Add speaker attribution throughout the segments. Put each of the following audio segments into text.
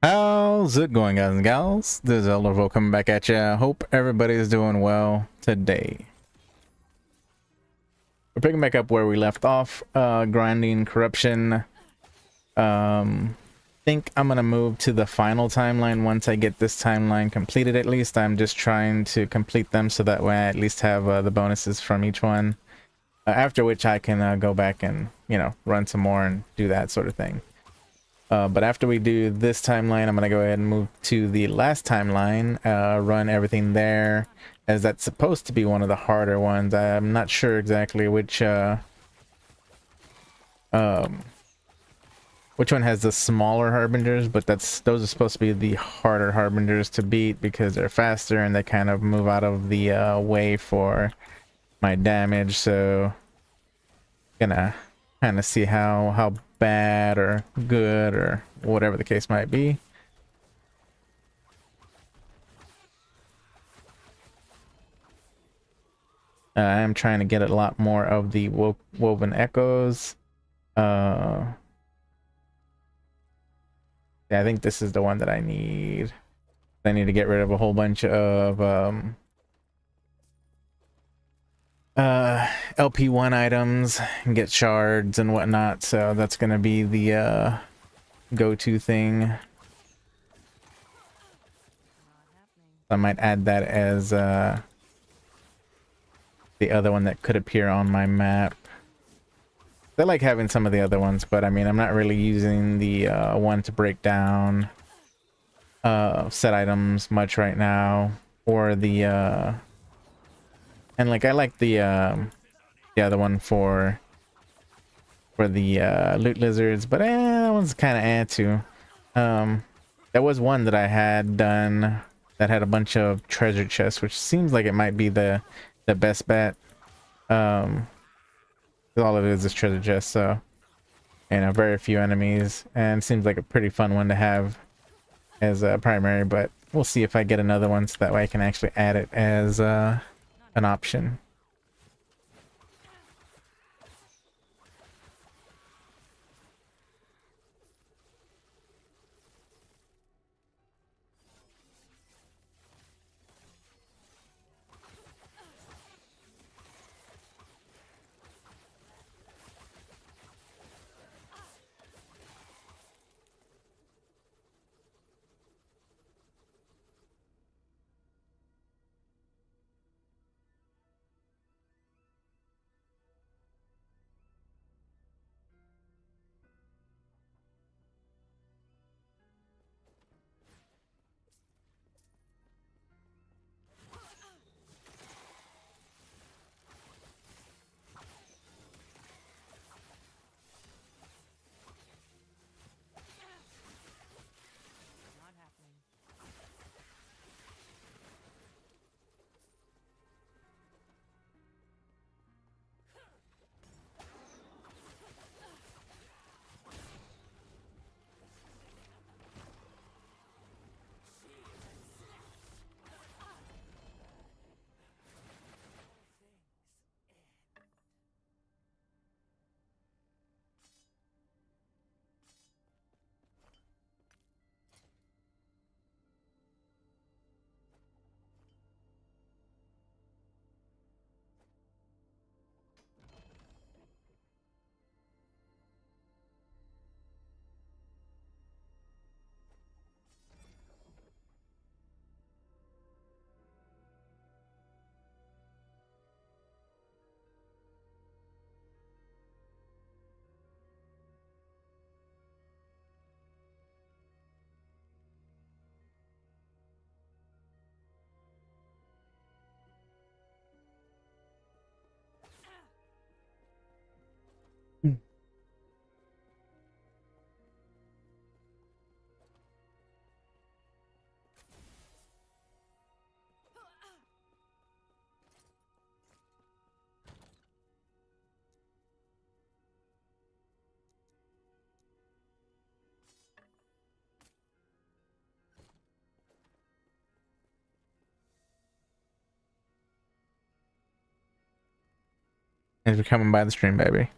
Speaker 1: How's it going, guys and gals? This is Elderville coming back at ya. Hope everybody's doing well today. We're picking back up where we left off, grinding corruption. Think I'm gonna move to the final timeline once I get this timeline completed. At least I'm just trying to complete them so that way I at least have the bonuses from each one. After which I can go back and run some more and do that sort of thing. But after we do this timeline, I'm going to go ahead and move to the last timeline, run everything there, as that's supposed to be one of the harder ones. I'm not sure exactly which one has the smaller harbingers, but those are supposed to be the harder harbingers to beat because they're faster and they kind of move out of the way for my damage. So gonna kind of see how bad or good or whatever the case might be. I'm trying to get a lot more of the woven echoes. Yeah, I think this is the one that I need. I need to get rid of a whole bunch of LP1 items and get shards and whatnot, so that's gonna be the go-to thing. I might add that as the other one that could appear on my map. I like having some of the other ones, but I mean, I'm not really using the one to break down set items much right now, or the and like I like the other one for the loot lizards, but that one's kind of too. There was one that I had done that had a bunch of treasure chests, which seems like it might be the best bet. All of it is treasure chests, so very few enemies, and seems like a pretty fun one to have as a primary. But we'll see if I get another one so that way I can actually add it as an option. Thanks for coming by the stream, baby.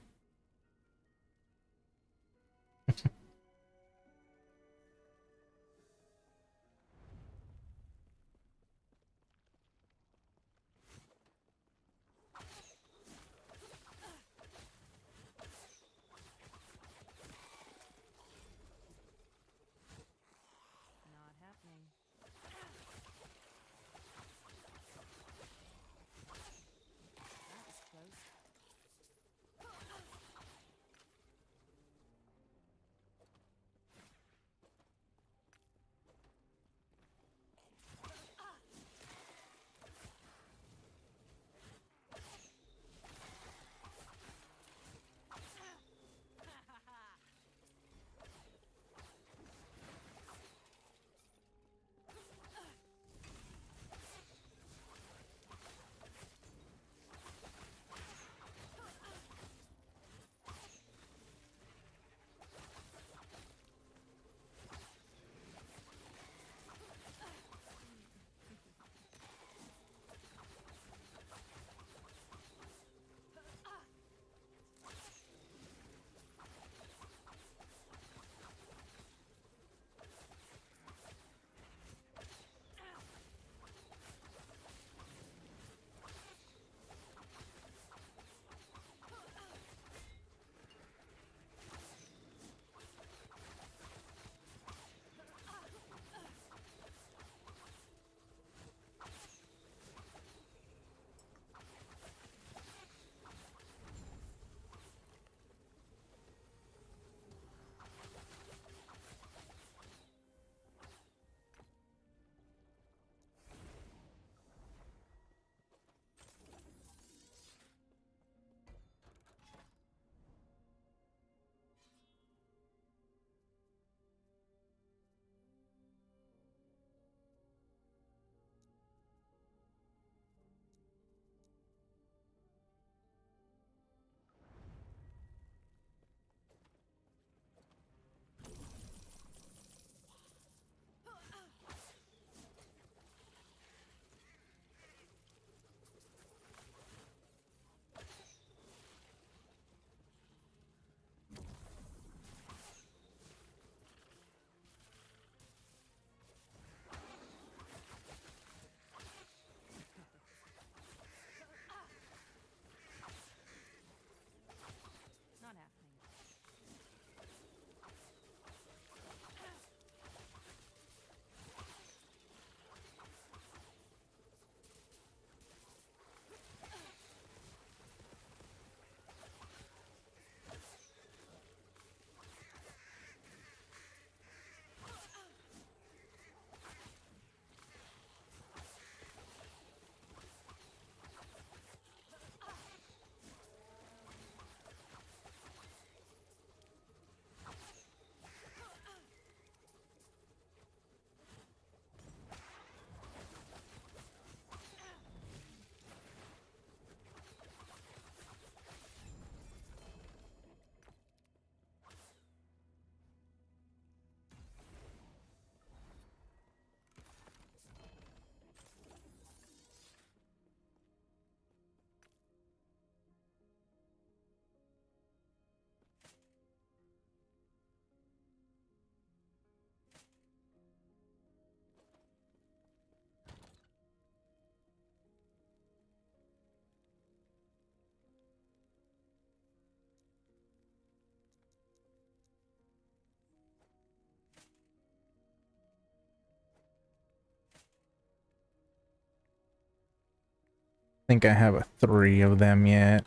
Speaker 1: think I have 3 of them yet.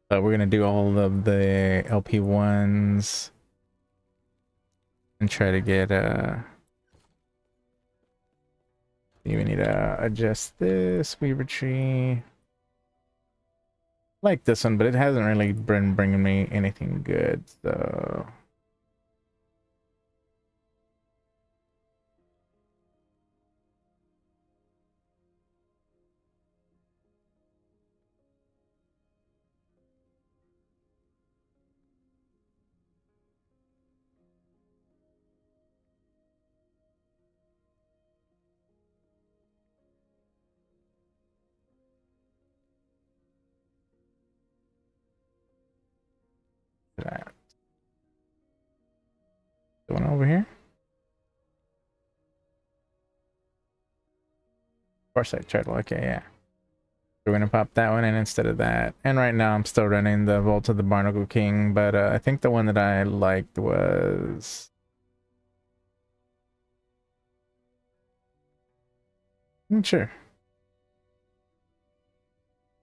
Speaker 1: But we're gonna do all of the LP ones and try to get we need to adjust this weaver tree. Like this one, but it hasn't really been bringing me anything good, so that. The one over here. Foresight turtle. Okay, yeah. We're gonna pop that one in instead of that. And right now I'm still running the Vault of the Barnacle King, but I think the one that I liked was... sure.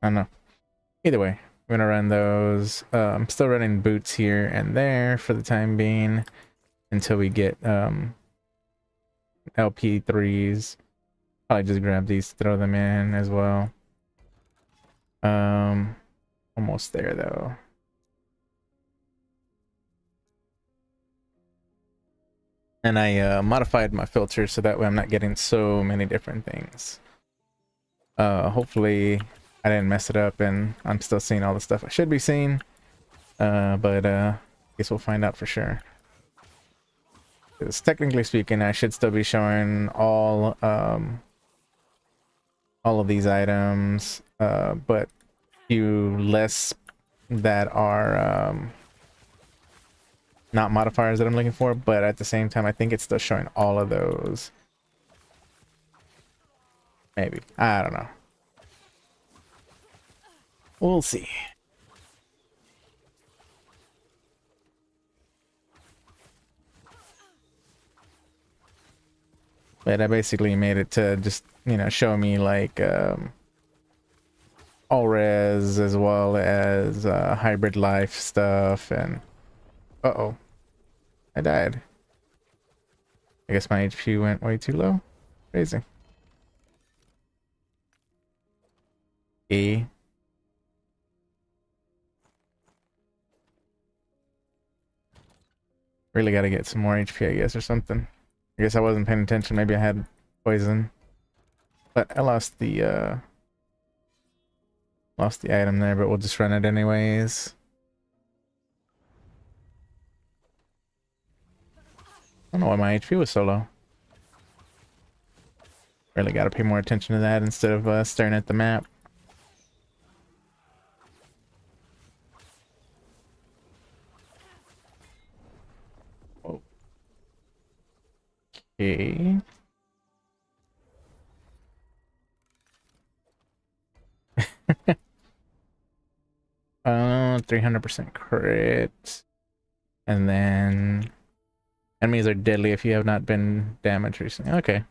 Speaker 1: I don't know. Either way, I'm gonna run those. I'm still running boots here and there for the time being until we get LP3s. Probably just grab these, throw them in as well. Almost there though. And I modified my filter so that way I'm not getting so many different things. Hopefully I didn't mess it up and I'm still seeing all the stuff I should be seeing. But I guess we'll find out for sure. Because technically speaking, I should still be showing all of these items, but few less that are not modifiers that I'm looking for, but at the same time I think it's still showing all of those. Maybe. I don't know. We'll see. But I basically made it to just, you know, show me like all res as well as hybrid life stuff. And uh-oh, I died. I guess my HP went way too low. Crazy. E. Really got to get some more HP, I guess, or something. I guess I wasn't paying attention. Maybe I had poison. But I lost the item there, but we'll just run it anyways. I don't know why my HP was so low. Really got to pay more attention to that instead of staring at the map. Okay. 300% crit. And then enemies are deadly if you have not been damaged recently. Okay.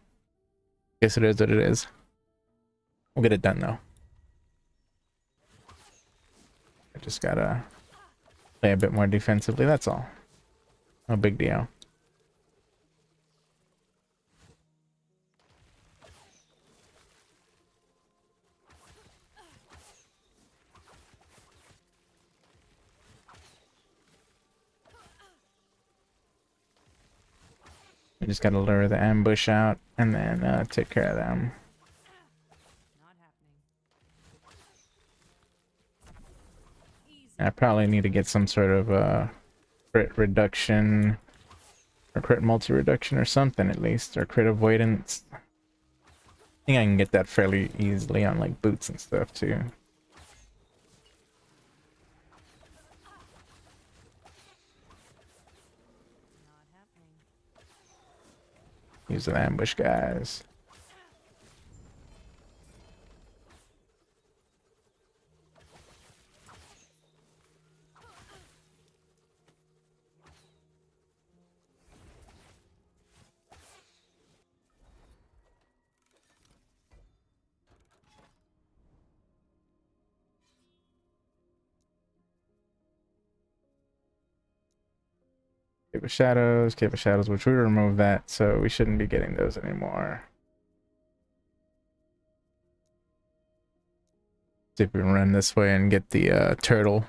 Speaker 1: Guess it is what it is. We'll get it done though. I just gotta play a bit more defensively, that's all. No big deal. We just gotta lure the ambush out and then take care of them. I probably need to get some sort of crit reduction or crit multi-reduction or something at least, or crit avoidance. I think I can get that fairly easily on like boots and stuff too. Use an ambush, guys. Cave of Shadows, which we removed that, so we shouldn't be getting those anymore. See if we can run this way and get the turtle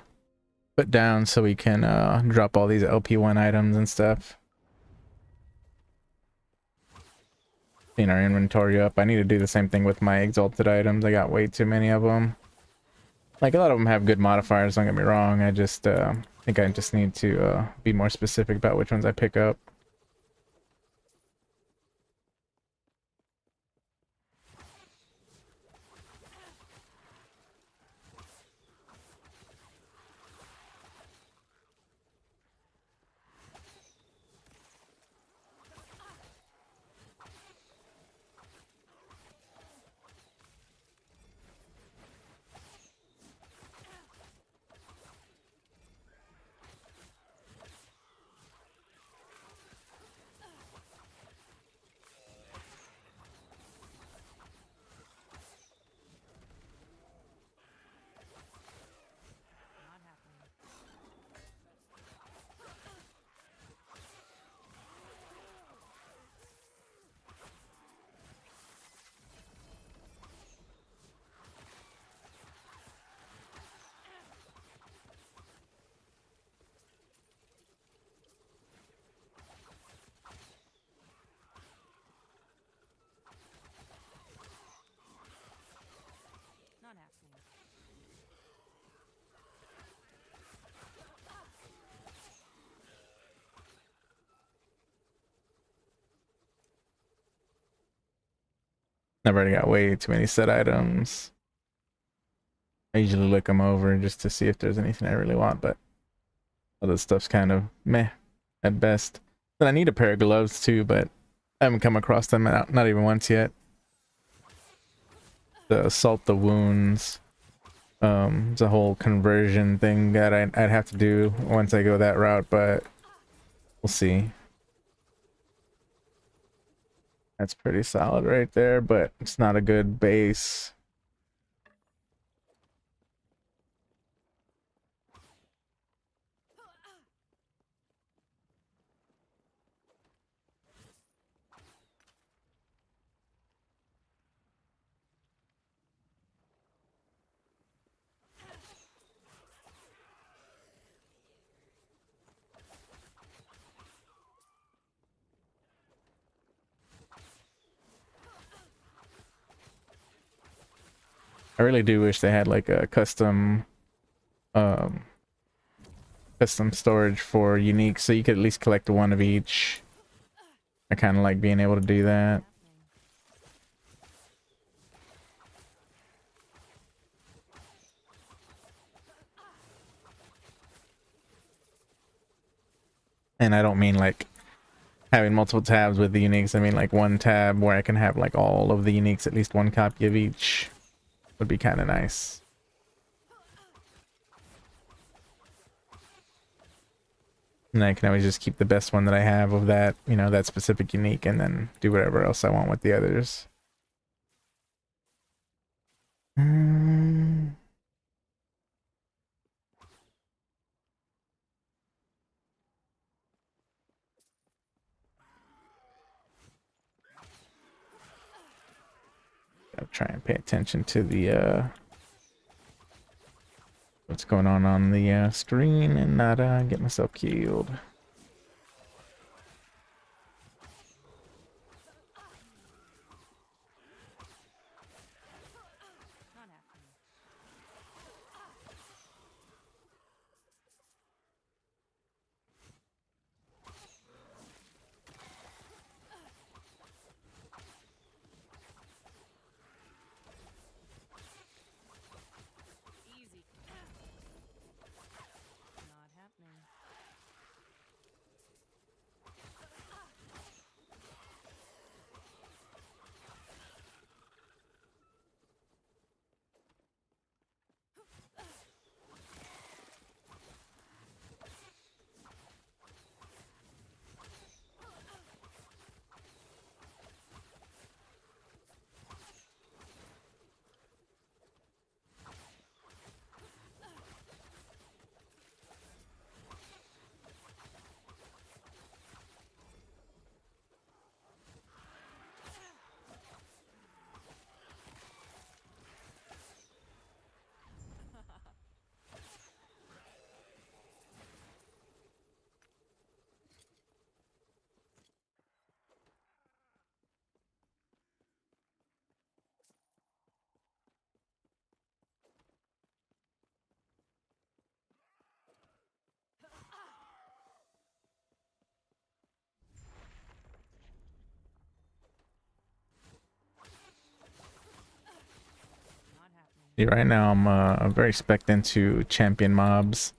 Speaker 1: put down so we can drop all these LP1 items and stuff. Clean our inventory up. I need to do the same thing with my exalted items. I got way too many of them. Like, a lot of them have good modifiers, don't get me wrong. I just think I just need to be more specific about which ones I pick up. I've already got way too many set items. I usually look them over just to see if there's anything I really want, but all this stuff's kind of meh at best. Then I need a pair of gloves too, but I haven't come across them not even once yet. The Salt the Wounds. It's a whole conversion thing that I'd have to do once I go that route, but we'll see. That's pretty solid right there, but it's not a good base. I really do wish they had like a um custom storage for unique, so you could at least collect one of each. I kind of like being able to do that. And I don't mean like having multiple tabs with the uniques. I mean like one tab where I can have like all of the uniques, at least one copy of each would be kind of nice. And I can always just keep the best one that I have of that, you know, that specific unique, and then do whatever else I want with the others. I'm try and pay attention to the what's going on the screen and not get myself killed. Yeah, right now I'm very spec'd into champion mobs.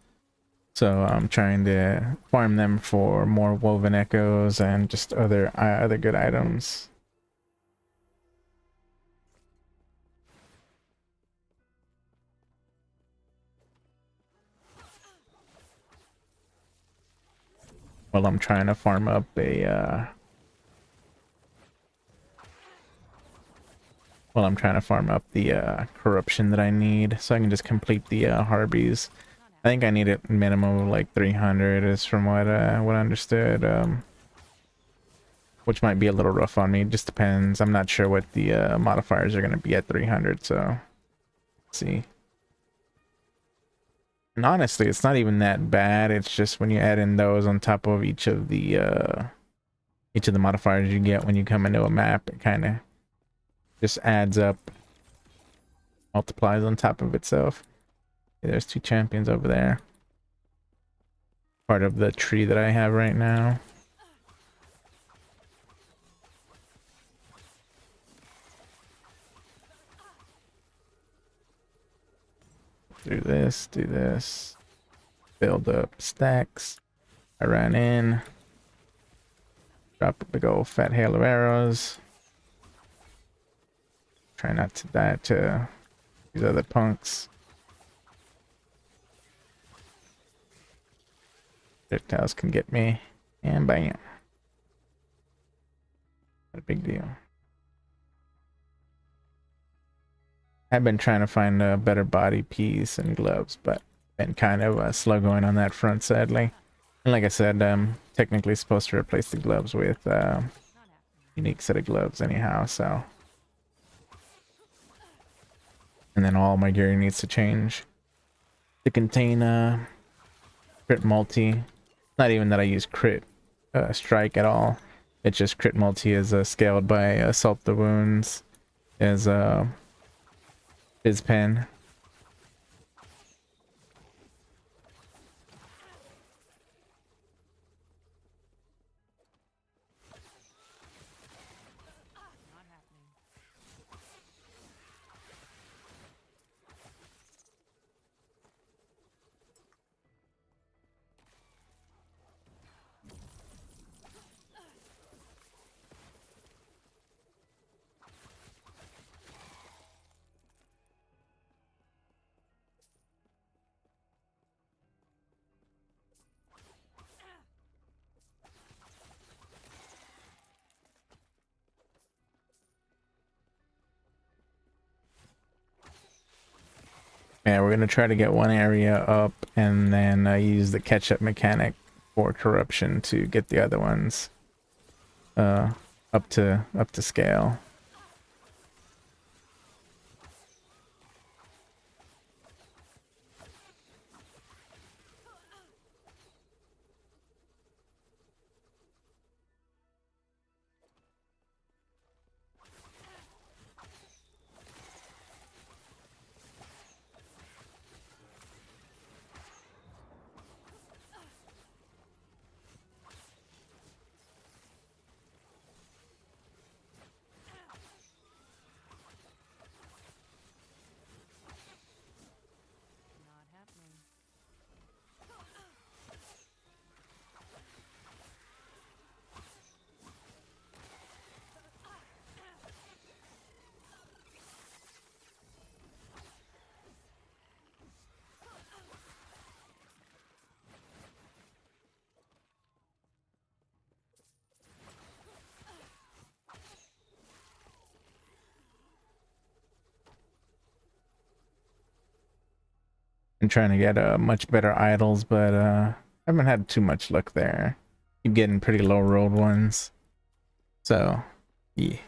Speaker 1: So I'm trying to farm them for more woven echoes and just other good items. While I'm trying to farm up a while I'm trying to farm up the corruption that I need, so I can just complete the Harbies. I think I need a minimum of like 300, is from what I understood. Which might be a little rough on me. It just depends. I'm not sure what the modifiers are going to be at 300, so let's see. And honestly, it's not even that bad. It's just when you add in those on top of each of the modifiers you get when you come into a map, it kind of just adds up, multiplies on top of itself. Okay, there's two champions over there. Part of the tree that I have right now. Do this, build up stacks. I ran in, drop a big old fat hail of arrows. Try not to die to these other punks. Projectiles can get me, and bam. Not a big deal. I've been trying to find a better body piece and gloves, but been kind of slow going on that front, sadly. And like I said, I'm technically supposed to replace the gloves with unique set of gloves anyhow, so. And then all my gear needs to change to contain crit multi. Not even that I use crit strike at all. It's just crit multi is scaled by assault the wounds as his pen. Yeah, we're gonna try to get one area up and then use the catch-up mechanic for corruption to get the other ones uh, up to scale. I'm trying to get much better idols, but I haven't had too much luck there. Keep getting pretty low rolled ones. So, yeah.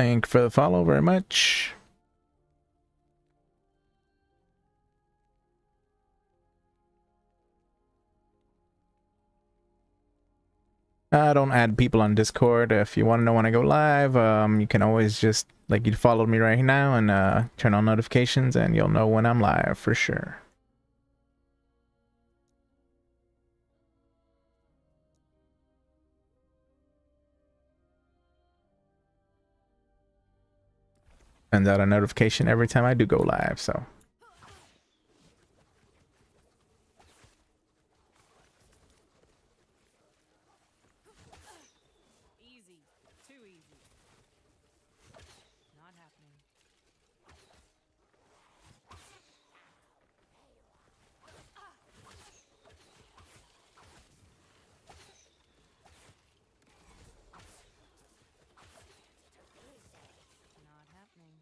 Speaker 1: Thank you for the follow very much. I don't add people on Discord. If you want to know when I go live, you can always just, like, you follow me right now and turn on notifications and you'll know when I'm live for sure. Sends out a notification every time I do go live, so.
Speaker 2: Easy. Too easy. Not happening. Not happening.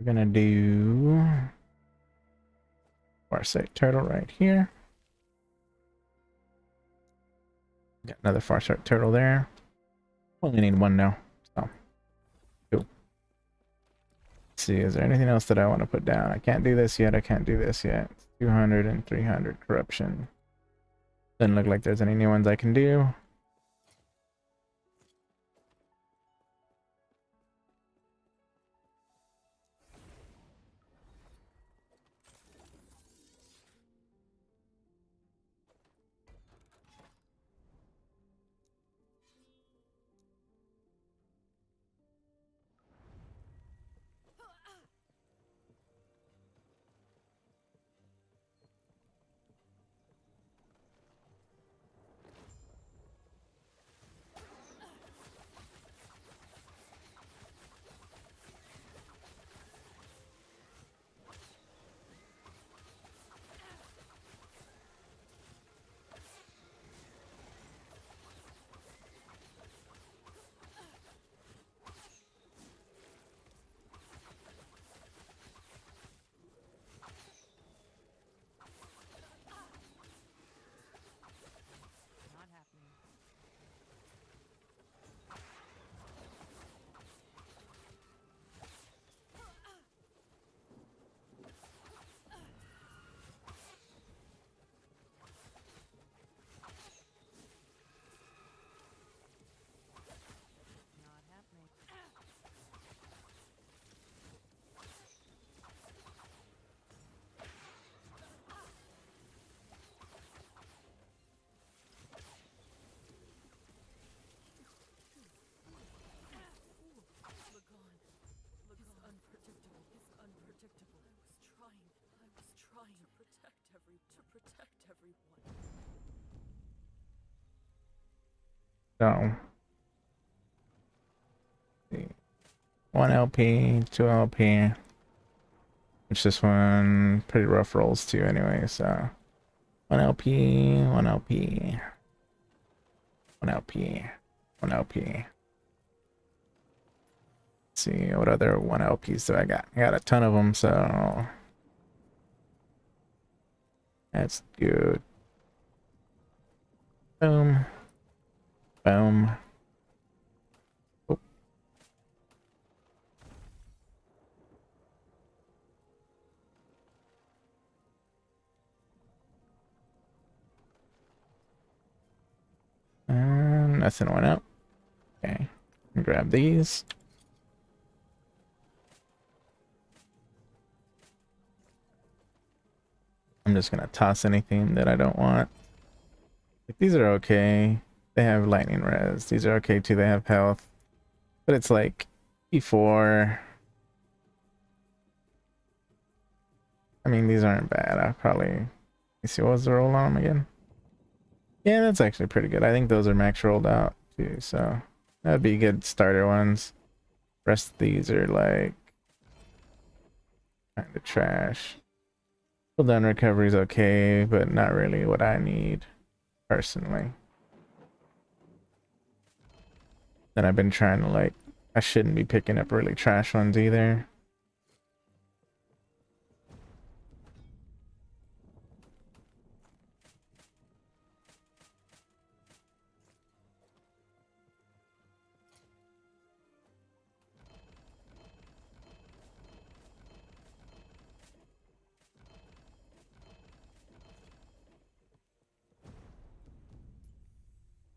Speaker 1: We're gonna do Farsight Turtle right here. Got another Farsight Turtle there. Only need one now. So, cool. Let's see, is there anything else that I want to put down? I can't do this yet. I can't do this yet. 200 and 300 corruption. Doesn't look like there's any new ones I can do.
Speaker 2: Not happening. Not happening. Look on. Unpredictable. He's unpredictable. I was trying to protect everyone.
Speaker 1: So, see. 1 LP, 2 LP. Which this one pretty rough rolls too anyway, so 1 LP, 1 LP, 1 LP, 1 LP. Let's see what other 1 LPs do I got? I got a ton of them, so that's good. Boom. Boom. Oh. And nothing went up. Okay. Grab these. I'm just gonna toss anything that I don't want. Like, these are okay. They have lightning res. These are okay too. They have health. But it's like E4. I mean, these aren't bad. I'll probably... You see, what was the roll on them again? Yeah, that's actually pretty good. I think those are max rolled out too, so that'd be good starter ones. Rest of these are like kind of trash. Cooldown recovery is okay, but not really what I need personally. Then I've been trying to like, I shouldn't be picking up really trash ones either.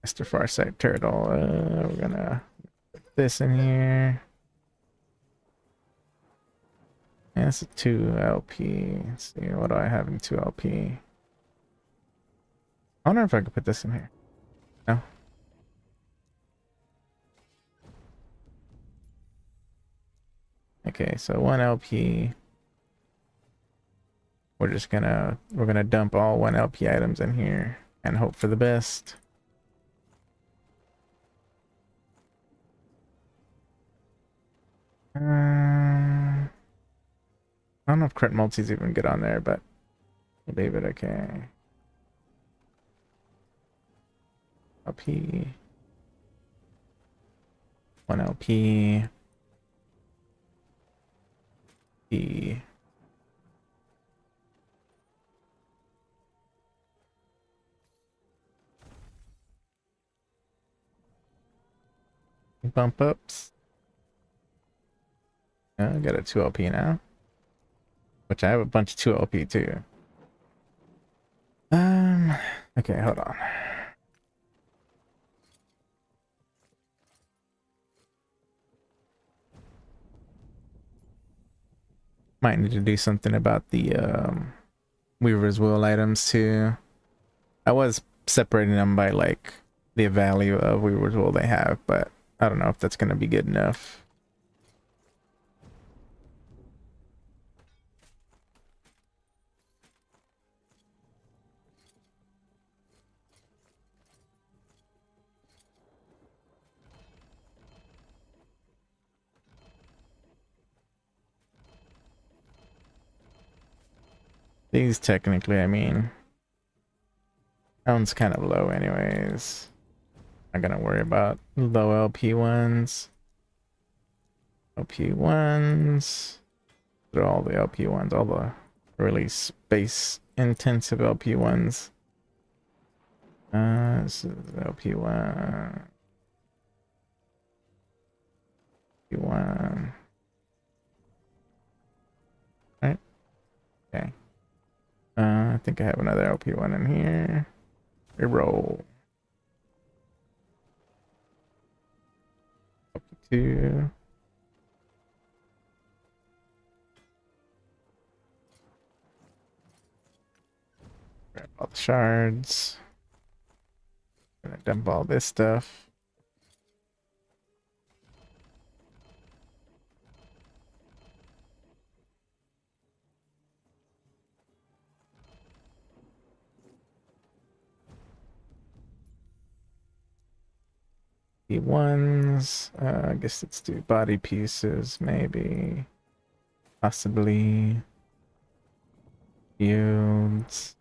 Speaker 1: Mr. Farsight Turtle. We're gonna put this in here. Yeah, that's a 2 LP. Let's see, what do I have in 2 LP? I wonder if I could put this in here. No. Okay, so 1 LP. We're gonna dump all 1 LP items in here and hope for the best. I don't know if crit multis even get on there, but we'll leave it okay. LP. 1 LP. E. Bump ups. I got a 2LP now. Which I have a bunch of 2LP too. Okay, hold on. Might need to do something about the Weaver's Will items too. I was separating them by like the value of Weaver's Will they have, but I don't know if that's gonna be good enough. These technically, I mean, that one's kind of low anyways. Not gonna worry about low LP ones. LP ones. They're all the LP ones, all the really space intensive LP ones. This is LP1. LP1. Right? Okay. I think I have another LP1 in here. Reroll. LP2. Grab all the shards. Gonna dump all this stuff. P1s. I guess let's do body pieces, maybe. Possibly. Fields.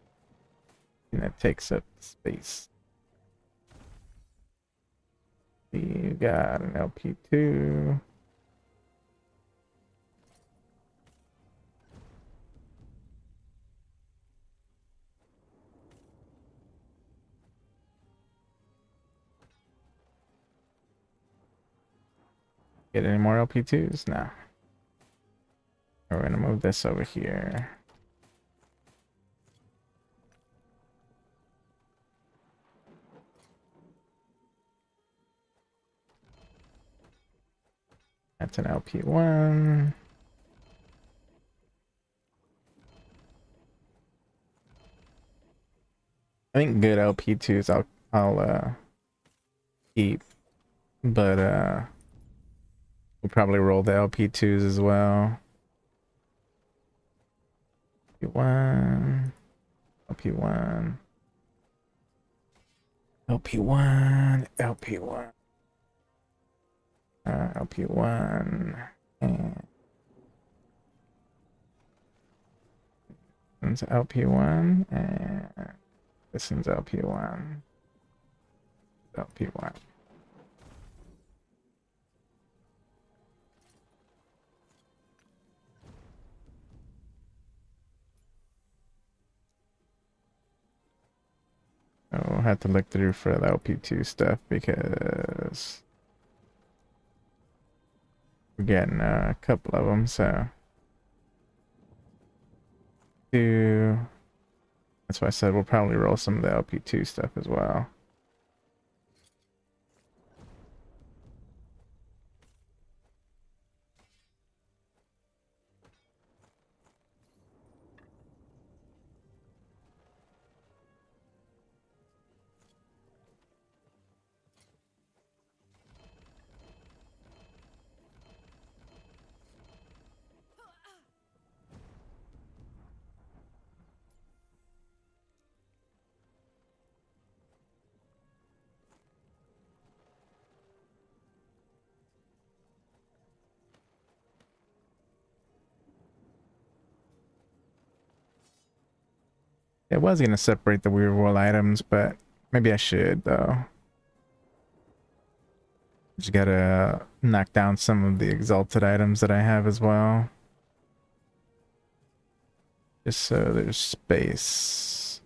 Speaker 1: And that takes up space. You got an LP2. Get any more LP2s? No. We're gonna move this over here. That's an LP1. I think good LP2s I'll keep, but we'll probably roll the LP2s as well. LP1, LP1, LP1, LP1, LP1, and this one's LP1, and this one's LP1, LP1. We'll have to look through for the LP2 stuff because we're getting a couple of them, so two. That's why I said we'll probably roll some of the LP2 stuff as well. I was gonna separate the weird world items, but maybe I should though. Just gotta knock down some of the exalted items that I have as well. just so there's space.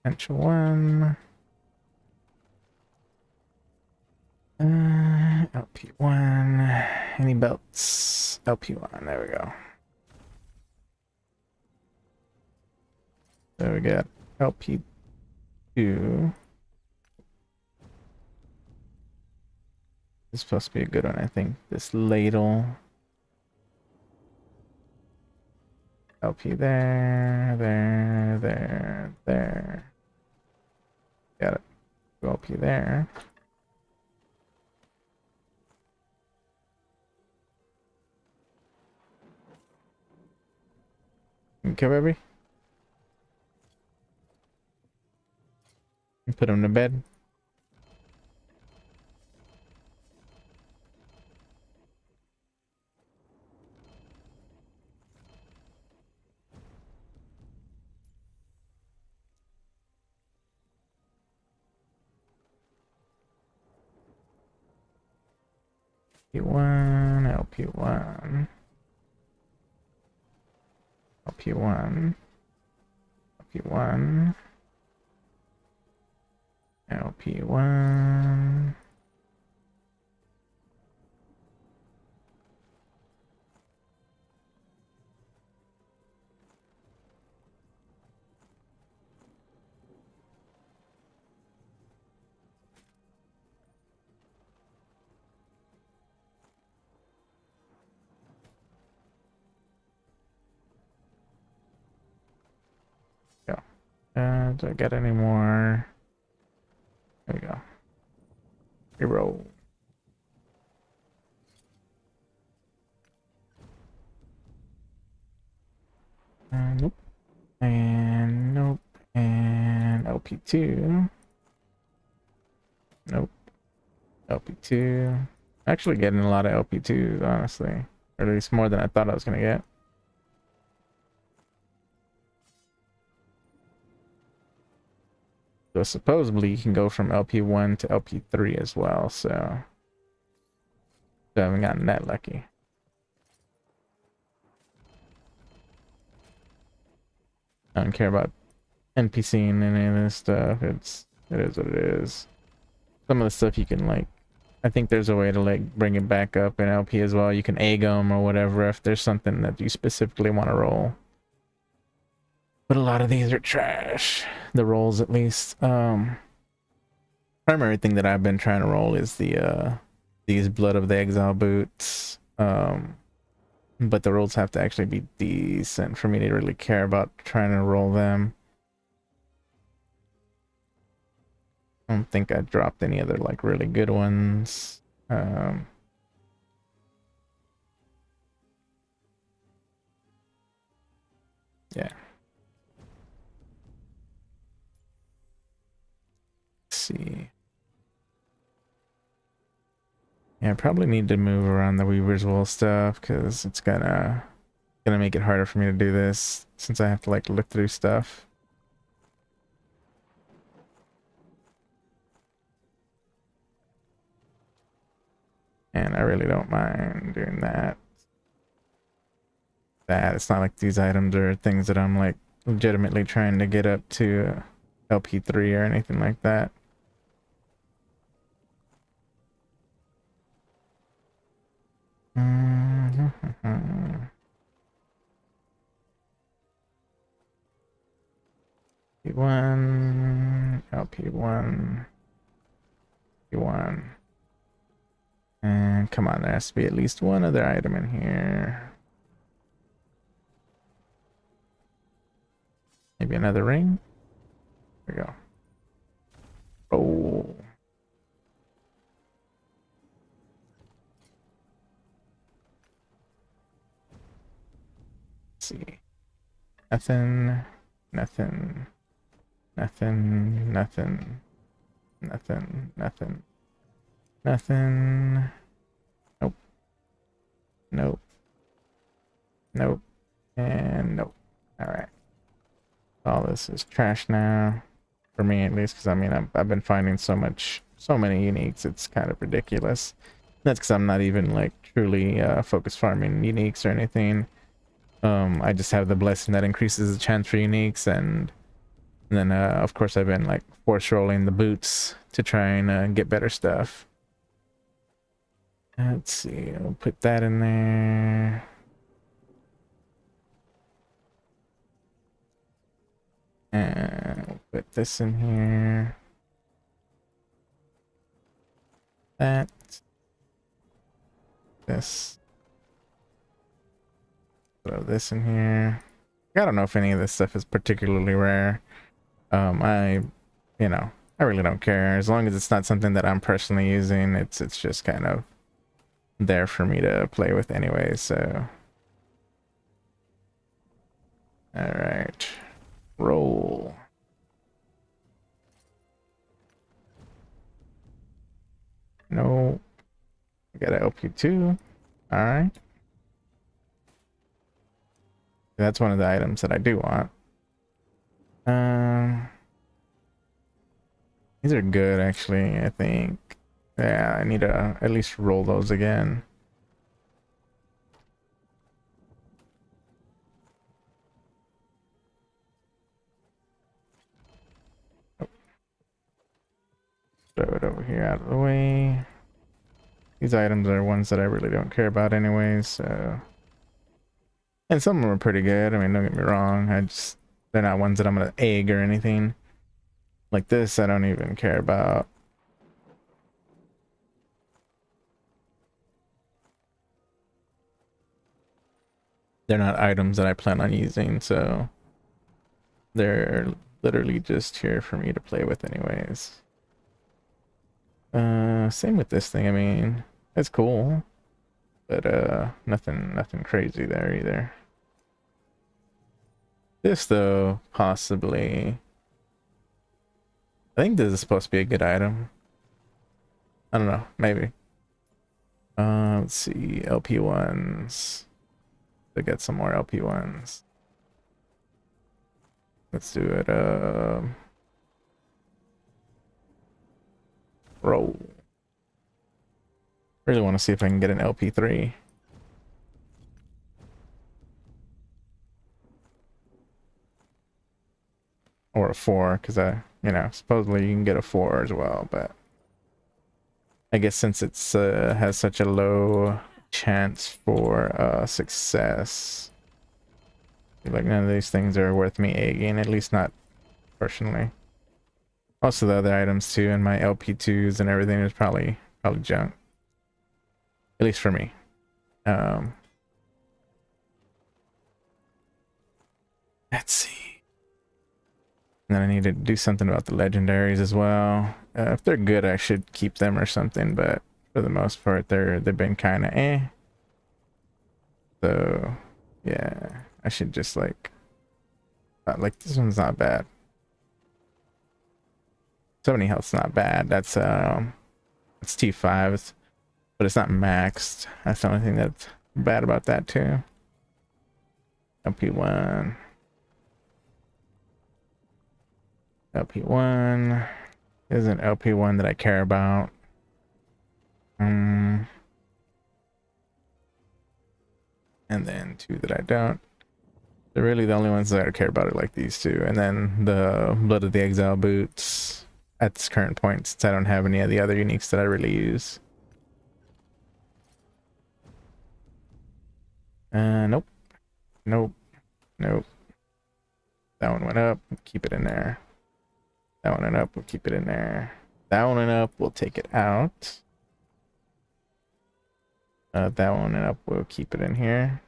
Speaker 1: Potential one. LP1. Any belts? LP1. There we go. There we got LP2. This is supposed to be a good one, I think. This ladle. LP there, there. Got it. LP there. Okay, baby. Put him to bed. LP1, LP1, LP1, LP1, LP1. Go. Do I get any more? There we go. Reroll. Nope. And nope. And LP2. Nope. LP2. Actually getting a lot of LP2s, honestly. Or at least more than I thought I was gonna get. So supposedly you can go from LP1 to LP3 as well, so I haven't gotten that lucky. I don't care about NPCing any of this stuff. It is what it is. Some of the stuff you can like, I think there's a way to like bring it back up in LP as well. You can egg them or whatever if there's something that you specifically want to roll. But a lot of these are trash. The rolls, at least. Primary thing that I've been trying to roll is the these Blood of the Exile boots. But the rolls have to actually be decent for me to really care about trying to roll them. I don't think I dropped any other like really good ones. Yeah. See. Yeah, I probably need to move around the Weaver's Wool stuff because it's gonna make it harder for me to do this since I have to like look through stuff. And I really don't mind doing that. It's not like these items are things that I'm like legitimately trying to get up to LP3 or anything like that. P1, LP1, P1. And come on, there has to be at least one other item in here. Maybe another ring. There we go. Oh. Let's see. Nothing. Nothing. Nothing. Nothing. Nothing. Nothing. Nothing. Nope. Nope. Nope. And nope. Alright. All this is trash now. For me at least, because I mean I've been finding so many uniques, it's kind of ridiculous. That's because I'm not even like truly focus farming uniques or anything. I just have the blessing that increases the chance for uniques, and then of course I've been like force rolling the boots to try and get better stuff. Let's see, I'll put that in there. And we'll put this in here. That. This. Throw this in here. I don't know if any of this stuff is particularly rare. I, you know, I really don't care. As long as it's not something that I'm personally using, it's just kind of there for me to play with anyway, so. Alright. Roll. No. I got an LP2. Alright. That's one of the items that I do want. These are good actually, I think. Yeah, I need to at least roll those again. Oh. Throw it over here out of the way. These items are ones that I really don't care about anyways, so. And some of them are pretty good. I mean, don't get me wrong. They're not ones that I'm gonna egg or anything. Like this, I don't even care about. They're not items that I plan on using, so they're literally just here for me to play with anyways. Same with this thing. I mean, it's cool, but nothing crazy there either. This though, possibly. I think this is supposed to be a good item. I don't know, maybe. Let's see, LP1s. To get some more LP1s. Let's do it. Roll. Really want to see if I can get an LP3. Or a 4, because supposedly you can get a 4 as well, but I guess since it's has such a low chance for success, like none of these things are worth me egging, at least not personally. Also the other items too, and my LP2s and everything is probably junk. At least for me. Let's see. And then I need to do something about the legendaries as well. If they're good, I should keep them or something, but for the most part, they've been kind of eh. So, yeah, I should just like this one's not bad. 70 health's not bad. That's it's T5, but it's not maxed. That's the only thing that's bad about that too. LP1. LP1 isn't LP1 that I care about. And then 2 that I don't. They're really the only ones that I care about are like these 2. And then the Blood of the Exile boots at this current point, since I don't have any of the other uniques that I really use. Nope. Nope. Nope. That one went up. Keep it in there. That one went up. We'll keep it in there. That one went up. We'll take it out. That one went up. We'll keep it in here.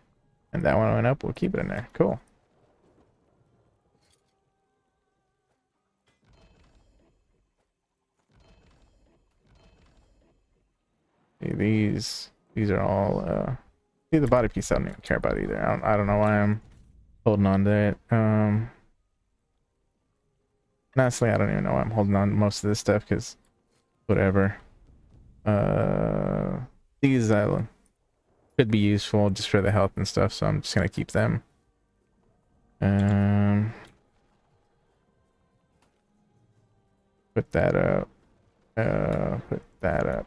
Speaker 1: And that one went up. We'll keep it in there. Cool. See, these are all see the body piece I don't even care about either. I don't know why I'm holding on to it. Honestly, I don't even know why I'm holding on to most of this stuff, because whatever. These could be useful just for the health and stuff, so I'm just gonna keep them. Put that up. Put that up.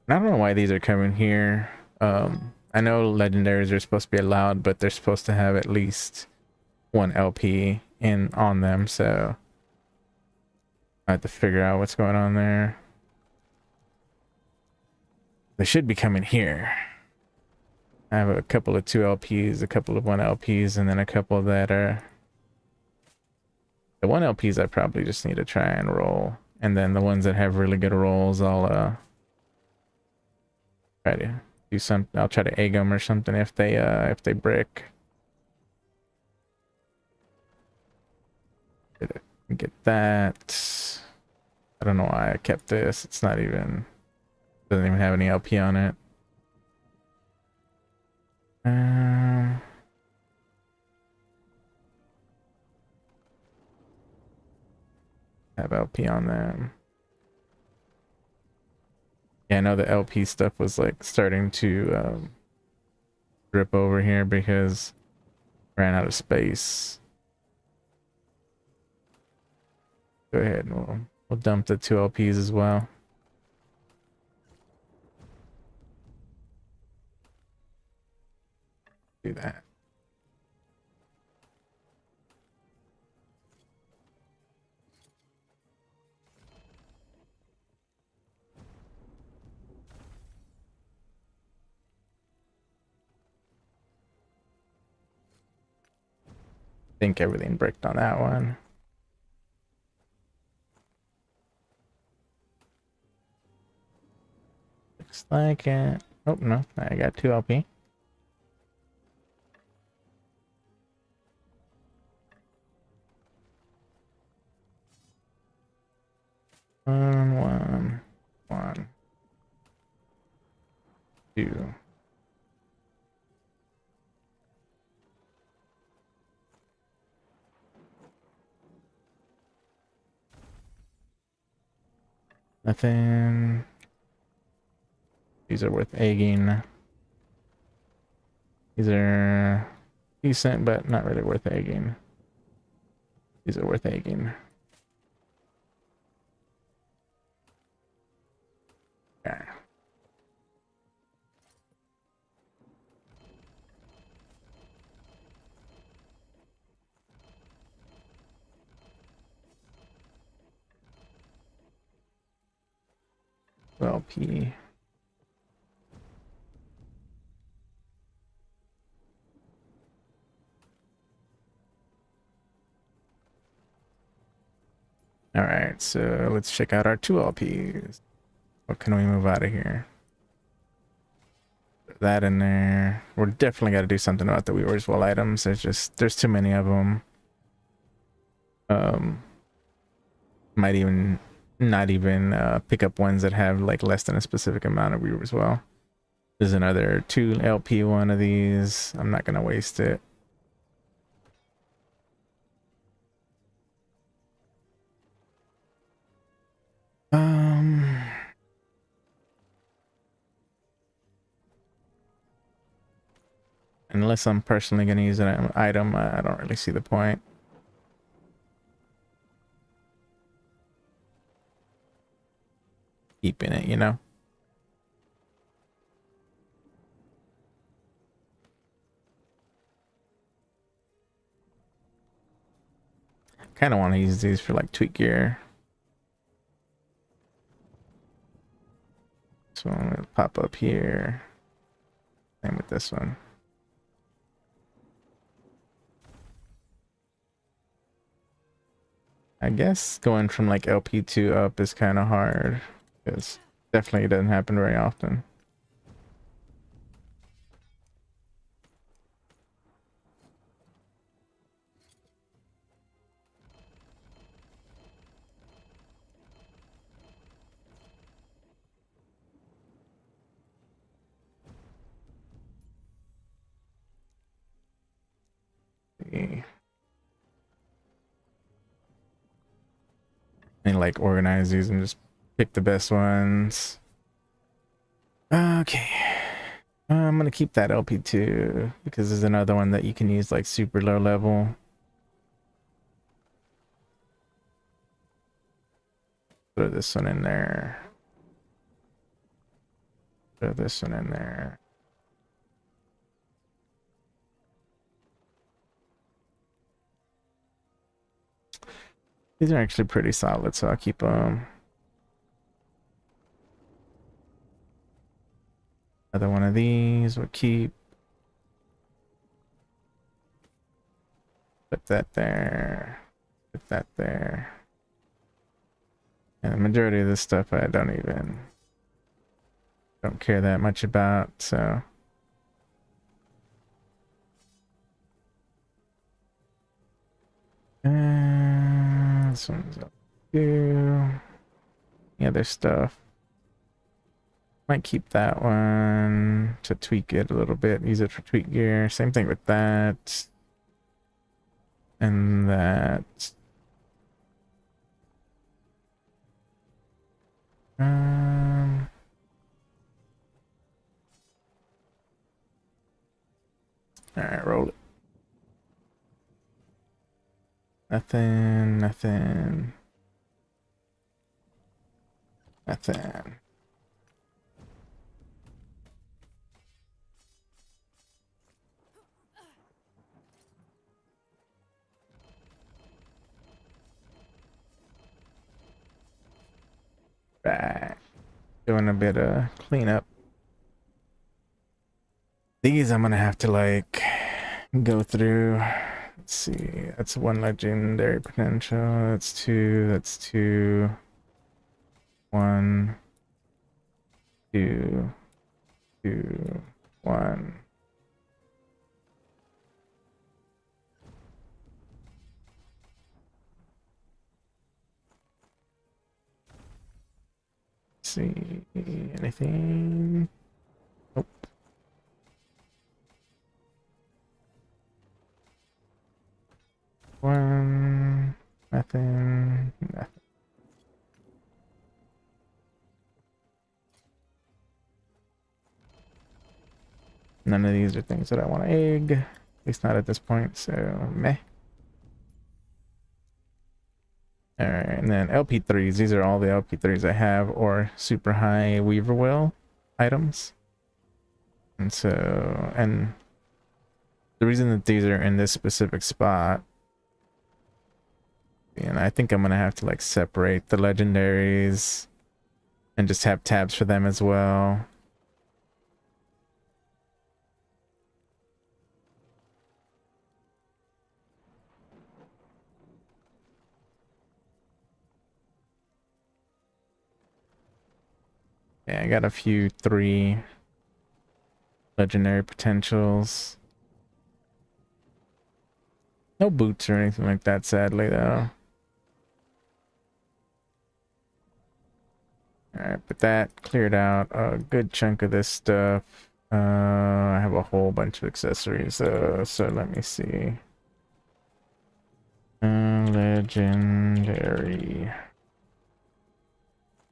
Speaker 1: I don't know why these are coming here. I know legendaries are supposed to be allowed, but they're supposed to have at least one LP in on them, so I have to figure out what's going on there. They should be coming here. I have a couple of 2 LPs, a couple of 1 LPs, and then a couple that are the 1 LPs I probably just need to try and roll. And then the ones that have really good rolls, I'll try to do some. I'll try to egg them or something if they brick. Get that. I don't know why I kept this. It's not even, doesn't even have any LP on it. Have LP on them. Yeah, I know the LP stuff was like starting to drip over here because ran out of space. Go ahead and we'll dump the 2 LPs as well. Do that. Think everything bricked on that one. Looks like it. Oh no, I got 2 LP. One, 2. Nothing. These are worth egging. These are decent, but not really worth egging. These are worth egging. Okay. LP. All right, so let's check out our 2 LPs. What can we move out of here? Put that in there. We're definitely got to do something about the Weaver's Well items. There's too many of them. Might even not even pick up ones that have like less than a specific amount of Weaver's Well. There's another 2 LP one of these. I'm not gonna waste it. Unless I'm personally gonna use an item, I don't really see the point. Keeping it, you know. Kind of want to use these for like tweak gear. So I'm gonna pop up here. Same with this one. I guess going from like LP2 up is kind of hard because definitely doesn't happen very often. See. And like organize these and just pick the best ones. Okay. I'm gonna keep that LP2 because there's another one that you can use like super low level. Throw this one in there. Throw this one in there. These are actually pretty solid, so I'll keep them. Another one of these we'll keep. Put that there. Put that there. And the majority of this stuff I don't care that much about, so. This one's up here. Yeah, there's stuff. Might keep that one to tweak it a little bit. Use it for tweak gear. Same thing with that. And that. Um, Alright, roll it. Nothing, nothing. Nothing. Right. Doing a bit of cleanup. These I'm gonna have to like go through. Let's see. That's one legendary potential. That's two. That's two. One. Two. Two. One. See anything? Nope. One, nothing, nothing. None of these are things that I want to egg, at least not at this point, so meh. Alright, and then LP3s, these are all the LP3s I have, or super high Weaver Will items. And so, and the reason that these are in this specific spot, and I think I'm gonna have to like separate the legendaries and just have tabs for them as well. Yeah, I got a few 3 legendary potentials. No boots or anything like that, sadly, though. Alright, but that cleared out a good chunk of this stuff. I have a whole bunch of accessories, so let me see. Legendary.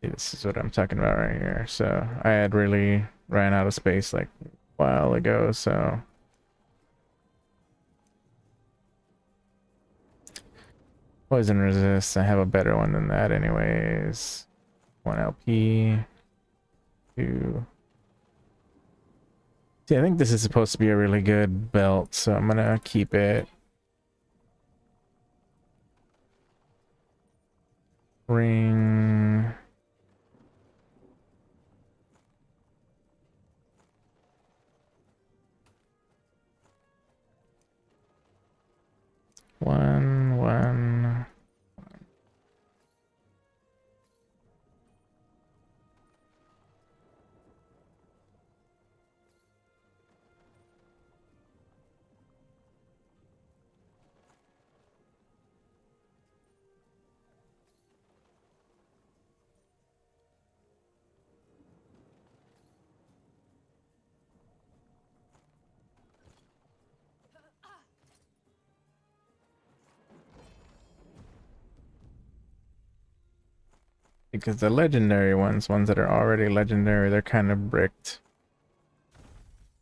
Speaker 1: See, this is what I'm talking about right here. So I had really ran out of space like a while ago, so poison resist. I have a better one than that anyways. 1 LP. 2. See, I think this is supposed to be a really good belt, so I'm gonna keep it. Ring. One. Because the legendary ones that are already legendary, they're kind of bricked.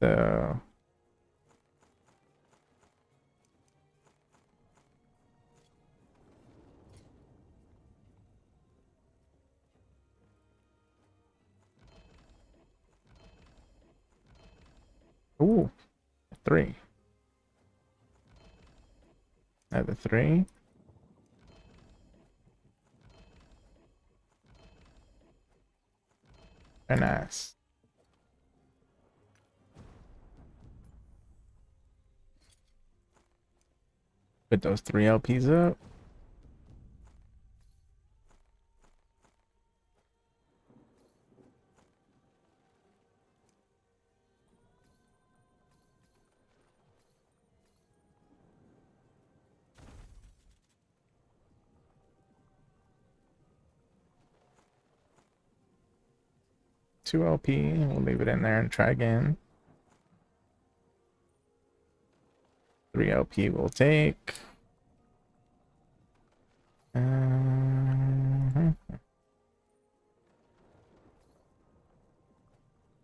Speaker 1: So Ooh, 3. Another 3. Very nice. Put those 3 LPs up. Two LP. We'll leave it in there and try again. 3 LP we'll take.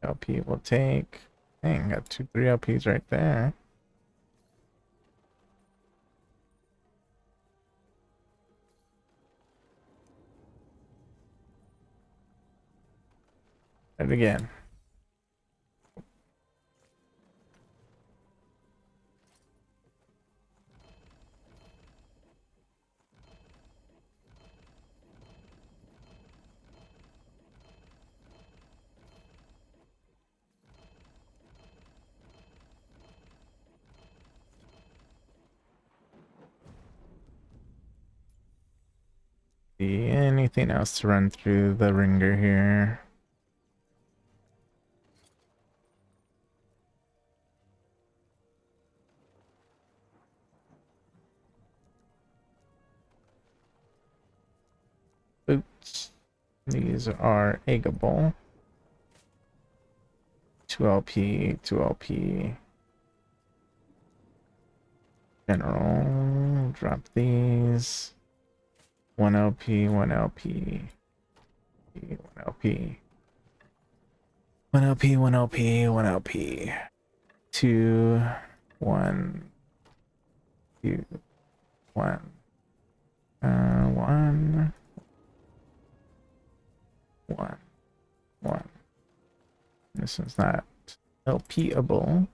Speaker 1: LP will take. Dang, got 2, 3 LPs right there. And again. See anything else to run through the ringer here? Boots. These are eggable. 2 LP, 2 LP. General. Drop these. 1 LP, 1 LP. 1 LP. 1 LP, 1 LP, 1 LP. 2, 1, 2, 1. 1, 1, 1. This one's not LP-able.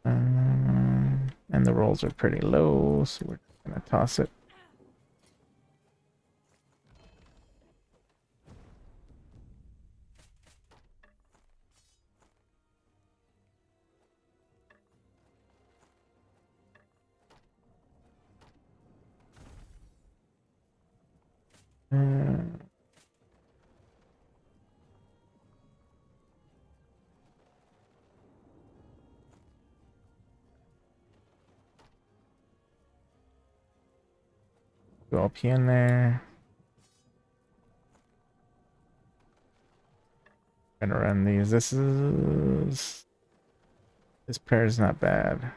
Speaker 1: And the rolls are pretty low, so we're gonna toss it. Go LP in there. Gonna run these. This pair is not bad.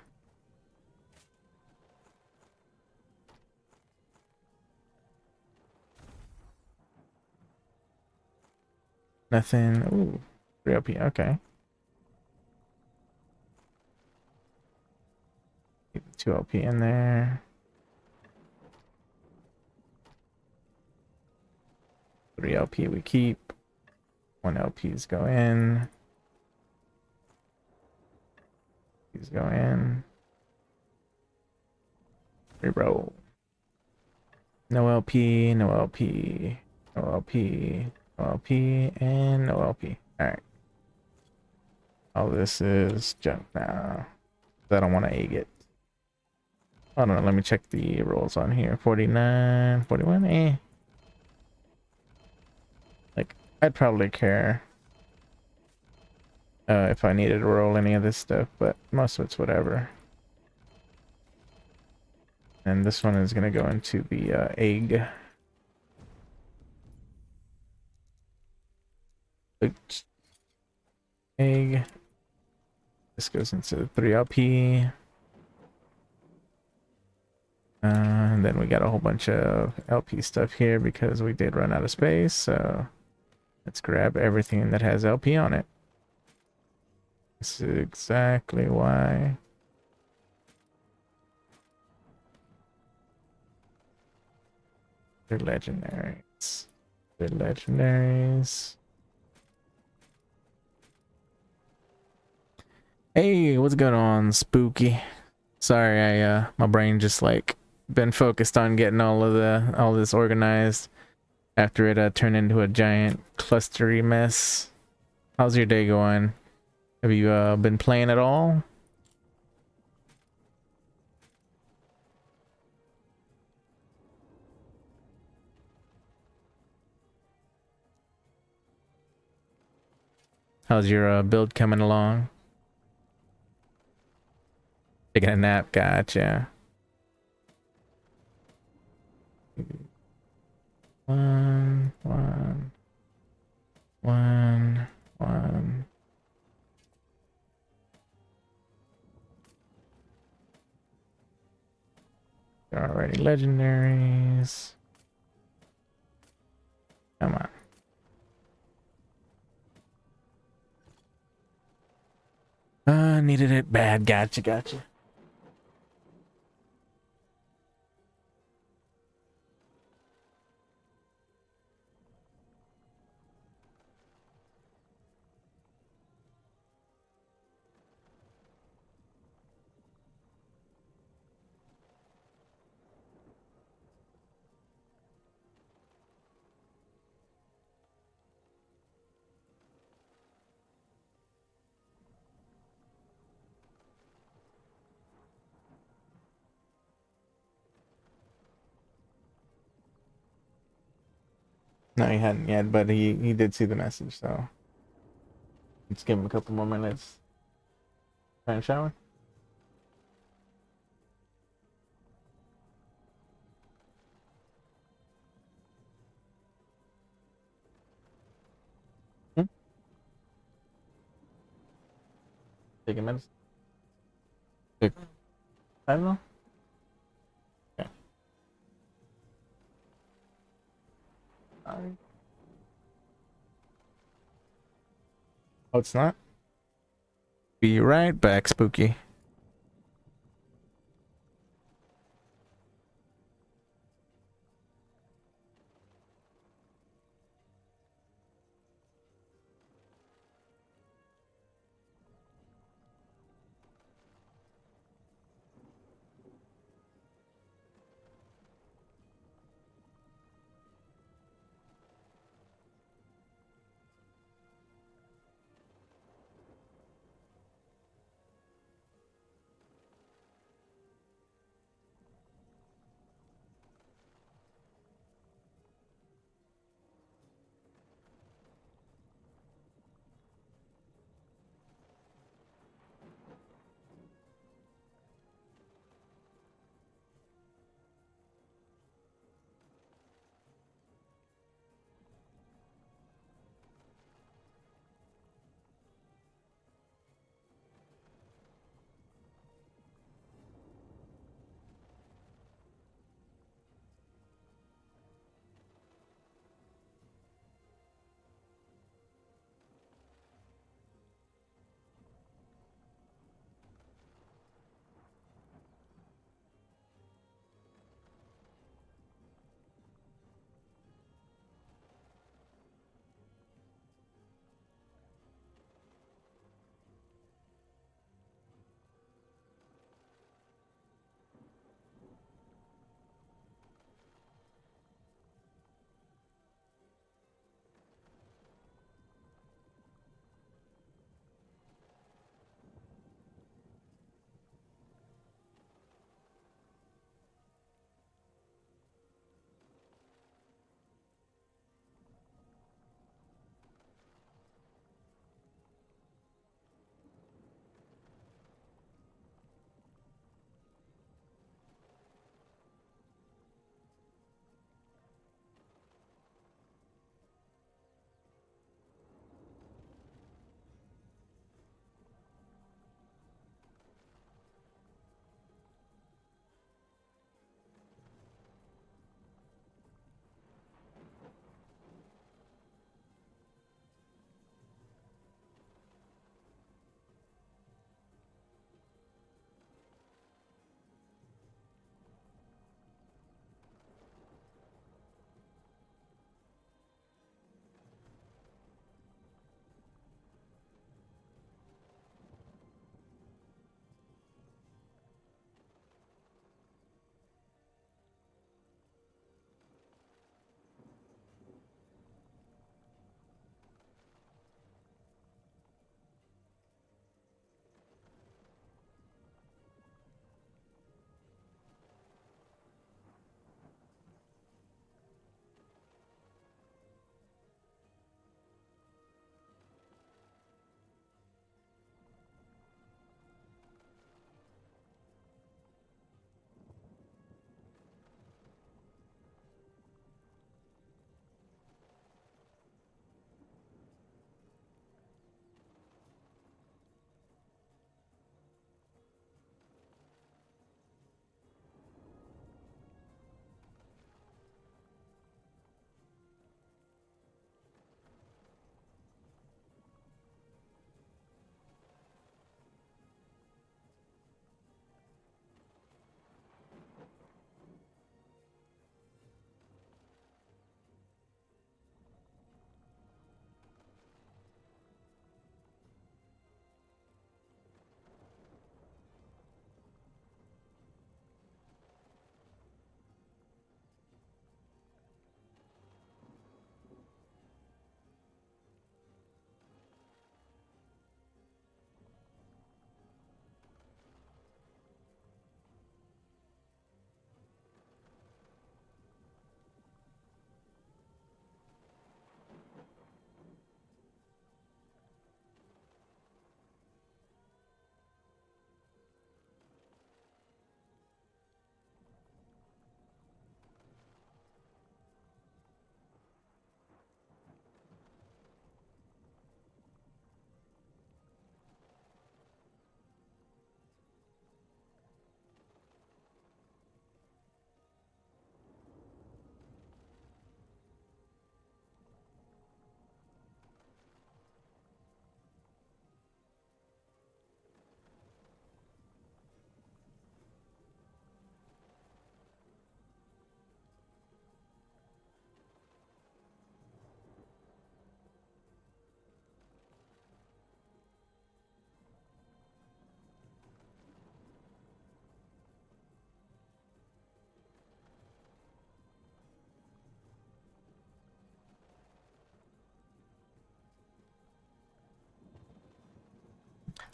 Speaker 1: Nothing. Ooh, 3 LP. Okay. Keep the 2 LP in there. 3 LP we keep. 1 LPs go in. These go in. Reroll. No LP, no LP, no LP, no LP, and no LP. Alright. All this is junk now. I don't want to egg it. I don't know, let me check the rolls on here. 49, 41, eh. Like, I'd probably care if I needed to roll any of this stuff, but most of it's whatever. And this one is going to go into the egg. Oops. Egg. This goes into 3 LP. And then we got a whole bunch of LP stuff here because we did run out of space. So let's grab everything that has LP on it. This is exactly why. They're legendaries. They're legendaries. Hey, what's going on, Spooky? Sorry, my brain just like been focused on getting all this organized after it turned into a giant clustery mess. How's your day going? Have you been playing at all? How's your build coming along? Taking a nap, gotcha. One, one, one, one. Already legendaries. Come on. Needed it bad. Gotcha, gotcha. No, he hadn't yet, but he did see the message, so let's give him a couple more minutes. Try and shower. Hmm? Taking medicine. I don't know. Okay. Sorry. Oh, it's not. Be right back, Spooky.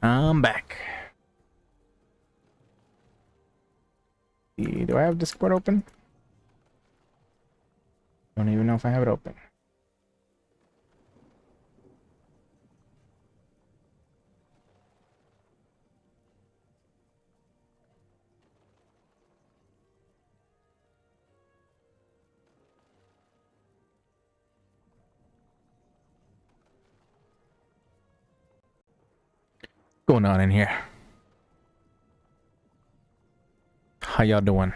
Speaker 1: I'm back. Do I have Discord open? Don't even know if I have it open. What's going on in here? How y'all doing?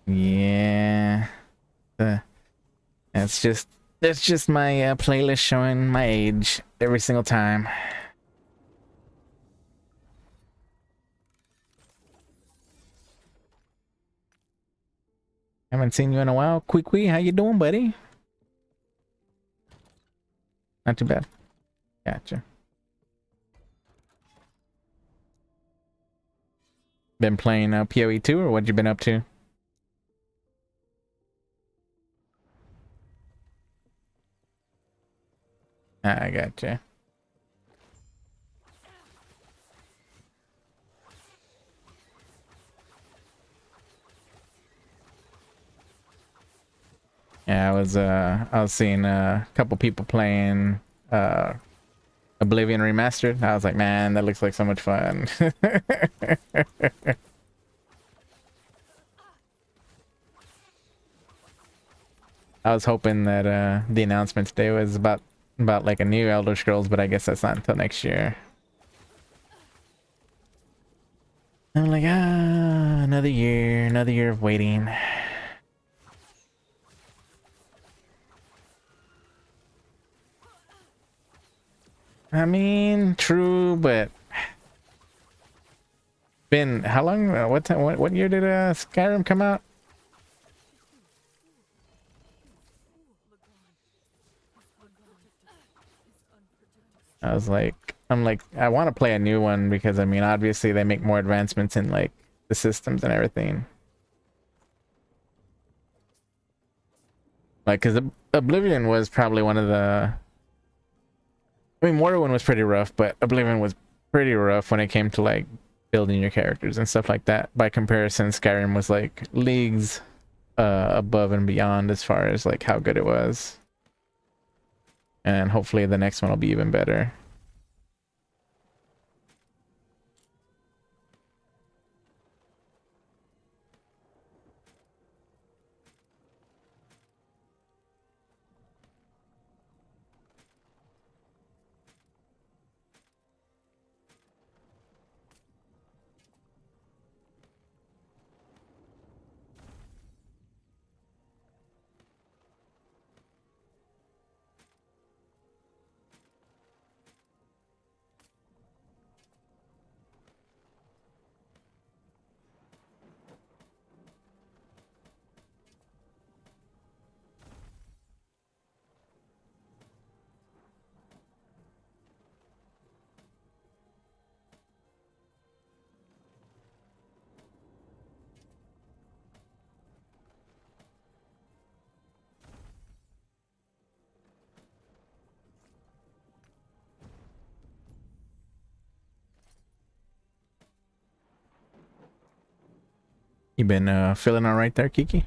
Speaker 1: Yeah. That's just my playlist showing my age every single time. Haven't seen you in a while. Queequee, how you doing, buddy? Not too bad. Gotcha. Been playing PoE 2, or what you been up to? I gotcha. Yeah, I was seeing a couple people playing Oblivion Remastered. I was like, man, that looks like so much fun. I was hoping that the announcement today was about like a new Elder Scrolls, but I guess that's not until next year. I'm like, another year of waiting. I mean, true, but been how long? What time? What year did Skyrim come out? I'm like, I want to play a new one because I mean, obviously they make more advancements in like the systems and everything. Like, because Oblivion was probably one of the. I mean, Morrowind was pretty rough, but Oblivion was pretty rough when it came to like building your characters and stuff like that. By comparison, Skyrim was like leagues above and beyond as far as like how good it was. And hopefully the next one will be even better. You been feeling all right there, Kiki?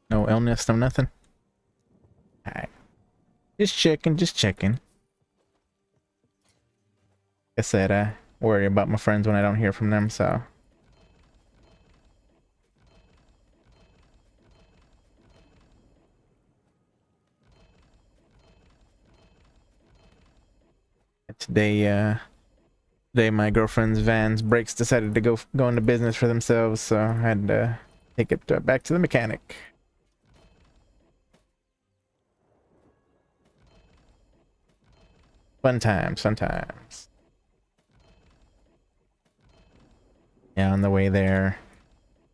Speaker 1: No illness, no nothing? Alright. Just checking, just checking. Like I said, I worry about my friends when I don't hear from them, so. Today my girlfriend's van's brakes decided to go into business for themselves, so I had to take it back to the mechanic. Fun times, fun times. Yeah, on the way there,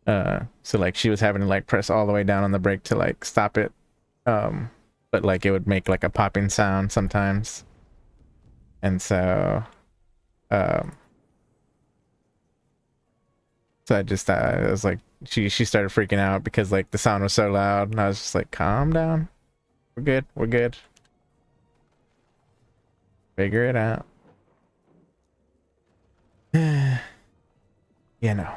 Speaker 1: so like she was having to like press all the way down on the brake to like stop it, but like it would make like a popping sound sometimes, and so So I was like, she started freaking out because like the sound was so loud, and I was just like, calm down, we're good, we're good, figure it out. You know.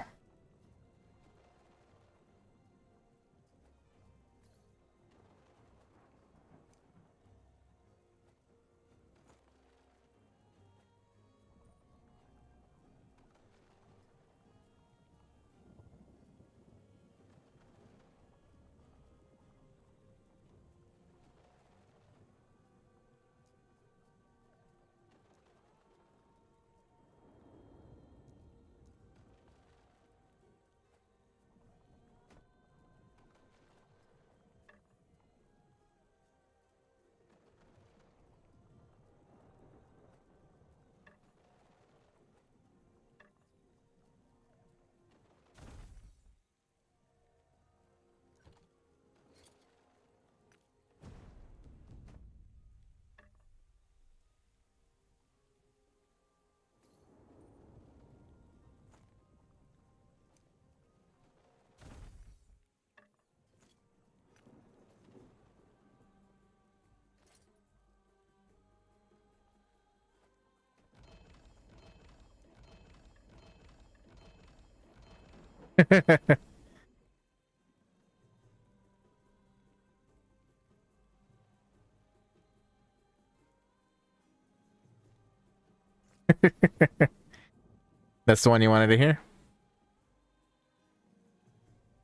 Speaker 1: That's the one you wanted to hear?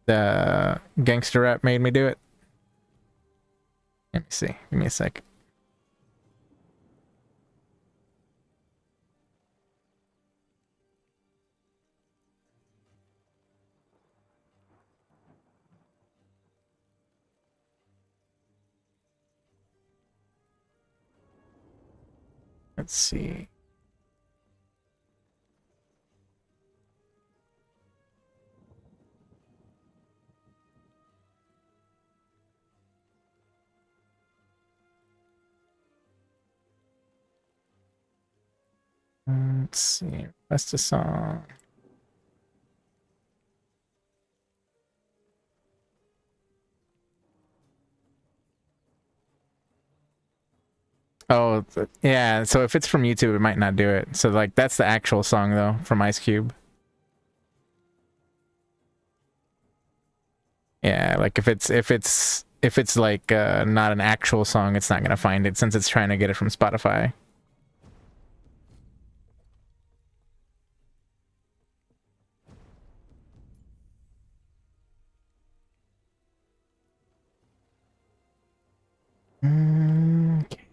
Speaker 1: The gangster rap made me do it. Let me see. Give me a sec. Let's see. Let's see. That's the song. Oh, yeah. So if it's from YouTube, it might not do it. So like that's the actual song though from Ice Cube. Yeah, like if it's like not an actual song, it's not gonna find it since it's trying to get it from Spotify. Okay.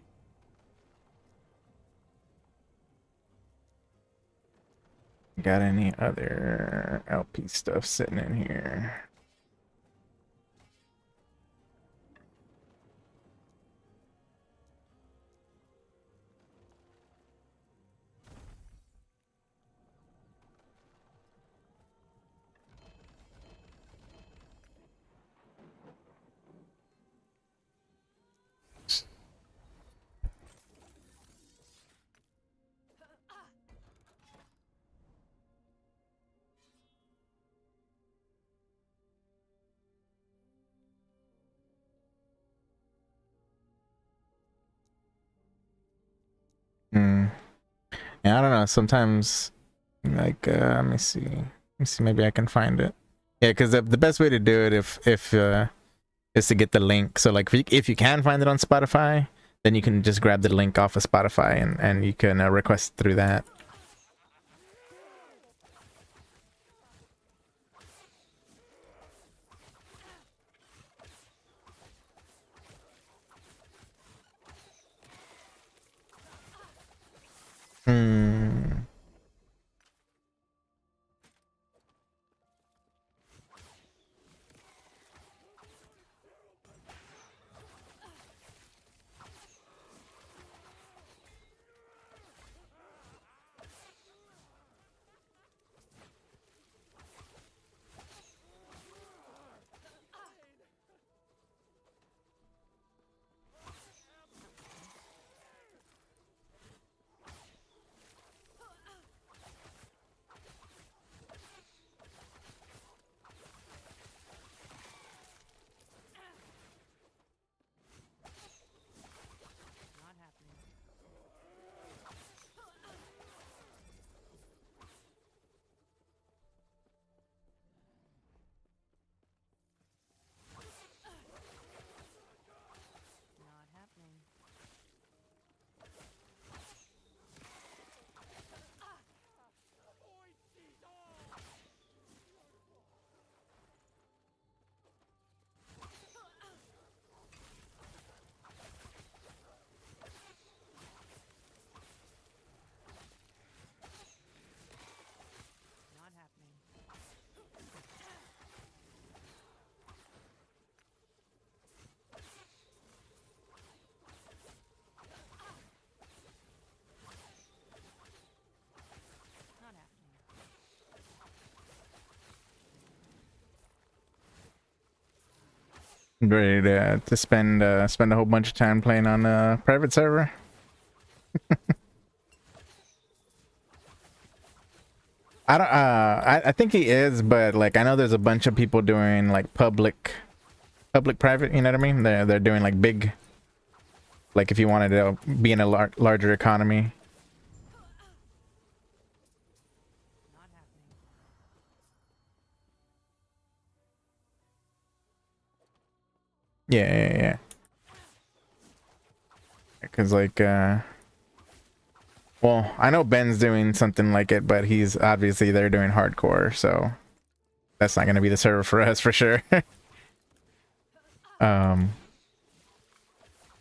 Speaker 1: Got any other LP stuff sitting in here? Hmm. Yeah, I don't know. Sometimes, like, let me see. Let me see. Maybe I can find it. Yeah, because the best way to do it if is to get the link. So like if you can find it on Spotify, then you can just grab the link off of Spotify and you can request through that. Hmm. Ready to spend a whole bunch of time playing on a private server. I don't. I think he is, but like I know there's a bunch of people doing like public private. You know what I mean? They're doing like big. Like if you wanted to be in a larger economy.
Speaker 2: Not happening.
Speaker 1: Yeah. Because like well, I know Ben's doing something like it, but he's obviously they're doing hardcore, so that's not gonna be the server for us for sure. um,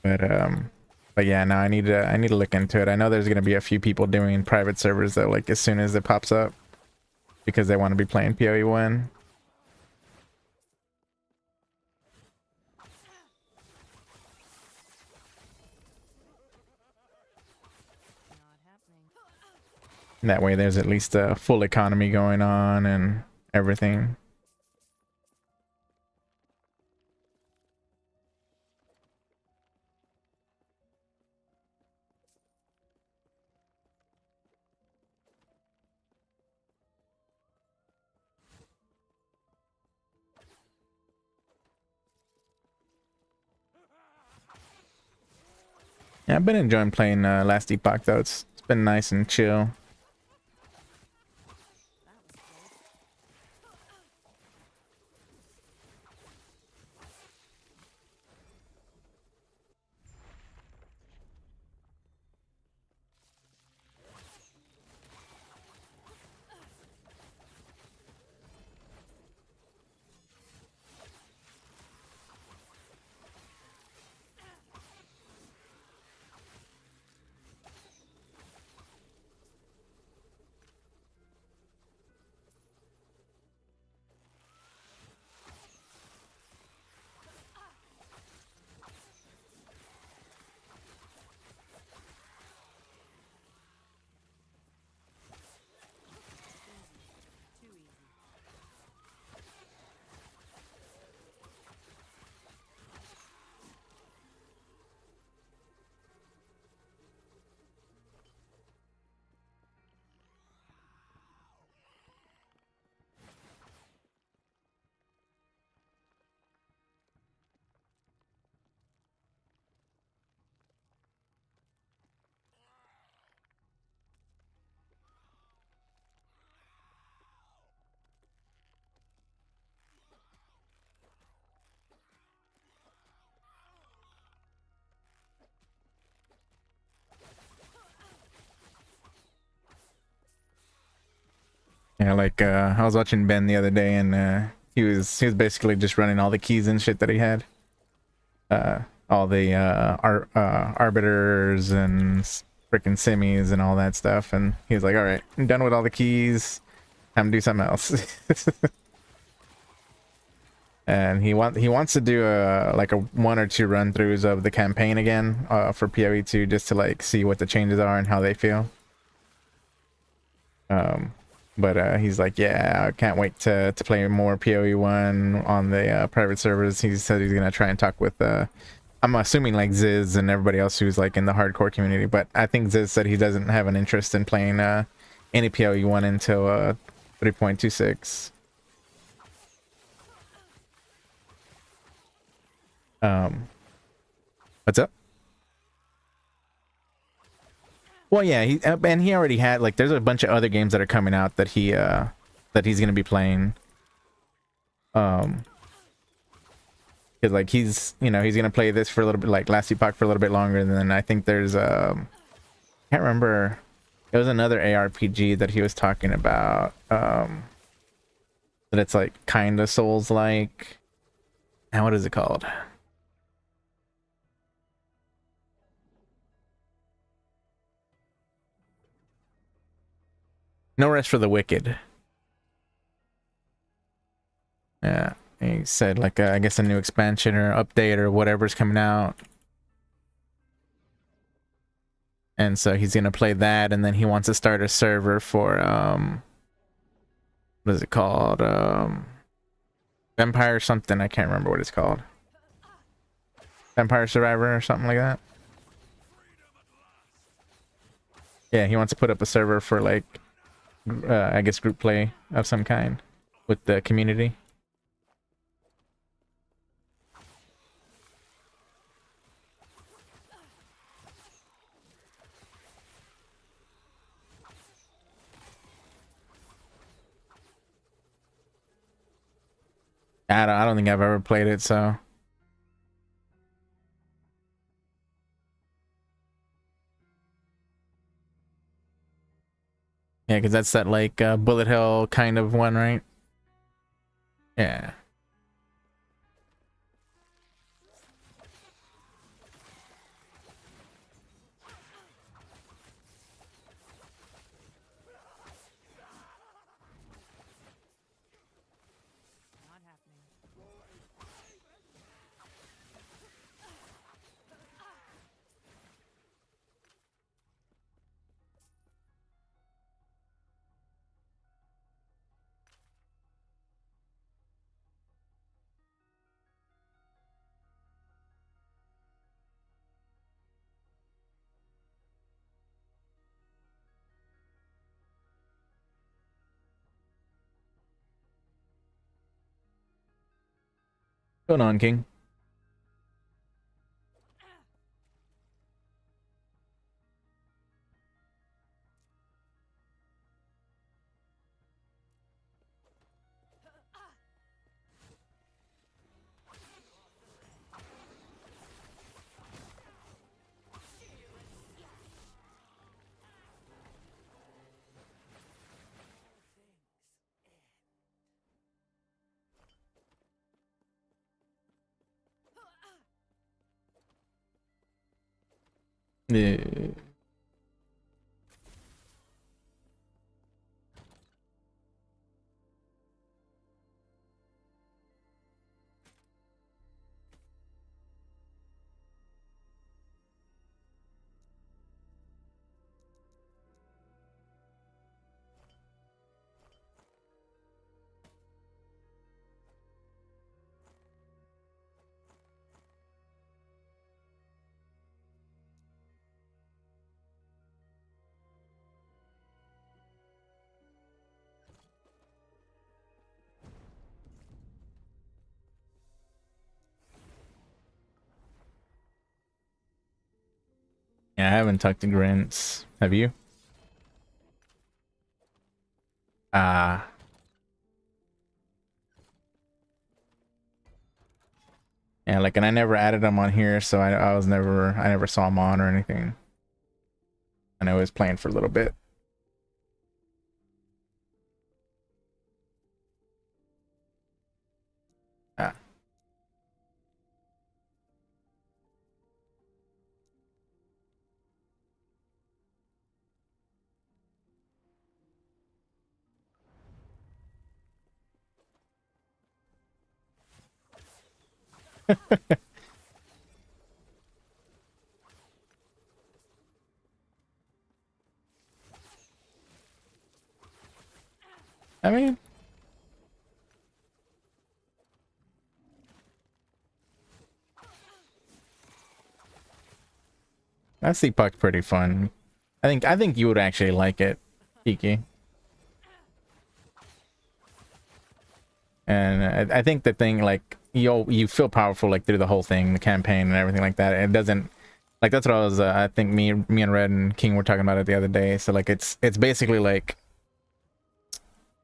Speaker 1: but yeah, no, I need to look into it. I know there's gonna be a few people doing private servers though, like as soon as it pops up, because they want to be playing PoE1.
Speaker 2: Not happening.
Speaker 1: That way, there's at least a full economy going on and everything. Yeah, I've been enjoying playing last Epoch though. It's been nice and chill.
Speaker 2: That was close. Easy. Too easy.
Speaker 1: Yeah, like I was watching Ben the other day, and he was basically just running all the keys and shit that he had. All the arbiters and freaking semis and all that stuff, and he was like, "All right, I'm done with all the keys. Time to do something else." And he wants to do like a 1 or 2 run throughs of the campaign again for PoE2, just to like see what the changes are and how they feel. But he's like, yeah, I can't wait to play more PoE1 on the private servers. He said he's gonna try and talk with I'm assuming like Ziz and everybody else who's like in the hardcore community. But I think Ziz said he doesn't have an interest in playing any PoE1 until 3.26. What's up? Well, yeah, and he already had like there's a bunch of other games that are coming out that he's gonna be playing. Because like he's gonna play this for a little bit, like Last Epoch for a little bit longer, and then I think there's can't remember, it was another ARPG that he was talking about, that it's like kind of Souls like. And what is it called? No Rest for the Wicked. Yeah, he said like I guess a new expansion or update or whatever's coming out. And so he's gonna play that, and then he wants to start a server for what is it called? Vampire something, I can't remember what it's called. Vampire Survivor or something like that. Yeah, he wants to put up a server for like, I guess group play of some kind with the community. I don't think I've ever played it, so. Yeah, because that's that like bullet hell kind of one, right? Yeah.
Speaker 2: Not happening.
Speaker 1: Going on, King. Yeah. Yeah, I haven't talked to Grins. Have you? Ah. Yeah, like, and I never added him on here, so I never saw him on or anything. And I was playing for a little bit. Ah. I mean, I see Puck pretty fun. I think you would actually like it, Kiki. And I think the thing, like, you feel powerful like through the whole thing, the campaign and everything like that. It doesn't, like, that's what I was I think me and Red and King were talking about it the other day. So like it's basically like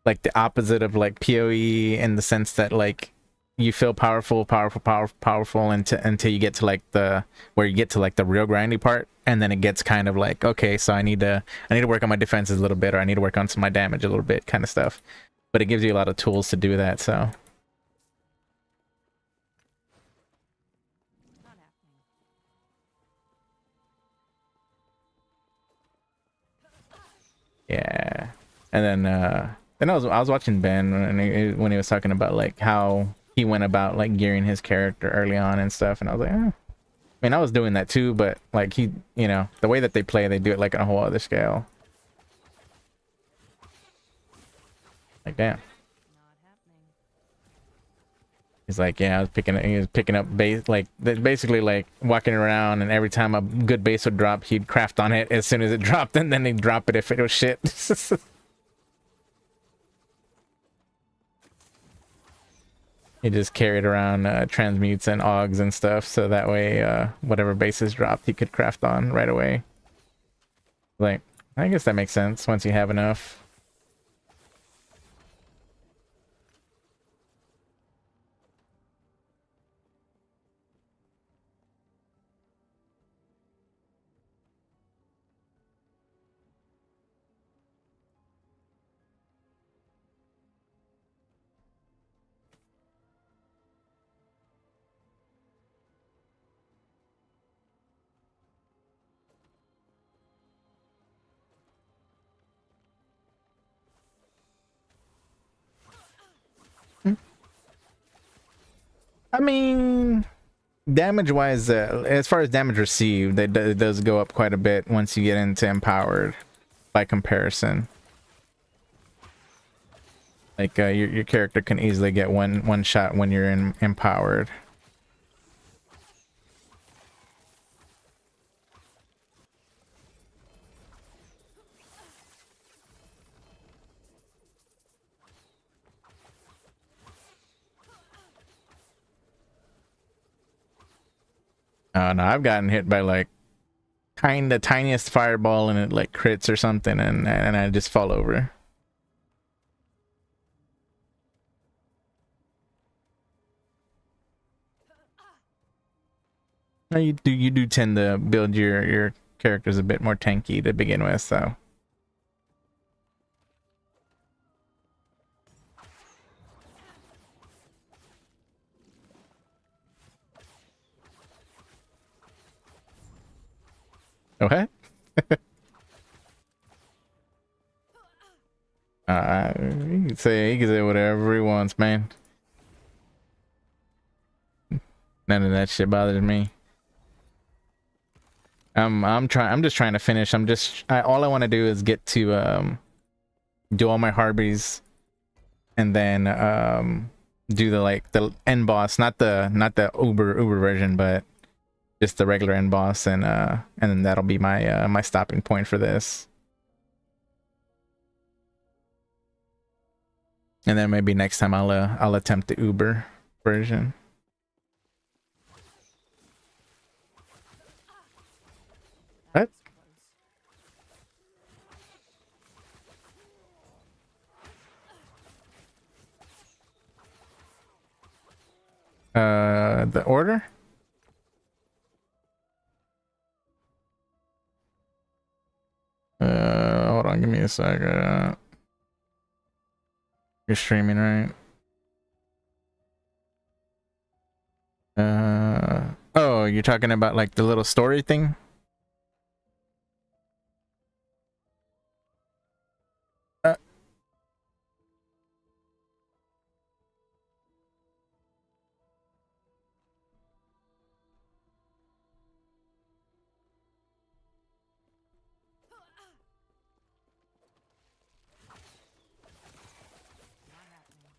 Speaker 1: the opposite of like PoE, in the sense that like you feel powerful until you get to like the where you get to like the real grindy part, and then it gets kind of like, okay, so I need to work on my defenses a little bit, or I need to work on some of my damage a little bit, kind of stuff. But it gives you a lot of tools to do that, so.
Speaker 2: Not happening.
Speaker 1: Yeah. And then I was watching Ben, and when he was talking about like how he went about like gearing his character early on and stuff, and I was like, I mean, I was doing that too, but like he, the way that they play, they do it like on a whole other scale. Like, damn.
Speaker 2: Not happening.
Speaker 1: He's like, yeah, he was picking up base, like basically like walking around, and every time a good base would drop, he'd craft on it as soon as it dropped, and then he'd drop it if it was shit. He just carried around transmutes and augs and stuff, so that way whatever bases dropped, he could craft on right away. Like, I guess that makes sense once you have enough. I mean, damage wise, as far as damage received, it does go up quite a bit once you get into empowered by comparison. Like your character can easily get one shot when you're in empowered. No, I've gotten hit by like the tiniest fireball and it like crits or something, and I just fall over. No, you do tend to build your characters a bit more tanky to begin with, so. Okay. He can say whatever he wants, man. None of that shit bothers me. I'm just trying to finish. All I want to do is get to do all my Harbies, and then do the end boss, not the Uber version, but just the regular end boss, and then that'll be my my stopping point for this. And then maybe next time I'll attempt the Uber version. What? The order? Hold on, give me a second. You're streaming, right? Oh, you're talking about like the little story thing? Uh,
Speaker 2: Not happening.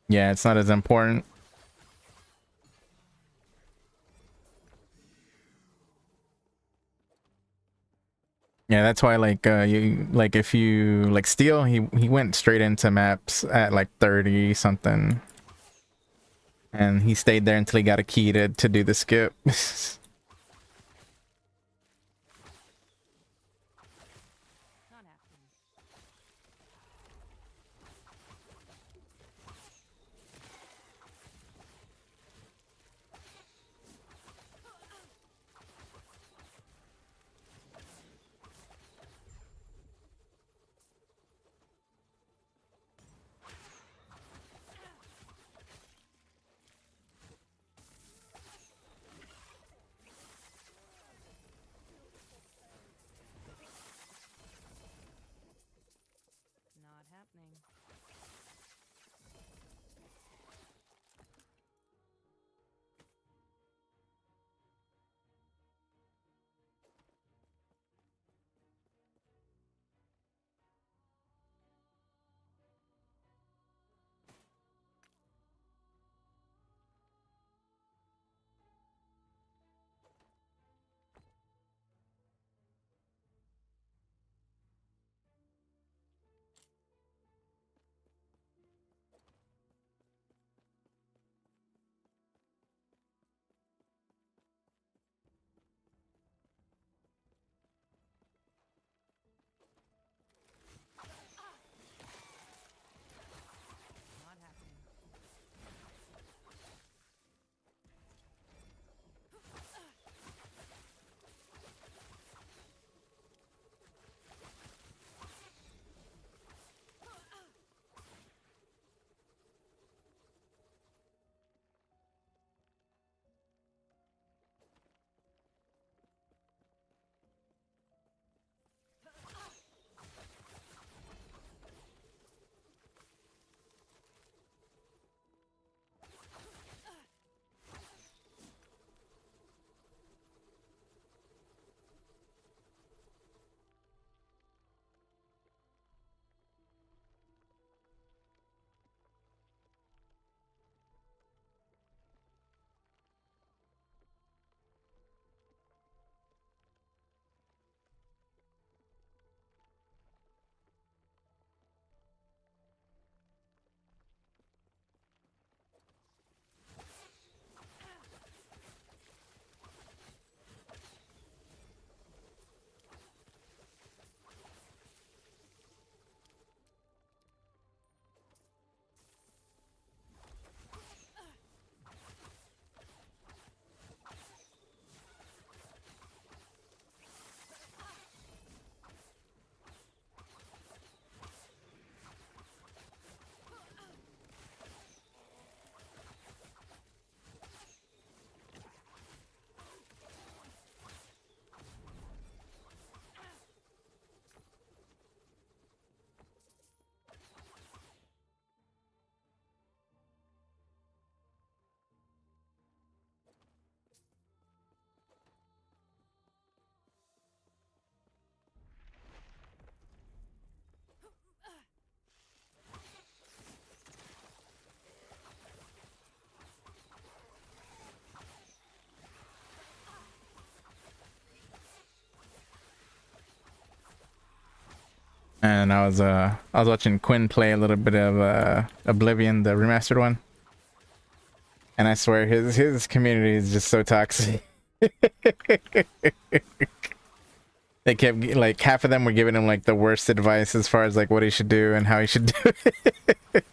Speaker 1: yeah, it's not as important. Yeah, that's why like you like if you like Steel, he went straight into maps at like 30 something. And he stayed there until he got a key to do the skip.
Speaker 2: Not happening.
Speaker 1: And I was watching Quinn play a little bit of Oblivion, the remastered one. And I swear his community is just so toxic. They kept like half of them were giving him like the worst advice as far as like what he should do and how he should do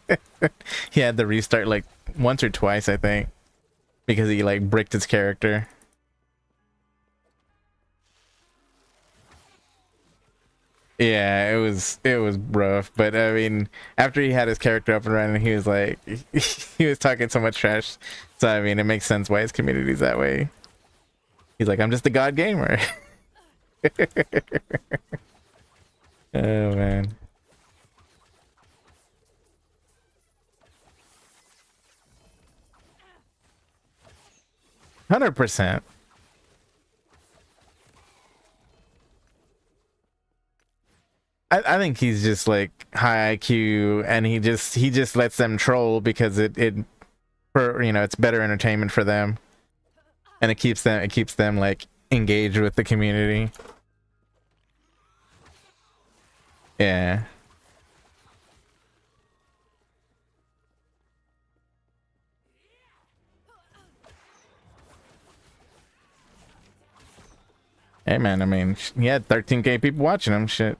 Speaker 1: it. He had to restart like once or twice, I think, because he like bricked his character. Yeah, it was rough, but I mean, after he had his character up and running, he was like, he was talking so much trash. So I mean, it makes sense why his community's that way. He's like, I'm just a god gamer. Oh man, 100%. I think he's just like high IQ, and he just lets them troll because it for you know it's better entertainment for them, and it keeps them like engaged with the community. Yeah. Hey man, I mean, he had 13K people watching him. Shit.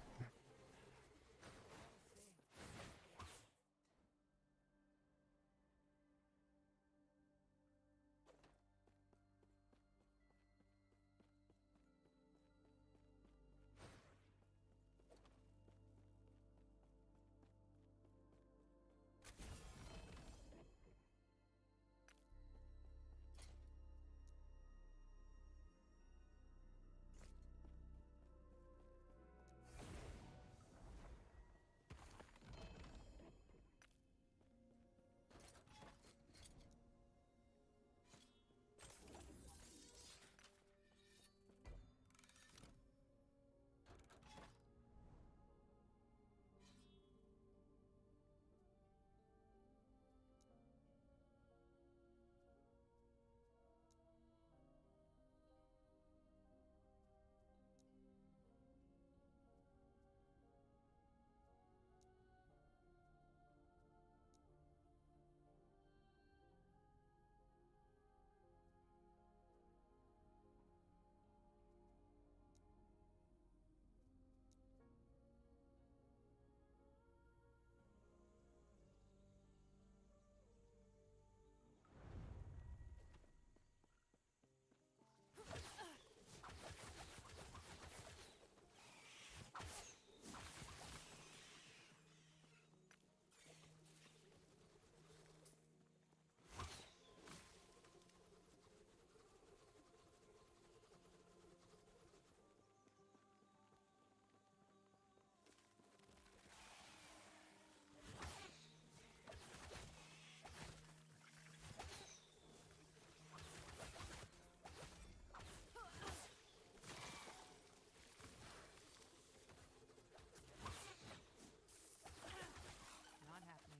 Speaker 2: Not happening.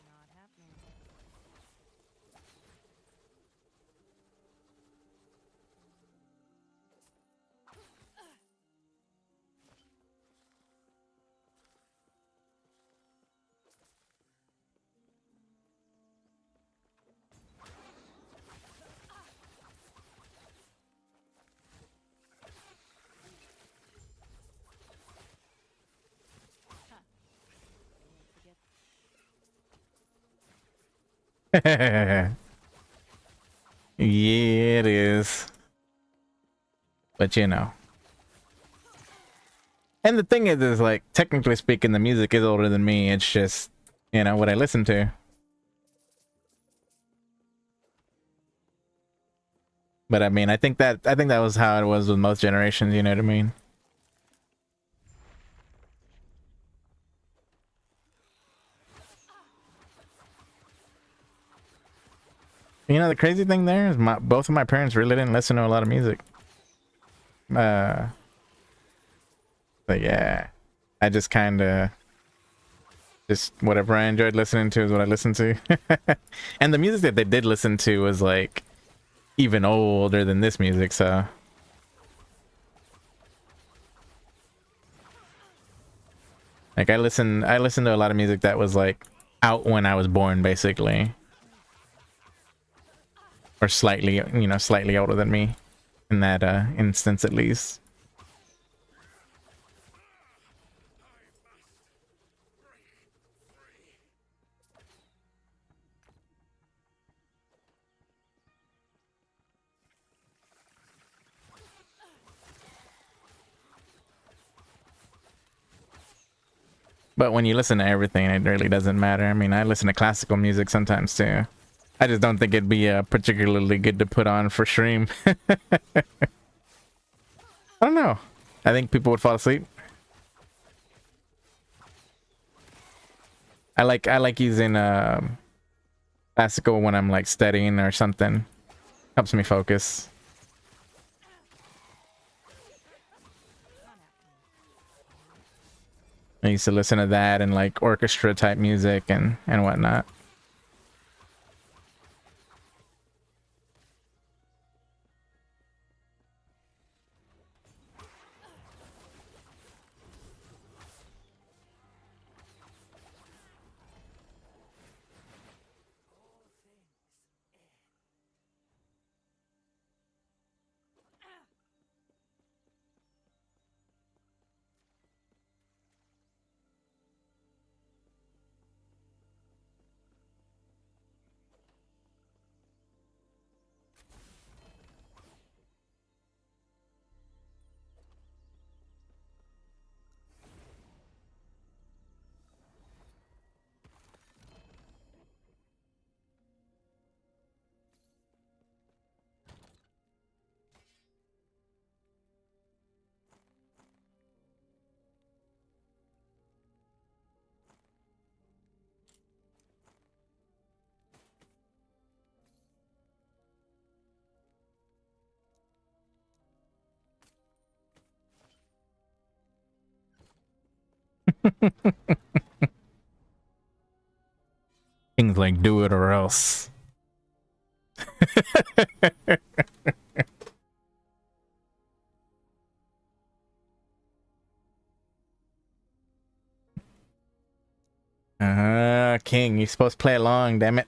Speaker 2: Not happening. Huh. Forget.
Speaker 1: Yeah, it is. But you know. And the thing is like technically speaking, the music is older than me. It's just, you know, what I listen to. But I mean, I think that was how it was with most generations. You know what I mean? You know, the crazy thing there is both of my parents really didn't listen to a lot of music. Uh, but yeah, I just kind of just whatever I enjoyed listening to is what I listened to. And the music that they did listen to was like even older than this music, so like I listened to a lot of music that was like out when I was born, basically, or slightly, you know, slightly older than me in that instance at least. But when you listen to everything, it really doesn't matter. I mean, I listen to classical music sometimes too. I just don't think it'd be particularly good to put on for stream. I don't know. I think people would fall asleep. I like using classical when I'm like studying or something. Helps me focus. I used to listen to that and like orchestra type music and whatnot. Things like do it or else. King, you're supposed to play along, damn it.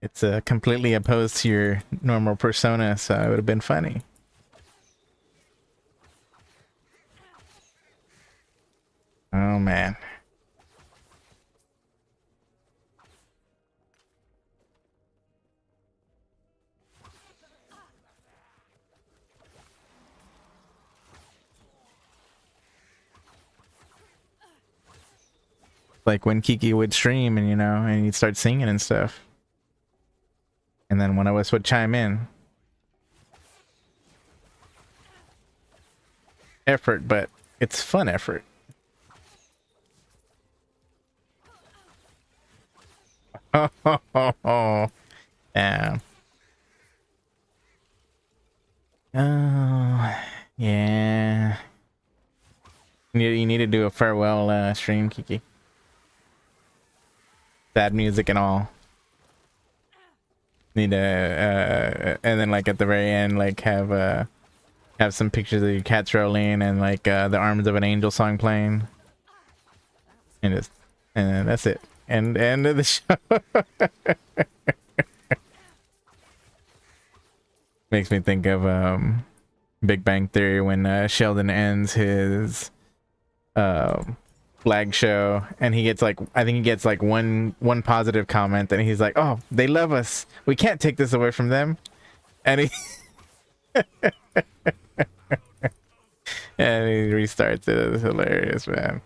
Speaker 1: It's completely opposed to your normal persona, so it would have been funny. Oh man. Like when Kiki would stream and you know, and he'd start singing and stuff. And then one of us would chime in. Effort, but it's fun effort. Oh, yeah. Oh, yeah. You need to do a farewell stream, Kiki. Sad music and all. Need to and then like at the very end, like have some pictures of your cats rolling and like the Arms of an Angel song playing, and just and then that's it. And end of the show. Makes me think of Big Bang Theory when Sheldon ends his flag show and he gets like, I think he gets like one positive comment and he's like, oh, they love us, we can't take this away from them. And he and he restarts it. It's hilarious, man.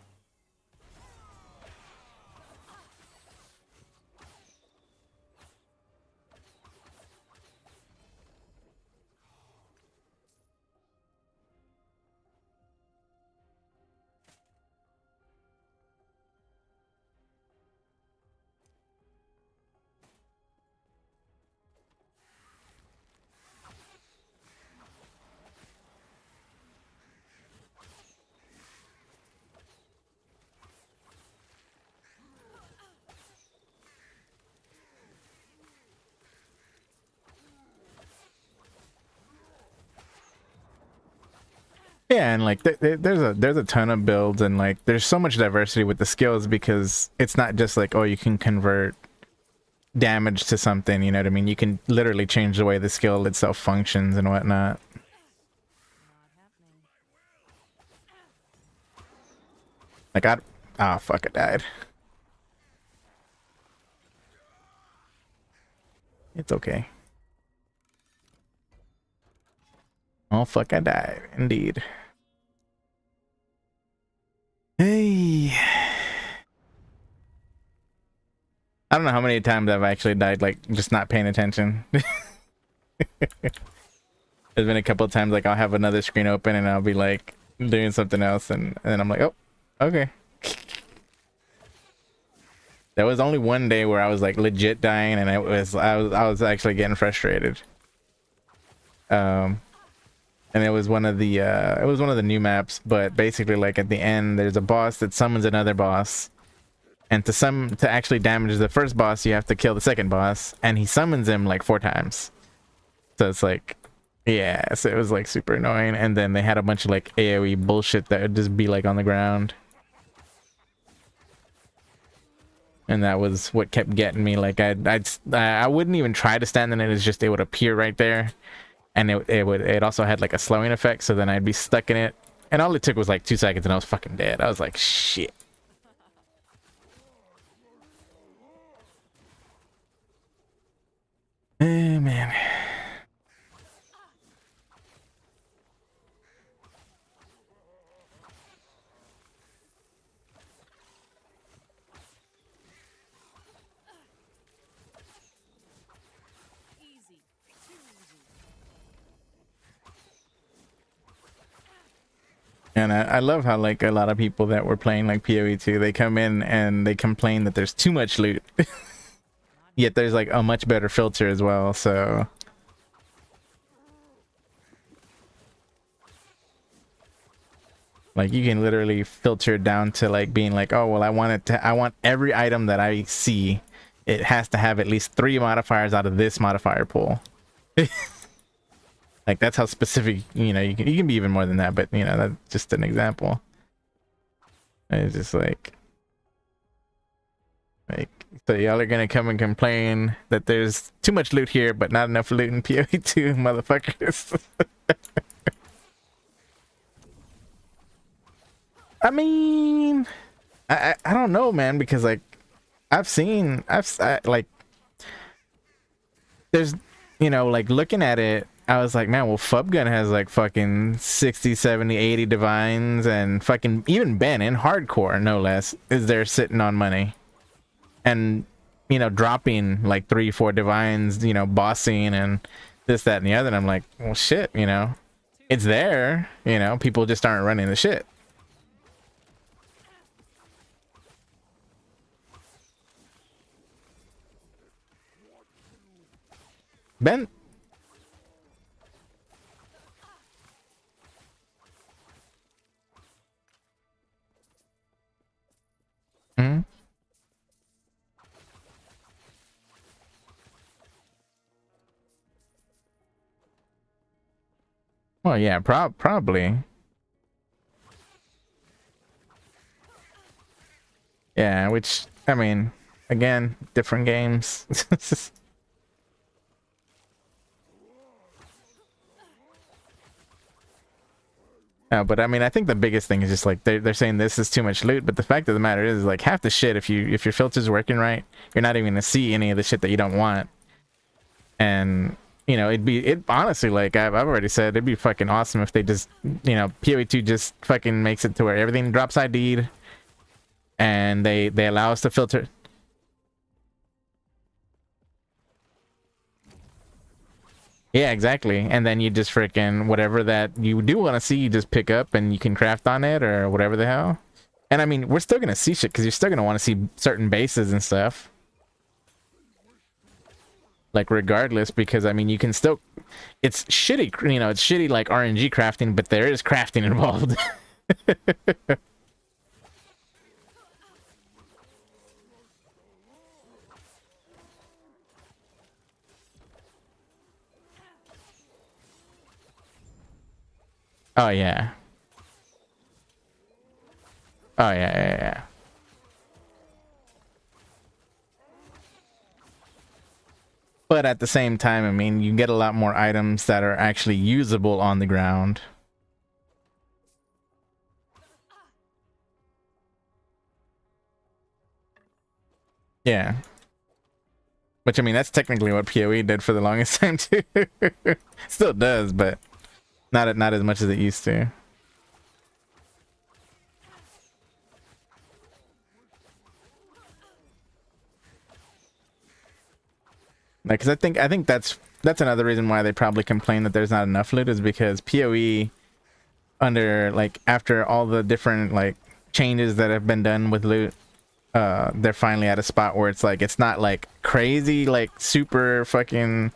Speaker 1: Yeah, and like there's a ton of builds, and like there's so much diversity with the skills because it's not just like, oh, you can convert damage to something, you know what I mean? You can literally change the way the skill itself functions and whatnot.
Speaker 2: Not happening.
Speaker 1: Like ah, fuck, I died. It's okay. Oh fuck, I died indeed. Hey, I don't know how many times I've actually died like just not paying attention. There's been a couple of times like I'll have another screen open and I'll be like doing something else, and then I'm like, oh, okay. There was only one day where I was like legit dying, and I was actually getting frustrated. And it was one of the new maps, but basically like at the end there's a boss that summons another boss, and to actually damage the first boss you have to kill the second boss, and he summons him like 4 times. So it's like, yeah, so it was like super annoying. And then they had a bunch of like AoE bullshit that would just be like on the ground. And that was what kept getting me. Like I wouldn't even try to stand in it. It's just it would appear right there, and it also had like a slowing effect. So then I'd be stuck in it, and all it took was like 2 seconds, and I was fucking dead. I was like, shit. Man.
Speaker 2: Easy. Too easy.
Speaker 1: And I love how like a lot of people that were playing like PoE 2, they come in and they complain that there's too much loot. Yet there's like a much better filter as well, so like you can literally filter it down to like being like, oh well, I want every item that I see, it has to have at least 3 modifiers out of this modifier pool. Like that's how specific, you know, you can be even more than that, but you know, that's just an example. It's just like so y'all are gonna come and complain that there's too much loot here but not enough loot in PoE 2, motherfuckers. I mean, I don't know, man, because like like there's, you know, like looking at it, I was like, man, well, Fubgun has like fucking 60, 70, 80 divines, and fucking even Ben in hardcore, no less, is there sitting on money. And, you know, dropping like 3, 4 divines, you know, bossing and this, that, and the other. And I'm like, well, shit, you know, it's there, you know, people just aren't running the shit. Ben. Mhm. Well, yeah, probably. Yeah, which, I mean, again, different games. But I mean, I think the biggest thing is just like they're saying this is too much loot, but the fact of the matter is like half the shit, if your filter's working right, you're not even gonna see any of the shit that you don't want. And you know, it honestly, like I've already said, it'd be fucking awesome if they just, you know, PoE 2 just fucking makes it to where everything drops ID'd, and they allow us to filter. Yeah, exactly. And then you just freaking whatever that you do want to see, you just pick up and you can craft on it or whatever the hell. And I mean, we're still gonna see shit because you're still gonna want to see certain bases and stuff. Like regardless, because I mean, you can still. It's shitty, you know. It's shitty like RNG crafting, but there is crafting involved. Oh yeah. Oh yeah, yeah, yeah. But at the same time, I mean, you get a lot more items that are actually usable on the ground. Yeah. Which, I mean, that's technically what PoE did for the longest time too. Still does, but not as much as it used to. Like, 'cause I think that's another reason why they probably complain that there's not enough loot, is because PoE, under like after all the different like changes that have been done with loot, they're finally at a spot where it's like it's not like crazy like super fucking,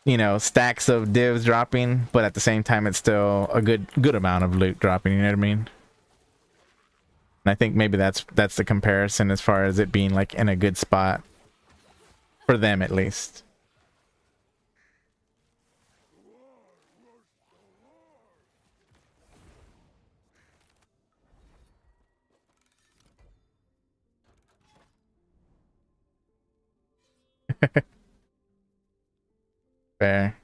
Speaker 1: you know, stacks of divs dropping, but at the same time it's still a good amount of loot dropping, you know what I mean? And I think maybe that's the comparison as far as it being like in a good spot for them at least. Fair.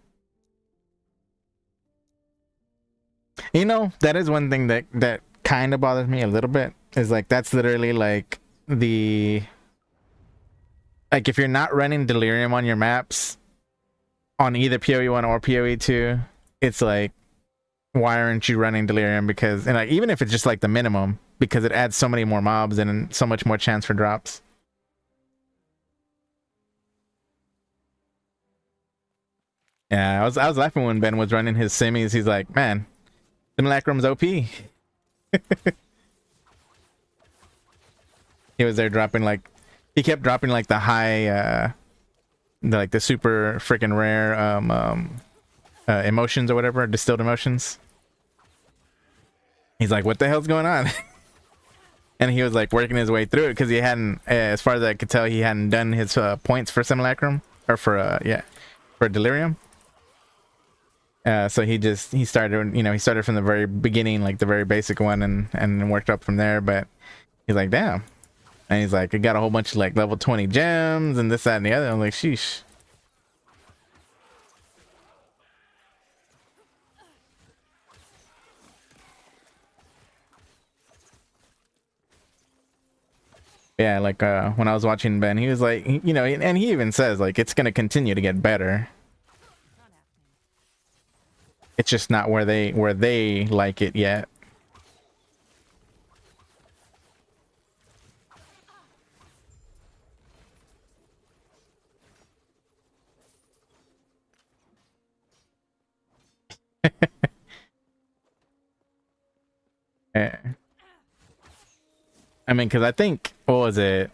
Speaker 1: You know, that is one thing that kind of bothers me a little bit, is like that's literally like the, like if you're not running delirium on your maps on either PoE 1 or PoE 2, it's like, why aren't you running delirium? Because, and like, even if it's just like the minimum, because it adds so many more mobs and so much more chance for drops. Yeah, I was laughing when Ben was running his semis. He's like, man, Simulacrum's OP. He was there dropping like, he kept dropping like the high like the super freaking rare emotions or whatever, distilled emotions. He's like, what the hell's going on? And he was like working his way through it because he hadn't, as far as I could tell, he hadn't done his points for Simulacrum, or for yeah, for Delirium. So he started, you know, he started from the very beginning, like the very basic one, and worked up from there. But he's like, damn. And he's like, I got a whole bunch of like level 20 gems and this, that, and the other. I'm like, sheesh. Yeah, like when I was watching Ben, he was like, you know, and he even says like it's gonna continue to get better.
Speaker 2: Not happening.
Speaker 1: It's just not where they like it yet. Eh. I mean, because I think, what was it?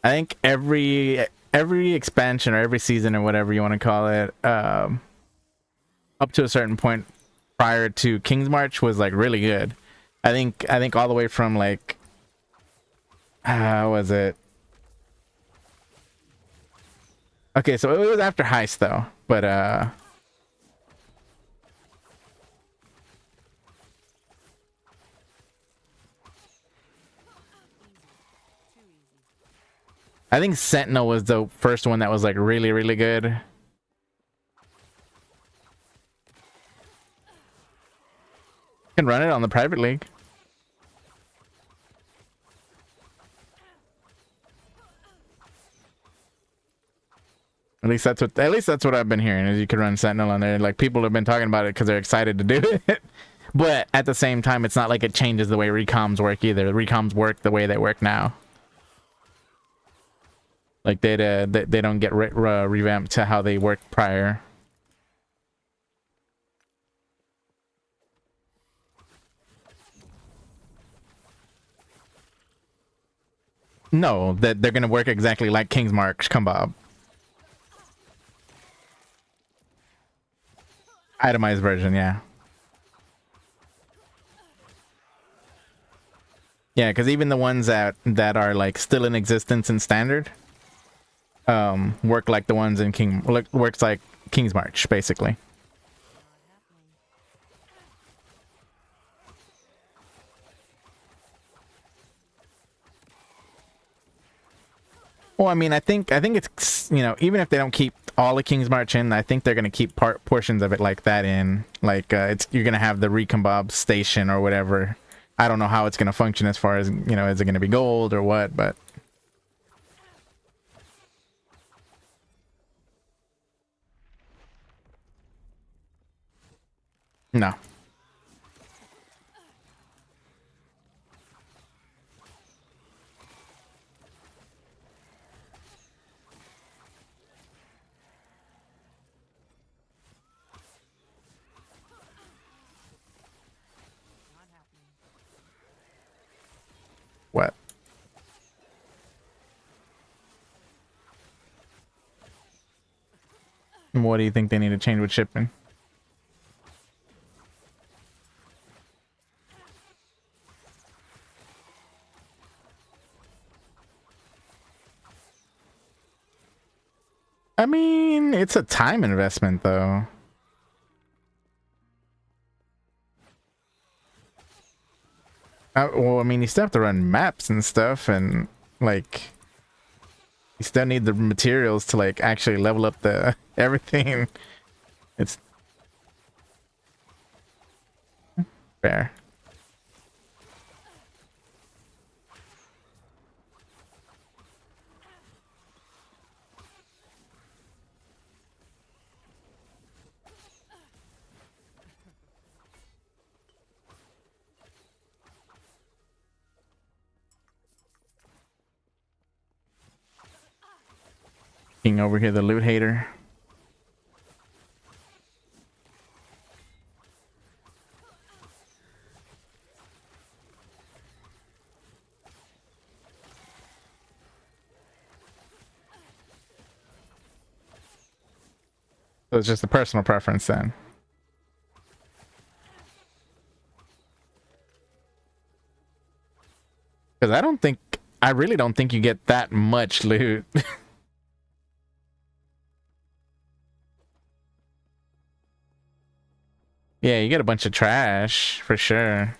Speaker 1: I think every expansion or every season or whatever you want to call it, up to a certain point prior to King's March was like really good. I think all the way from like, how was it? Okay, so it was after Heist though, but
Speaker 2: Too easy.
Speaker 1: I think Sentinel was the first one that was like really, really good. You can run it on the private league. At least that's what I've been hearing, is you could run Sentinel on there. Like people have been talking about it because they're excited to do it. But at the same time, it's not like it changes the way recoms work either. Recoms work the way they work now. Like they don't get revamped to how they worked prior. No, that they're gonna work exactly like King's March, come Bob. Itemized version, yeah. Yeah, because even the ones that are like still in existence in standard, work like the ones in works like King's March, basically.
Speaker 2: Not happening.
Speaker 1: Well, I mean, I think it's, you know, even if they don't keep all of King's March in, I think they're gonna keep portions of it like that in. Like, it's you're gonna have the Recombob station or whatever. I don't know how it's gonna function as far as, you know, is it gonna be gold or what, but no.
Speaker 2: Not happening.
Speaker 1: What? What do you think they need to change with shipping? I mean, it's a time investment though. Well, I mean, you still have to run maps and stuff, and like, you still need the materials to like actually level up the everything. It's fair. King over here, the loot hater. So it's just a personal preference then. Because I really don't think you get that much loot. Yeah, you get a bunch of trash for sure.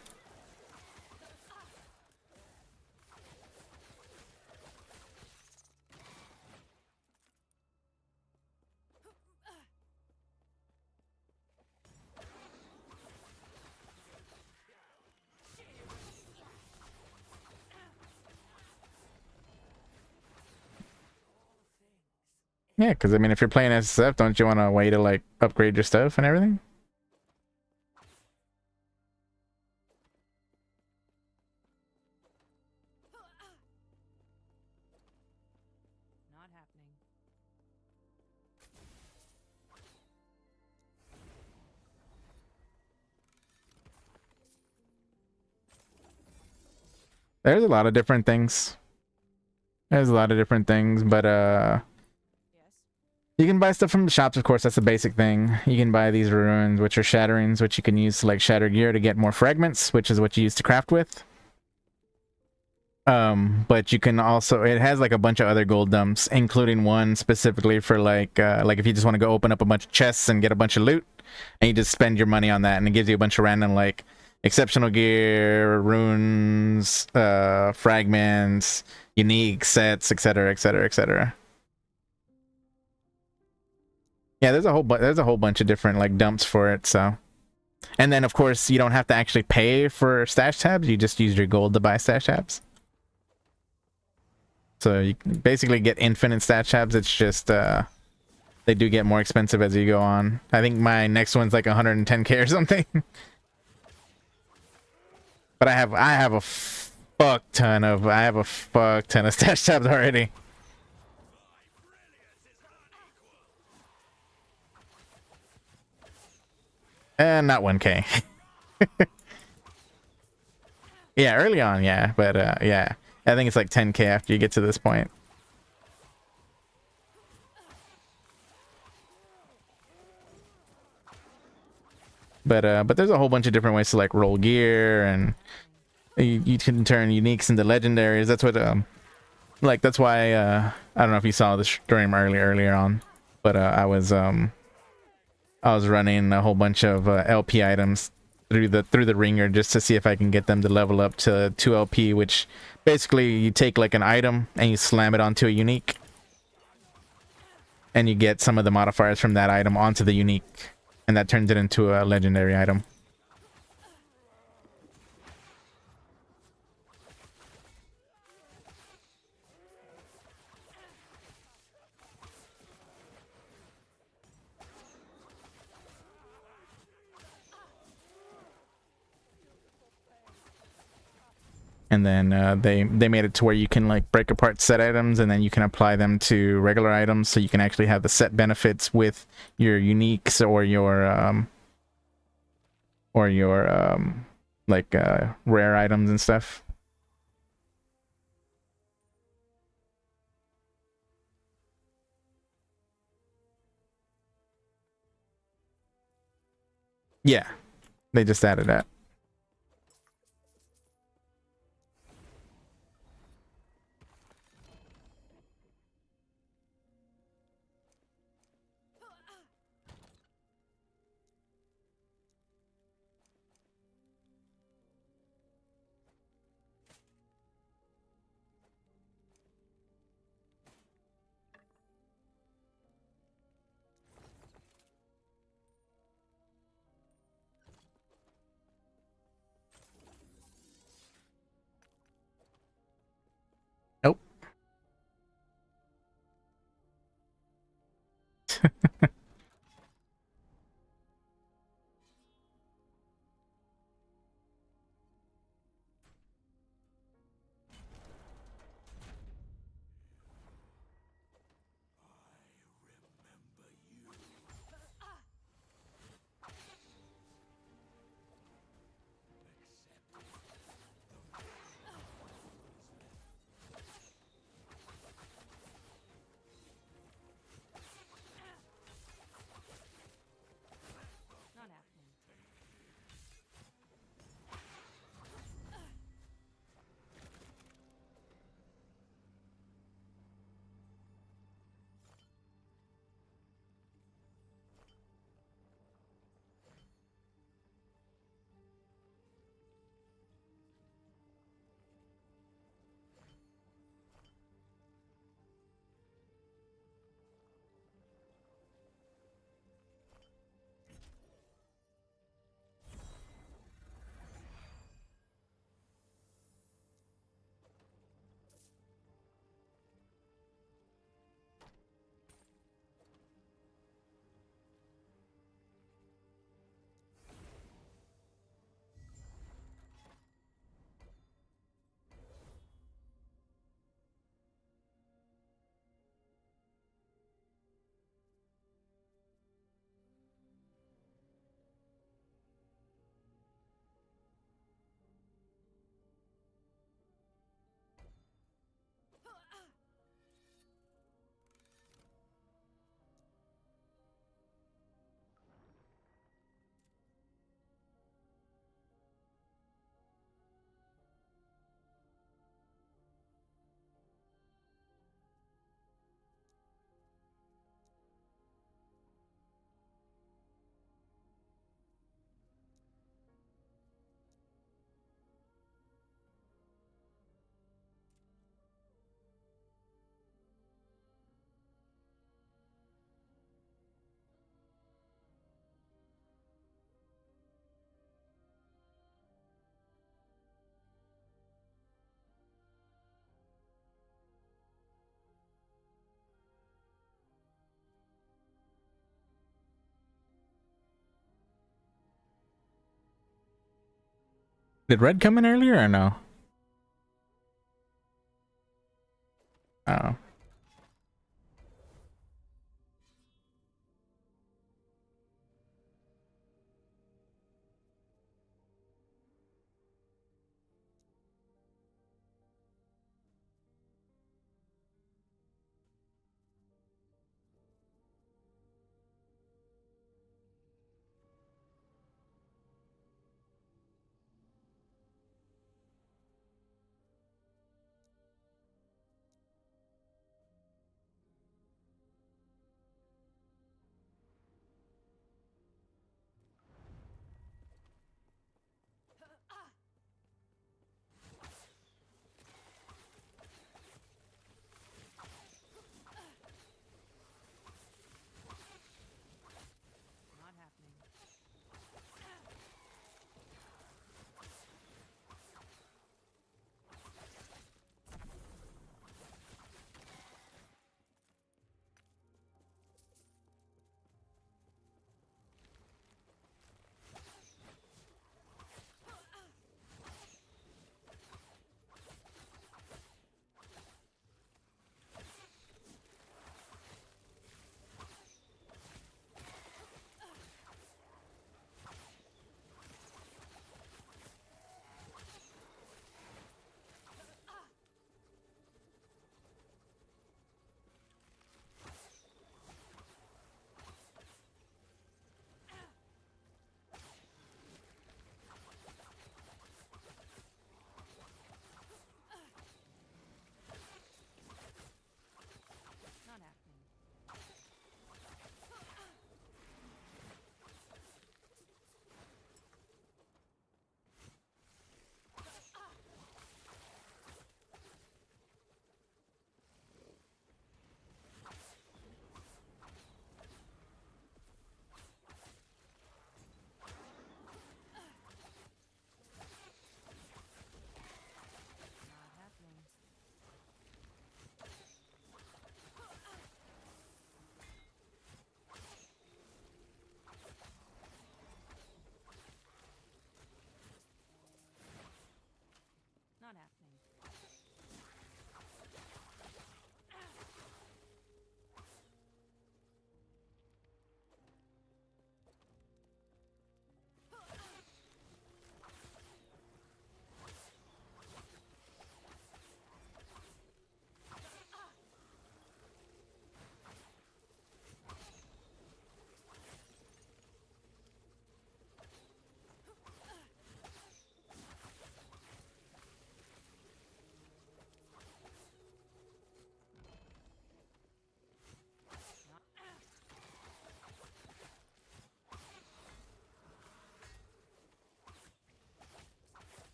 Speaker 1: Yeah, because I mean, if you're playing SSF, don't you want a way to like upgrade your stuff and everything?
Speaker 2: Not happening.
Speaker 1: There's a lot of different things. There's a lot of different things, but
Speaker 2: Yes.
Speaker 1: you can buy stuff from the shops, of course. That's the basic thing. You can buy these ruins, which are shatterings, which you can use to like shatter gear to get more fragments, which is what you use to craft with. But you can also, it has like a bunch of other gold dumps, including one specifically for like if you just want to go open up a bunch of chests and get a bunch of loot, and you just spend your money on that, and it gives you a bunch of random like exceptional gear, runes, fragments, unique sets, etc., etc., etc. Yeah, there's a whole bunch of different like dumps for it. So, and then of course you don't have to actually pay for stash tabs. You just use your gold to buy stash tabs. So you can basically get infinite stash tabs. It's just they do get more expensive as you go on. I think my next one's like 110k or something. But I have a fuck ton of stash tabs already. And not 1k. Yeah, early on, yeah, but yeah. I think it's like 10k after you get to this point. But there's a whole bunch of different ways to like roll gear, and you can turn uniques into legendaries. That's what like that's why I don't know if you saw the stream earlier on, but I was running a whole bunch of LP items through the ringer just to see if I can get them to level up to 2 LP, which basically you take like an item and you slam it onto a unique, and you get some of the modifiers from that item onto the unique, and that turns it into a legendary item. And then they made it to where you can like break apart set items, and then you can apply them to regular items, so you can actually have the set benefits with your uniques or your like rare items and stuff. Yeah, they just added that. Nope.
Speaker 2: Not happening.
Speaker 1: Did red come in earlier or no? Oh.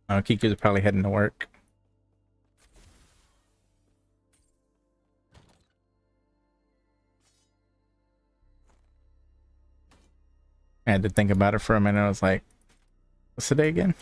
Speaker 2: happening.
Speaker 1: Kiku's probably heading to work. I had to think about it for a minute. I was like, what's the day again?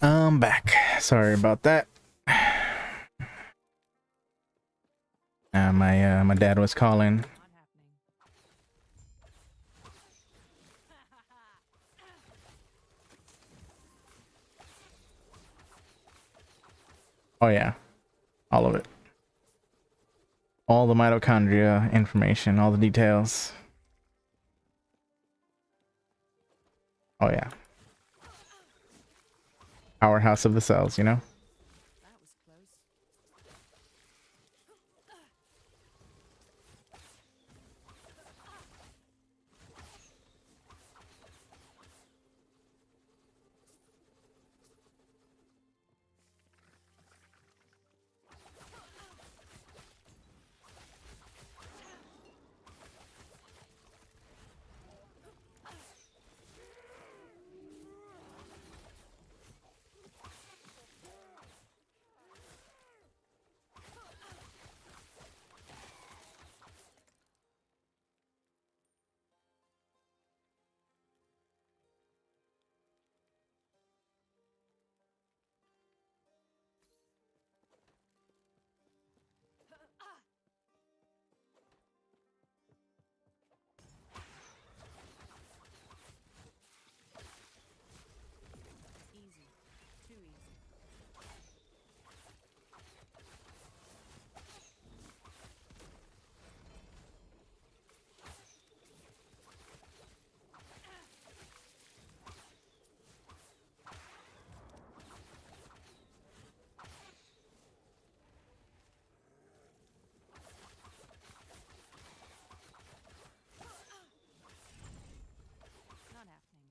Speaker 1: I'm back. Sorry about that. My dad was calling.
Speaker 2: Not happening.
Speaker 1: Oh yeah, all of it. All the mitochondria information, all the details. Oh yeah. Powerhouse of the cells, you know?
Speaker 2: That was close. Easy. Too easy. Not happening. Not happening. Not happening.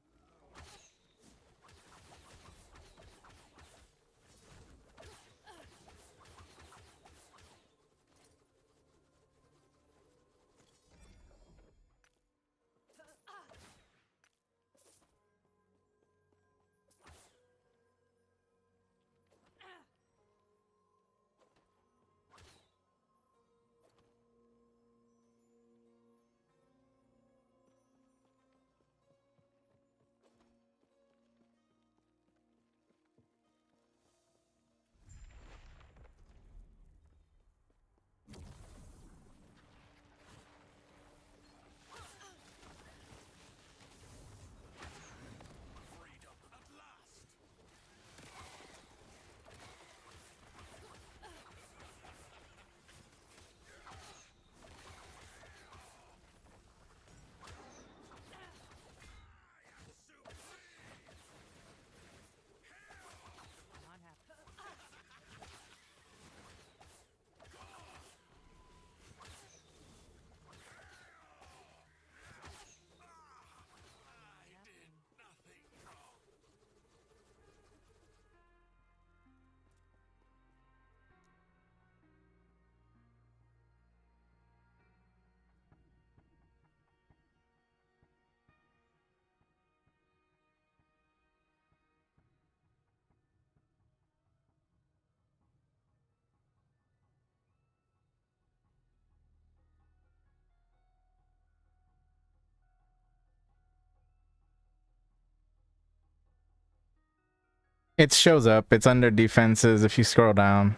Speaker 1: It shows up. It's under defenses if you scroll down.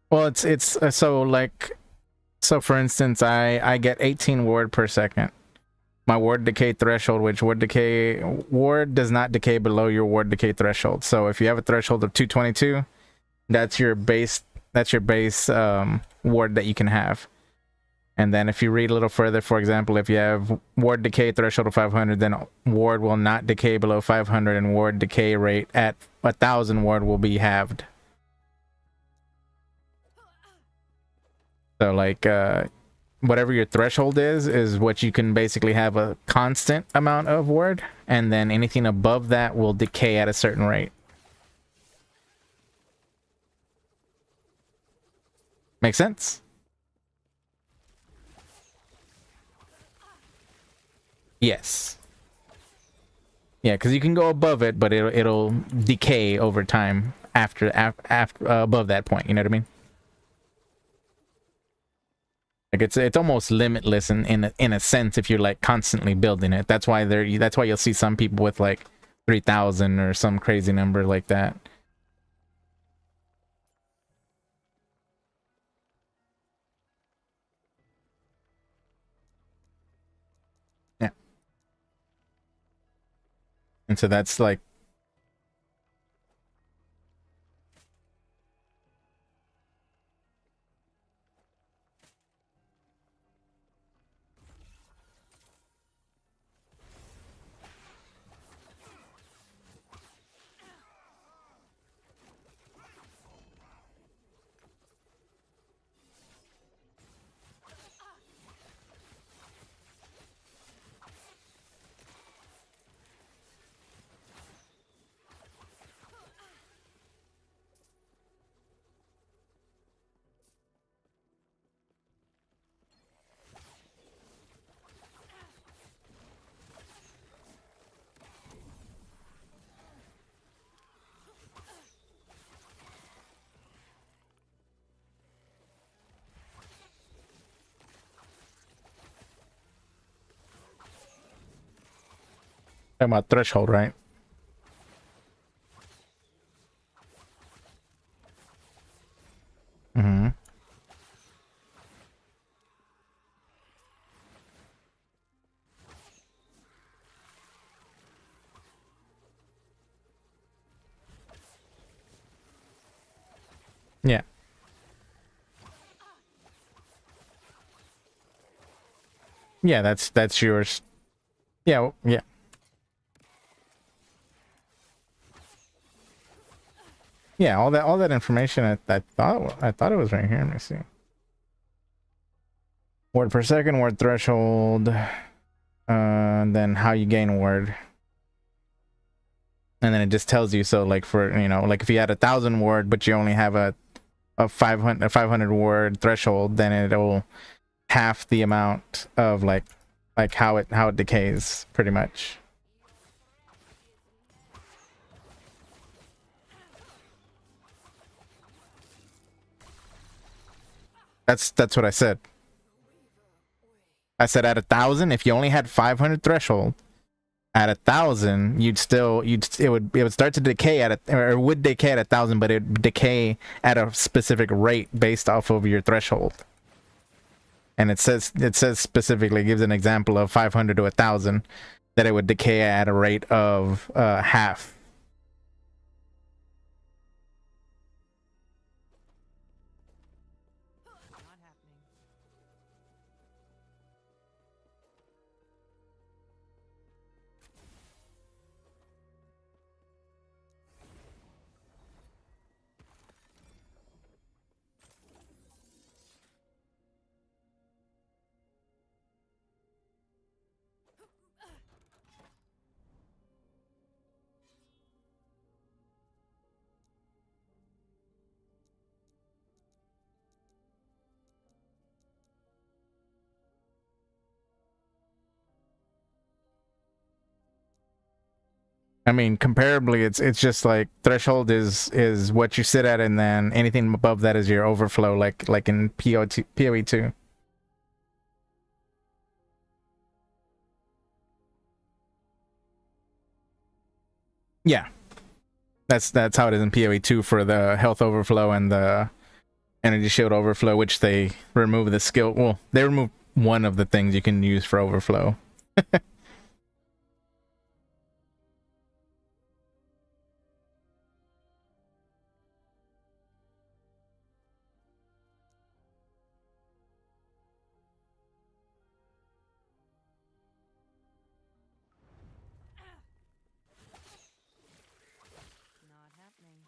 Speaker 1: Well, it's so like so for instance, I get 18 ward per second. My ward decay threshold, which ward does not decay below your ward decay threshold. So if you have a threshold of 222, that's your base ward that you can have. And then if you read a little further, for example, if you have ward decay threshold of 500, then ward will not decay below 500, and ward decay rate at 1000 ward will be halved. So like whatever your threshold is what you can basically have a constant amount of ward, and then anything above that will decay at a certain rate. Make sense? Yes. Yeah, because you can go above it, but it'll decay over time after above that point. You know what I mean? Like it's almost limitless in a sense if you're like constantly building it. That's why you'll see some people with like 3,000 or some crazy number like that. Yeah. And so that's like talking about threshold, right? Mm-hmm. Yeah. Yeah, that's yours. Yeah, yeah. Yeah, all that information I thought it was right here. Let me see. Word per second, word threshold, then how you gain word. And then it just tells you, so like for, like if you had 1,000 word but you only have a 500 word threshold, then it'll half the amount of like how it decays pretty much. That's what I said. I said at 1,000, if you only had 500 threshold, at 1,000, it would start to decay or it would decay at 1,000, but it would decay at a specific rate based off of your threshold. And it says specifically, gives an example of 500 to 1,000, that it would decay at a rate of half.
Speaker 2: Not happening.
Speaker 1: I mean, comparably, it's just like threshold is what you sit at, and then anything above that is your overflow, like in PoE2. Yeah, that's how it is in PoE2 for the health overflow and the energy shield overflow, which they remove the skill. Well, they remove one of the things you can use for overflow.
Speaker 2: Not happening.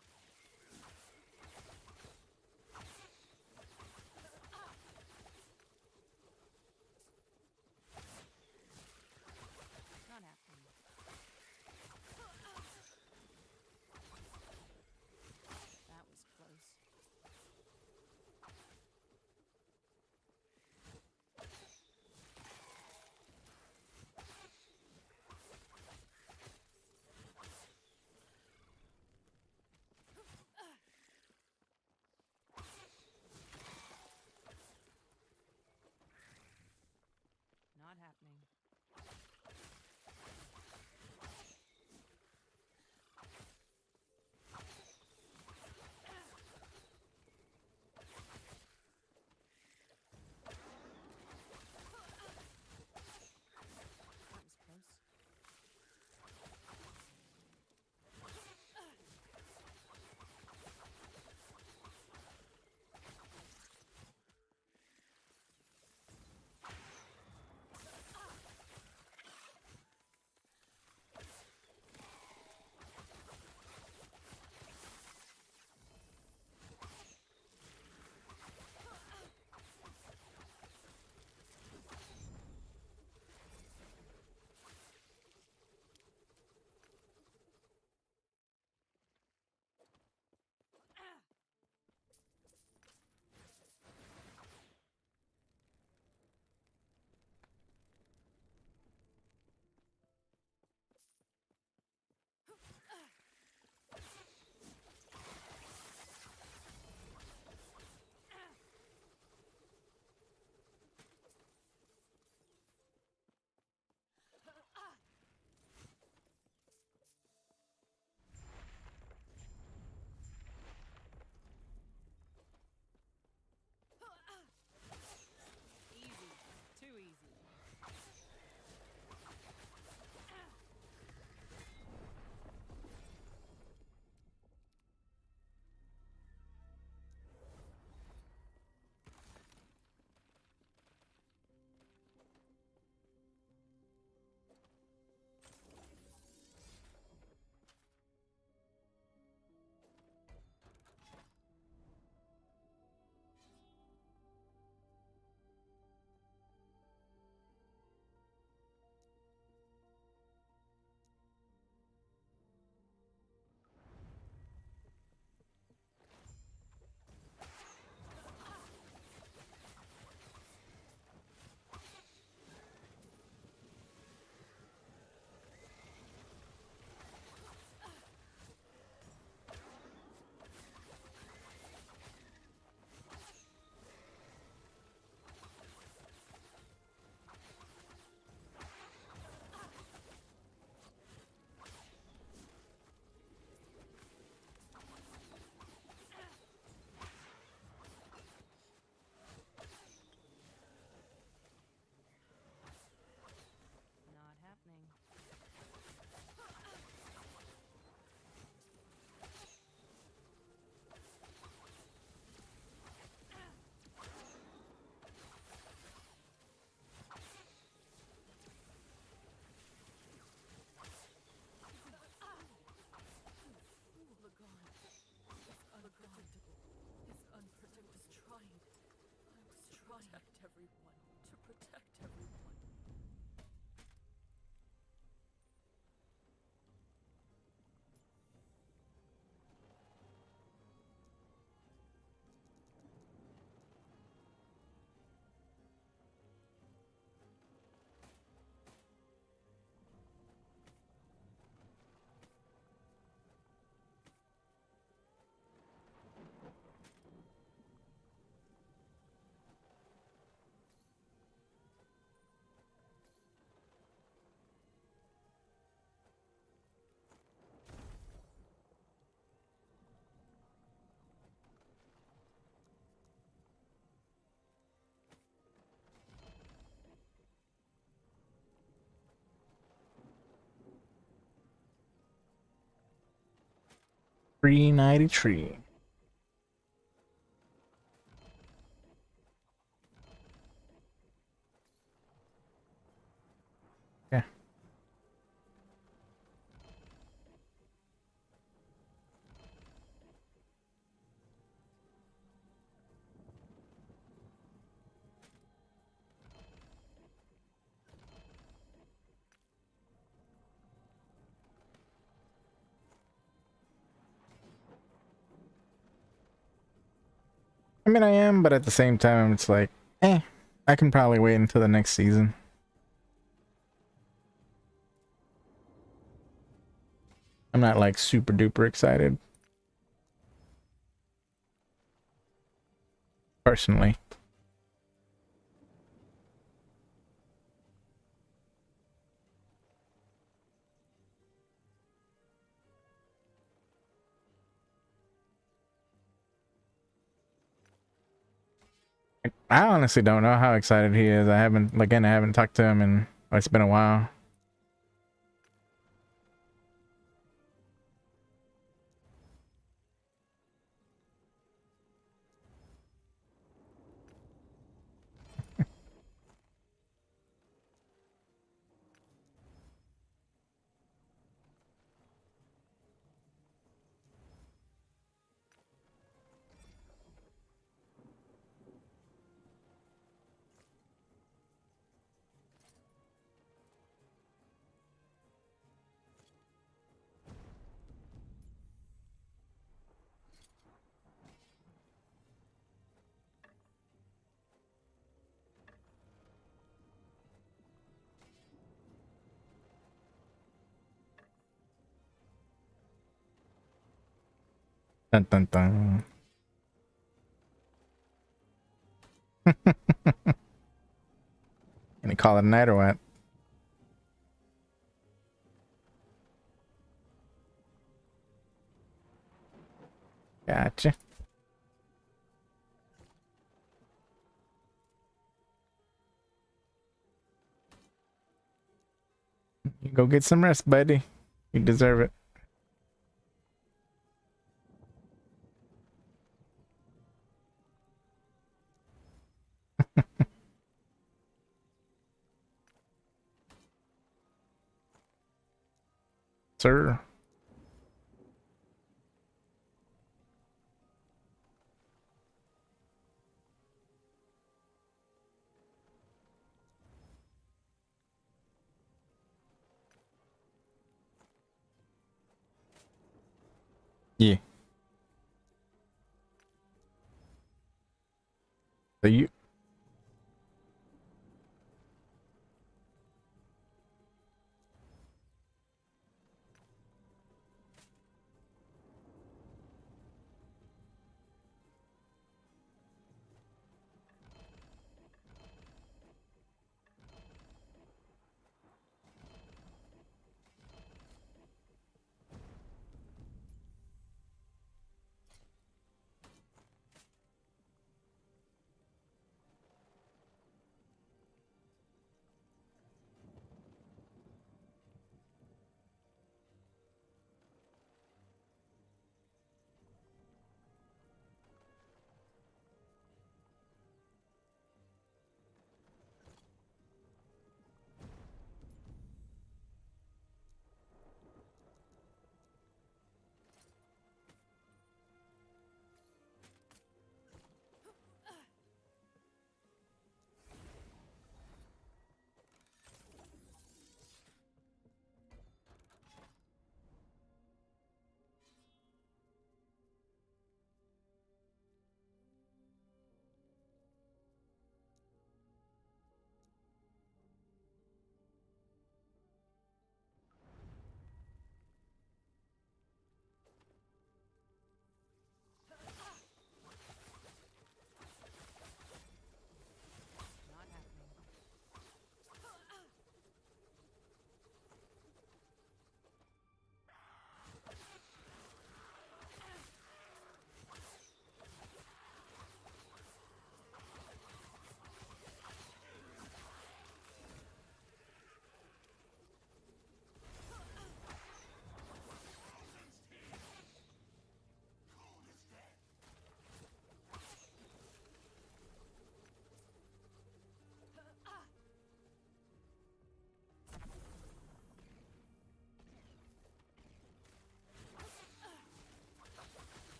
Speaker 1: 393. Yeah. I mean, I am, but at the same time, it's like, I can probably wait until the next season. I'm not like super duper excited, personally. I honestly don't know how excited he is. I haven't talked to him in, it's been a while. Dun dun dun. Gonna call it a night or what? Gotcha. You go get some rest, buddy. You deserve it. Sir. Yeah. So you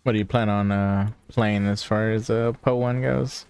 Speaker 1: What do you plan on playing as far as Po 1 goes?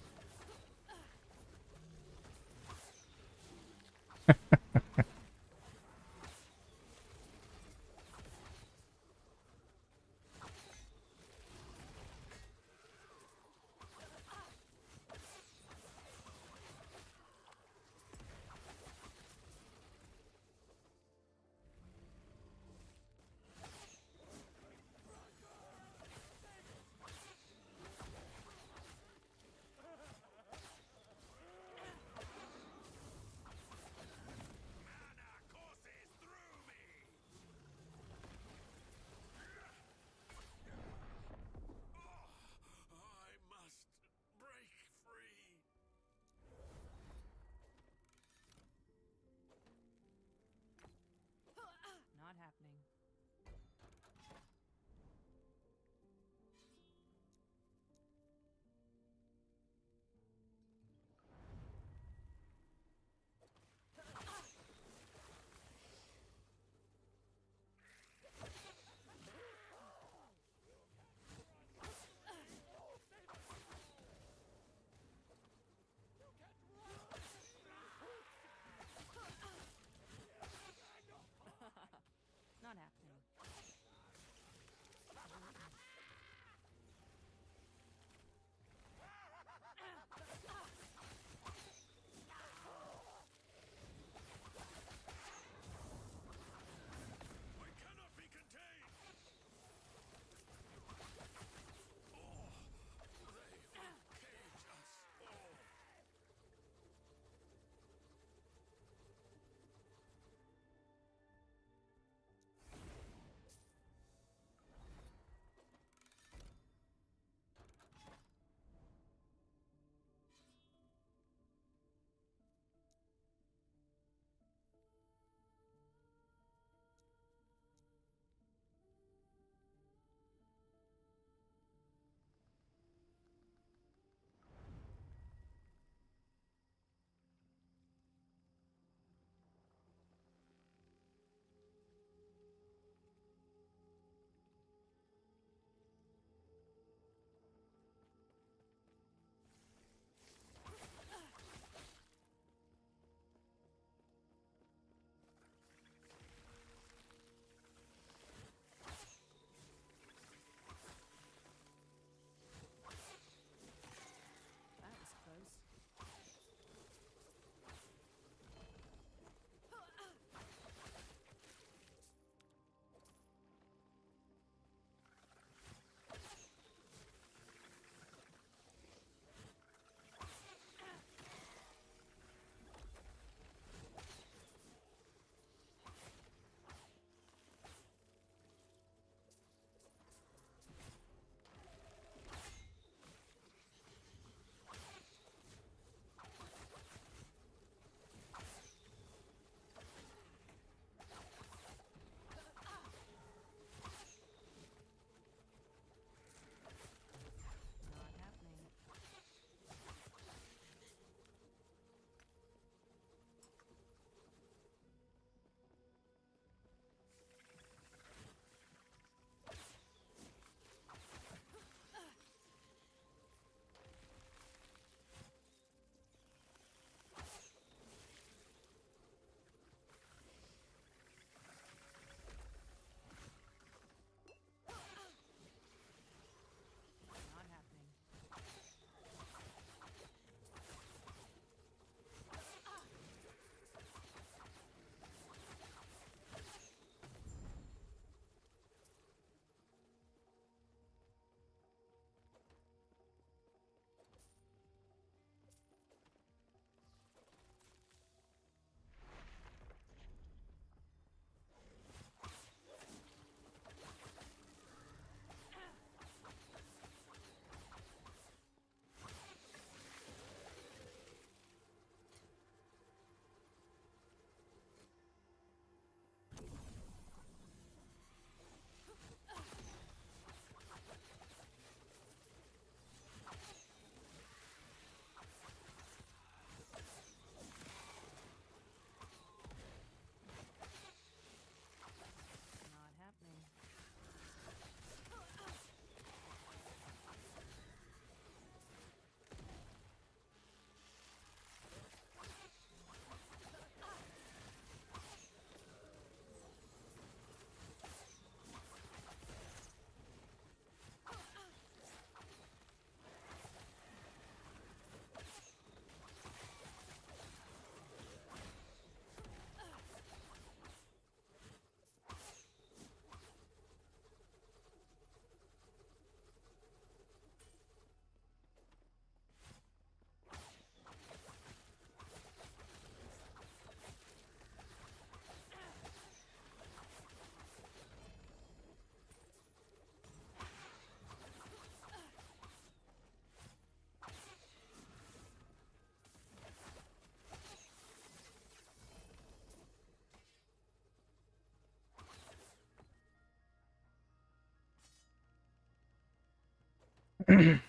Speaker 1: I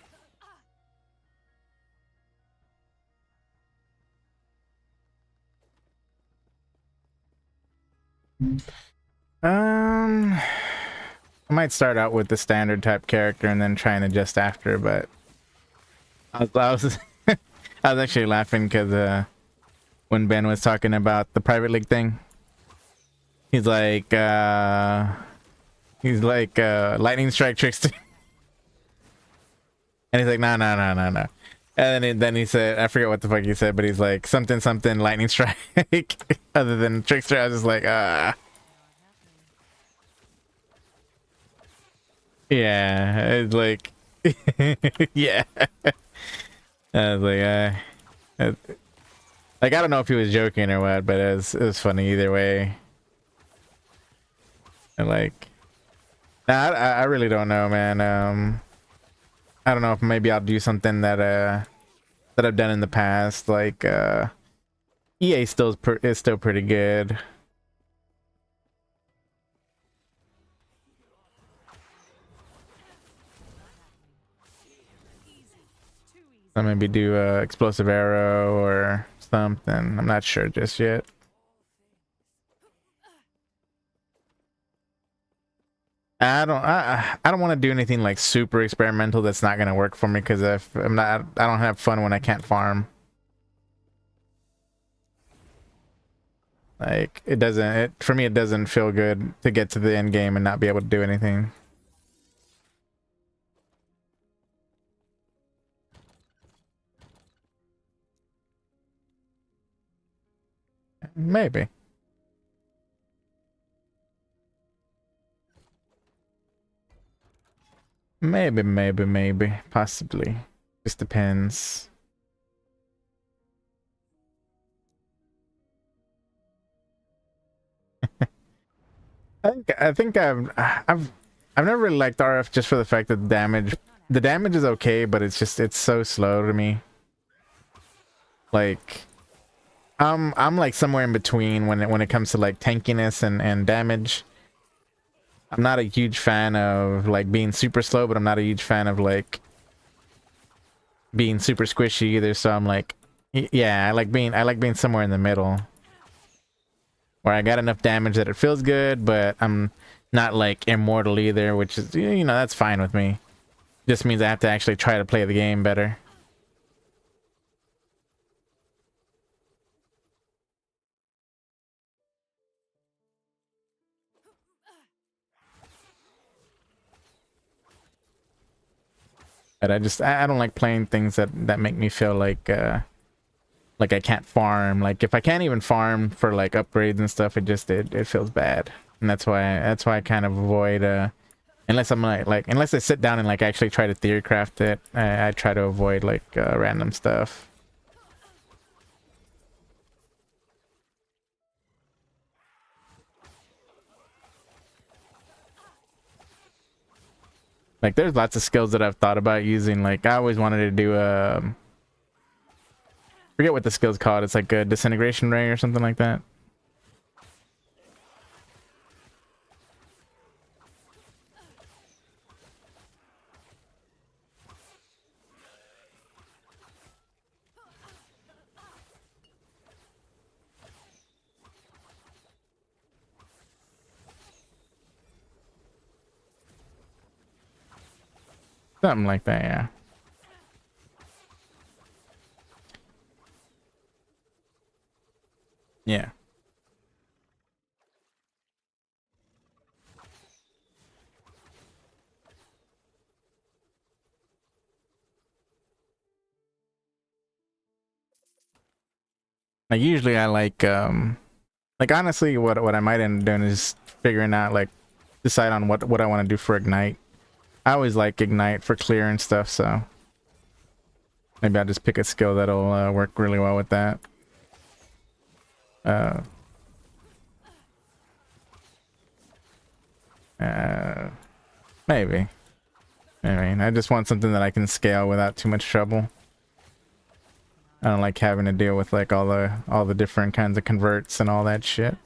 Speaker 1: might start out with the standard type character and then try and adjust after, but I was I was actually laughing because when Ben was talking about the private league thing, he's like lightning strike trickster, and he's like no, and then he said, I forget what the fuck he said, but he's like something something lightning strike other than trickster. I was just like yeah, it's like yeah. I was like like I don't know if he was joking or what, but it was funny either way. And like, nah, I really don't know, man. I don't know if maybe I'll do something that I've done in the past. Like EA is still pretty good. So maybe do explosive arrow or something. I'm not sure just yet. I don't want to do anything like super experimental that's not gonna work for me, because if I'm not, I don't have fun when I can't farm. Like it doesn't, for me it doesn't feel good to get to the end game and not be able to do anything. Maybe. Maybe. Possibly. Just depends. I think I've never really liked RF just for the fact that the damage is okay, but it's so slow to me. Like I'm like somewhere in between when it comes to like tankiness and damage. I'm not a huge fan of like being super slow, but I'm not a huge fan of like being super squishy either. So I'm like, yeah, I like being somewhere in the middle, where I got enough damage that it feels good, but I'm not like immortal either, which is, you know, that's fine with me. Just means I have to actually try to play the game better. But I don't like playing things that make me feel like I can't farm. Like if I can't even farm for like upgrades and stuff, it feels bad. And that's why I kind of avoid unless I'm like unless I sit down and like actually try to theory craft it, I try to avoid like random stuff. Like there's lots of skills that I've thought about using. Like I always wanted to do forget what the skill's called. It's like a disintegration ray or something like that. Something like that, yeah. Yeah. Like usually I like honestly what I might end up doing is figuring out like decide on what I want to do for ignite. I always like ignite for clear and stuff, so maybe I'll just pick a skill that'll work really well with that. Uh, uh, maybe. I mean, I just want something that I can scale without too much trouble. I don't like having to deal with like all the different kinds of converts and all that shit.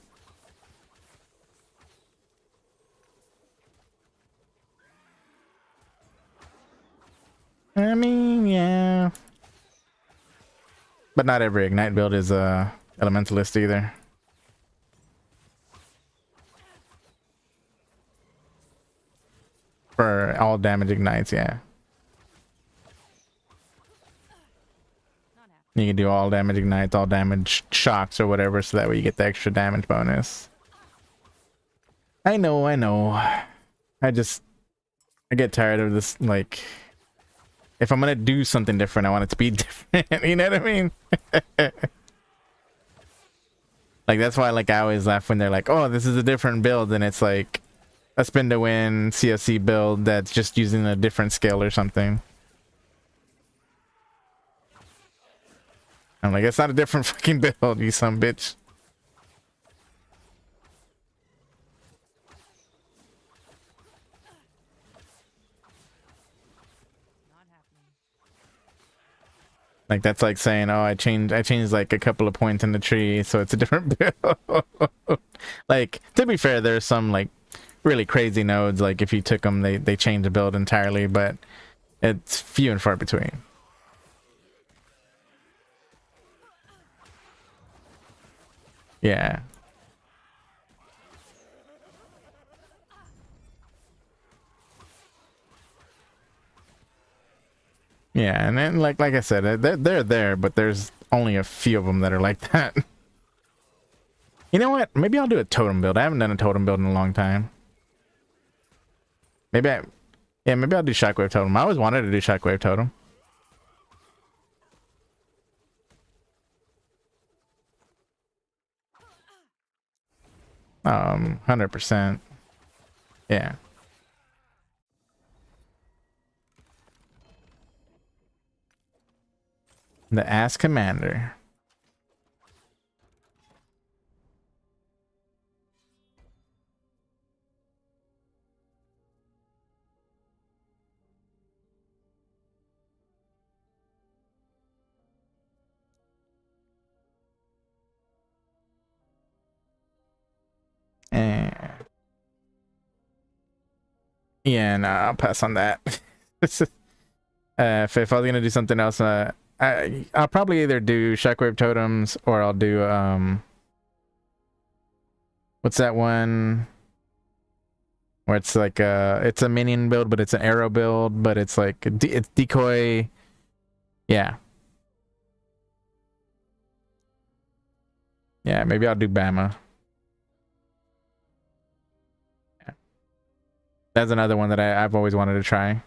Speaker 1: I mean, yeah. But not every Ignite build is Elementalist either. For all damage Ignites, yeah.
Speaker 2: Not happening.
Speaker 1: You can do all damage Ignites, all damage shocks or whatever, so that way you get the extra damage bonus. I know, I know. I get tired of this, like... If I'm gonna do something different, I want it to be different. You know what I mean? Like, that's why, like, I always laugh when they're like, oh, this is a different build, and it's like a spin to win CSC build that's just using a different skill or something. I'm like, it's not a different fucking build, you son of a bitch.
Speaker 2: Not happening.
Speaker 1: Like, that's like saying, oh, I changed like a couple of points in the tree, so it's a different build. Like, to be fair, there's some like really crazy nodes, like if you took them, they change the build entirely, but it's few and far between. Yeah. Yeah, and then like I said, they're there, but there's only a few of them that are like that. You know what? Maybe I'll do a totem build. I haven't done a totem build in a long time. Maybe maybe I'll do Shockwave Totem. I always wanted to do Shockwave Totem. 100%. Yeah. The Ass Commander. Eh. Yeah, no, I'll pass on that. If I was gonna do something else, I'll probably either do Shockwave Totems or I'll do what's that one where it's like it's a minion build, but it's an arrow build, but it's like it's decoy. Yeah. Yeah, maybe I'll do Bama. Yeah. That's another one that I've always wanted to try.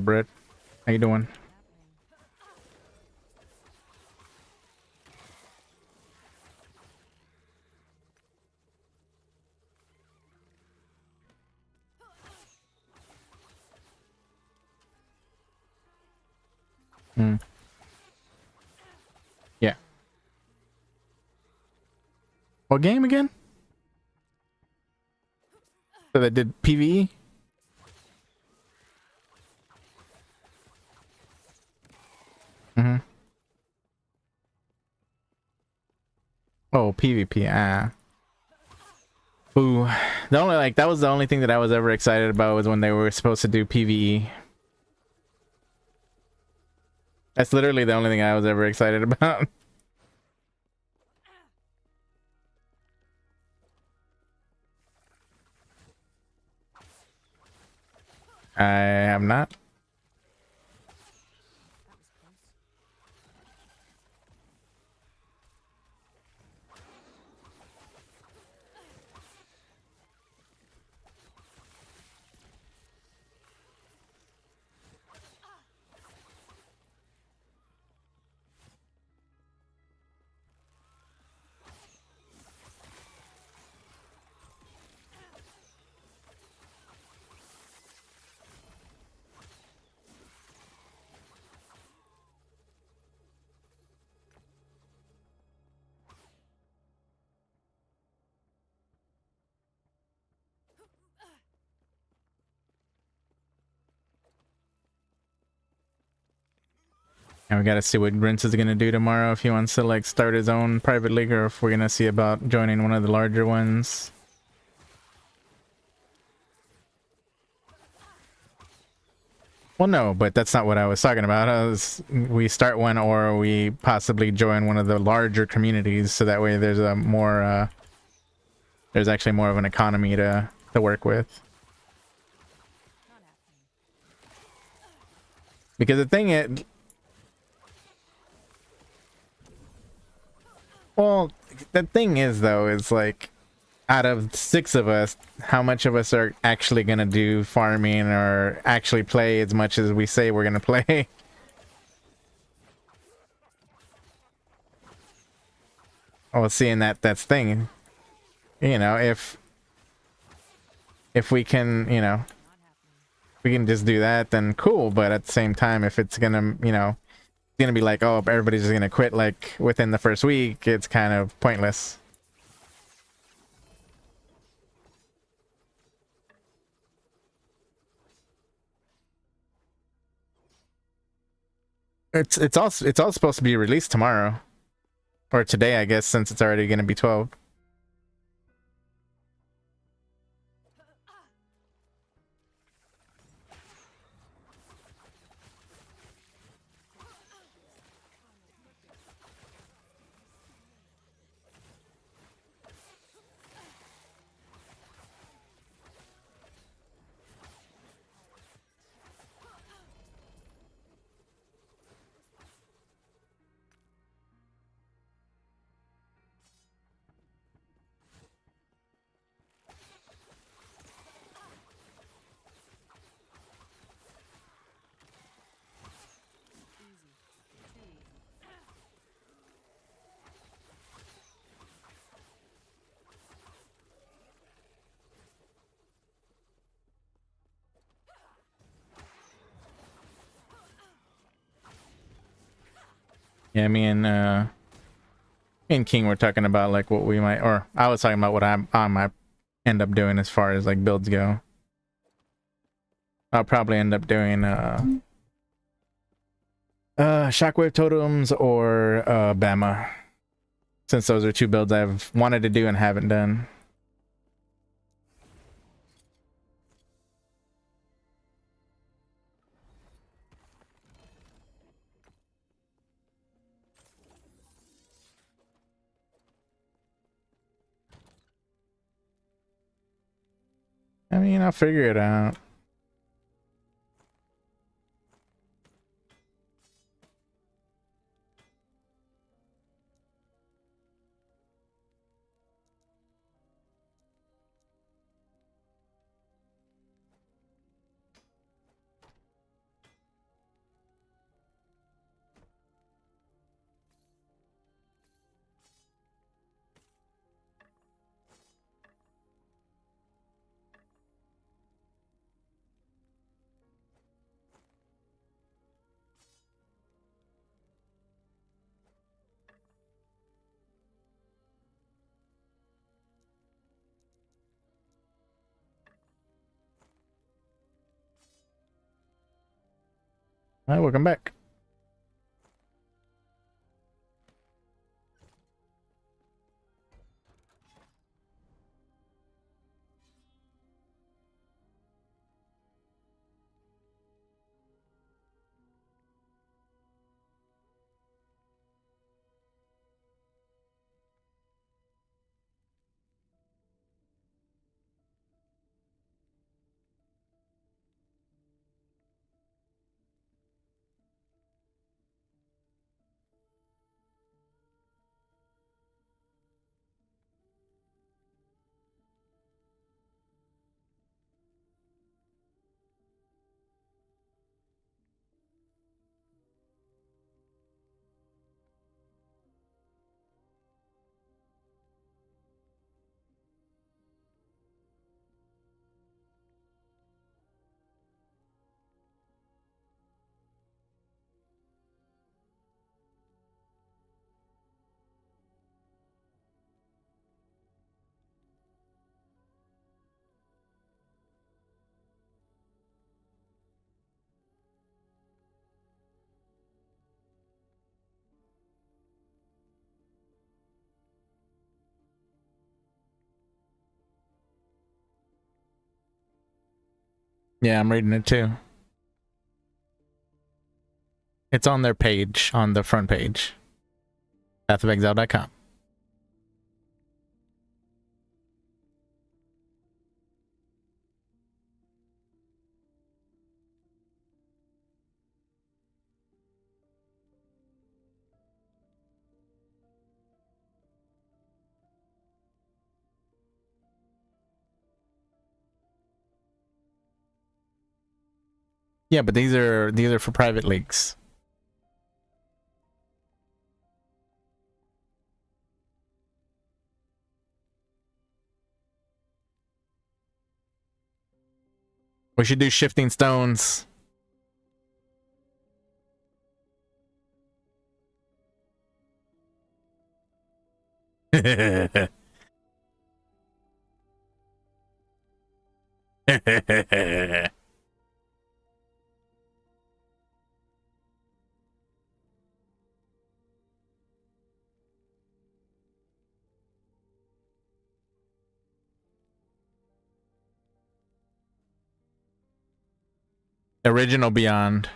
Speaker 1: Brett? How you doing? Hmm. Yeah. What game again? So they did PvE? Mm-hmm. Oh, PvP. Ah. Ooh. The only that was the only thing that I was ever excited about was when they were supposed to do PvE. That's literally the only thing I was ever excited about. I have not.
Speaker 2: That was close.
Speaker 1: And we gotta see what Rince is gonna do tomorrow, if he wants to like start his own private league, or if we're gonna see about joining one of the larger ones. Well, no, but that's not what I was talking about. We start one, or we possibly join one of the larger communities, so that way there's a more there's actually more of an economy to work with.
Speaker 2: Not happening.
Speaker 1: Because the thing is, well, the thing is though, is like, out of 6 of us, how much of us are actually gonna do farming or actually play as much as we say we're gonna play? Well, seeing that's thing, you know, if we can, you know,
Speaker 2: Not happening.
Speaker 1: we can just do that, then cool. But at the same time, if it's gonna, you know, gonna be like, oh, everybody's just gonna quit like within the first week, it's kind of pointless. It's all supposed to be released tomorrow or today, I guess, since it's already gonna be 12.
Speaker 2: Easy. Too easy.
Speaker 1: Yeah, me and King were talking about like what we might, or I was talking about what I might end up doing as far as like builds go. I'll probably end up doing shockwave totems or Bama, since those are 2 builds I've wanted to do and haven't done. I mean, I'll figure it out. Hi, welcome back. Yeah, I'm reading it too. It's on their page, on the front page. pathofexile.com. Yeah, but these are for private leagues. We should do shifting stones. Original Beyond.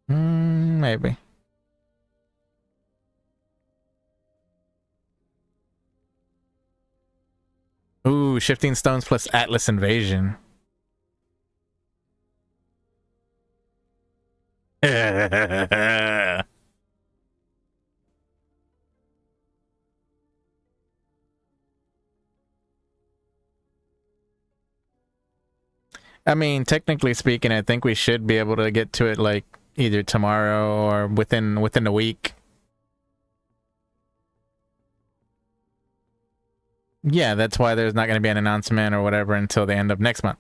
Speaker 1: Maybe. Ooh, shifting stones plus Atlas Invasion. I mean, technically speaking, I think we should be able to get to it like either tomorrow or within a week. Yeah, that's why there's not going to be an announcement or whatever until the end of next month.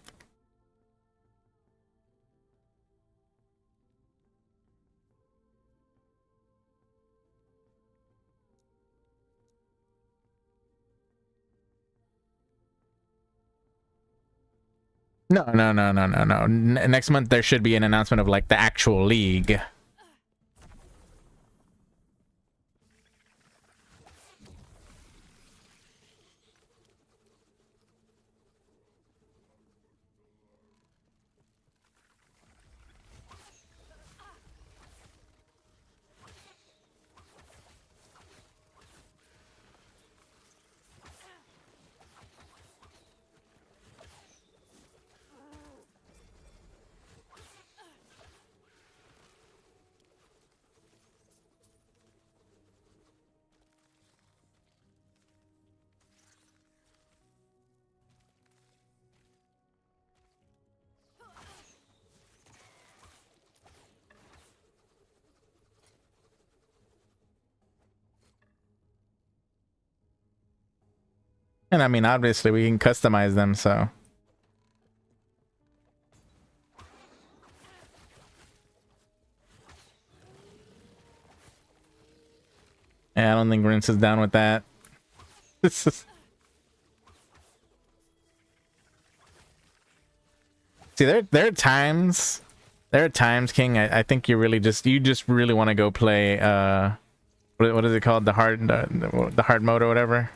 Speaker 1: No. Next month there should be an announcement of like the actual league. And I mean, obviously we can customize them, so. Yeah, I don't think Rinse is down with that. This is... See, there are times, King. I think you just really want to go play what is it called, the hard mode or whatever.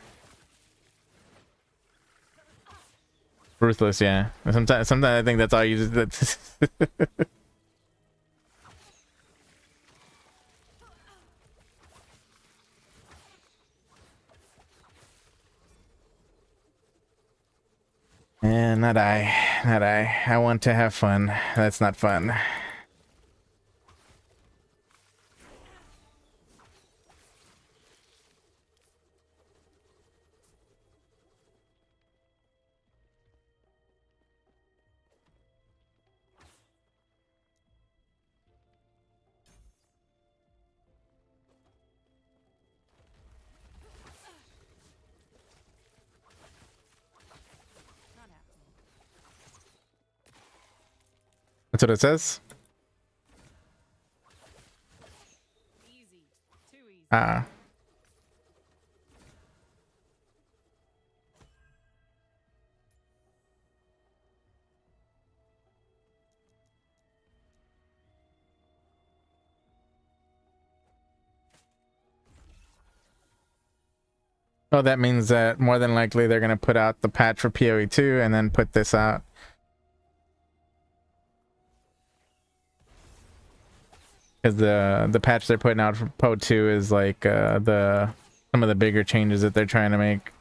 Speaker 1: Ruthless, yeah. Sometimes I think that's all you just. That's and not I, not I. I want to have fun. That's not fun.
Speaker 2: Not happening.
Speaker 1: That's what it says.
Speaker 2: Easy. Too easy.
Speaker 1: Ah. Oh, that means that more than likely they're gonna put out the patch for PoE 2 and then put this out. Because the patch they're putting out for PoE 2 is like the some of the bigger changes that they're trying to make.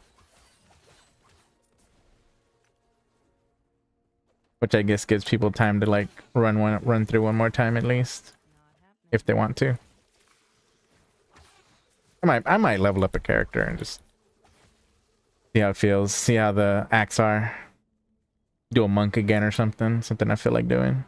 Speaker 1: Which I guess gives people time to like run through one more time at least,
Speaker 2: Not happening.
Speaker 1: if they want to. I might level up a character and just see how it feels, see how the acts are. Do a monk again or something I feel like doing.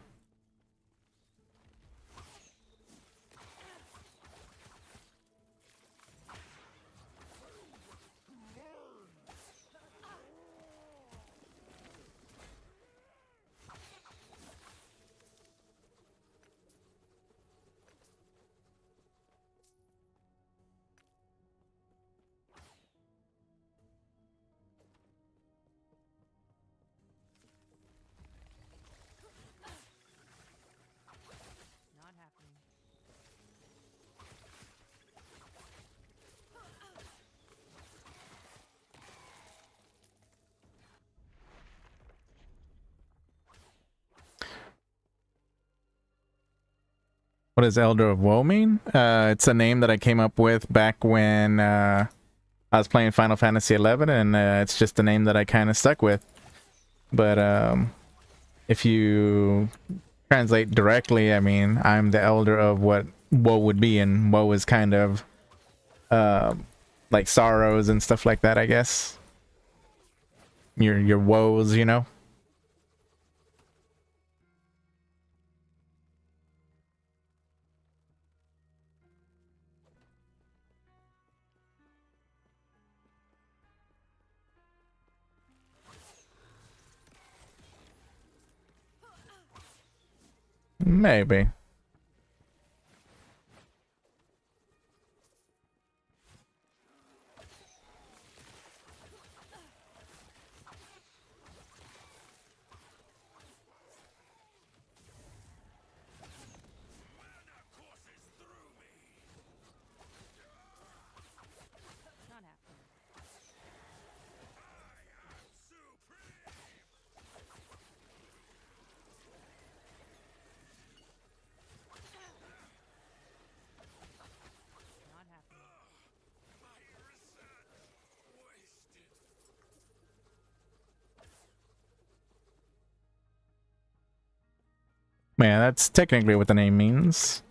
Speaker 2: Not happening.
Speaker 1: What does Elder of Woe mean? It's a name that I came up with back when I was playing Final Fantasy 11, and it's just a name that I kind of stuck with. But if you translate directly, I mean, I'm the elder of what woe would be, and woe is kind of like sorrows and stuff like that, I guess. Your woes, you know. Maybe.
Speaker 2: Not happening. Not happening.
Speaker 1: Man, that's technically what the name means.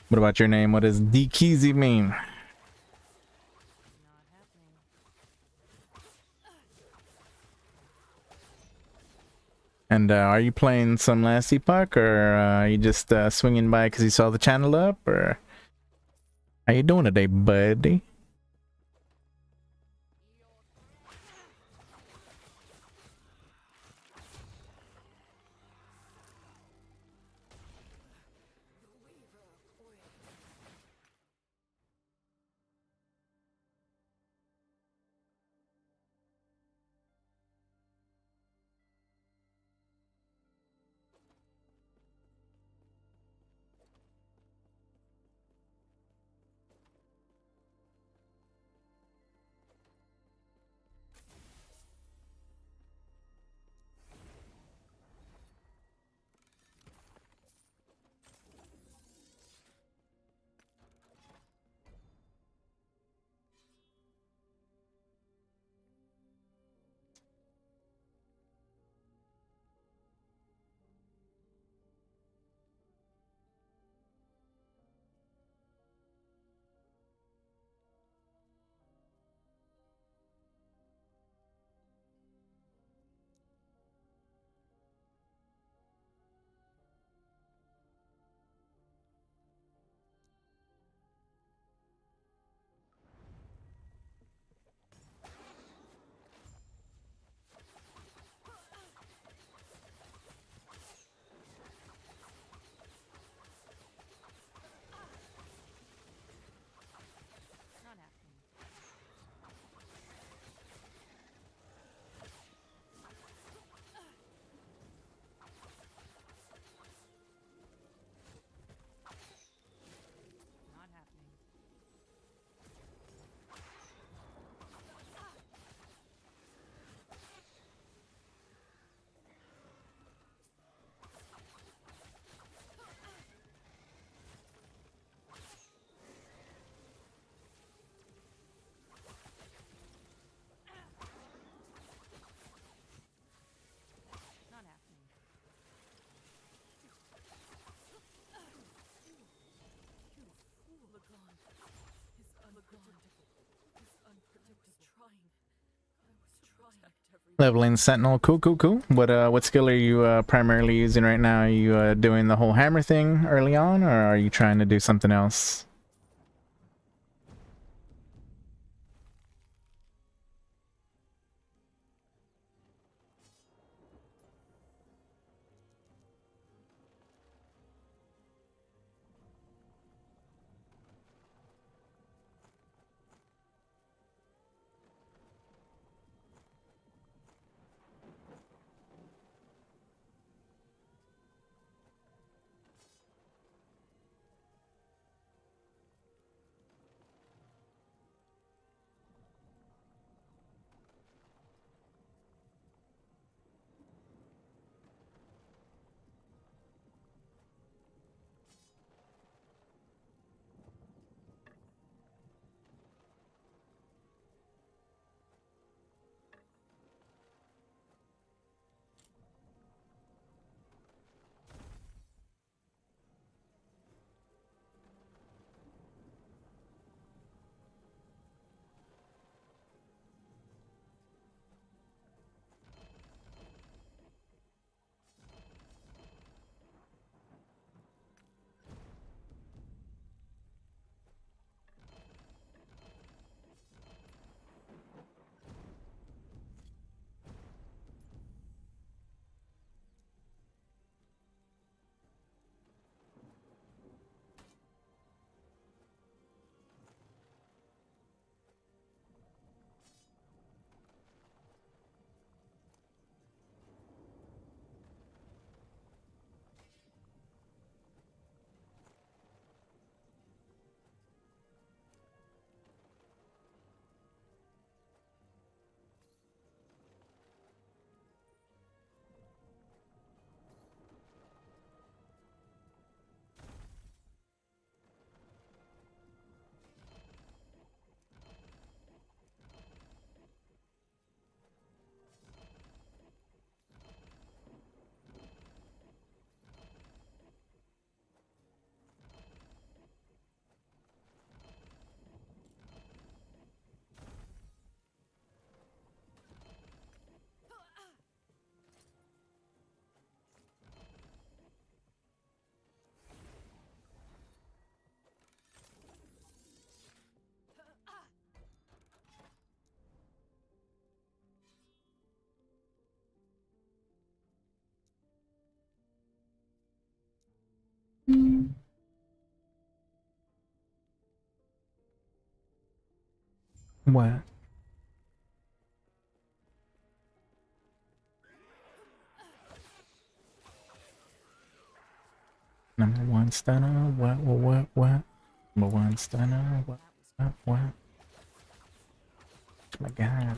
Speaker 1: What about your name? What does Dikizi mean?
Speaker 2: Not happening.
Speaker 1: And are you playing some last Epoch, or are you just swinging by because you saw the channel up, or how you doing today, buddy? Leveling Sentinel. Cool, cool, cool. What skill are you primarily using right now? Are you doing the whole hammer thing early on, or are you trying to do something else? What? Number one stunner. What? Number one stunner. What? Oh my God.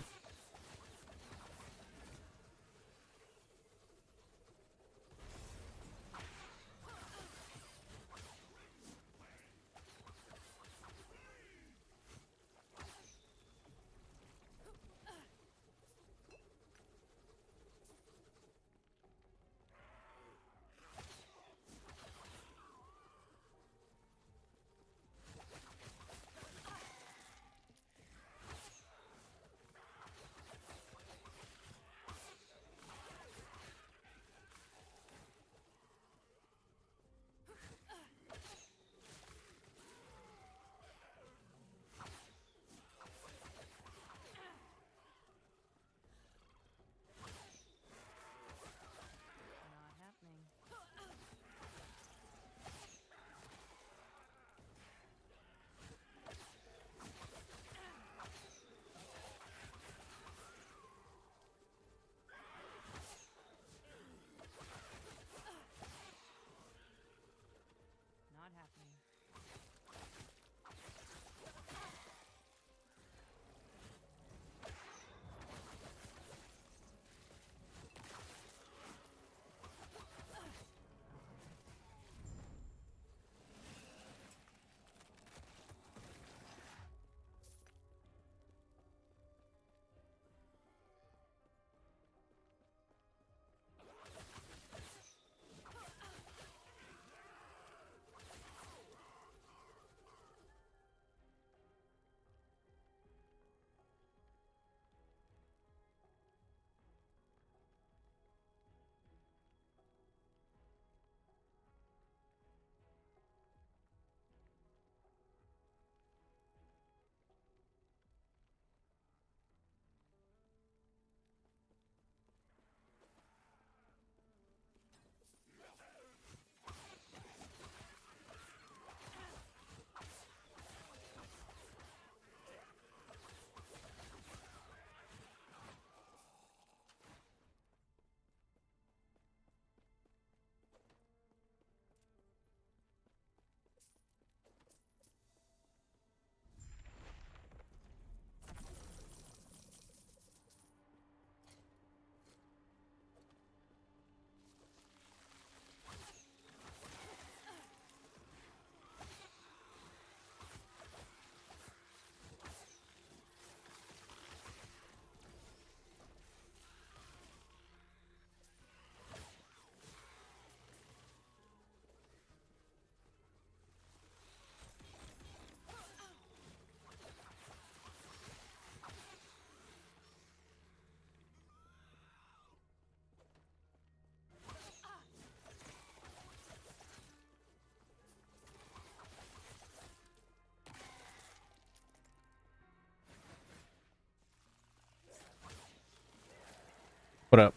Speaker 1: What up?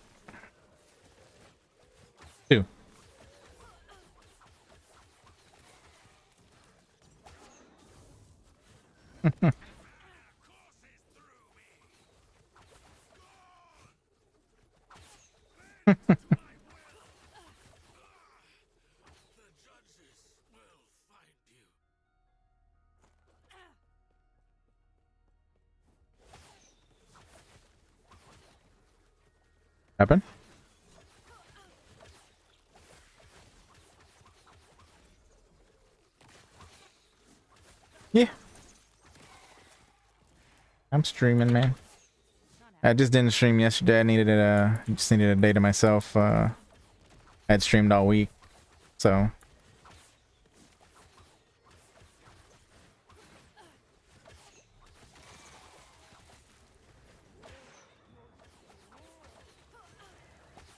Speaker 1: Two. Happen? Yeah. I'm streaming, man. I just didn't stream yesterday. I needed just needed a day to myself. I had streamed all week, so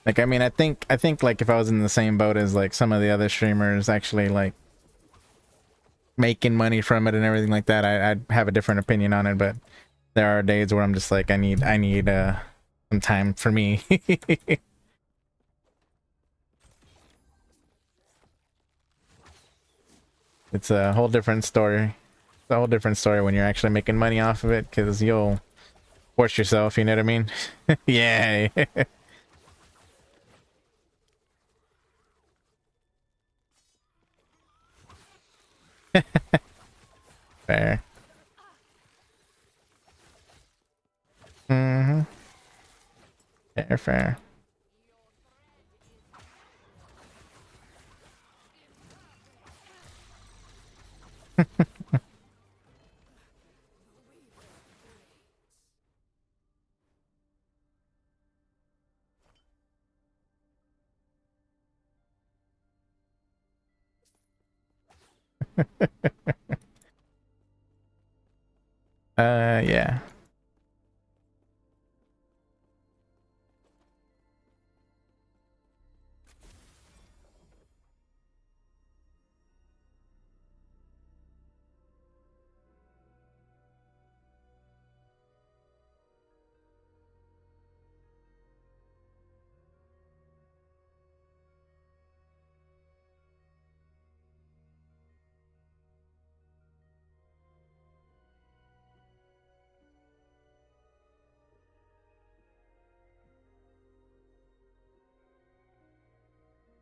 Speaker 1: like I mean, I think like if I was in the same boat as like some of the other streamers, actually like making money from it and everything like that, I'd have a different opinion on it. But there are days where I'm just like, I need some time for me. It's a whole different story. It's a whole different story when you're actually making money off of it, because you'll force yourself, you know what I mean? Yeah. Fair. Mm-hmm. Fair, fair. Yeah.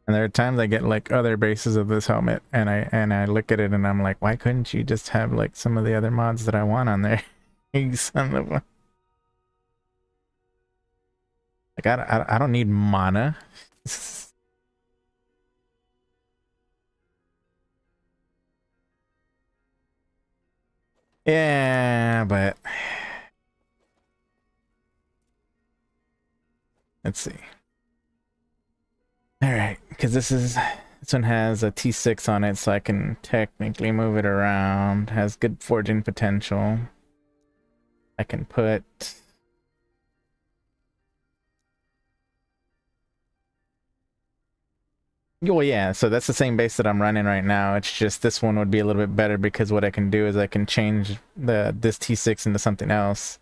Speaker 1: And there are times I get like other bases of this helmet, and I look at it and I'm like, why couldn't you just have like some of the other mods that I want on there? You son of a... Like I don't need mana. Yeah, but let's see. All right, because this one has a T6 on it, so I can technically move it around. Has good forging potential. I can put... Well, yeah, so that's the same base that I'm running right now. It's just this one would be a little bit better because what I can do is I can change this T6 into something else.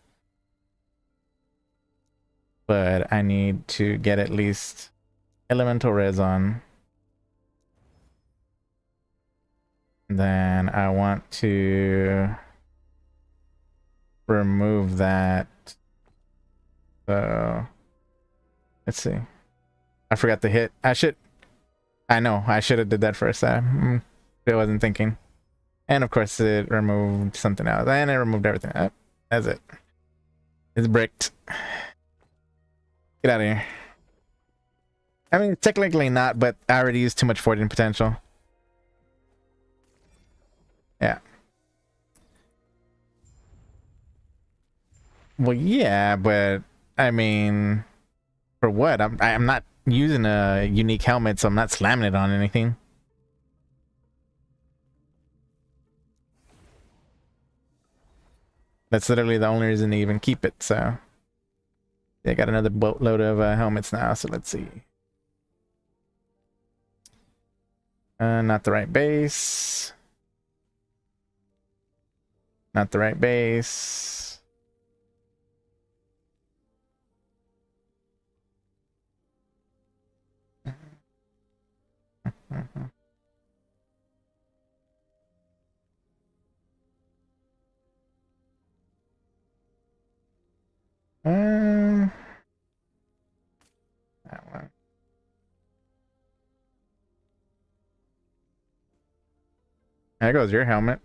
Speaker 1: But I need to get at least elemental res on. Then I want to remove that. So let's see. I forgot to hit. I know I should have did that first. I wasn't thinking. And of course it removed something else. And it removed everything. That's it. It's bricked. Get out of here. I mean, technically not, but I already used too much forging potential. Yeah. Well, yeah, but I mean, for what? I'm not using a unique helmet, so I'm not slamming it on anything. That's literally the only reason to even keep it. So yeah, I got another boatload of helmets now. So let's see. Not the right base. Not the right base. Uh, that one. There goes your helmet.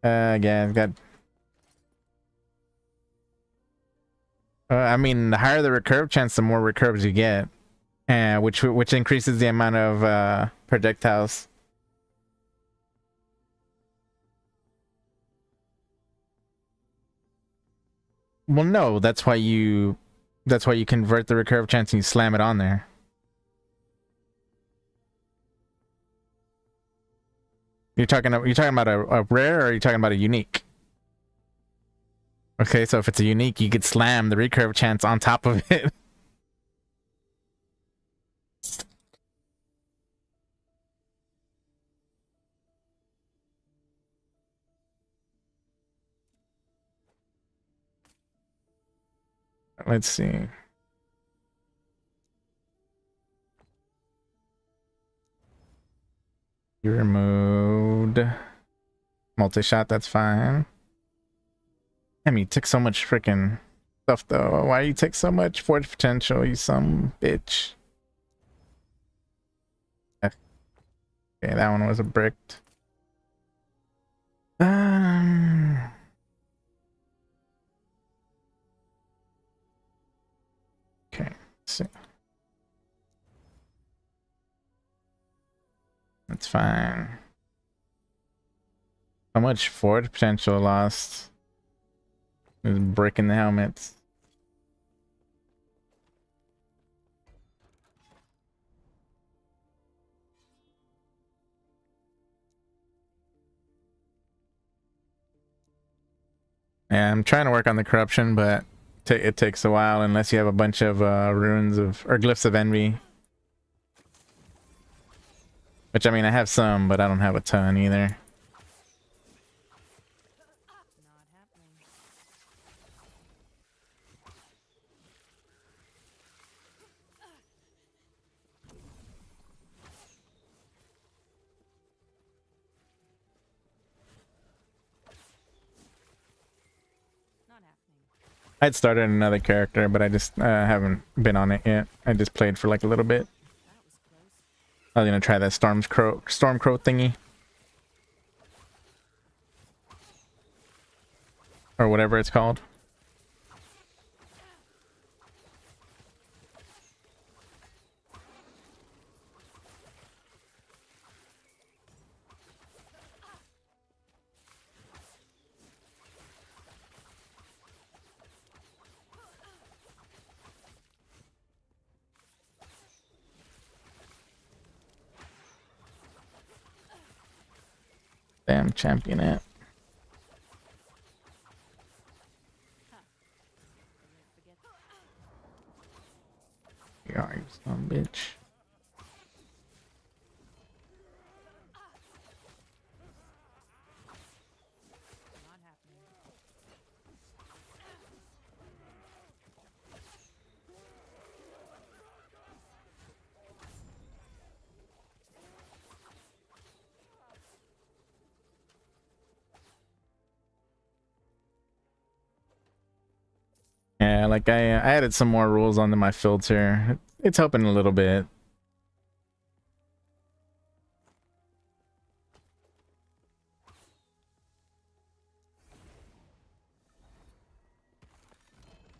Speaker 1: Yeah, it's got. I mean, the higher the recurve chance, the more recurves you get, which increases the amount of projectiles. Well, no, that's why you convert the recurve chance and you slam it on there. You're talking about a rare, or are you talking about a unique? Okay, so if it's a unique, you could slam the recurve chance on top of it. Let's see. You removed multi-shot, that's fine. Damn, you took so much freaking stuff though. Why you take so much forge potential, you some bitch? Okay, that one was a bricked. Um, okay, let's see. That's fine. How much forge potential lost? Is breaking the helmets. Yeah, I'm trying to work on the corruption, but it takes a while unless you have a bunch of runes of or glyphs of envy. Which I mean, I have some, but I don't have a ton either.
Speaker 2: Not happening. Not happening.
Speaker 1: I'd started another character, but I just haven't been on it yet. I just played for like a little bit.
Speaker 2: That was close.
Speaker 1: I was gonna try that storm crow thingy, or whatever it's called. Damn champion it.
Speaker 2: Huh. Forget.
Speaker 1: You are, you son of a bitch.
Speaker 2: Not happening.
Speaker 1: Yeah, like I added some more rules onto my filter. It's helping a little bit.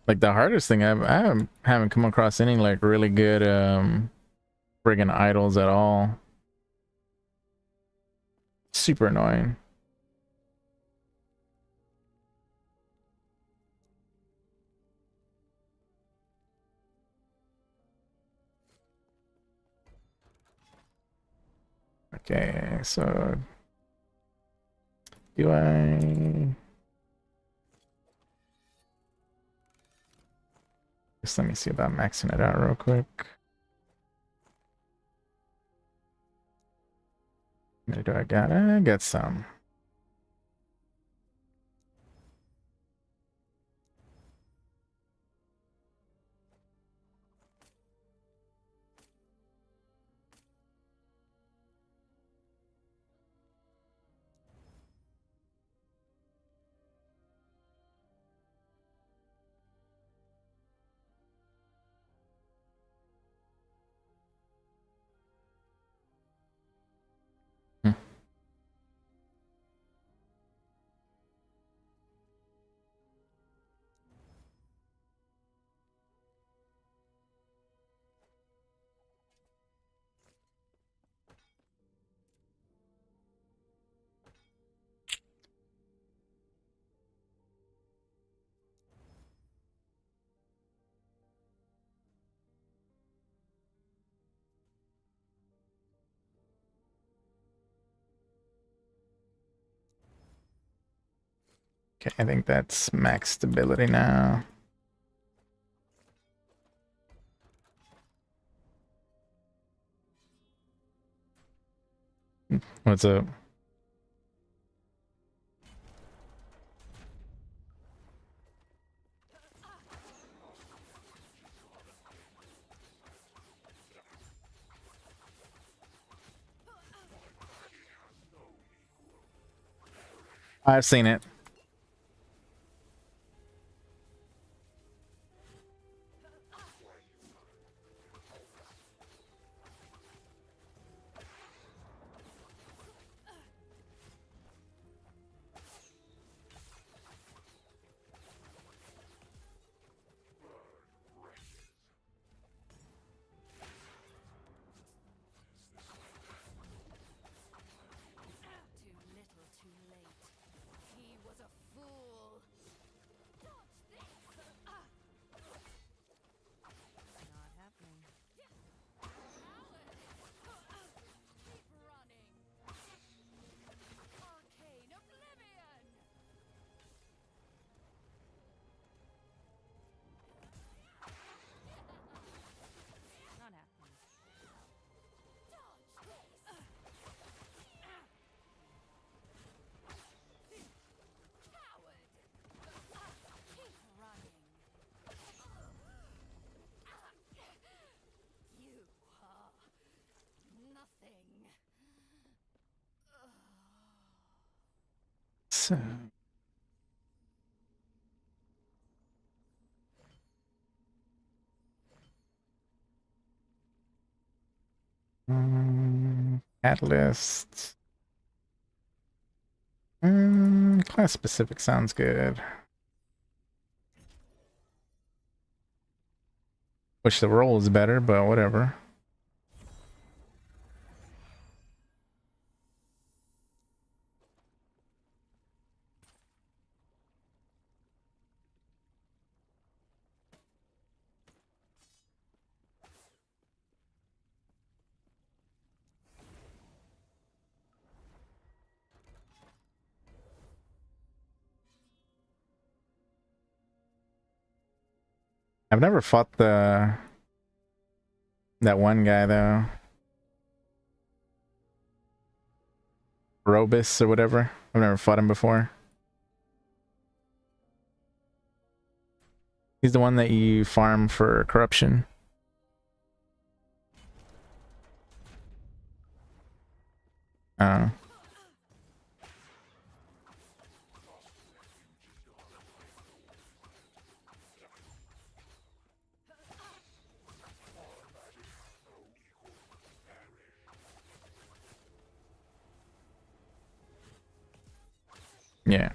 Speaker 1: Like the hardest thing I haven't come across any like really good friggin' idols at all. Super annoying. Okay, so do I just let me see about maxing it out real quick. How many do I got? I got some. Okay, I think that's max stability now. What's up? I've seen it.
Speaker 3: Too little, too late. He was a fool. Dodge this!
Speaker 2: Not happening.
Speaker 3: Coward! Keep running. Arcane oblivion!
Speaker 2: Not happening.
Speaker 3: Dodge this! Coward! Keep running. You are nothing.
Speaker 1: So, catalyst. Class specific sounds good. Wish the roll is better, but whatever. I've never fought that one guy though. Robus or whatever. I've never fought him before. He's the one that you farm for corruption. Uh, yeah.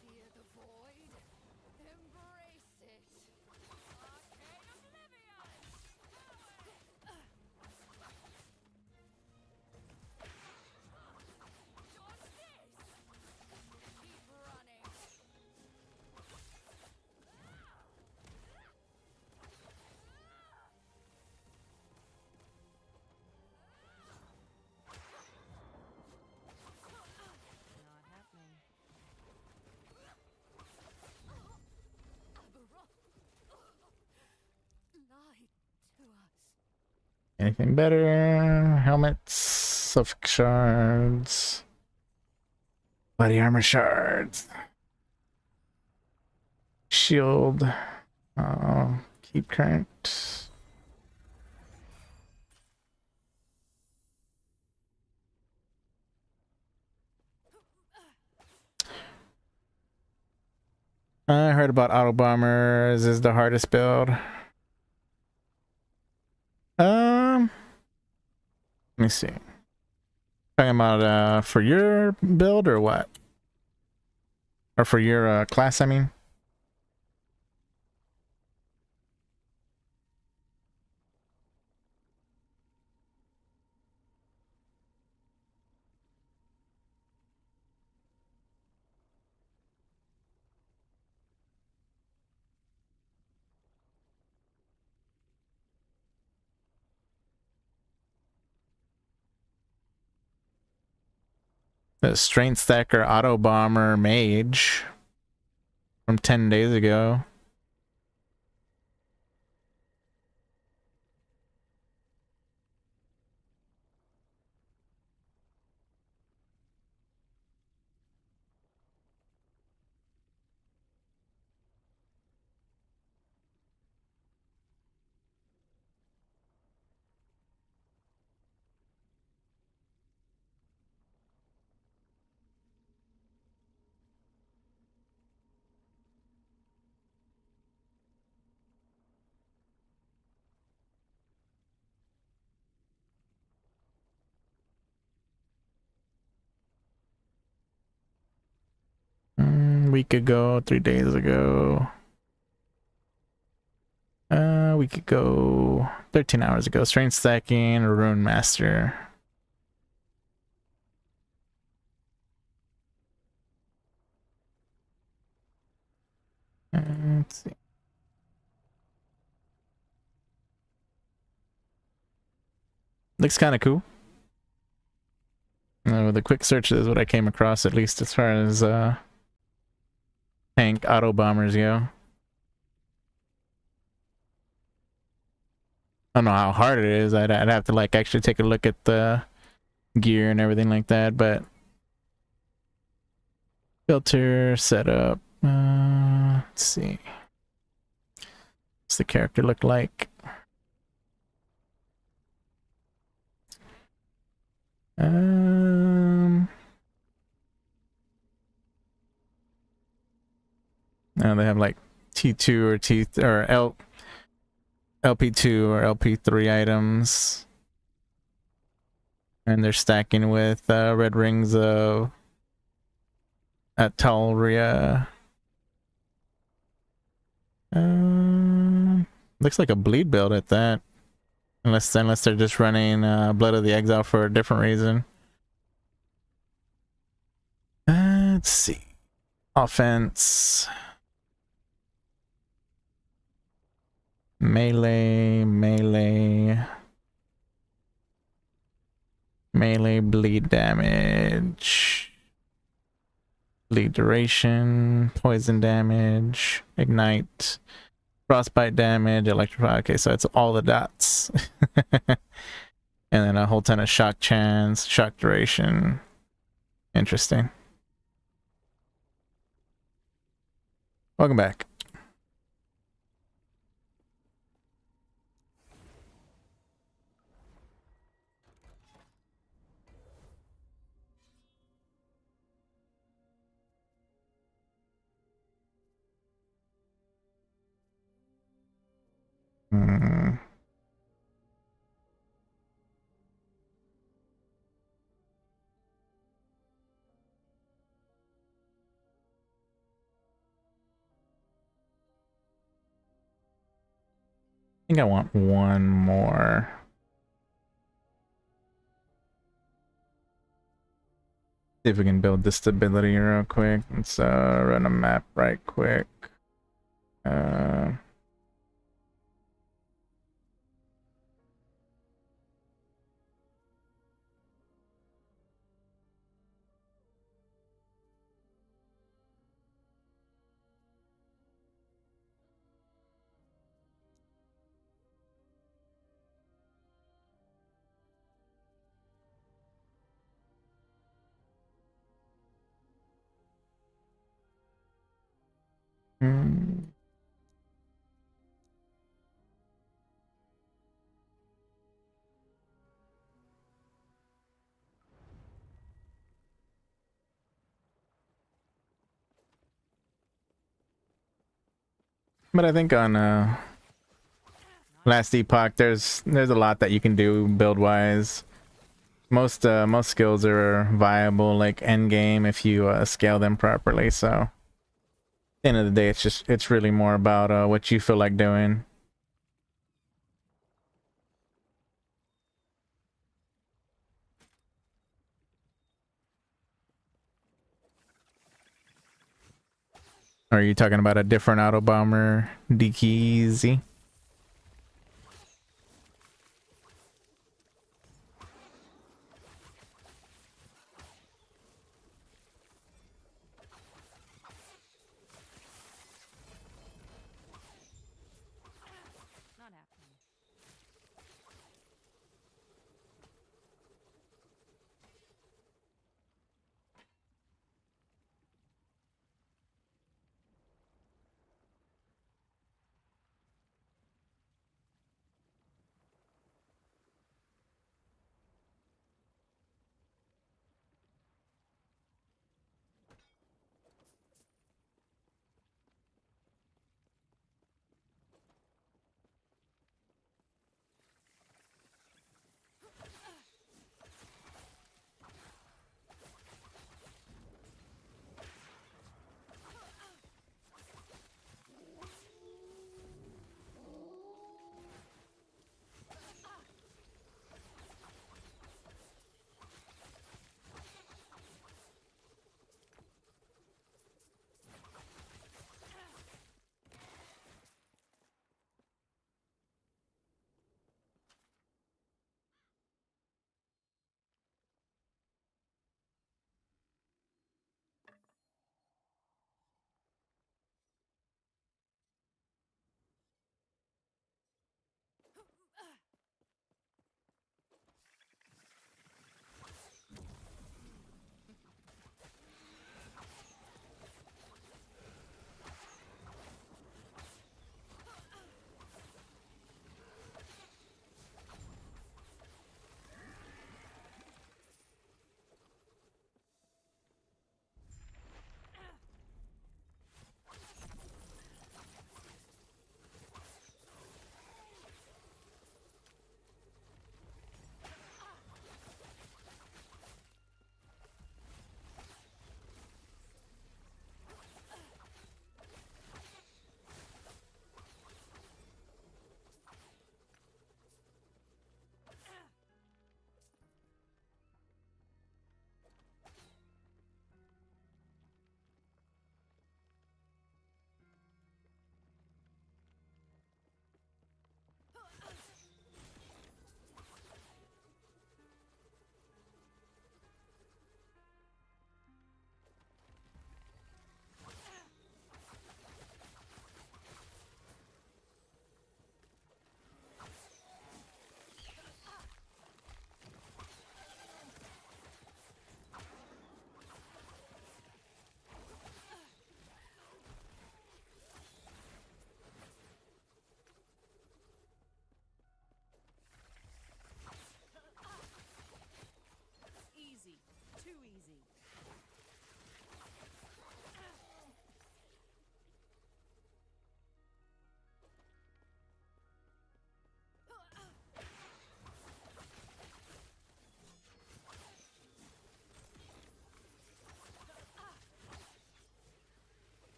Speaker 3: Fear the void. Embrace it. Arcane oblivion! Dodge this! Keep running.
Speaker 2: Not happening.
Speaker 3: Lied to us.
Speaker 1: Anything better? Helmets of shards. Body armor shards. Shield. Keep current. I heard about auto bombers is the hardest build. Let me see. Talking about for your build or what? Or for your class, I mean. The Strength Stacker Auto Bomber Mage from 10 days ago. Week ago, 3 days ago. Week ago, 13 hours ago. Strength Stacking, Rune Master. Let's see. Looks kind of cool. With a quick search, this is what I came across, at least as far as tank auto bombers go. I don't know how hard it is. I'd have to like actually take a look at the gear and everything like that, but filter setup. Let's see. What's the character look like? Now they have like T2 or T or LP2 or LP3 items, and they're stacking with red rings of Atalria. Looks like a bleed build at that, unless they're just running Blood of the Exile for a different reason. Let's see. Offense. Melee bleed damage, bleed duration, poison damage, ignite, frostbite damage, electrify. Okay, so it's all the dots. And then a whole ton of shock chance, shock duration. Interesting. Welcome back. I think I want one more. See if we can build the stability real quick. Let's run a map right quick. But I think on last Epoch, there's a lot that you can do build wise. Most skills are viable like end game if you scale them properly. So at the end of the day, it's really more about what you feel like doing. Are you talking about a different auto bomber, DKZ?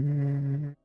Speaker 1: Mm.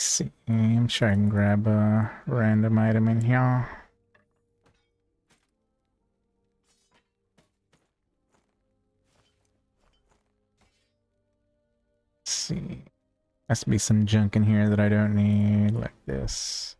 Speaker 1: See, I'm sure I can grab a random item in here. Let's see. Has to be some junk in here that I don't need, like this.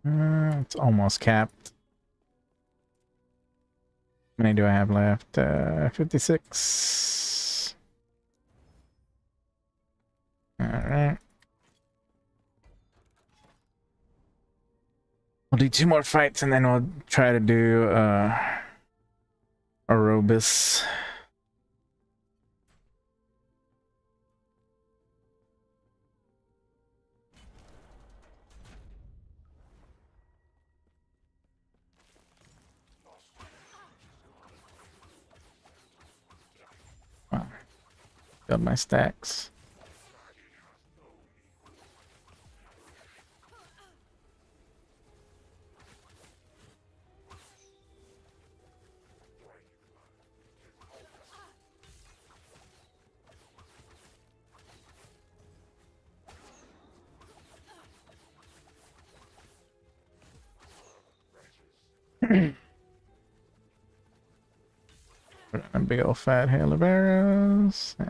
Speaker 1: It's almost capped. How many do I have left? 56. Alright. We'll do 2 more fights and then we'll try to do Aerobus. Wow. Build my stacks. Put in a big old fat hail of arrows.
Speaker 2: Not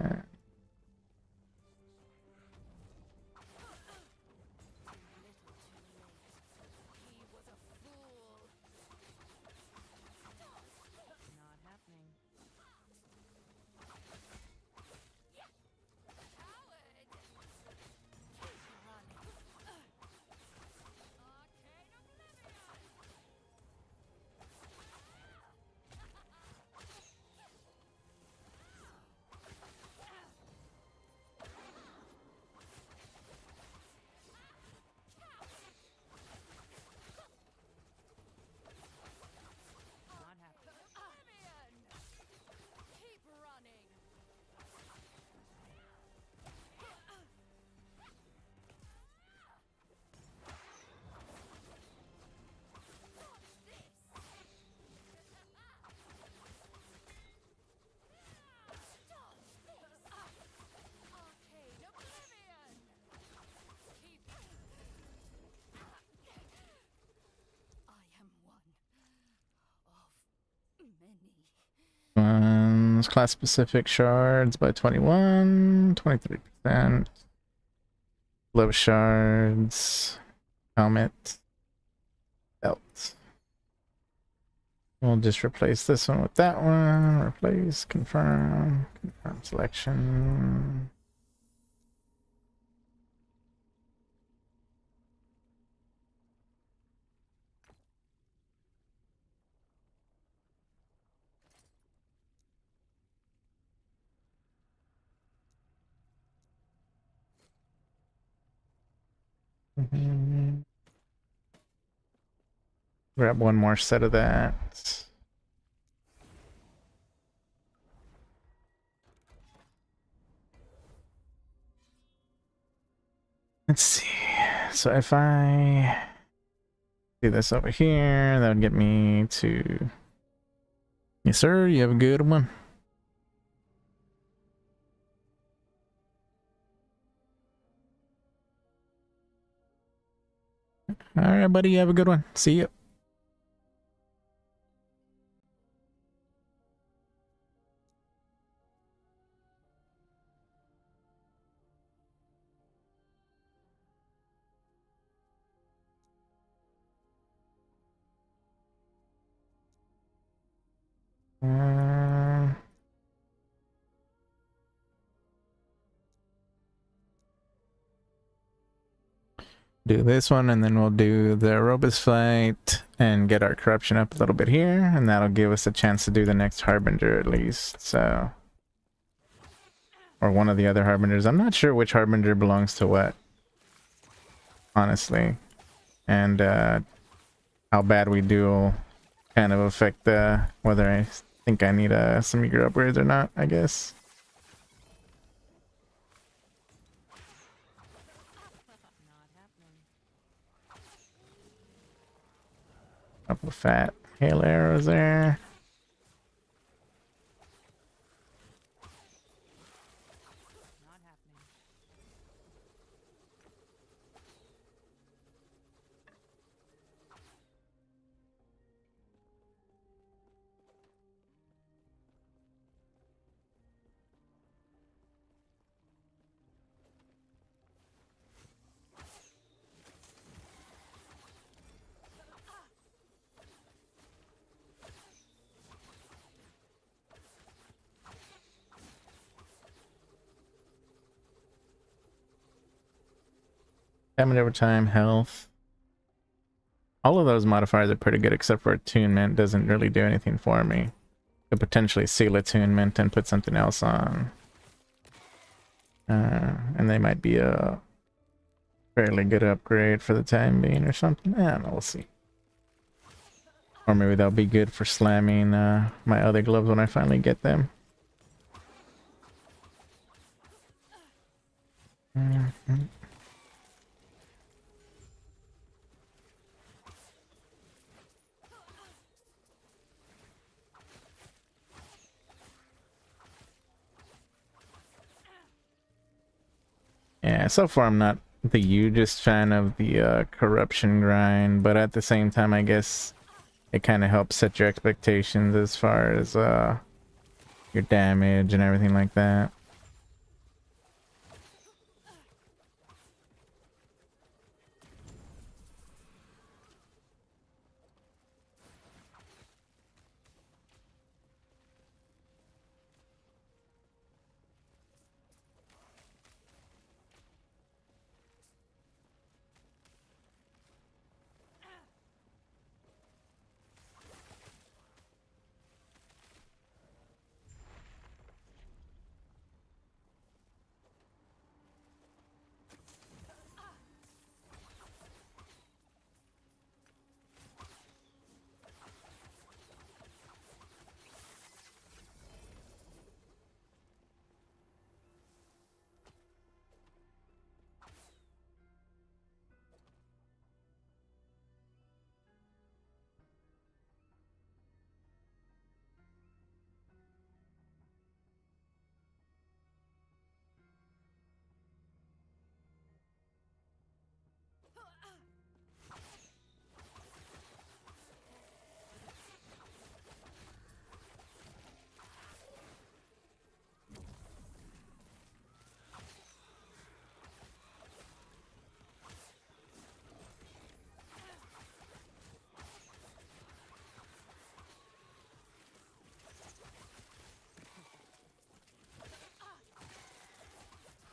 Speaker 2: happening. Not happening.
Speaker 3: Keep running. Arcane oblivion. Keep. I am one of many.
Speaker 1: Class specific shards by 21, 23%. Love shards. Helmet. Belt. We'll just replace this one with that one. Replace, confirm selection. Grab one more set of that. Let's see. so if I do this over here, that would get me to... Yes, sir, you have a good one. All right, buddy, you have a good one. See you. Um, do this one, and then we'll do the Aerobus fight and get our corruption up a little bit here, and that'll give us a chance to do the next Harbinger at least. So, or one of the other Harbingers. I'm not sure which Harbinger belongs to what, honestly, and how bad we do will kind of affect whether I think I need some eager upgrades or not, I guess.
Speaker 2: Not happening.
Speaker 1: Couple of fat hail arrows there.
Speaker 2: Not happening.
Speaker 1: Damage over time, health. All of those modifiers are pretty good except for attunement. Doesn't really do anything for me. Could potentially seal attunement and put something else on. And they might be a fairly good upgrade for the time being or something. I don't know, we'll see. Or maybe they'll be good for slamming my other gloves when I finally get them. Mhm. Yeah, so far I'm not the hugest fan of the corruption grind, but at the same time, I guess it kind of helps set your expectations as far as your damage and everything like that.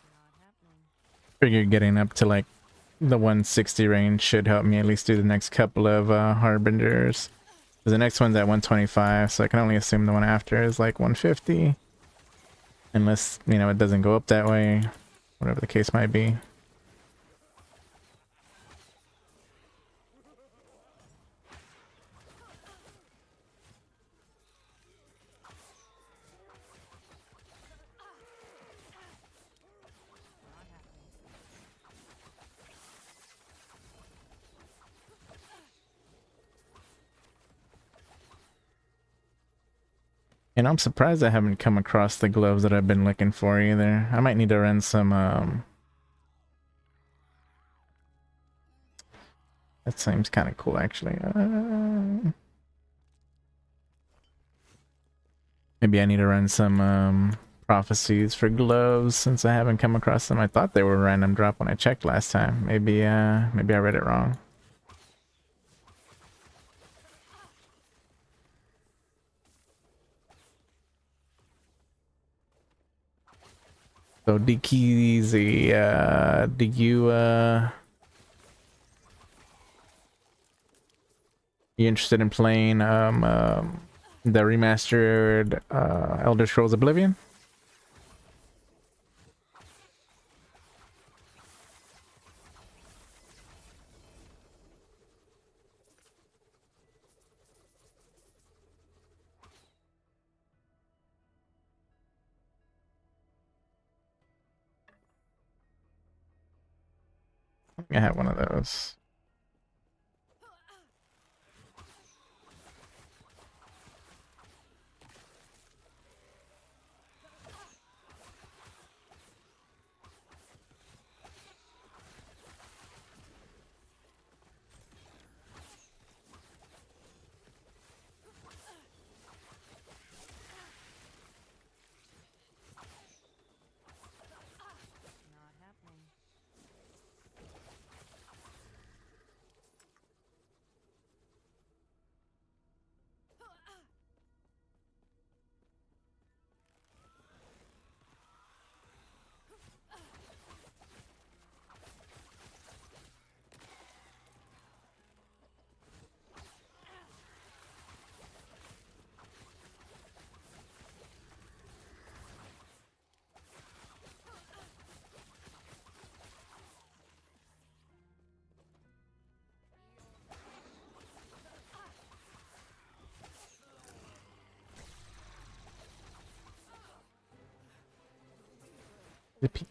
Speaker 2: Not happening.
Speaker 1: Figure getting up to like the 160 range should help me at least do the next couple of Harbingers. 'Cause the next one's at 125, so I can only assume the one after is like 150. Unless, you know, it doesn't go up that way, whatever the case might be.
Speaker 2: Not happening.
Speaker 1: And I'm surprised I haven't come across the gloves that I've been looking for either. I might need to run some, that seems kind of cool actually. Maybe I need to run some, prophecies for gloves since I haven't come across them. I thought they were random drop when I checked last time. Maybe I read it wrong. So DKZ, do you interested in playing the remastered Elder Scrolls Oblivion? I have one of those.
Speaker 2: Not happening.
Speaker 1: The piece.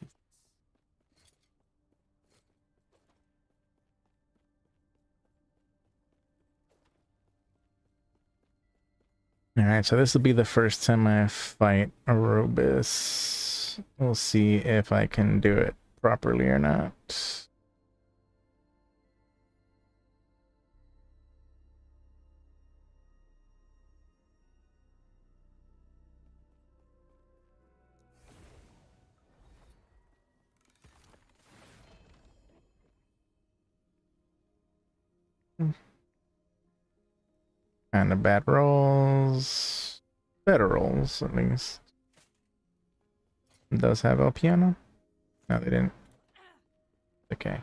Speaker 1: Alright, so this will be the first time I fight Arobis. We'll see if I can do it properly or not. Kind of bad rolls. Better rolls, at least. It does have El Piano? No, they didn't. Okay.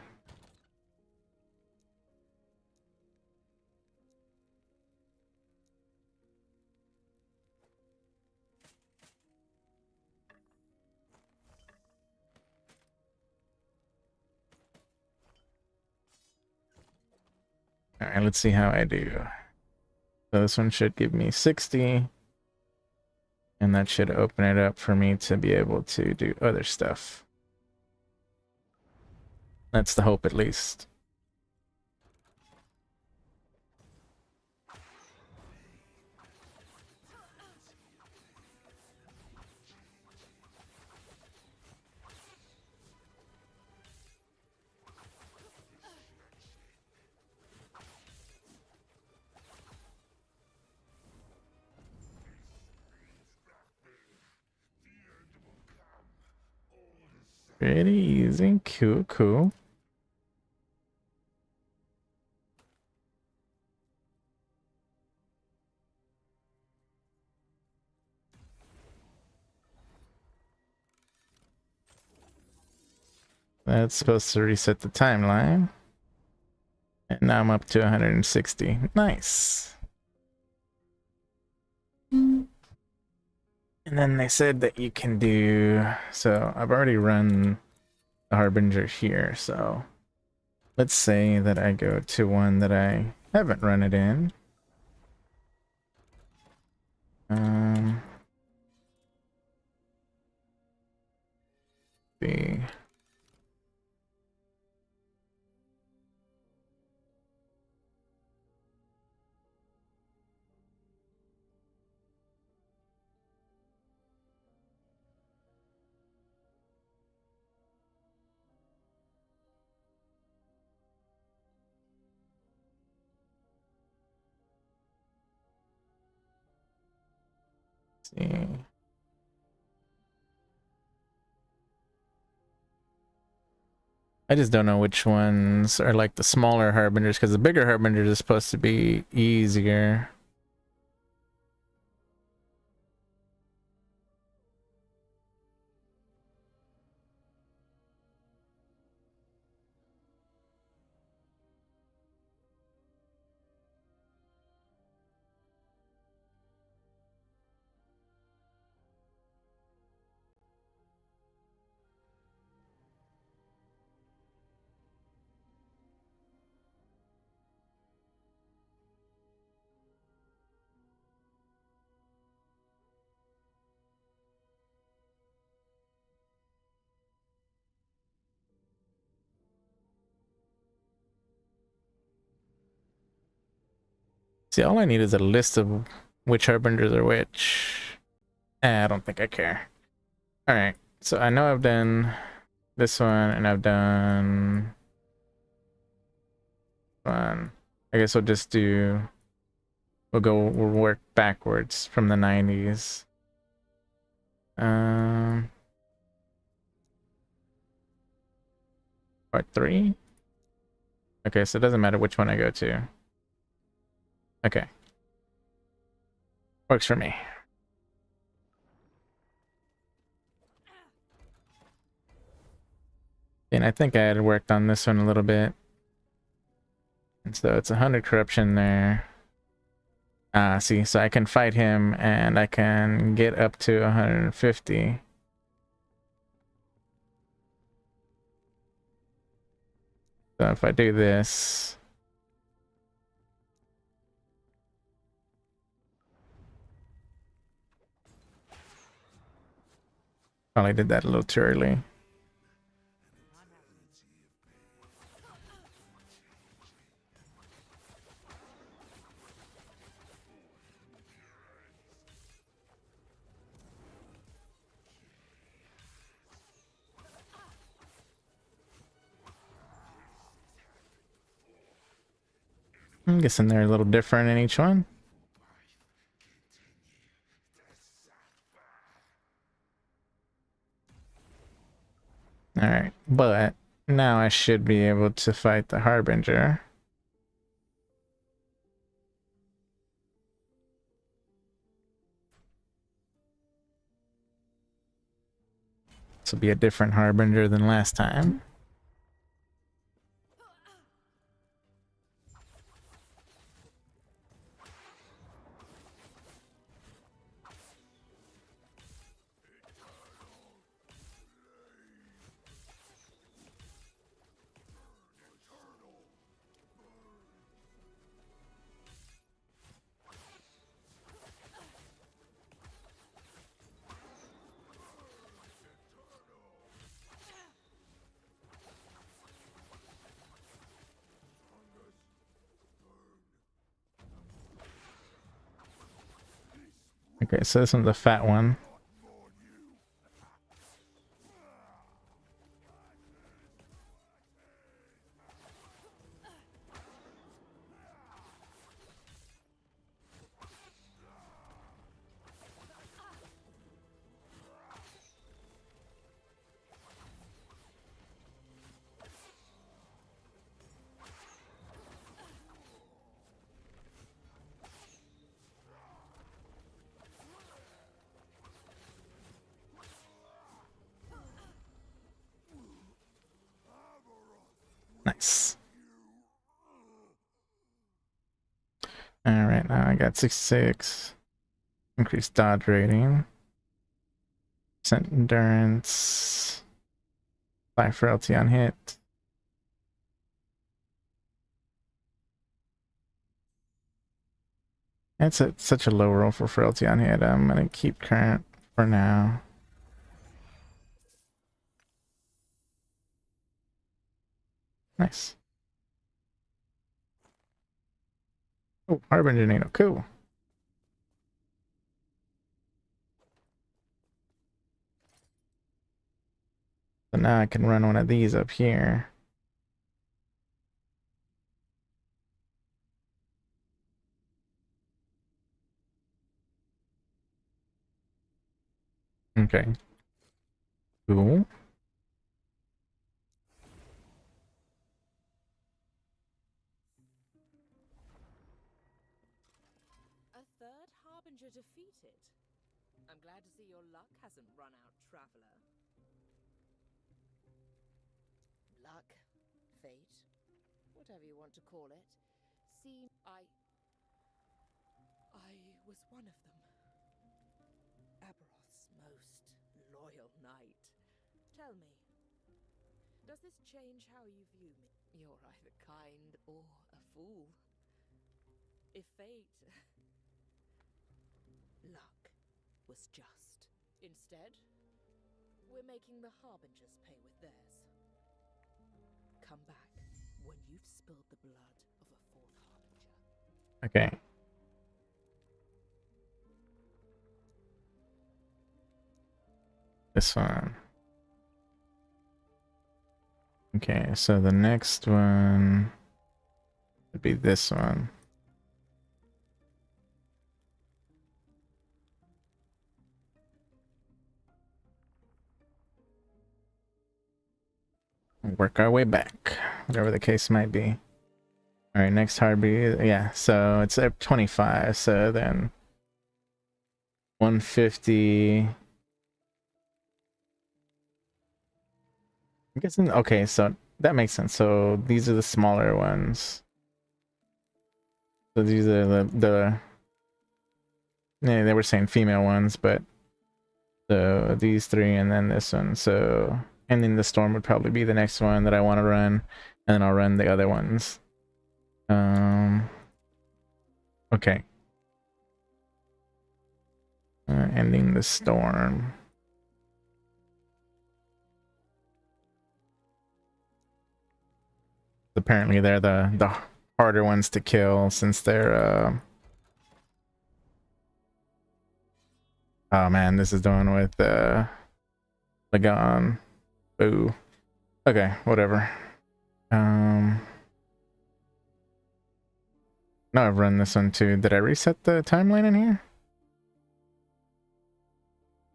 Speaker 1: Alright, let's see how I do. So this one should give me 60. And that should open it up for me to be able to do other stuff. That's the hope, at least. Pretty easy. Cool, cool. That's supposed to reset the timeline. And now I'm up to 160. Nice. And then they said that you can do... So I've already run the Harbinger here, so... Let's say that I go to one that I haven't run it in. See. see. I just don't know which ones are like the smaller harbingers, because the bigger harbingers are supposed to be easier. See, all I need is a list of which harbingers are which. I don't think I care. All right, so I know I've done this one, and I've done one. I guess we'll just do. We'll work backwards from the 90s. Part 3. Okay, so it doesn't matter which one I go to. Okay. Works for me. And I think I had worked on this one a little bit. And so it's 100 corruption there. Ah, see, so I can fight him and I can get up to 150. So if I do this, probably did that a little too early. I'm guessing they're a little different in each one. Alright, but now I should be able to fight the Harbinger. This will be a different Harbinger than last time. Okay, so this one's a fat one. Nice. Alright, now I got 66. Increased dodge rating. Percent endurance. 5 frailty on hit. It's such a low roll for frailty on hit. I'm gonna keep current for now. Nice. Oh, Harbinger Needle. Cool. So now I can run one of these up here. Okay. Cool.
Speaker 4: A third harbinger defeated. I'm glad to see your luck hasn't run out, traveler. Luck, fate, whatever you want to call it. See, I was one of them. Aberoth's most loyal knight. Tell me, does this change how you view me? You're either kind or a fool. If fate, luck, was just. Instead, we're making the harbingers pay with theirs. Come back when you've spilled the blood of a fourth harbinger.
Speaker 1: Okay. This one. Okay, so the next one would be this one. Work our way back, whatever the case might be. All right, next Harby, yeah, so it's at 25, so then 150. I'm guessing, okay, so that makes sense. So these are the smaller ones. So these are yeah, they were saying female ones, but so these three and then this one. So ending the storm would probably be the next one that I want to run, and then I'll run the other ones. Okay. Ending the storm. Apparently they're the harder ones to kill since they're oh man, this is doing with Lagan. Boo. Okay, whatever. No, I've run this one too. Did I reset the timeline in here?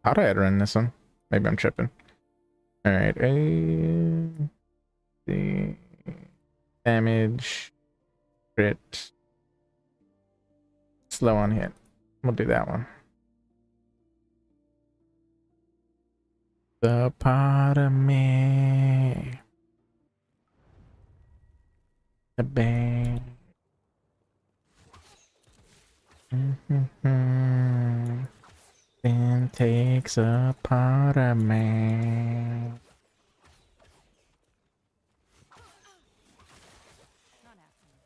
Speaker 1: How did I run this one? Maybe I'm tripping. Alright, the damage, crit, slow on hit. We'll do that one. The part of me, the bang. Then takes a part of me.
Speaker 2: Not happening.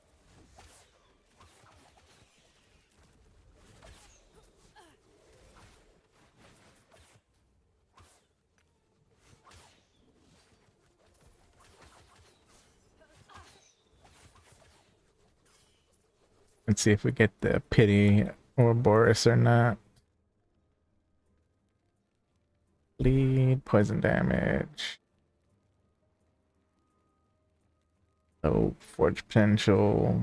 Speaker 1: Let's see if we get the pity or Boris or not. Bleed, poison damage. Oh, forge potential.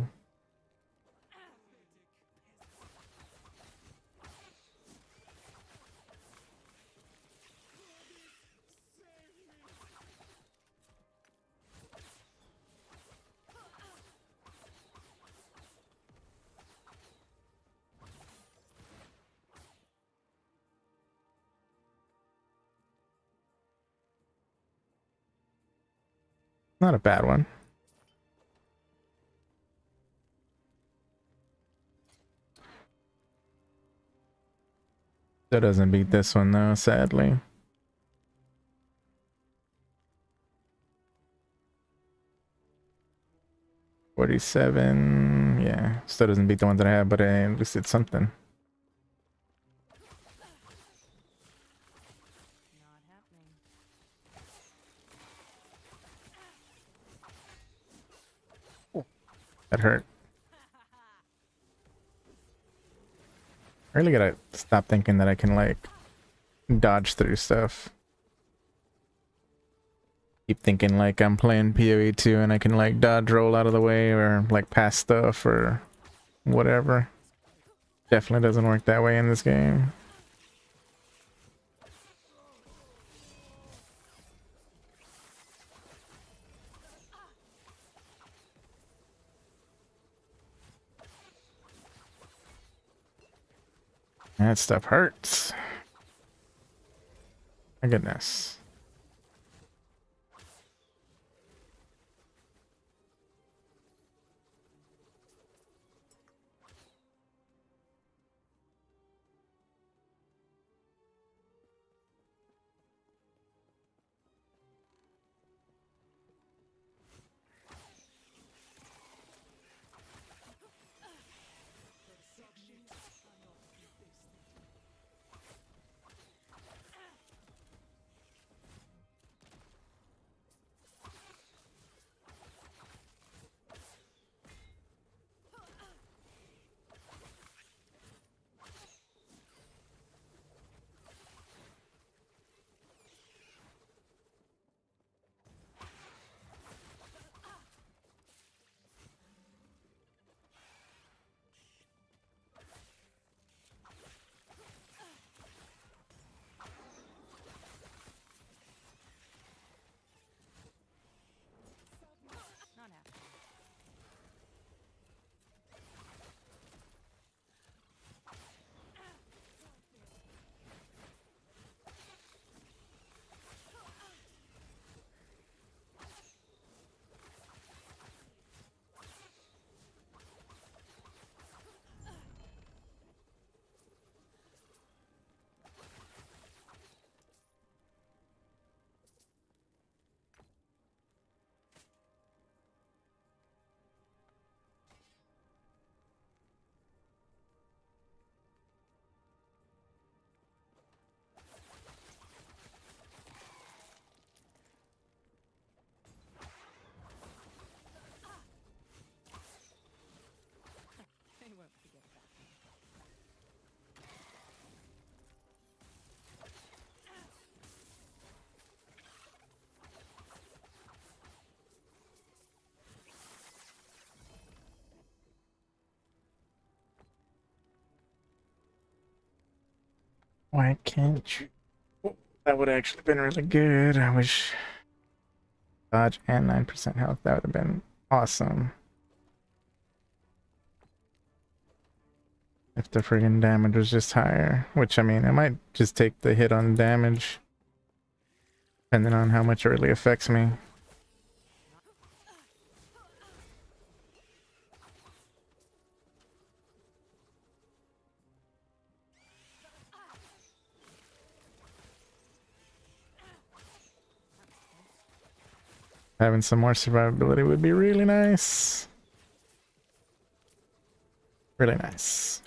Speaker 1: Not a bad one. That doesn't beat this one though, sadly. $47. Yeah, still doesn't beat the one that I have, but at least it's something.
Speaker 2: Not happening.
Speaker 1: That hurt. I really gotta stop thinking that I can like dodge through stuff. Keep thinking like I'm playing PoE 2 and I can like dodge roll out of the way or like pass stuff or whatever. Definitely doesn't work that way in this game. That stuff hurts. My goodness.
Speaker 2: Not happening. They won't forget about me.
Speaker 1: Why can't you? That would have actually been really good. I wish dodge and 9% health. That would have been awesome. If the friggin' damage was just higher. Which, I mean, I might just take the hit on damage. Depending on how much it really affects me. Having some more survivability would be really nice. Really nice.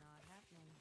Speaker 2: Not happening.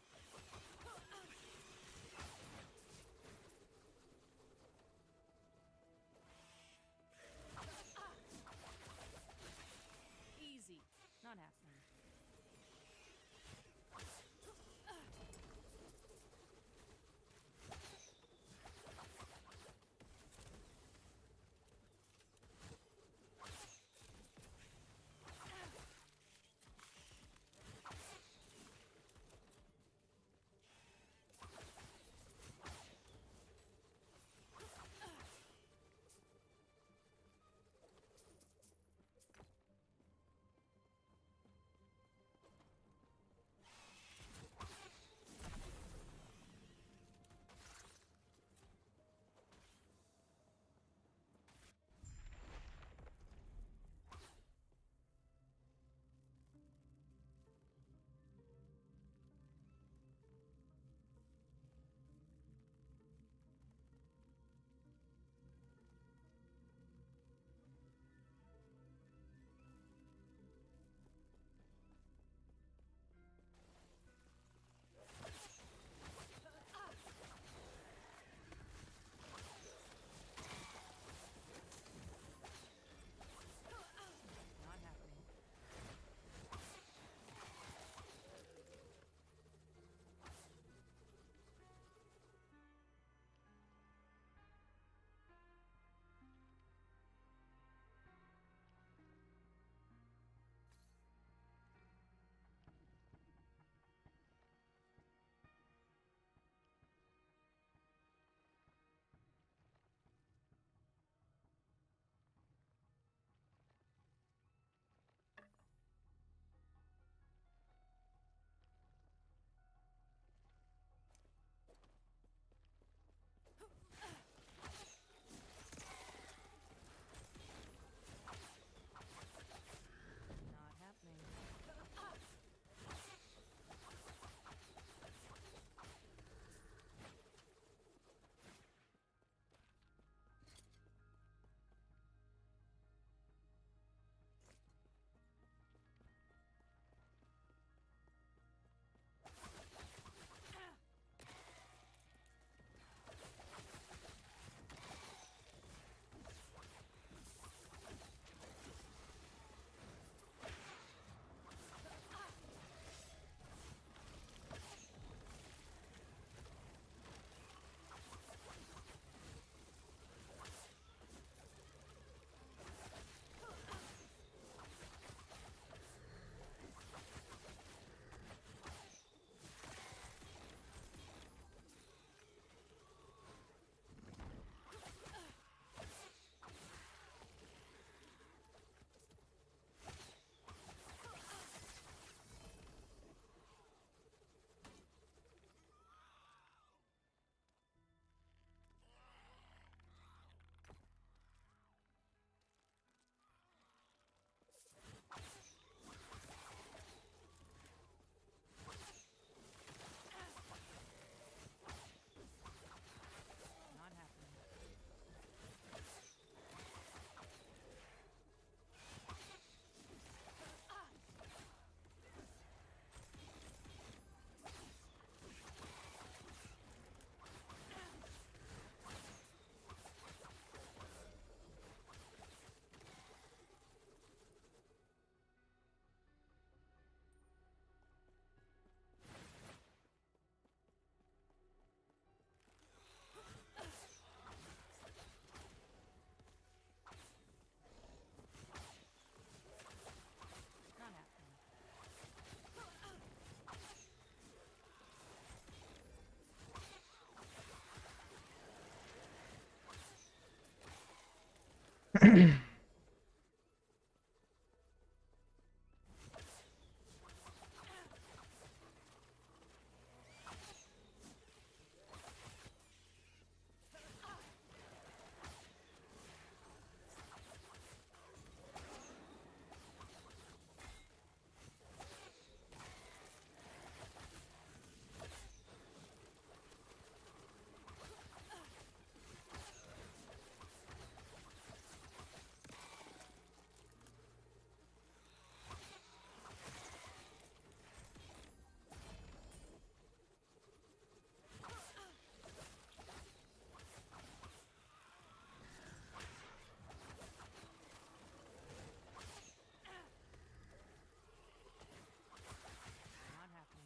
Speaker 2: Not happening. Not happening.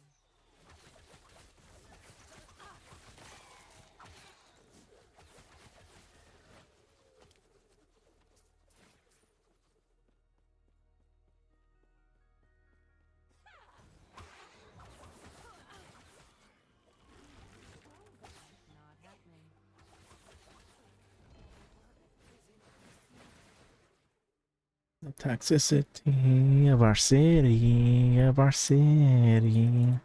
Speaker 1: The toxicity of our city, of our city.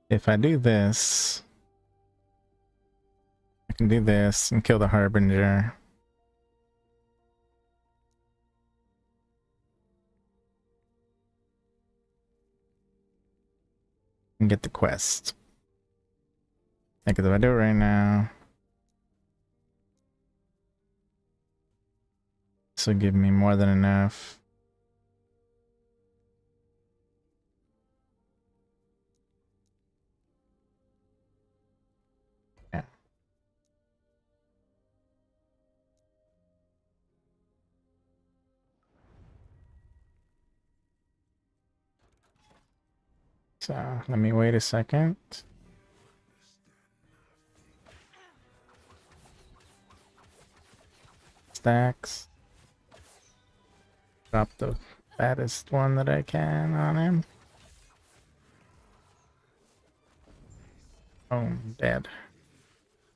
Speaker 1: If I do this, I can do this and kill the Harbinger. And get the quest. Because if I do it right now, this will give me more than enough. Yeah. So let me wait a second. Stacks. Drop the fattest one that I can on him. Oh, dead.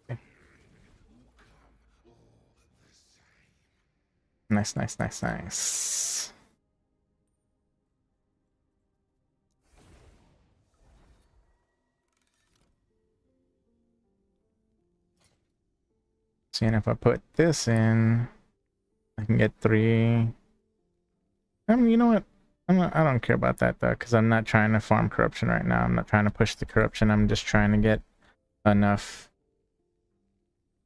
Speaker 1: Okay. Nice, nice, nice, nice. Seeing if I put this in, I can get 3. I mean, you know what? I don't care about that though, because I'm not trying to farm corruption right now. I'm not trying to push the corruption. I'm just trying to get enough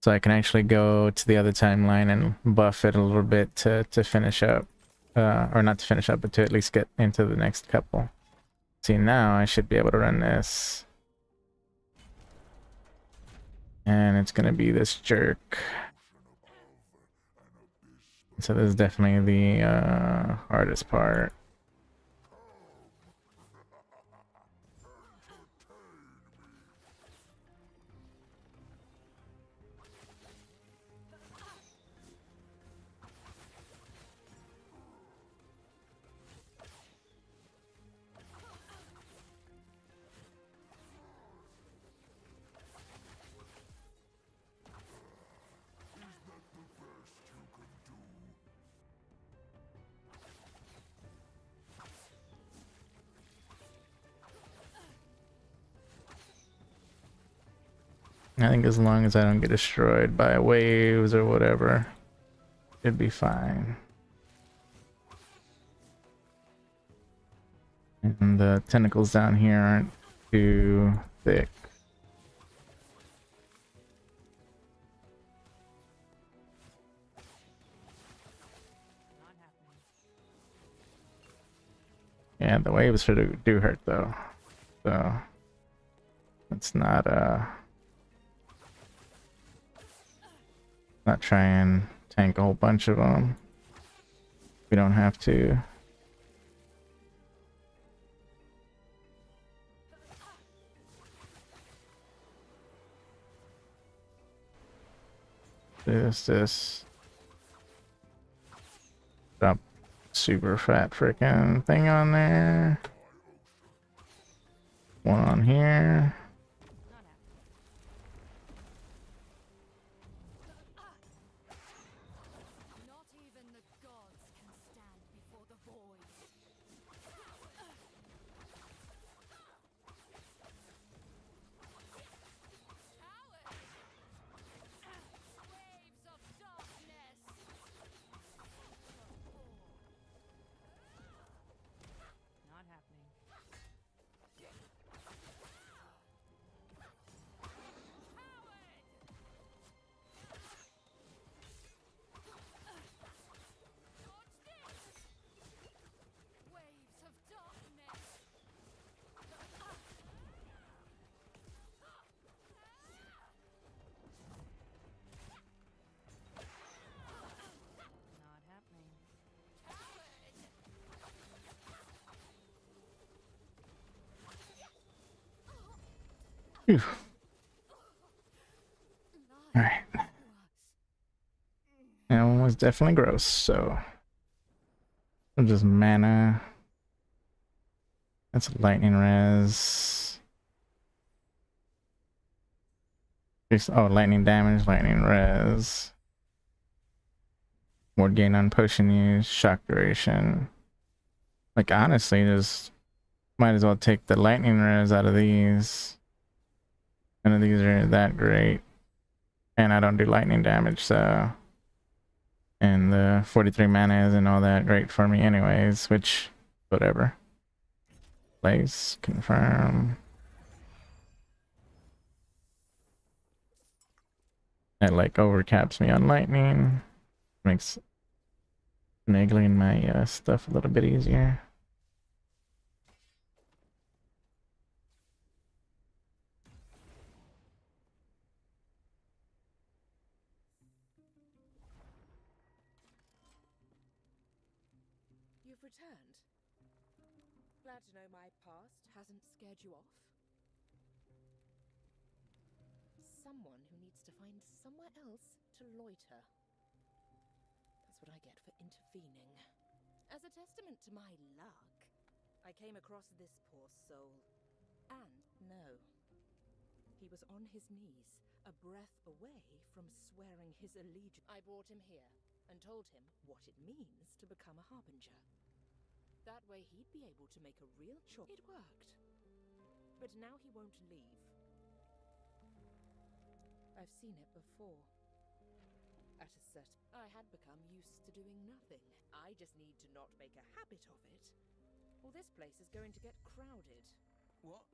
Speaker 1: so I can actually go to the other timeline and buff it a little bit to finish up, or not to finish up, but to at least get into the next couple. See, now I should be able to run this, and it's gonna be this jerk. So this is definitely the hardest part. I think as long as I don't get destroyed by waves or whatever, it'd be fine. And the tentacles down here aren't too thick.
Speaker 2: Not happening.
Speaker 1: Yeah, the waves do hurt though. So let's not try and tank a whole bunch of them. We don't have to. This. Drop super fat freaking thing on there. One on here.
Speaker 2: Not happening.
Speaker 3: Not even the gods can stand before the void. Waves of darkness.
Speaker 2: Not happening.
Speaker 3: Waves of darkness.
Speaker 2: Not happening.
Speaker 1: Phew. Alright. That one was definitely gross, so we'll just mana. That's lightning res. Oh, lightning damage, lightning res. Ward gain on potion use, shock duration. Like honestly, just Might as well take the lightning rares out of these. None of these are that great. And I don't do lightning damage, so... And the 43 mana isn't all that great for me anyways, which... Whatever. Place, confirm. That like overcaps me on lightning. Makes finagling my stuff a little bit easier.
Speaker 4: You've returned. Glad to know my past hasn't scared you off. Someone who needs to find somewhere else to loiter. That's what I get for intervening. As a testament to my luck, I came across this poor soul. And no, he was on his knees, a breath away from swearing his allegiance. I brought him here and told him what it means to become a harbinger. That way he'd be able to make a real choice. It worked. But now he won't leave. I've seen it before. At a set, I had become used to doing nothing. I just need to not make a habit of it, or this place is going to get crowded.
Speaker 5: What?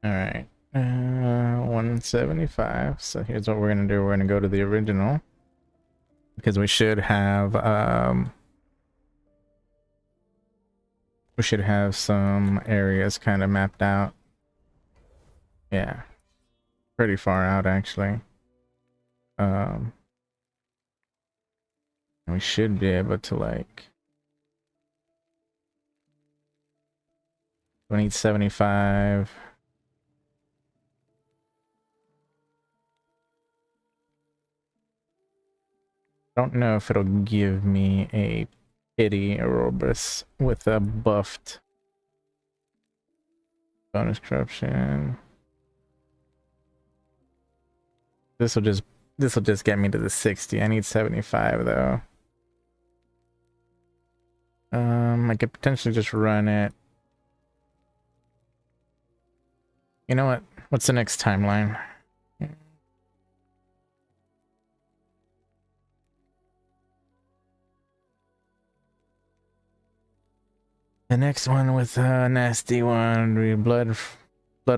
Speaker 1: Alright. 175. So here's what we're gonna do. We're gonna go to the original. Because we should have some areas kind of mapped out. Yeah. Pretty far out actually. And we should be able to like 2075. Don't know if it'll give me a pity Aerobus with a buffed bonus corruption. This will just get me to the 60. I need 75 though. I could potentially just run it. You know what? What's the next timeline? The next one with a nasty one would be Blood,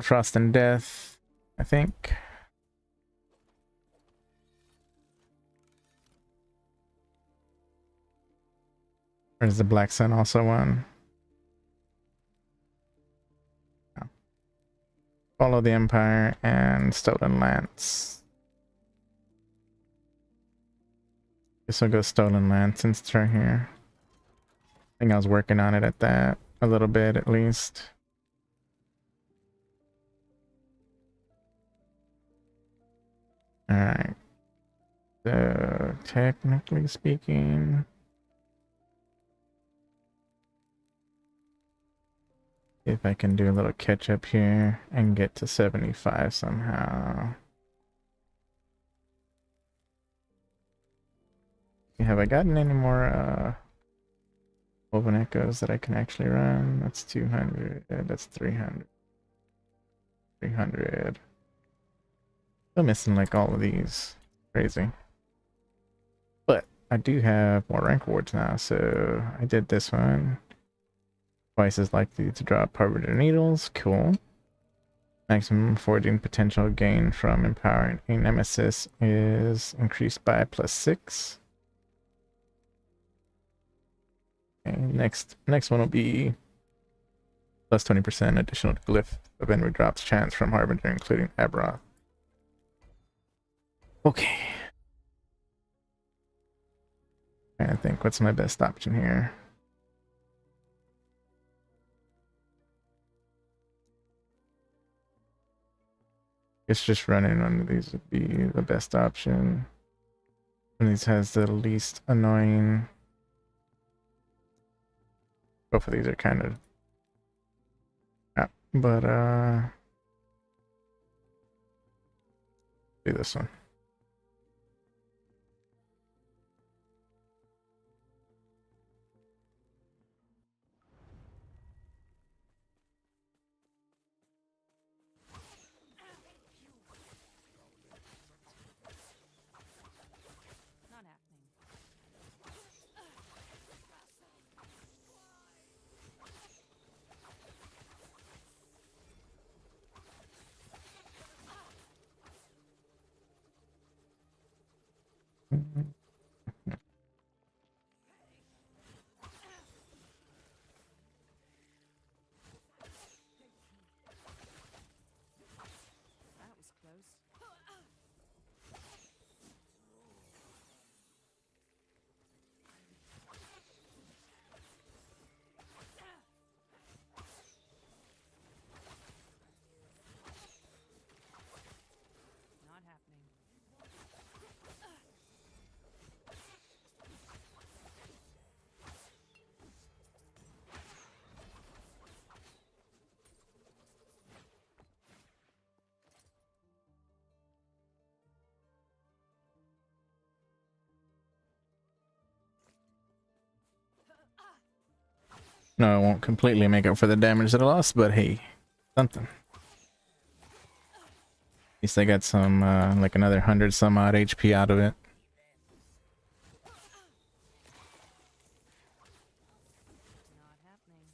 Speaker 1: Frost, and Death, I think. Or is the Black Sun also one? No. Follow the Empire and Stolen Lance. Guess I'll go Stolen Lance since it's right here. I think I was working on it at that a little bit at least. Alright. So technically speaking, if I can do a little catch up here and get to 75 somehow. have I gotten any more open echoes that I can actually run? That's 200. That's 300. 300. Still missing like all of these. Crazy. But I do have more rank awards now, so I did this one. Twice as likely to drop Harbinger Needles. Cool. Maximum forging potential gain from empowering a nemesis is increased by +6. And next one will be plus 20% additional glyph of enemy drops chance from Harbinger, including Abra. Okay. I think what's my best option here? Guess just running one of these would be the best option. One of these has the least annoying. Both of these are kind of crap, but do this one.
Speaker 2: Not happening. That was close. Not happening.
Speaker 1: No, it won't completely make up for the damage that I lost, but hey, something. At least I got some, like another 100 some odd HP out of it.
Speaker 2: Not happening.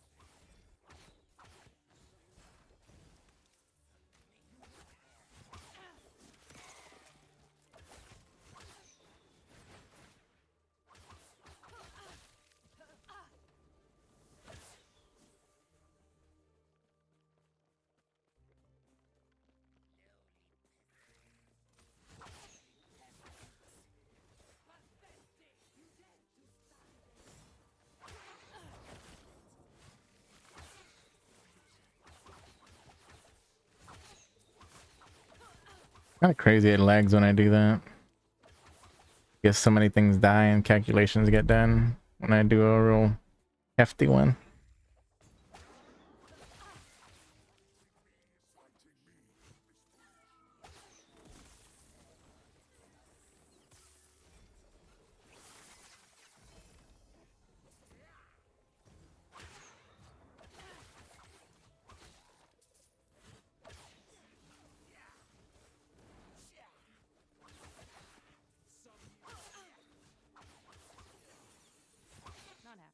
Speaker 1: Kind of crazy it lags when I do that. Guess so many things die and calculations get done when I do a real hefty one.
Speaker 2: Not happening.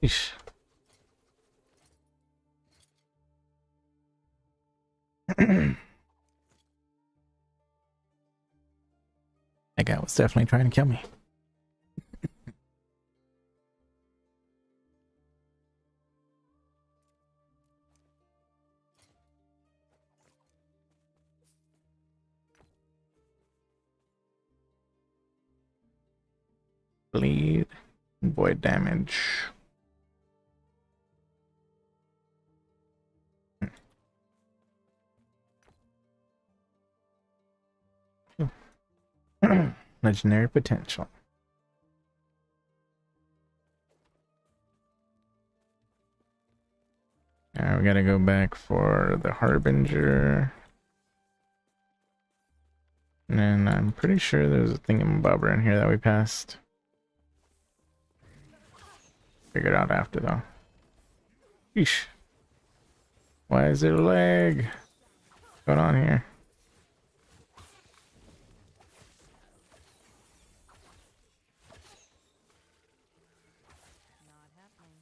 Speaker 1: Eesh. That guy was definitely trying to kill me. bleed, void damage. Legendary potential. Alright, we gotta go back for the Harbinger. And I'm pretty sure there's a thingamabobber in here that we passed. Figure it out after though. Yeesh. Why is there a lag? What's going on here?
Speaker 2: Not happening.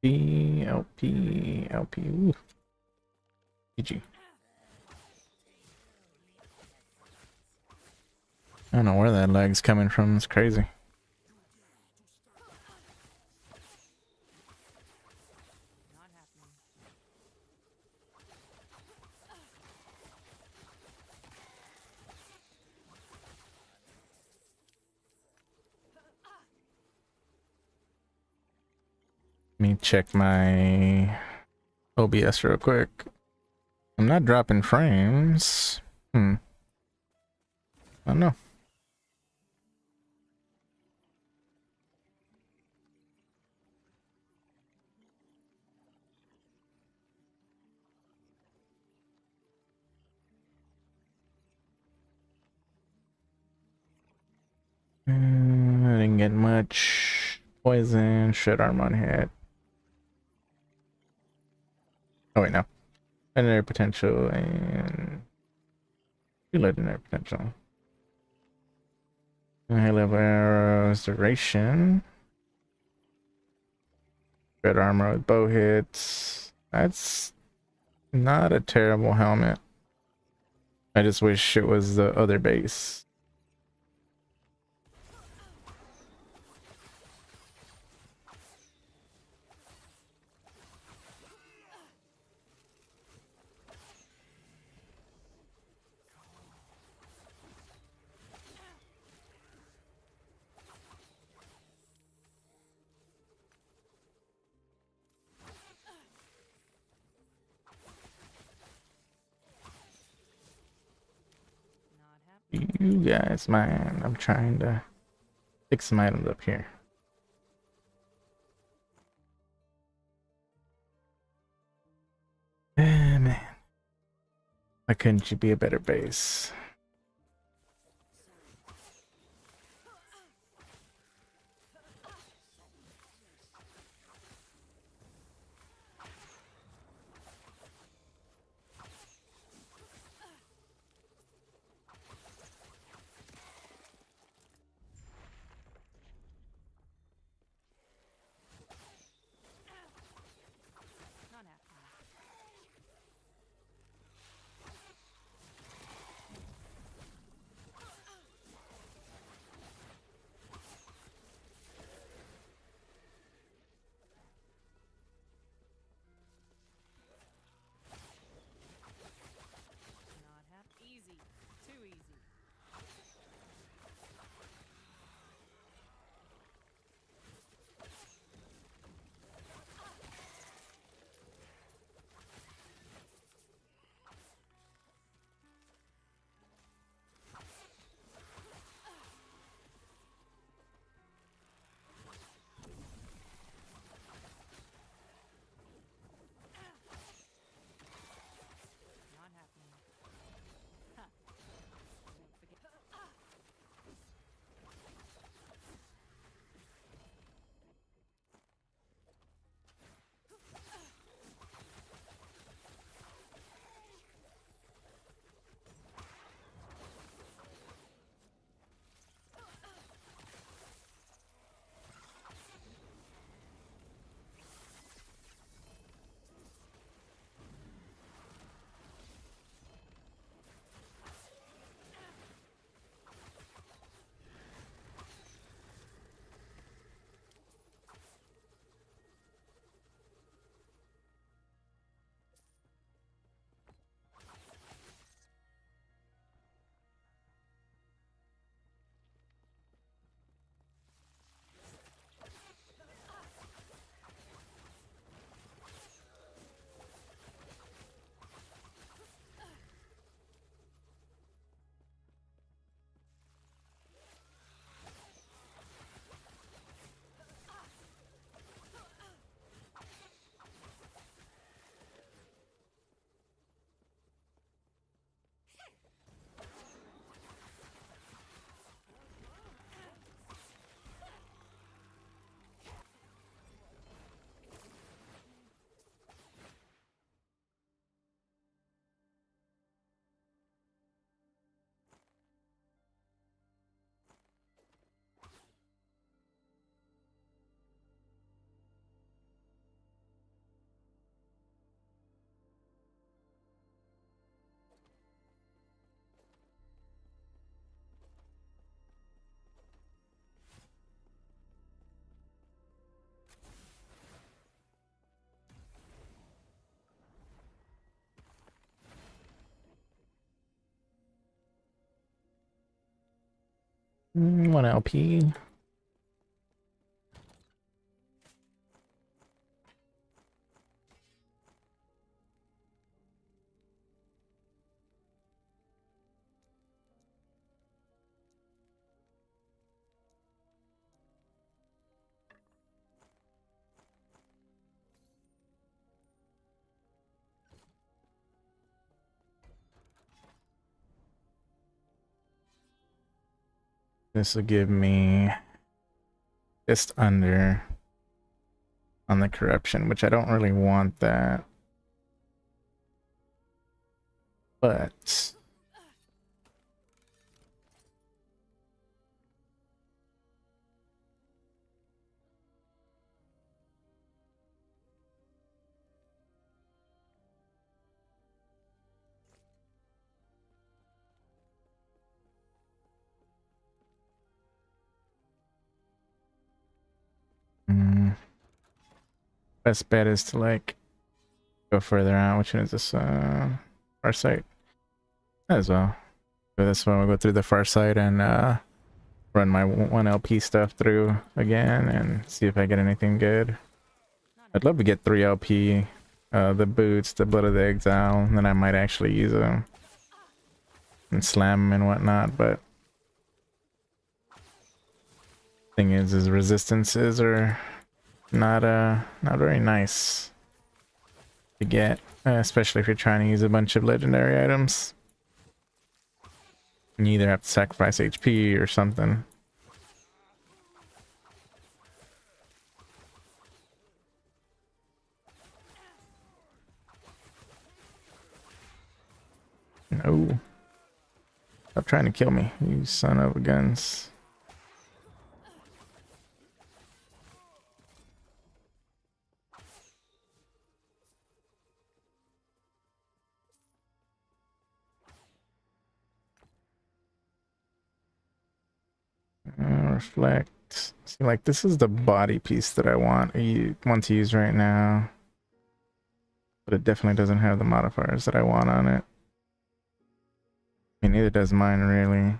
Speaker 1: B L P L P. Ooh. GG. I don't know where that lag's coming from. It's crazy.
Speaker 2: Not happening.
Speaker 1: Let me check my OBS real quick. I'm not dropping frames. I don't know. I didn't get much. Poison, shred arm on hit. Oh wait, no. Legendary potential and two legendary potential. High level arrows, duration. Shred armor with bow hits. That's not a terrible helmet. I just wish it was the other base.
Speaker 2: Not happening.
Speaker 1: You guys, man, I'm trying to pick some items up here. Man, why couldn't you be a better base?
Speaker 2: Not happening.
Speaker 1: One LP. This will give me just under on the corruption, which I don't really want that. But best bet is to like go further out. Which one is this? Far side. As well. So this one we'll go through the far side and run my 1 LP stuff through again and see if I get anything good. I'd love to get 3 LP, the boots, the blood of the exile, and then I might actually use them and slam them and whatnot. But thing is resistances are not very nice to get, especially if you're trying to use a bunch of legendary items. You either have to sacrifice HP or something. No. Stop trying to kill me, you son of a guns. Reflect. See, like this is the body piece that I want to use right now, but it definitely doesn't have the modifiers that I want on it. I mean, neither does mine really.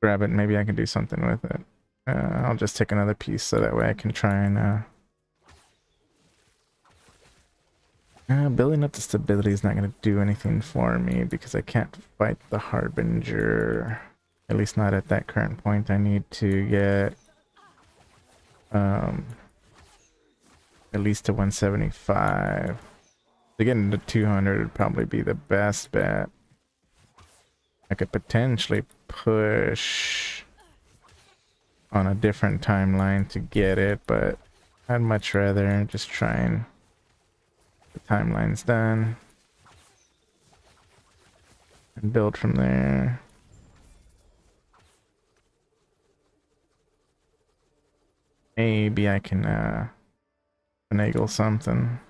Speaker 1: Grab it, maybe I can do something with it. I'll just take another piece so that way I can try and building up the stability is not going to do anything for me because I can't fight the Harbinger. At least not at that current point. I need to get at least to 175. To get into 200 would probably be the best bet. I could potentially push on a different timeline to get it, but I'd much rather just try and get the timelines done and build from there. Maybe I can finagle something.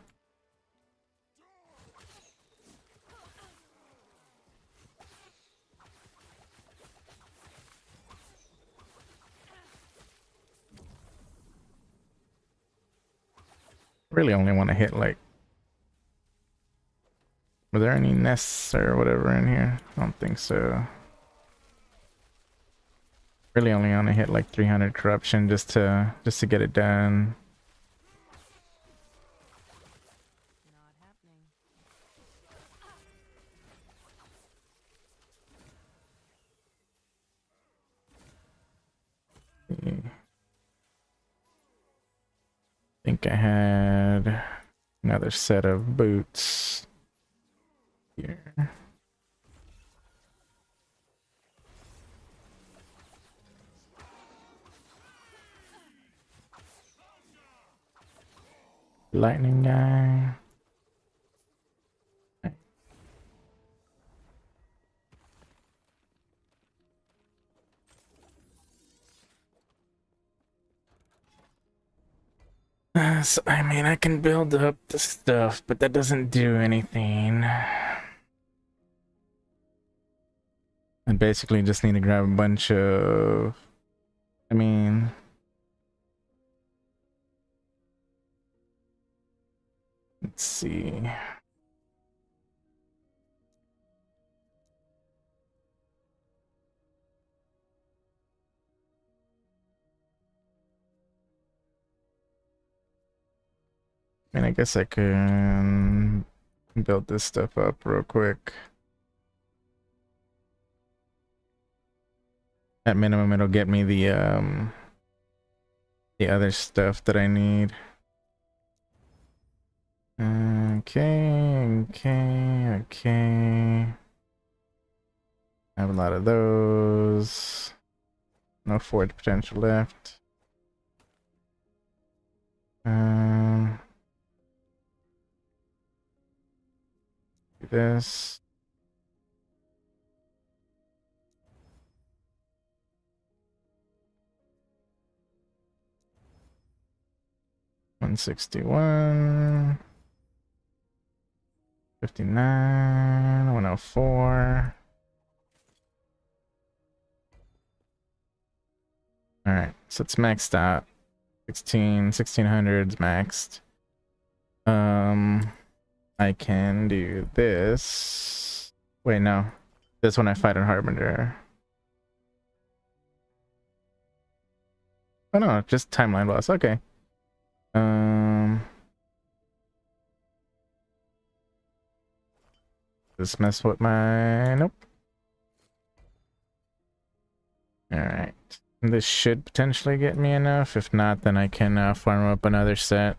Speaker 1: Really only want to hit like... Were there any nests or whatever in here? I don't think so. Really only want to hit like 300 corruption just to get it done.
Speaker 2: Not happening.
Speaker 1: I think I had another set of boots here. Lightning guy. So, I mean, I can build up the stuff, but that doesn't do anything. I basically just need to grab a bunch of... I mean... Let's see. I mean, I guess I can build this stuff up real quick. At minimum, it'll get me the other stuff that I need. Okay, okay, okay. I have a lot of those. No forward potential left. Do this. $161, $59, $104. All right, so it's maxed out. 1600's maxed. I can do this. Wait, no. This one I fight a Harbinger. Oh no, just timeline boss. Okay. This mess with my nope. All right. This should potentially get me enough. If not, then I can farm up another set.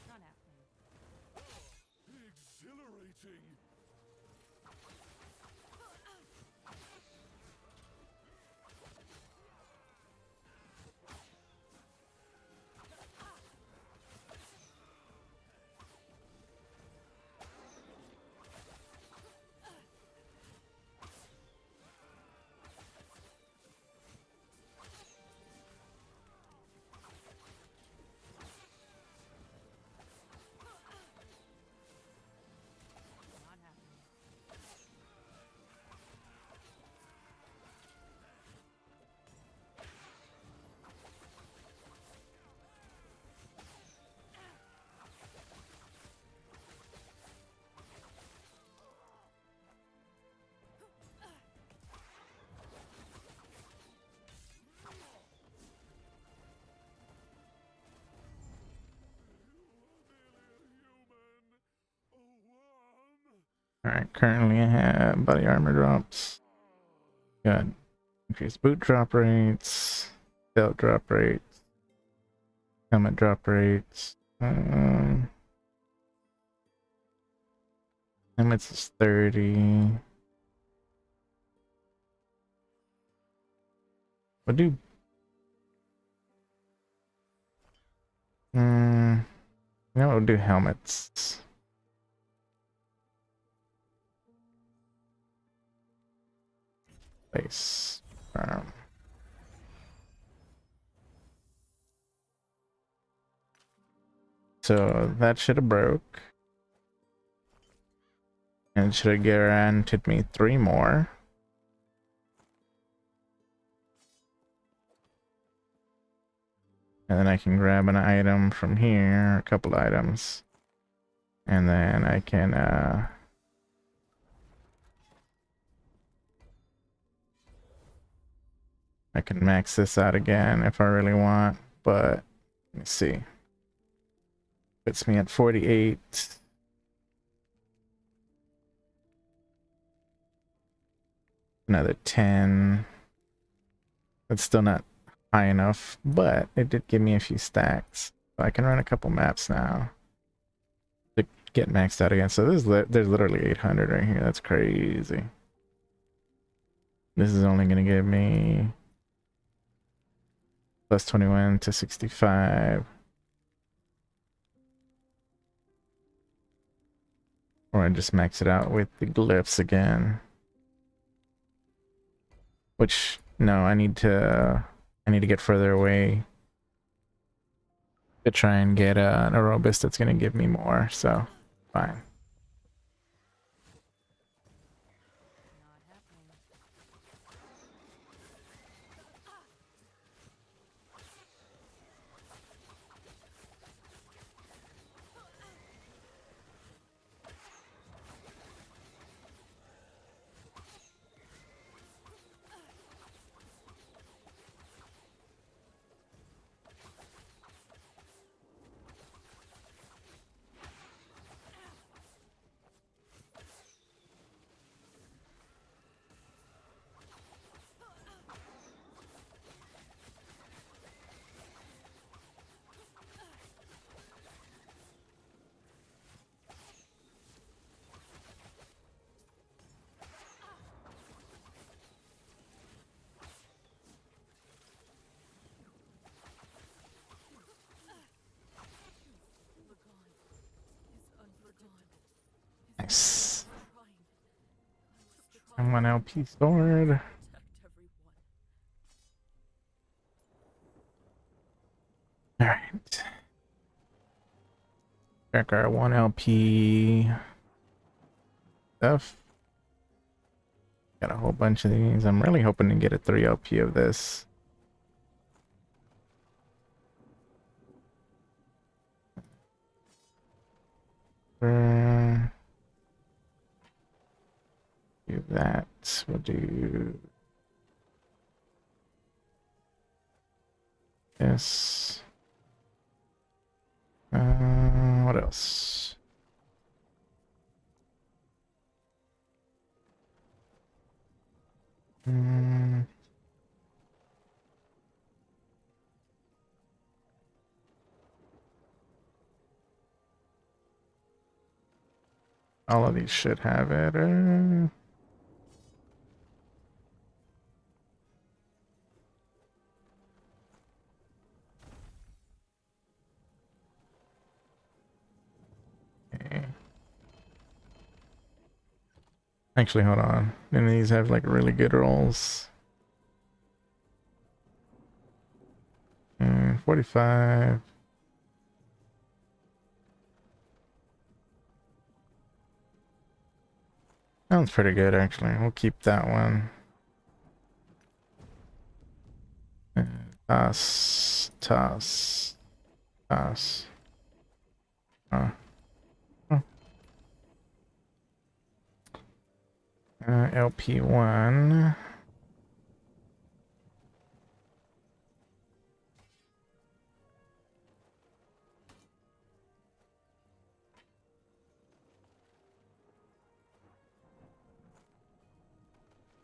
Speaker 2: Not happening.
Speaker 5: Exhilarating.
Speaker 2: Not happening.
Speaker 1: All right. Currently, I have body armor drops. Got increased boot drop rates, belt drop rates, helmet drop rates. Helmets is 30. What do? We'll do helmets. Place. So that should have broke. And it should have guaranteed me 3 more. And then I can grab an item from here, a couple items. And then I can max this out again if I really want, but let me see. Puts me at 48. Another 10. That's still not high enough, but it did give me a few stacks. So I can run a couple maps now to get maxed out again. So there's literally 800 right here. That's crazy. This is only going to give me plus 21 to 65. Or I just max it out with the glyphs again. Which, no, I need to get further away to try and get an Aerobus that's going to give me more, so fine.
Speaker 2: Not happening.
Speaker 1: And 1 LP sword.
Speaker 4: Protect everyone.
Speaker 1: Alright. Check our 1 LP stuff. Got a whole bunch of these. I'm really hoping to get a 3 LP of this. Do that. We'll do this. What else? All of these should have it. Okay. Actually, hold on. None of these have like really good rolls. 45. Sounds pretty good, actually. We'll keep that one. Toss, toss, toss. Oh. LP1.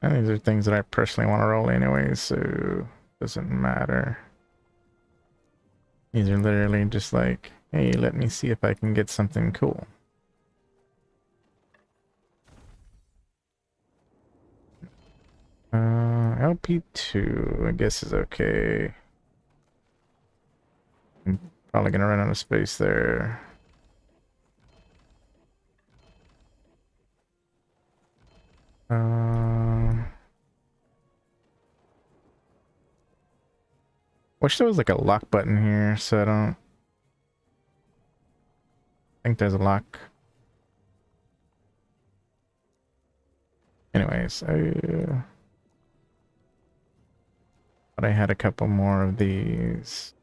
Speaker 1: And these are things that I personally want to roll anyway, so it doesn't matter. These are literally just like, hey, let me see if I can get something cool. LP2, I guess is okay. I'm probably gonna run out of space there. Wish there was like a lock button here, so I don't think there's a lock. Anyways, but I had a couple more of these.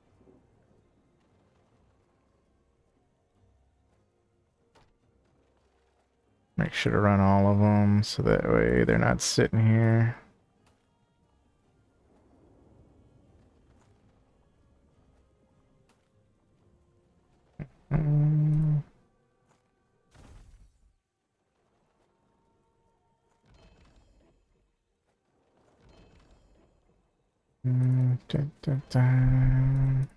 Speaker 1: Make sure to run all of them so that way they're not sitting here. Dun, dun, dun.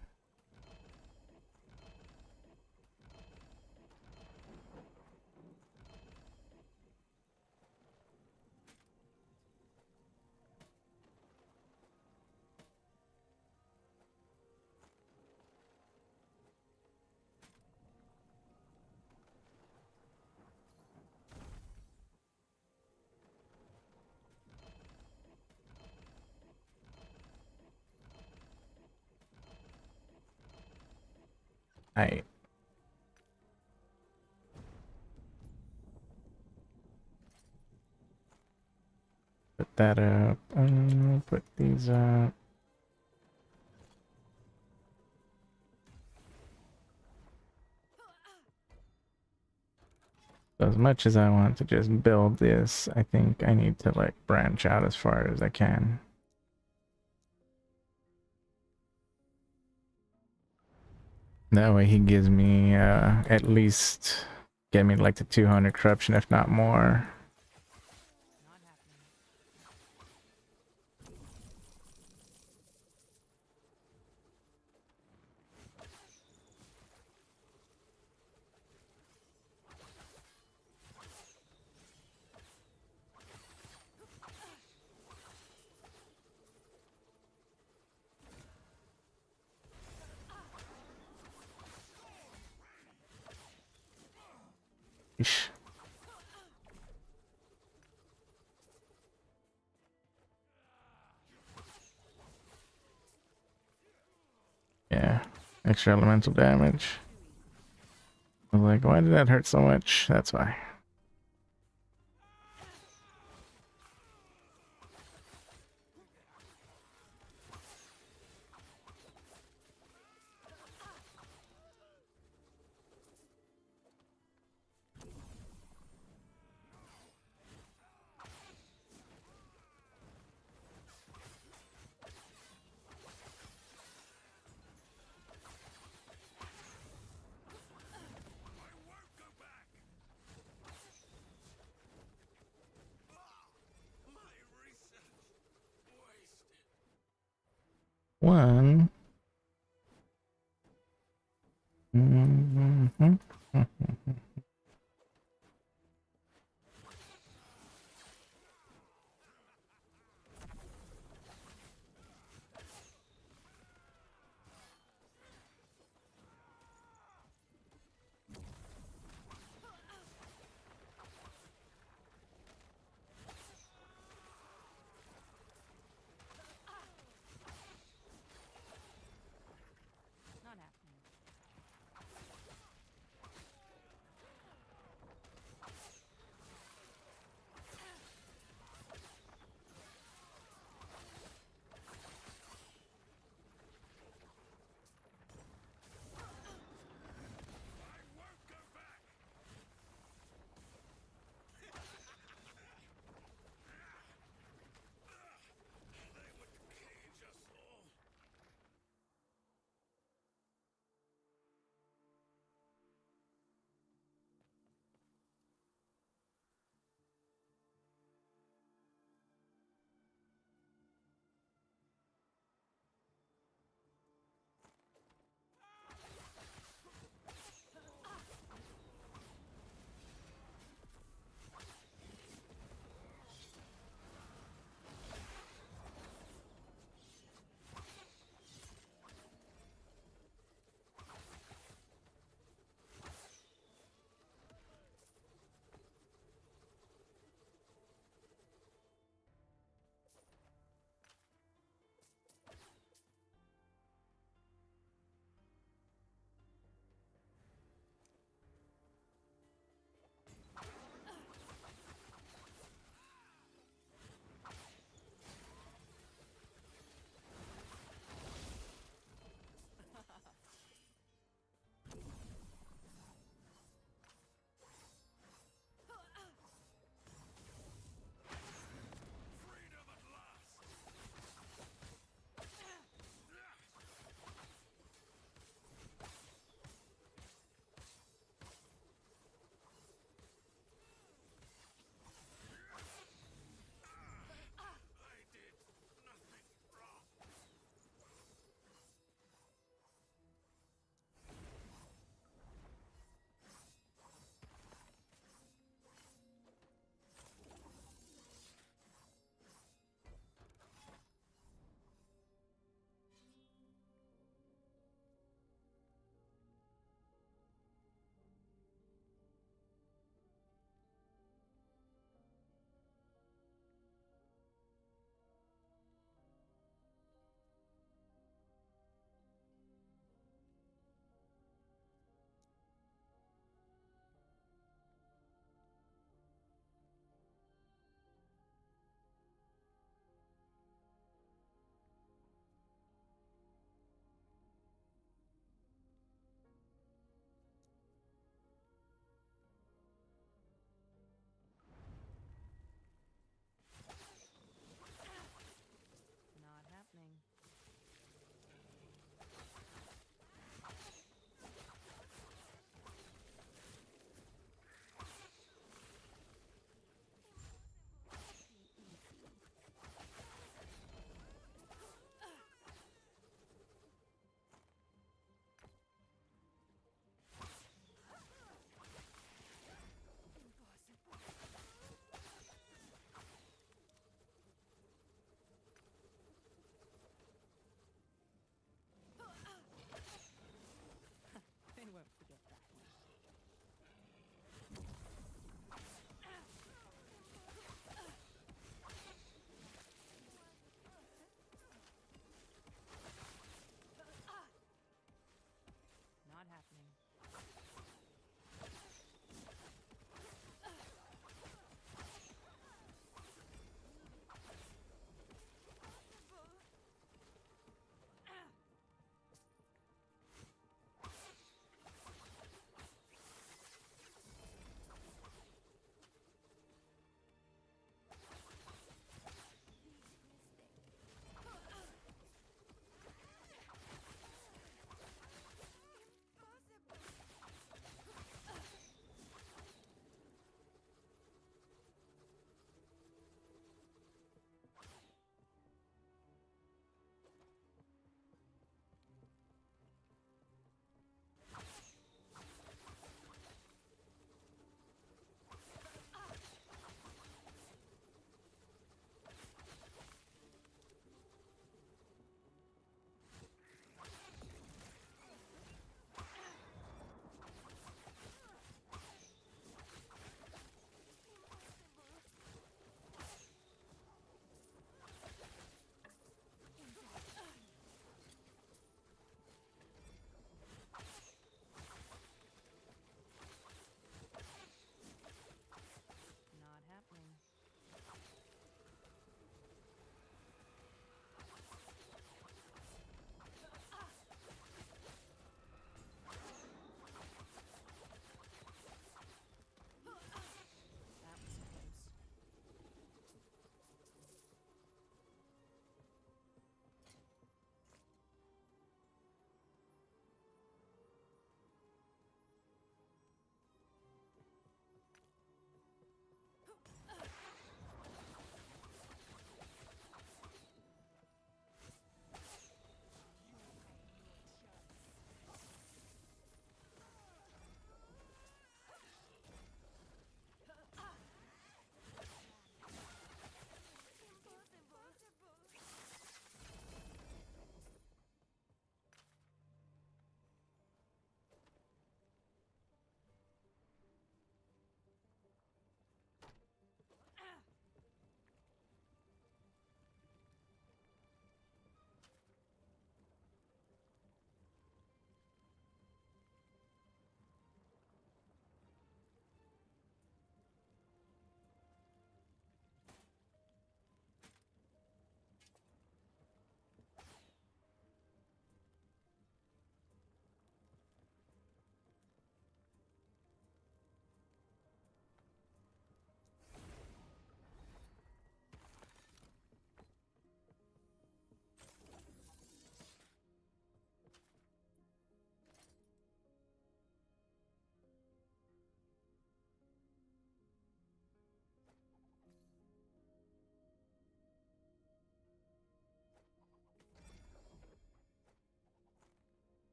Speaker 1: Alright. Put that up. Put these up. As much as I want to just build this, I think I need to like branch out as far as I can. That way he gives me at least get me like to 200 corruption, if not more.
Speaker 2: Not happening.
Speaker 1: Eesh. Extra elemental damage. I was like, why did that hurt so much? That's why. One. Mm-hmm.
Speaker 2: Not happening.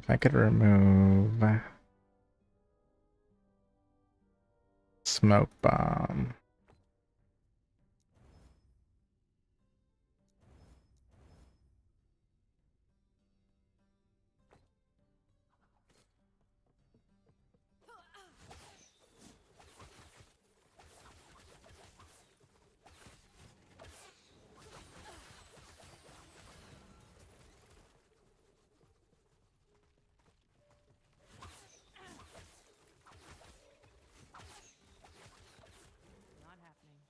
Speaker 1: If I could remove smoke bomb.
Speaker 2: Not happening.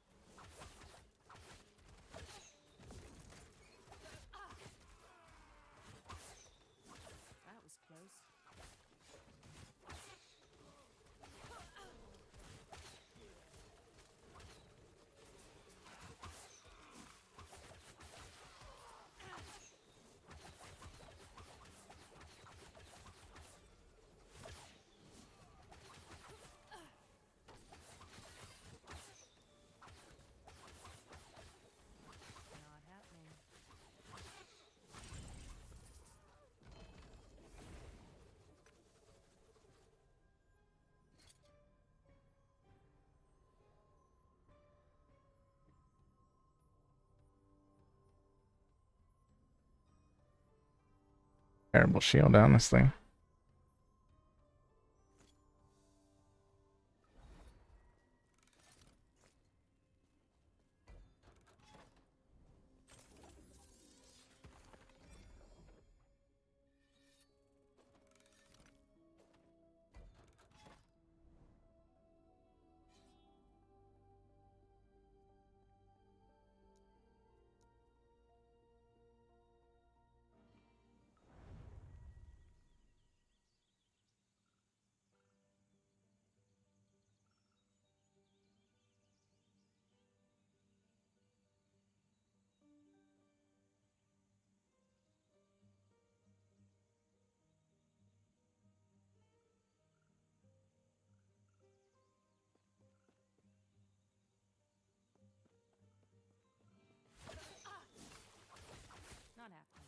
Speaker 2: That was close. Not happening.
Speaker 1: Terrible shield, honestly.
Speaker 2: Not happening.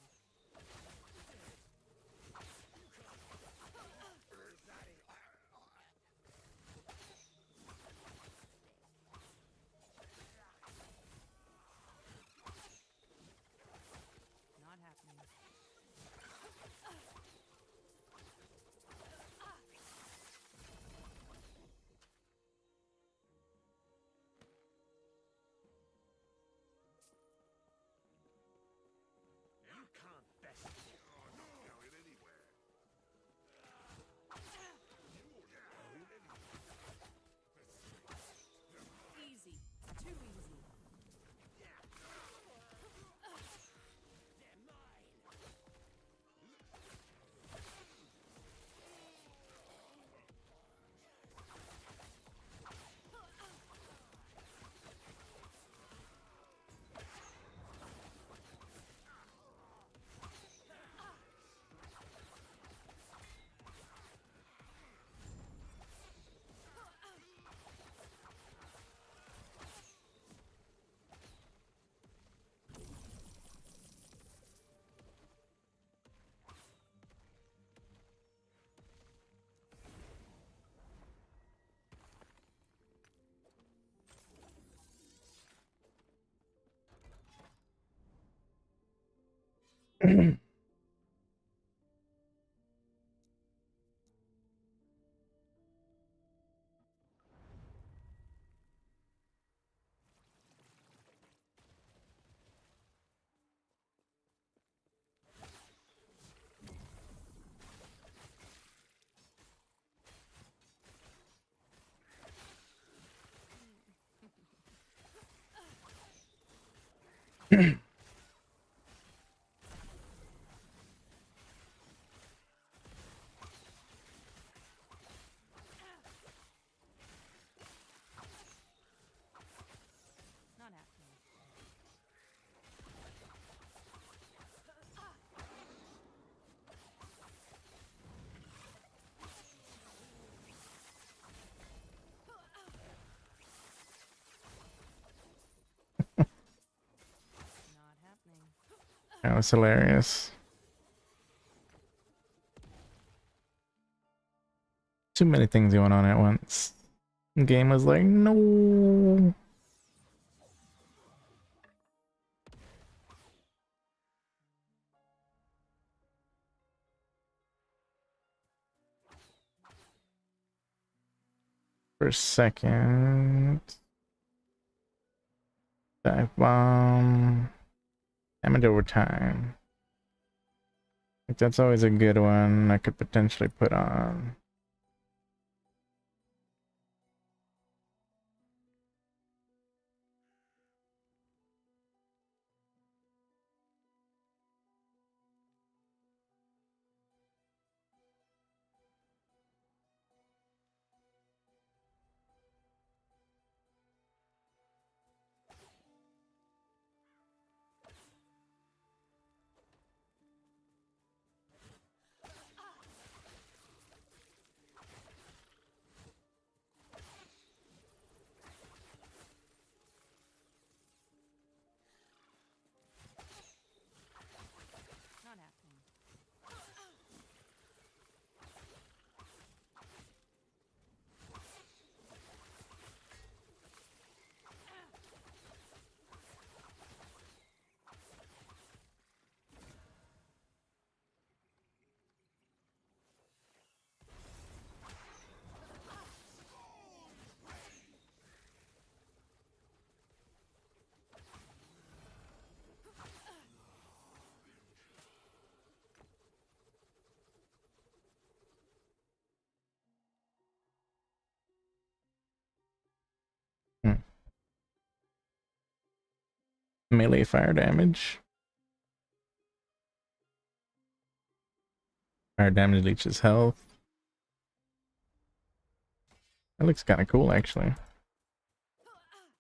Speaker 2: Not happening. Easy. Too easy. Not happening. Not happening.
Speaker 1: That was hilarious. Too many things going on at once. Game was like, no. For a second. Dive bomb. Damage over time. Like that's always a good one I could potentially put on.
Speaker 2: Not happening.
Speaker 1: Hmm. Melee fire damage. Fire damage leeches health. That looks kind of cool, actually.
Speaker 2: Not happening.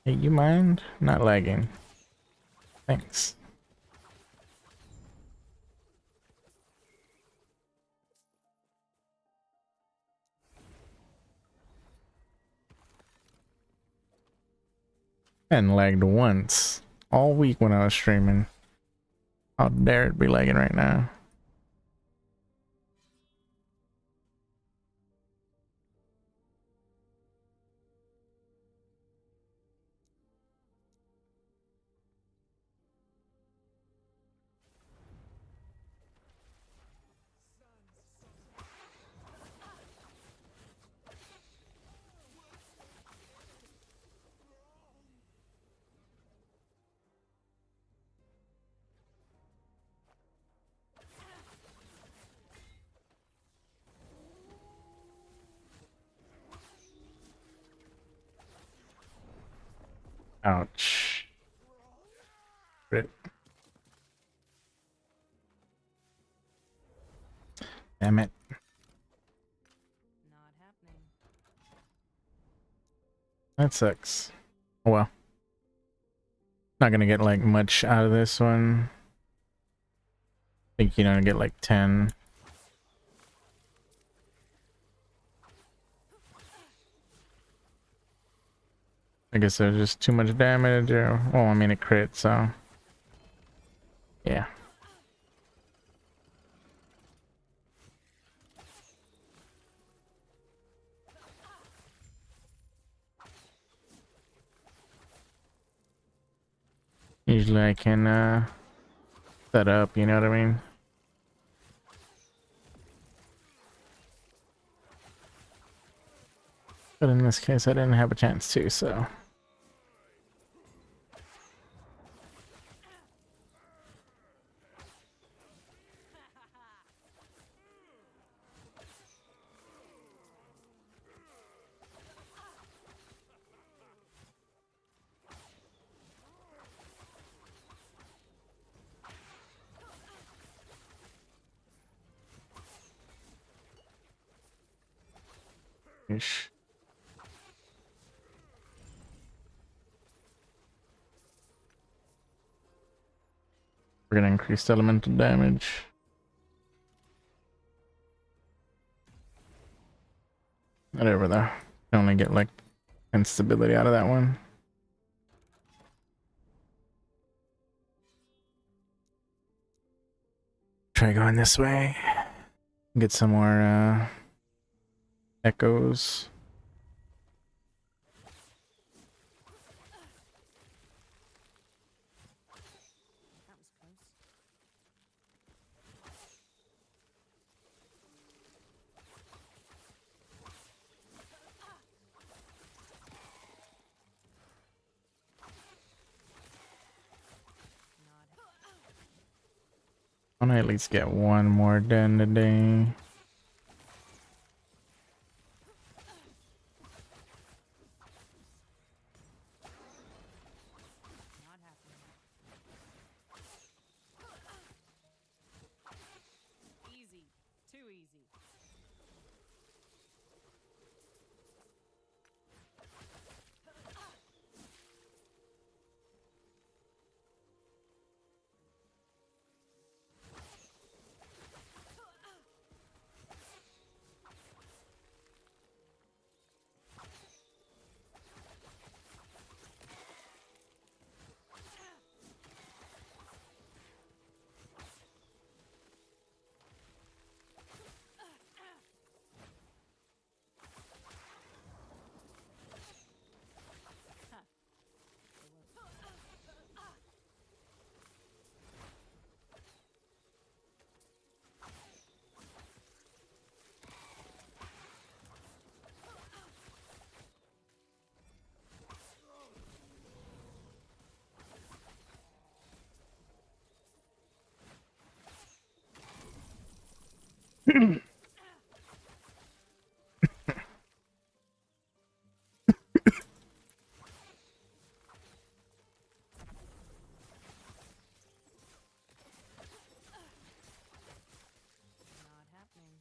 Speaker 1: Hey, you mind? Not lagging. Thanks. And lagged once all week when I was streaming. How dare it be lagging right now? Ouch. Rip. Damn it.
Speaker 2: Not happening.
Speaker 1: That sucks. Oh well. Not gonna get like much out of this one. I think you're gonna get like 10. I guess there's just too much damage, or well, I mean it crit, so yeah. Usually I can set up, you know what I mean? But in this case I didn't have a chance to, so Ish. We're gonna increase elemental damage. Whatever though. I only get like instability out of that one. Try going this way. Get some more echoes.
Speaker 2: That was close. Not
Speaker 1: I want to at least get one more done today.
Speaker 2: not happening. Easy. Too easy. Huh. They won't. Not happening.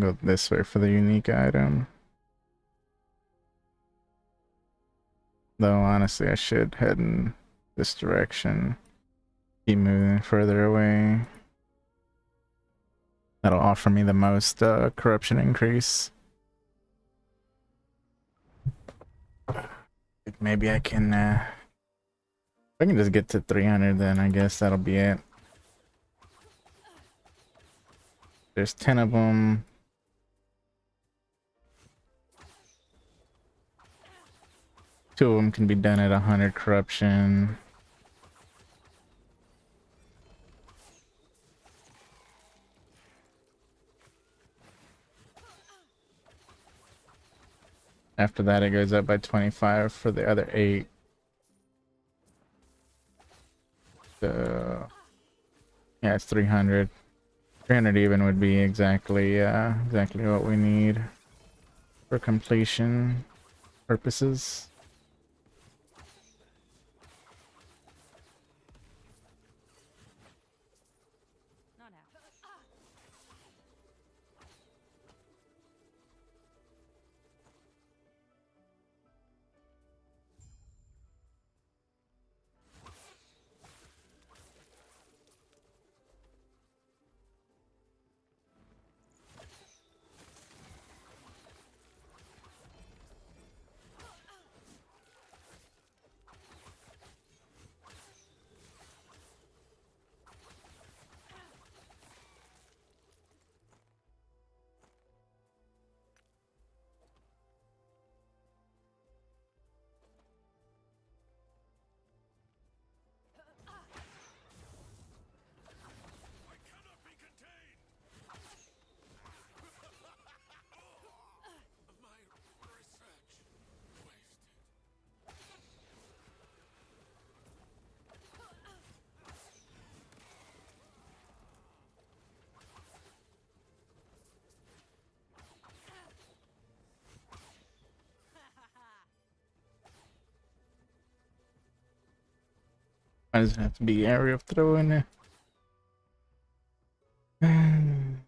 Speaker 1: go this way for the unique item. Though honestly, I should head in this direction. Keep moving further away. That'll offer me the most corruption increase. Maybe I can, if I can just get to 300, then I guess that'll be it. There's 10 of them. Two of them can be done at 100 corruption. After that, it goes up by 25 for the other 8. So, yeah, it's 300. 300 even would be exactly what we need for completion purposes.
Speaker 2: Not happening.
Speaker 1: Why does it have to be area of throw in there?
Speaker 2: Not happening.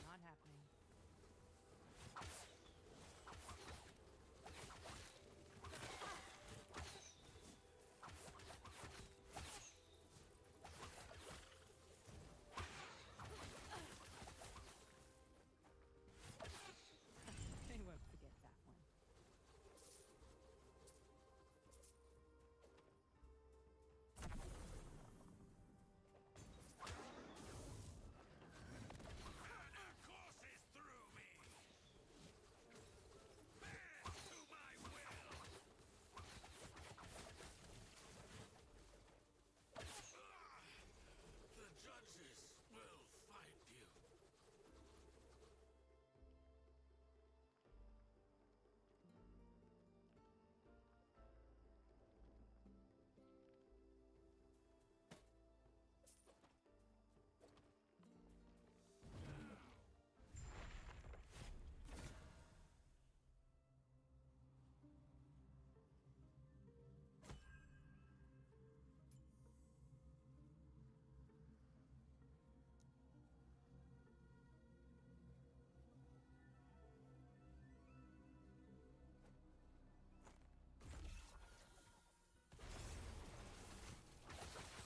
Speaker 2: Not happening. They won't forget that one.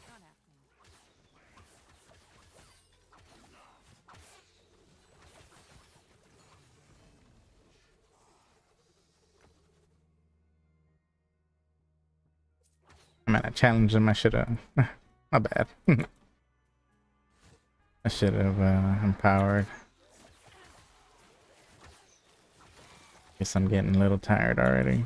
Speaker 2: Not happening.
Speaker 1: Man, I challenged him. I should have. My bad. I should have empowered. Guess I'm getting a little tired already.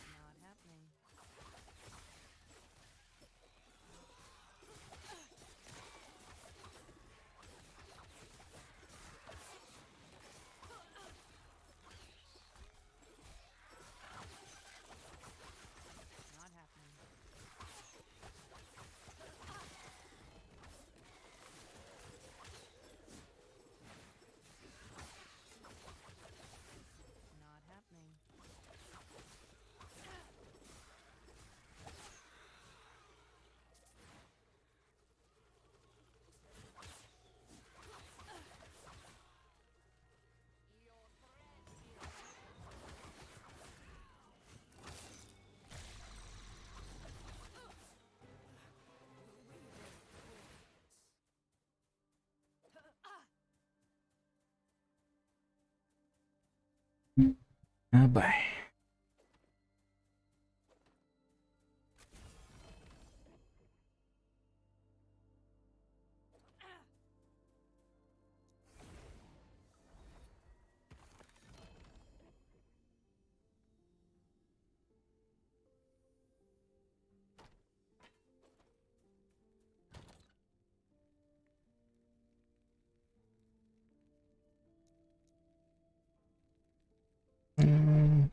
Speaker 2: Not happening. Not happening. Not happening.
Speaker 1: Oh boy.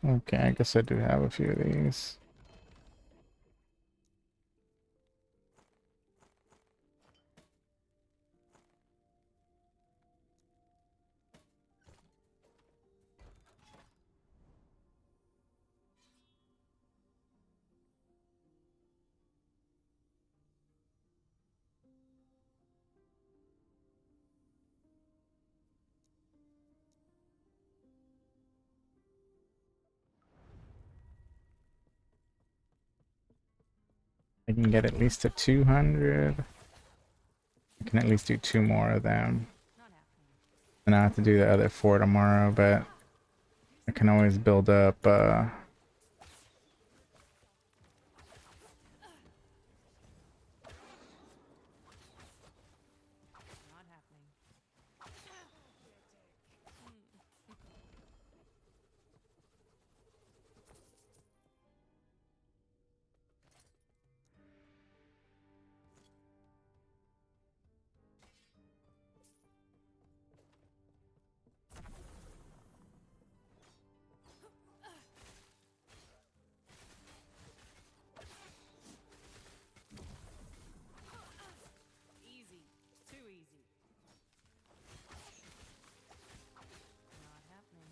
Speaker 1: Okay, I guess I do have a few of these. I can get at least to 200. I can at least do 2 more of them.
Speaker 2: Not happening.
Speaker 1: And I have to do the other 4 tomorrow, but I can always build up
Speaker 2: Not happening. Easy. Too easy. Not happening.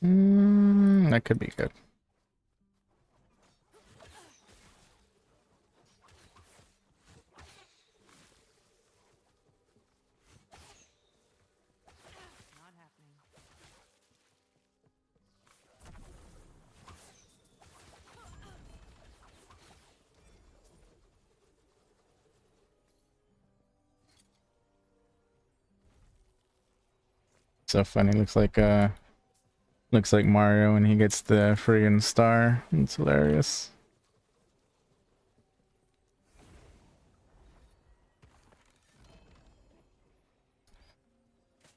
Speaker 1: that could be good.
Speaker 2: Not happening.
Speaker 1: So funny, looks like Mario when he gets the friggin' star. It's hilarious.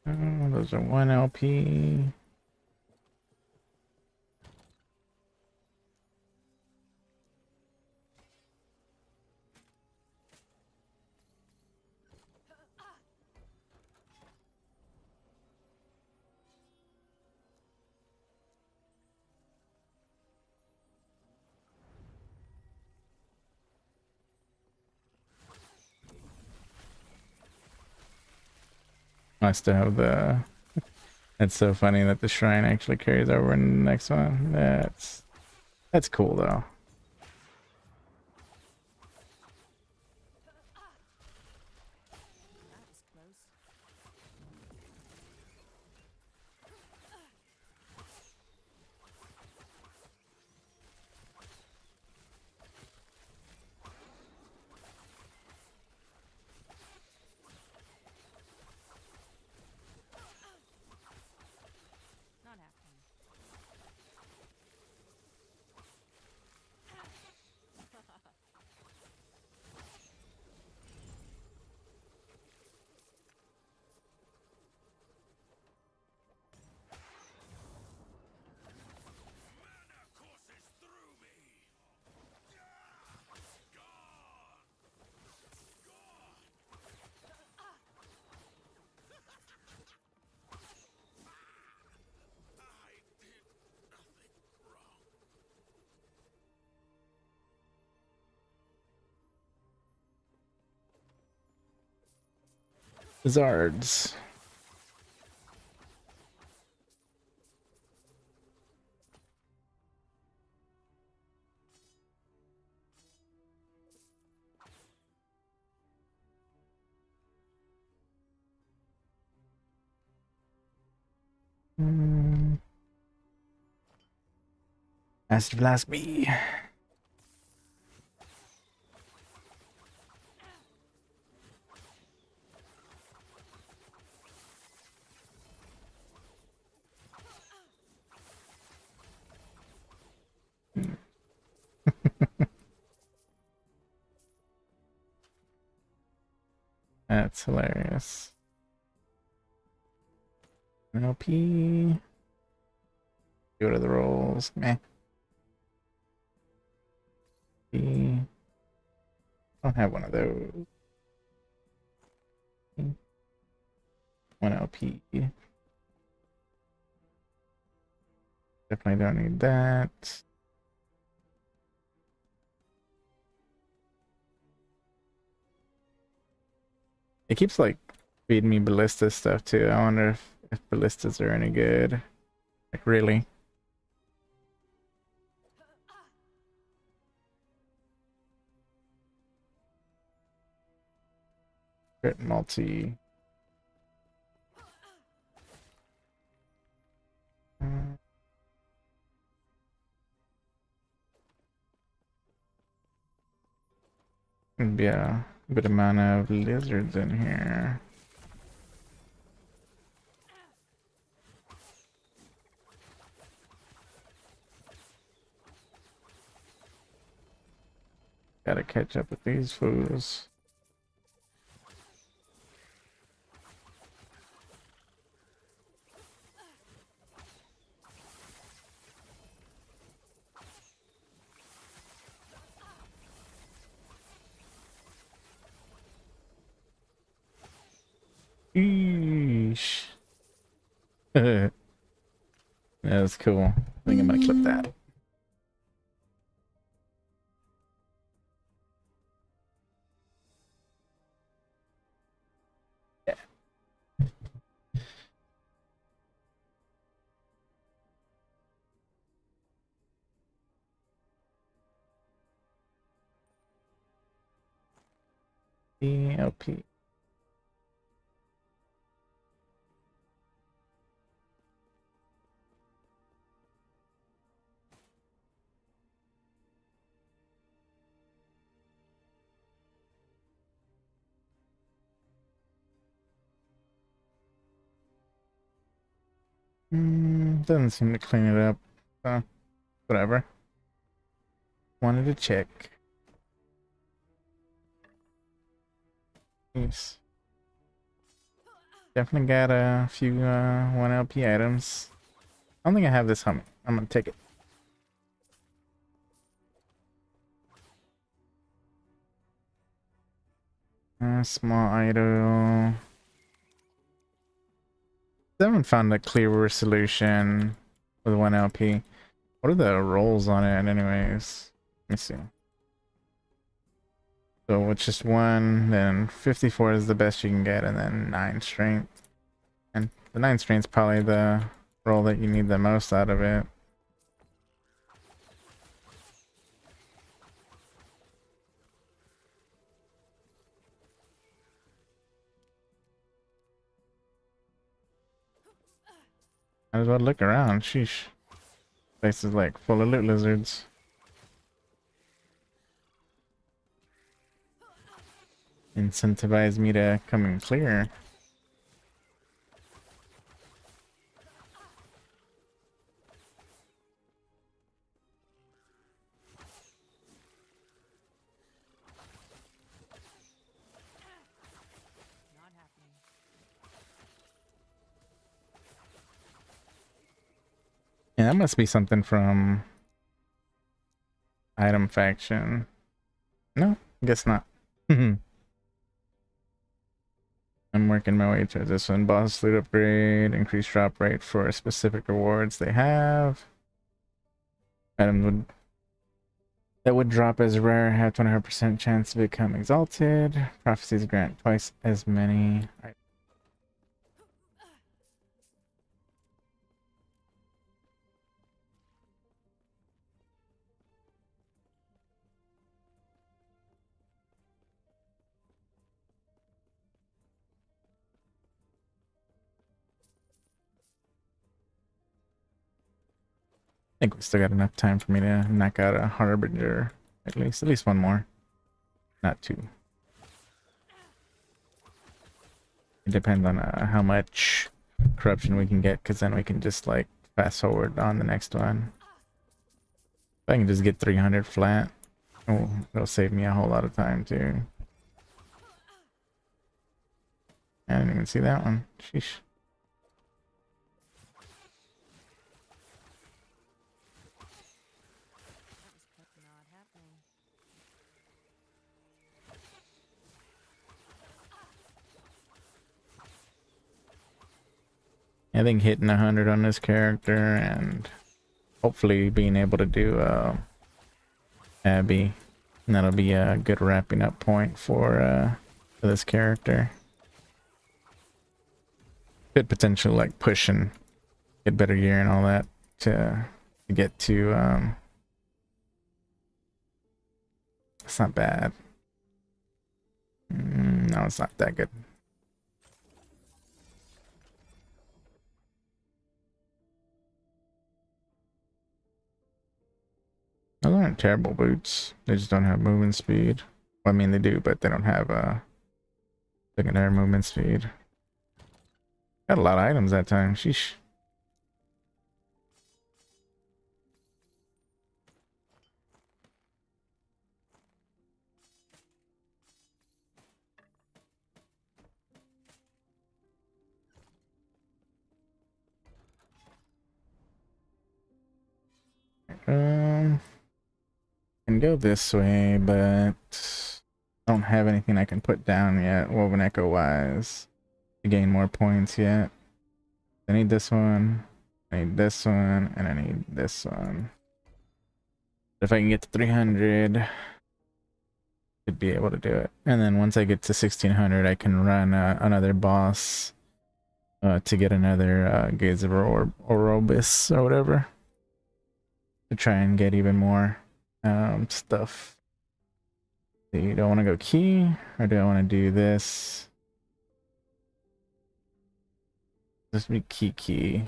Speaker 1: Oh, those are 1 LP. I still have the. It's so funny that the shrine actually carries over in the next one. That's cool though.
Speaker 2: That was close.
Speaker 1: Zards. Acid Blast B. That's hilarious. NLP. Go to the rolls. Meh. P. Don't have one of those. 1LP. Definitely don't need that. It keeps like feeding me ballista stuff too. I wonder if ballistas are any good. Like really. Crit multi. Be a good amount of lizards in here. Gotta catch up with these fools. Eesh. That's cool. I think I'm gonna clip that. ELP. Doesn't seem to clean it up. So, whatever. Wanted to check. Yes. Definitely got a few 1LP items. I don't think I have this humming. I'm gonna take it. Small idol. I haven't found a clearer solution with 1LP. What are the rolls on it anyways? Let me see. So with just one, then 54 is the best you can get, and then 9 strength. And the 9 strength is probably the roll that you need the most out of it. Might as well look around. Sheesh. Place is like full of loot lizards. Incentivize me to come and clear.
Speaker 2: Not happening.
Speaker 1: Yeah, that must be something from item faction. No, guess not. I'm working my way to this one. Boss loot upgrade, increased drop rate for specific rewards they have. Items that would drop as rare have 25% chance to become exalted. Prophecies grant twice as many items think we still got enough time for me to knock out a Harbinger. At least one more. Not two. It depends on how much corruption we can get, because then we can just like fast forward on the next one. If I can just get 300 flat, oh, it'll save me a whole lot of time too. I didn't even see that one. Sheesh.
Speaker 2: That was not happening.
Speaker 1: I think hitting 100 on this character and hopefully being able to do Abby, and that'll be a good wrapping up point for this character. Could potentially like push and get better gear and all that to get to it's not bad. No, it's not that good. Those aren't terrible boots. They just don't have movement speed. Well, I mean, they do, but they don't have secondary movement speed. Got a lot of items that time. Sheesh. Can go this way, but I don't have anything I can put down yet, Woven Echo wise, to gain more points yet. I need this one, I need this one, and I need this one. If I can get to 300, should be able to do it. And then once I get to 1600, I can run another boss to get another Gaze of Orobis or whatever, to try and get even more stuff. Do I want to go key, or do I want to do this? This would be key.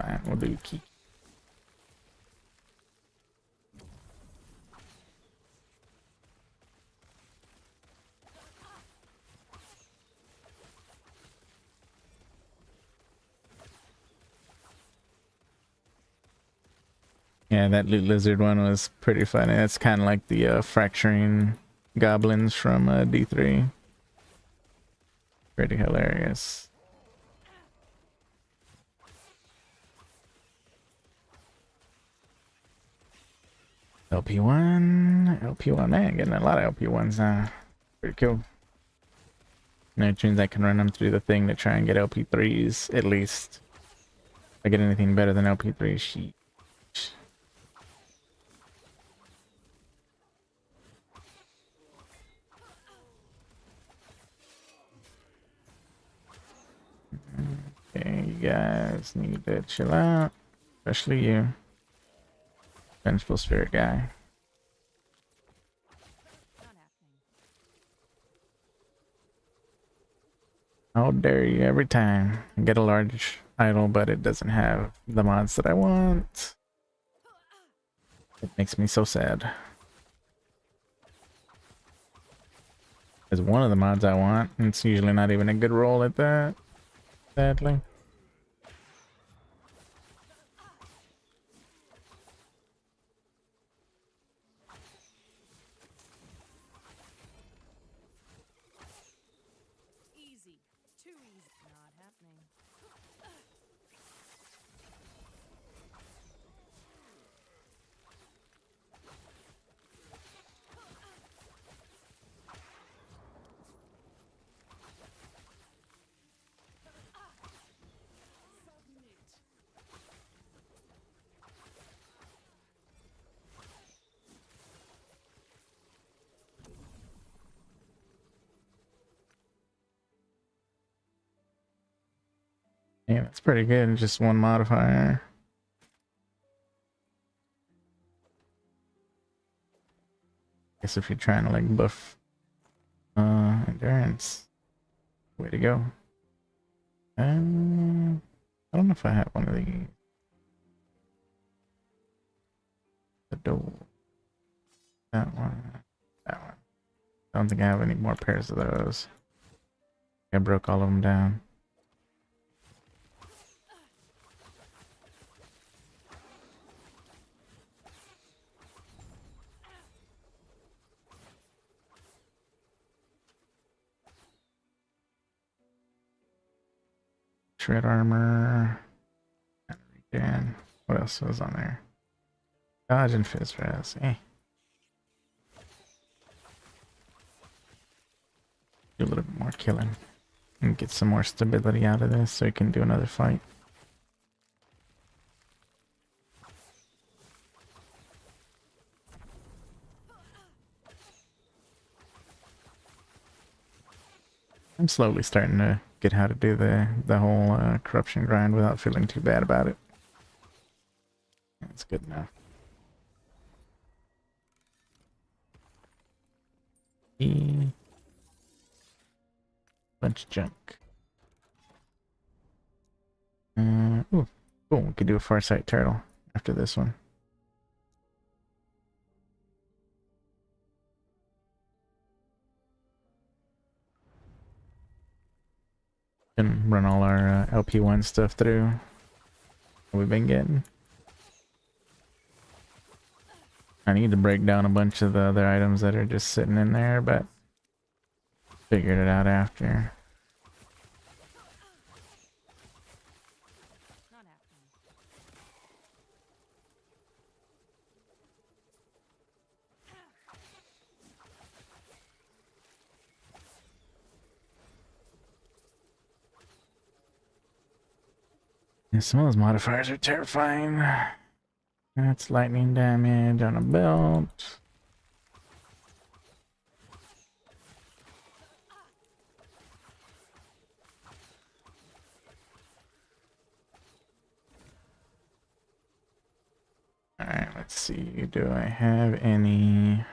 Speaker 1: Fine, we'll do key. Yeah, that loot lizard one was pretty funny. It's kind of like the fracturing goblins from D3. Pretty hilarious. LP1, man, getting a lot of LP1s now. Pretty cool. And it means I can run them through the thing to try and get LP3s at least. If I get anything better than LP3, sheesh. Okay, you guys need to chill out, especially you, vengeful spirit guy.
Speaker 2: Not happening.
Speaker 1: How dare you every time. I get a large idol, but it doesn't have the mods that I want. It makes me so sad. It's one of the mods I want, and it's usually not even a good roll at that, sadly.
Speaker 2: Easy. Too easy. Not happening.
Speaker 1: Yeah, that's pretty good. Just one modifier. Guess if you're trying to like buff Endurance. Way to go. I don't know if I have one of these. The door. That one. That one. I don't think I have any more pairs of those. I broke all of them down. Shred armor. And what else was on there? Dodge and fizz res. Do a little bit more killing. And get some more stability out of this so we can do another fight. I'm slowly starting to get how to do the whole corruption grind without feeling too bad about it. That's good enough. Bunch of junk. Ooh, cool. We could do a Farsight turtle after this one. Can run all our LP1 stuff through. What we've been getting. I need to break down a bunch of the other items that are just sitting in there, but figured it out after.
Speaker 2: Not happening.
Speaker 1: Yeah, some of those modifiers are terrifying. That's lightning damage on a belt. Alright, let's see. Do I have any...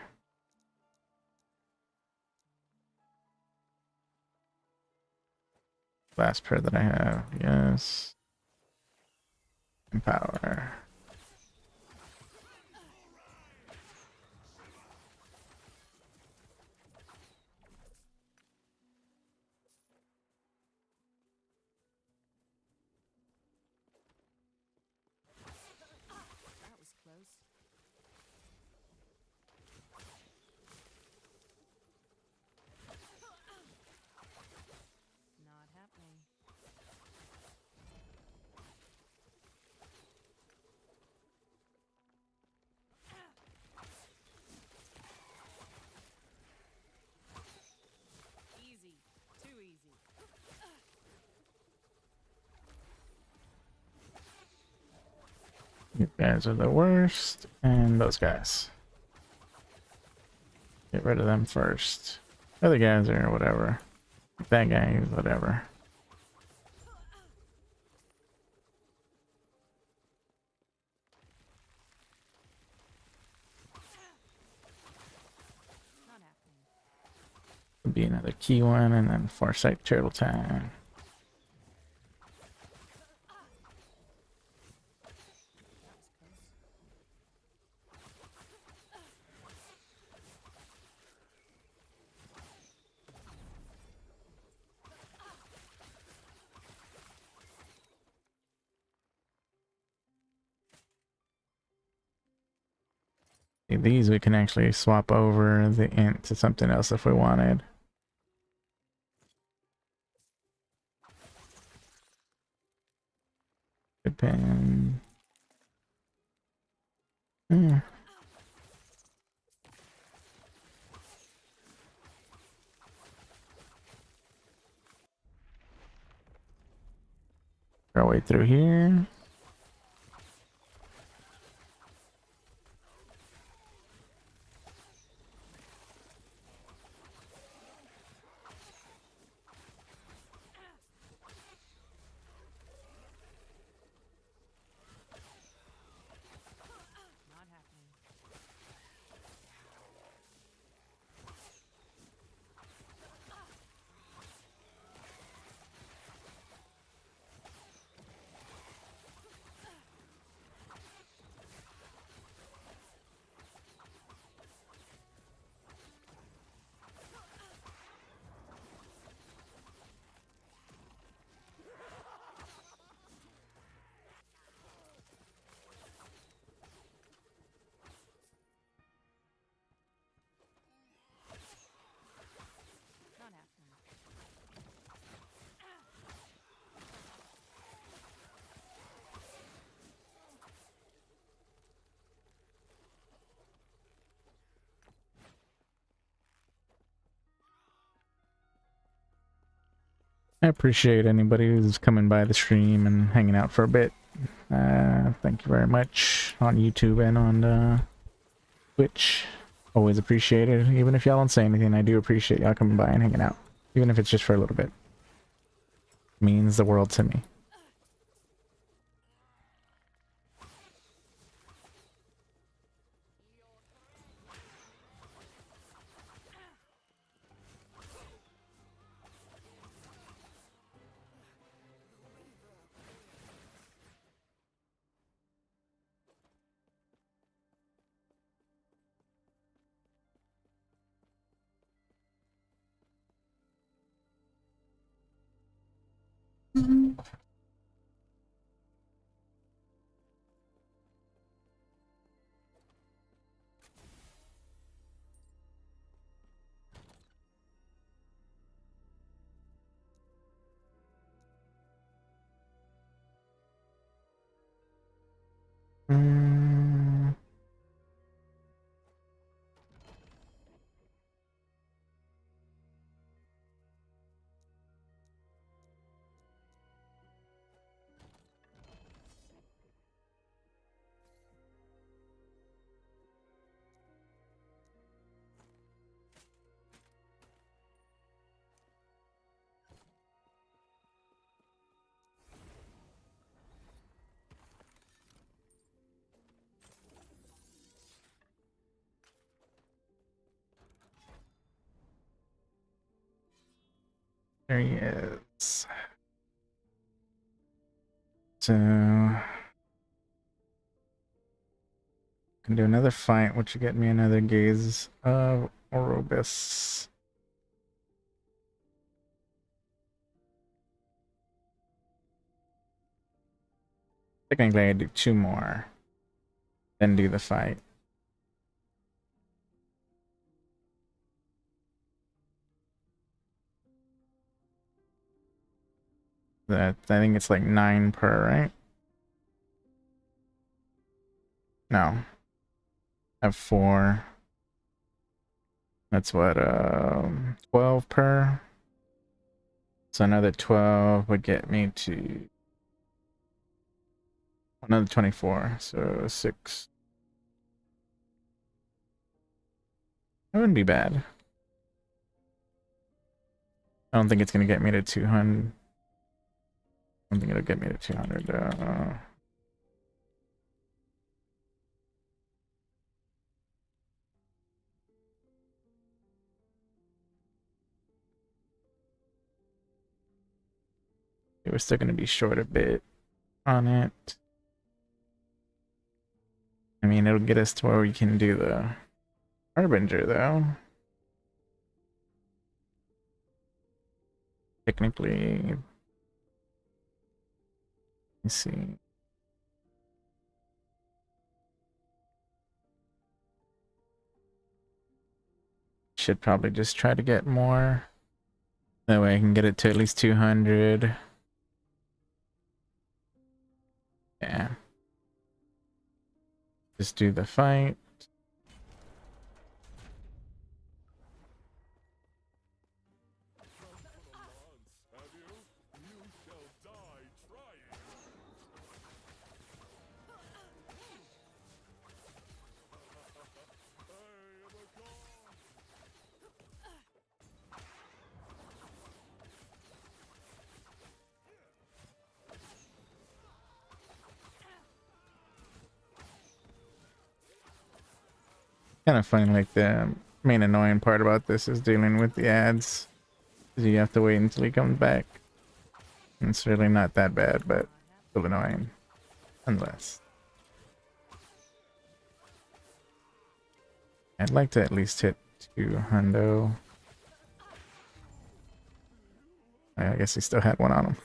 Speaker 1: Last pair that I have, yes. Empower.
Speaker 2: That was close. Not happening. Easy. Too easy.
Speaker 1: You guys are the worst, and those guys. Get rid of them first. Other guys are whatever. That guy is whatever.
Speaker 2: Not happening.
Speaker 1: Would be another key one, and then Farsight turtle time.
Speaker 2: That was close.
Speaker 1: These we can actually swap over the int to something else if we wanted. Good pen. Our way through here.
Speaker 2: Not happening.
Speaker 1: I appreciate anybody who's coming by the stream and hanging out for a bit. Thank you very much on YouTube and on Twitch. Always appreciate it. Even if y'all don't say anything, I do appreciate y'all coming by and hanging out. Even if it's just for a little bit. It means the world to me. Mm. There he is. So can do another fight, which will get me another gaze of Orobus. Technically, I do 2 more, then do the fight. That I think it's like 9 per, right? No, I have 4. That's what 12 per. So another 12 would get me to another 24. So 6. That wouldn't be bad. I don't think it's gonna get me to 200. I don't think it'll get me to 200. We're still gonna be short a bit on it. I mean, it'll get us to where we can do the Harbinger, though. Technically, let's see. Should probably just try to get more. That way I can get it to at least 200. Yeah. Just do the fight. Kind of funny, like the main annoying part about this is dealing with the ads. 'Cause you have to wait until he comes back. And it's really not that bad, but still annoying. Unless. I'd like to at least hit 200. I guess he still had one on him.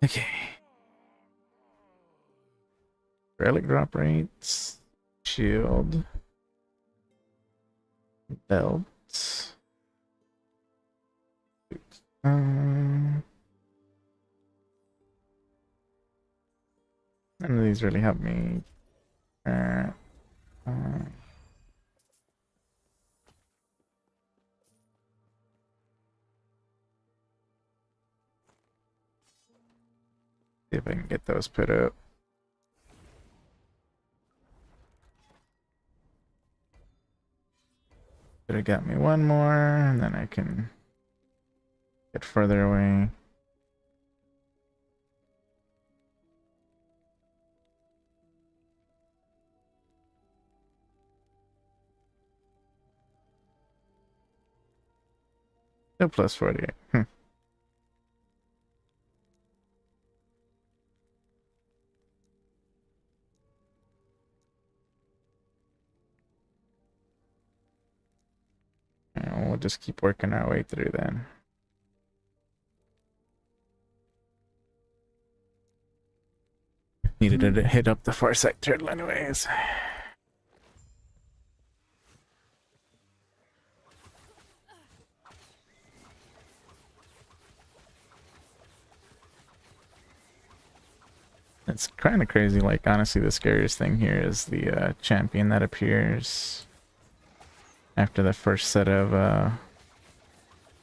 Speaker 1: Okay. Relic drop rates. Shield. Belt. None of these really help me. See if I can get those put up. Should have got me one more, and then I can get further away. Still plus 48. And we'll just keep working our way through then. Needed to hit up the far side turtle anyways. It's kind of crazy. Like, honestly, the scariest thing here is the champion that appears after the first set of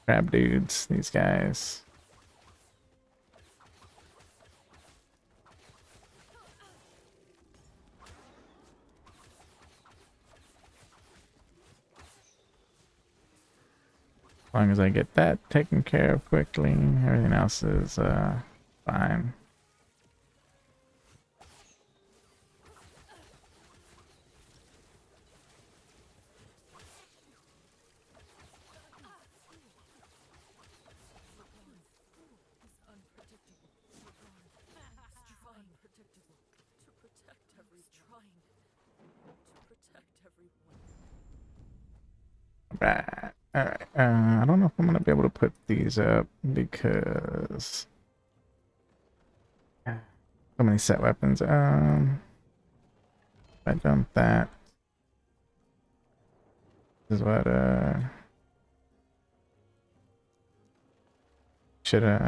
Speaker 1: crab dudes. These guys. As long as I get that taken care of quickly, everything else is fine. Right. Alright. I don't know if I'm gonna be able to put these up because so many set weapons. If I dump that. This is what I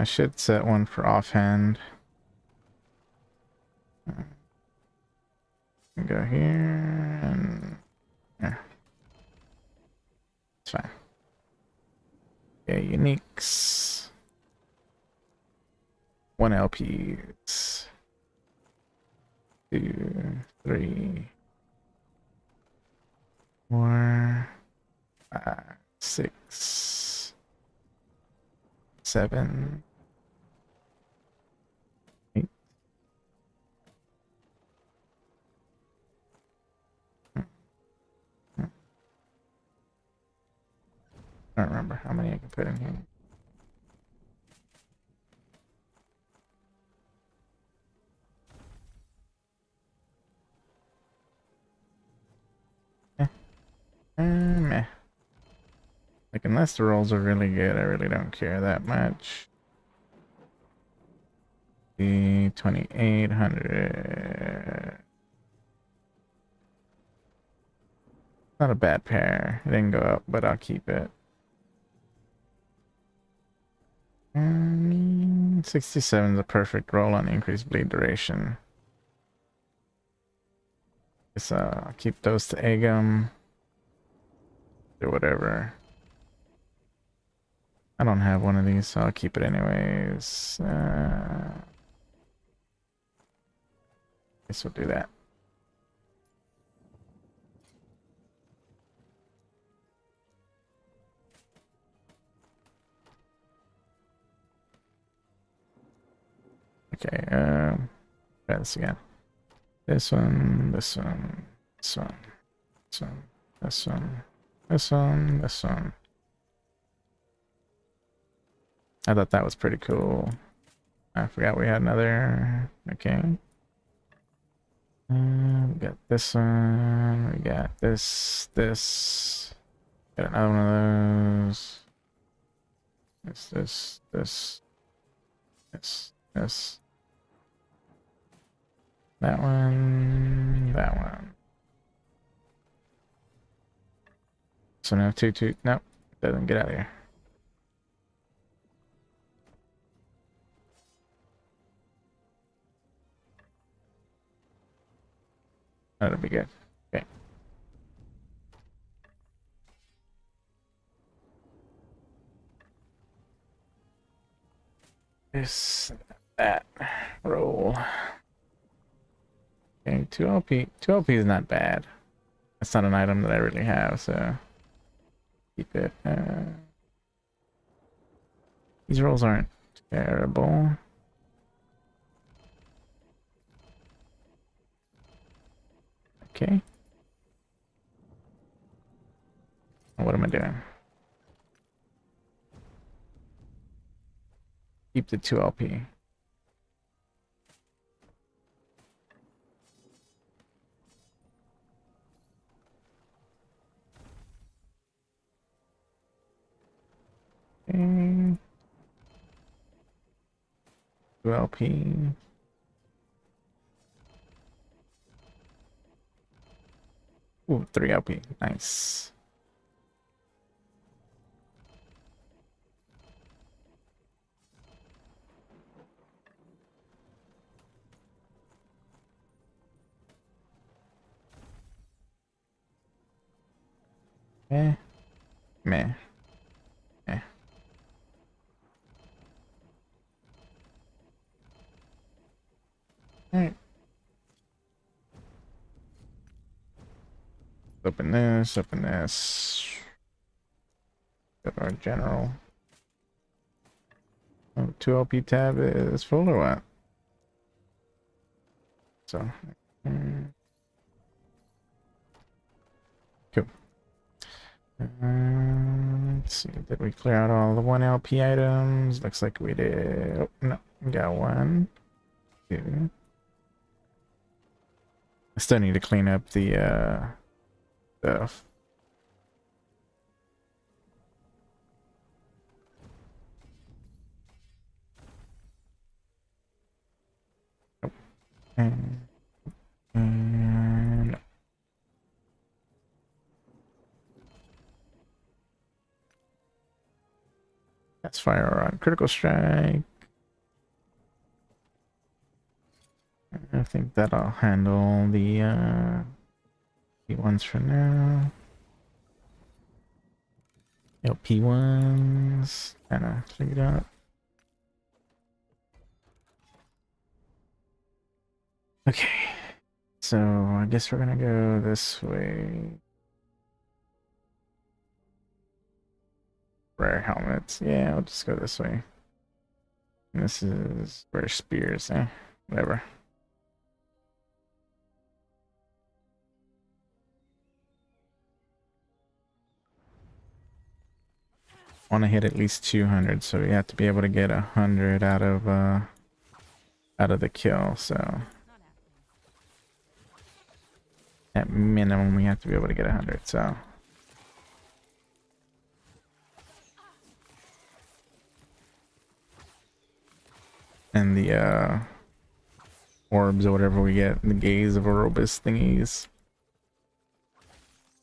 Speaker 1: should set one for offhand. Go here and yeah. It's fine. Okay, uniques. 1 LPs. 2, 3, 4, 5, 6, 7, 8. I don't remember how many I can put in here. Meh. Like, unless the rolls are really good, I really don't care that much. The 2800. Not a bad pair. It didn't go up, but I'll keep it. 67 is a perfect roll on increased bleed duration. So I'll keep those to Agam. Or whatever. I don't have one of these, so I'll keep it anyways. Guess we'll do that. Okay, try this again. This one, this one, this one, this one, this one, this one, this one. I thought that was pretty cool. I forgot we had another. Okay. We got this one. We got this. Got another one of those. This. That one. That one. So now two. Nope. Doesn't get out of here. That'll be good. Okay. This, that. Roll. Okay, 2 LP. 2 LP is not bad. That's not an item that I really have, so keep it. These rolls aren't terrible. Okay. What am I doing? Keep the 2 LP. Okay. 2 LP. Ooh, 3 LP. Nice. Meh. Meh. Meh. Alright. Open this, open this. Go to our general. Oh, 2 LP tab is full or what? So, cool. Let's see, did we clear out all the 1 LP items? Looks like we did. Oh, no, we got 1, 2. I still need to clean up the stuff. And that's fire on critical strike. I think that'll handle the ones for now. LP ones kind of cleared up. Okay, so I guess we're gonna go this way. Rare helmets. Yeah, I'll just go this way. And this is rare spears, whatever. Want to hit at least 200, so we have to be able to get 100 out of the kill. So
Speaker 2: Not happening.
Speaker 1: at minimum, we have to be able to get 100. So. And the orbs or whatever we get, the gaze of Orobus thingies,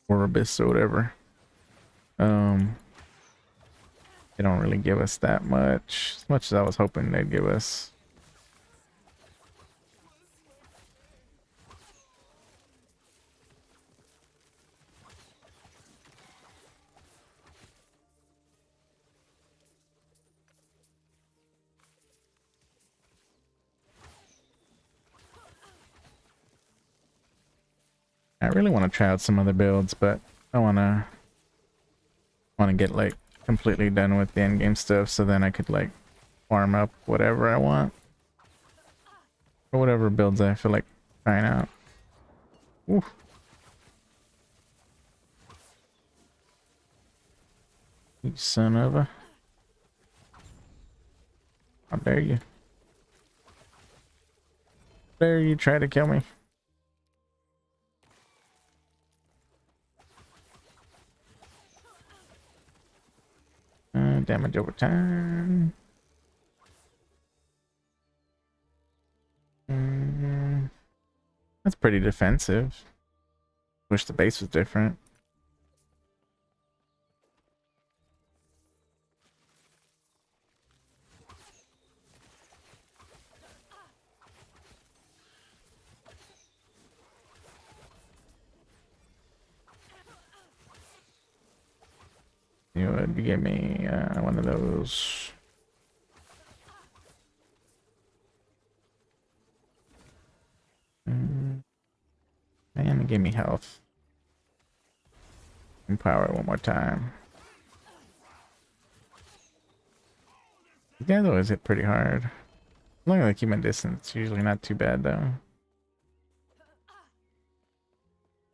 Speaker 1: Orobus or whatever. They don't really give us that much, as much as I was hoping they'd give us. I really want to try out some other builds, but I want to get like completely done with the end game stuff, so then I could like farm up whatever I want, or whatever builds I feel like trying out. Ooh. You son of a! How dare you! Dare you try to kill me? Damage over time. That's pretty defensive. Wish the base was different. You would give me one of those. health. Empower it one more time. Yeah, those hit pretty hard. As long as I keep my distance, usually not too bad though.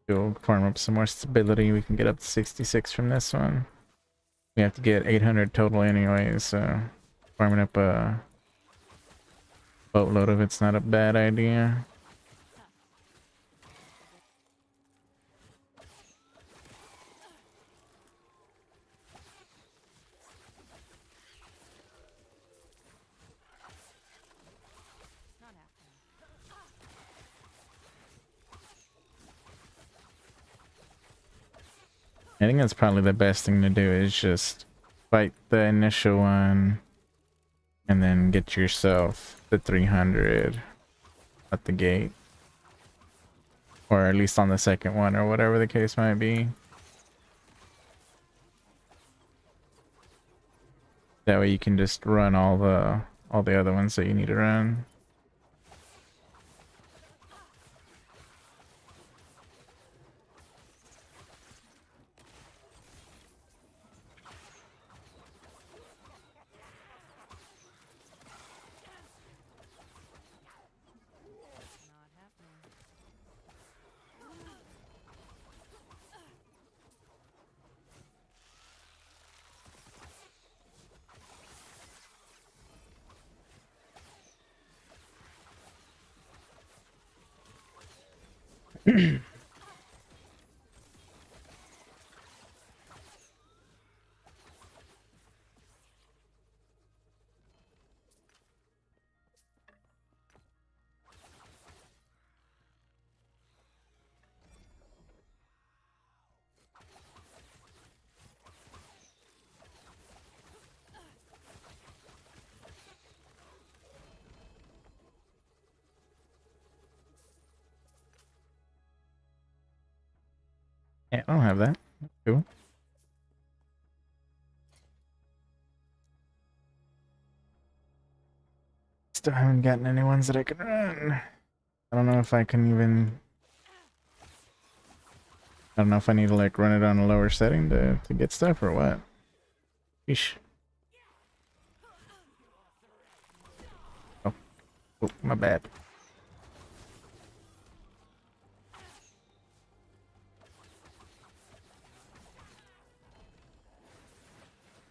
Speaker 1: We'll farm up some more stability. We can get up to 66 from this one. We have to get 800 total anyway, so farming up a boatload of it's not a bad idea.
Speaker 2: Not happening.
Speaker 1: I think that's probably the best thing to do is just fight the initial one and then get yourself the 300 at the gate. Or at least on the second one or whatever the case might be. That way you can just run all the other ones that you need to run.
Speaker 2: Not happening.
Speaker 1: Yeah, I don't have that. Cool. Still haven't gotten any ones that I can run. I don't know if I can even... I don't know if I need to like run it on a lower setting to get stuff or what. Yeesh. Oh, oh, my bad.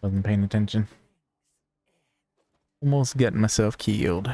Speaker 1: Wasn't paying attention. Almost getting myself killed.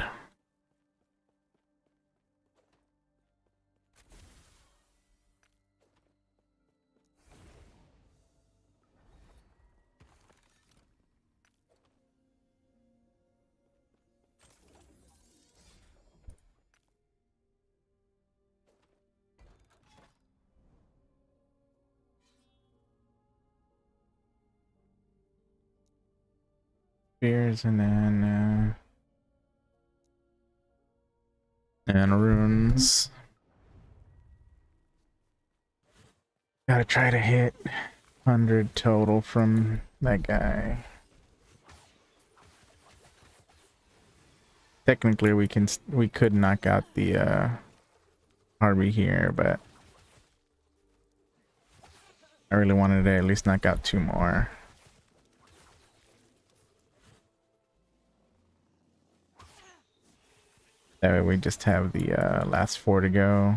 Speaker 1: Spears and then and runes. Gotta try to hit 100 total from that guy. Technically, we could knock out the Harvey here, but I really wanted to at least knock out 2 more. That way we just have the last 4 to go.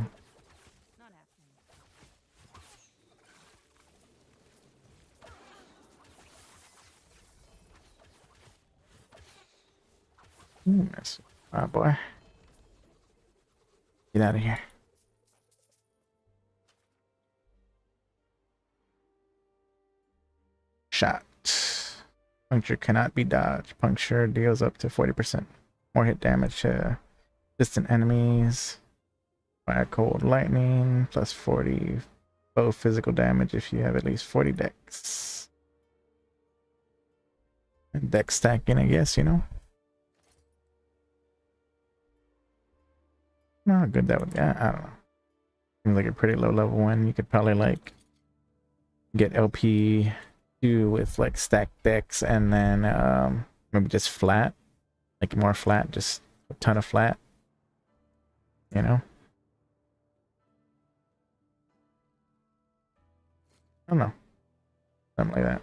Speaker 2: Not happening.
Speaker 1: Ooh, nice. Ah, boy. Get out of here. Shot. Puncture cannot be dodged. Puncture deals up to 40% more hit damage to distant enemies. Fire cold lightning plus 40 bow physical damage if you have at least 40 dex. And dex stacking, I guess, you know. Not good that would be. I don't know. Seems like a pretty low level one. You could probably like get LP 2 with like stacked dex and then maybe just flat. Like more flat, just a ton of flat. You know? I don't know. Something like that.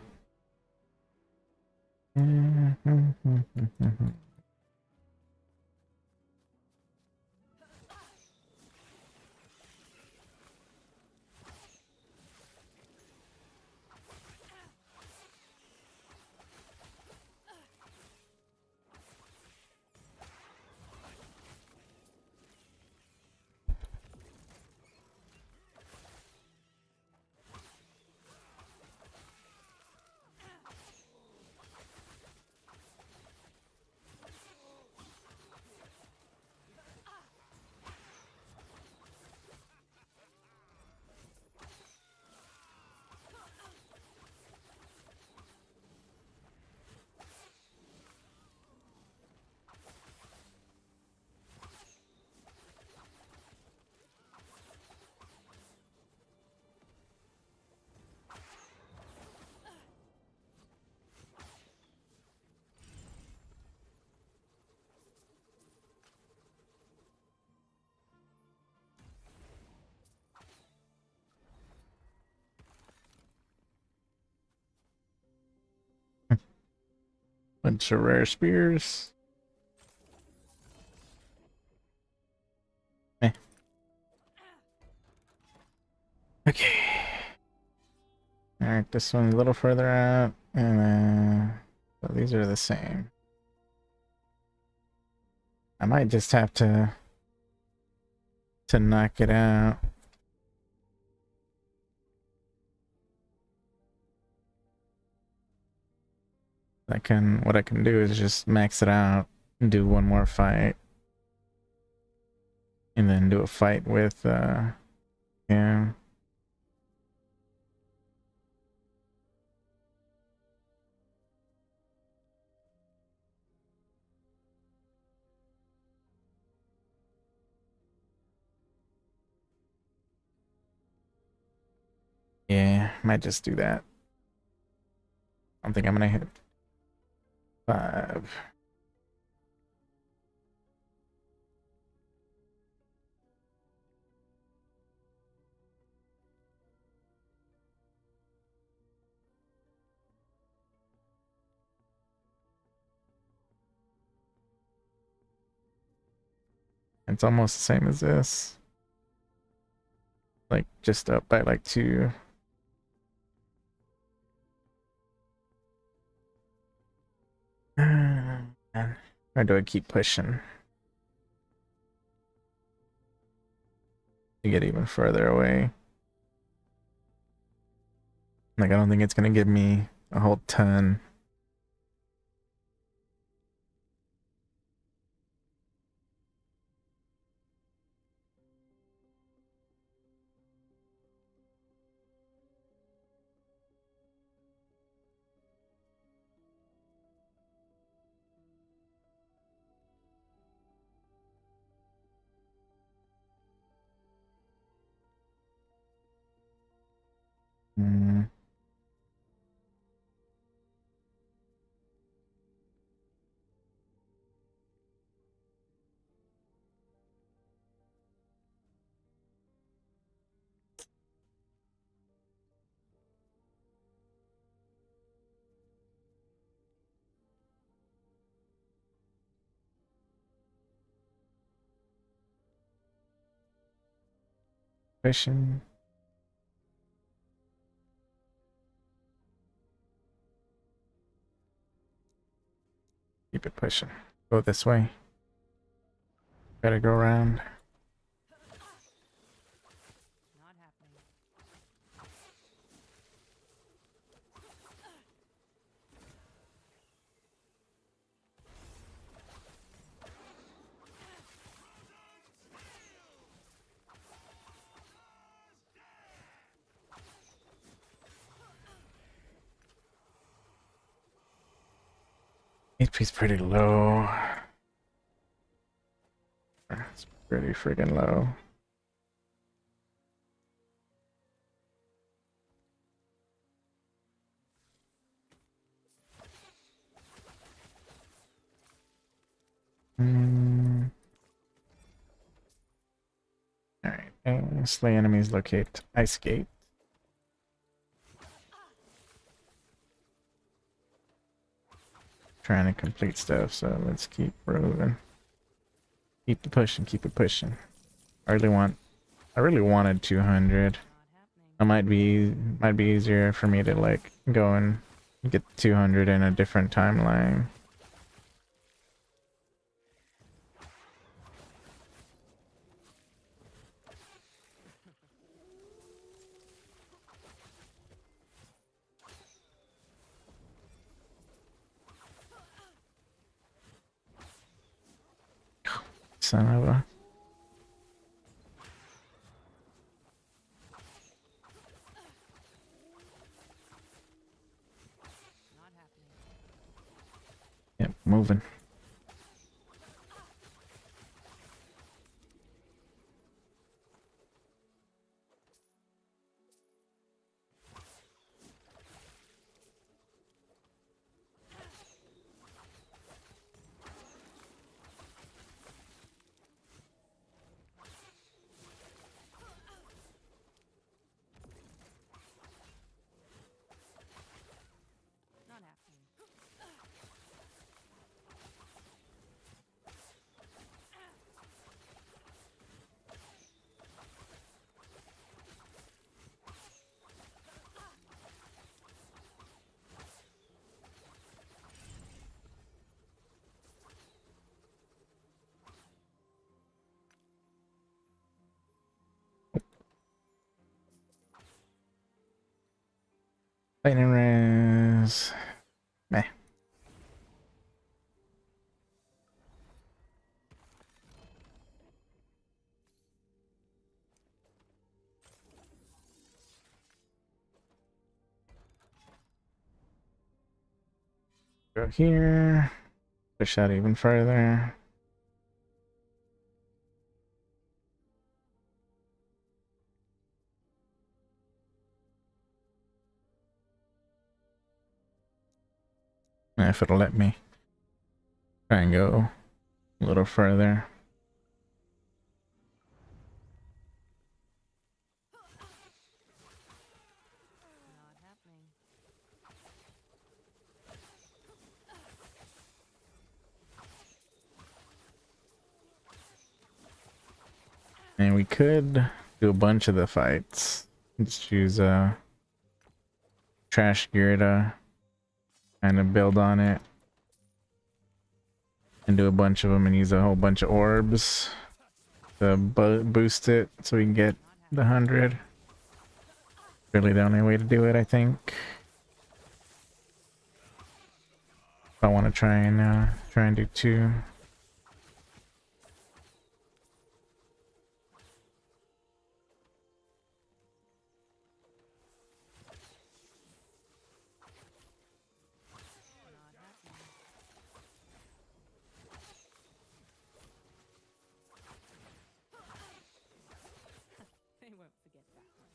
Speaker 1: Bunch of rare spears. Eh. Okay. Alright, this one's a little further out, and then so these are the same. I might just have to knock it out. What I can do is just max it out and do one more fight. And then do a fight with yeah. Yeah, might just do that. I don't think I'm gonna hit 5. It's almost the same as this. Like just up by like 2. Or do I keep pushing to get even further away? Like I don't think it's gonna give me a whole ton. Mm. Pushing. Keep it pushing. Go this way. Gotta go around.
Speaker 2: Not happening.
Speaker 1: HP's pretty low. It's pretty freaking low. Mm. Alright, slay enemies, locate ice gate. trying to complete stuff, so let's keep moving. Keep it pushing, keep it pushing. I really wanted 200.
Speaker 2: Not happening.
Speaker 1: It might be easier for me to like go and get 200 in a different timeline. Son of a.
Speaker 2: Not happening.
Speaker 1: Yep, moving.
Speaker 2: Not happening.
Speaker 1: Lightning res. Meh. Go here. Push out even further. If it'll let me. Try and go a little further.
Speaker 2: Not happening.
Speaker 1: And we could do a bunch of the fights. Just use trash gear to kind of build on it. And do a bunch of them and use a whole bunch of orbs to boost it so we can get the 100. Really the only way to do it, I think. If I want to try and do 2.
Speaker 2: Not happening. They won't forget that one.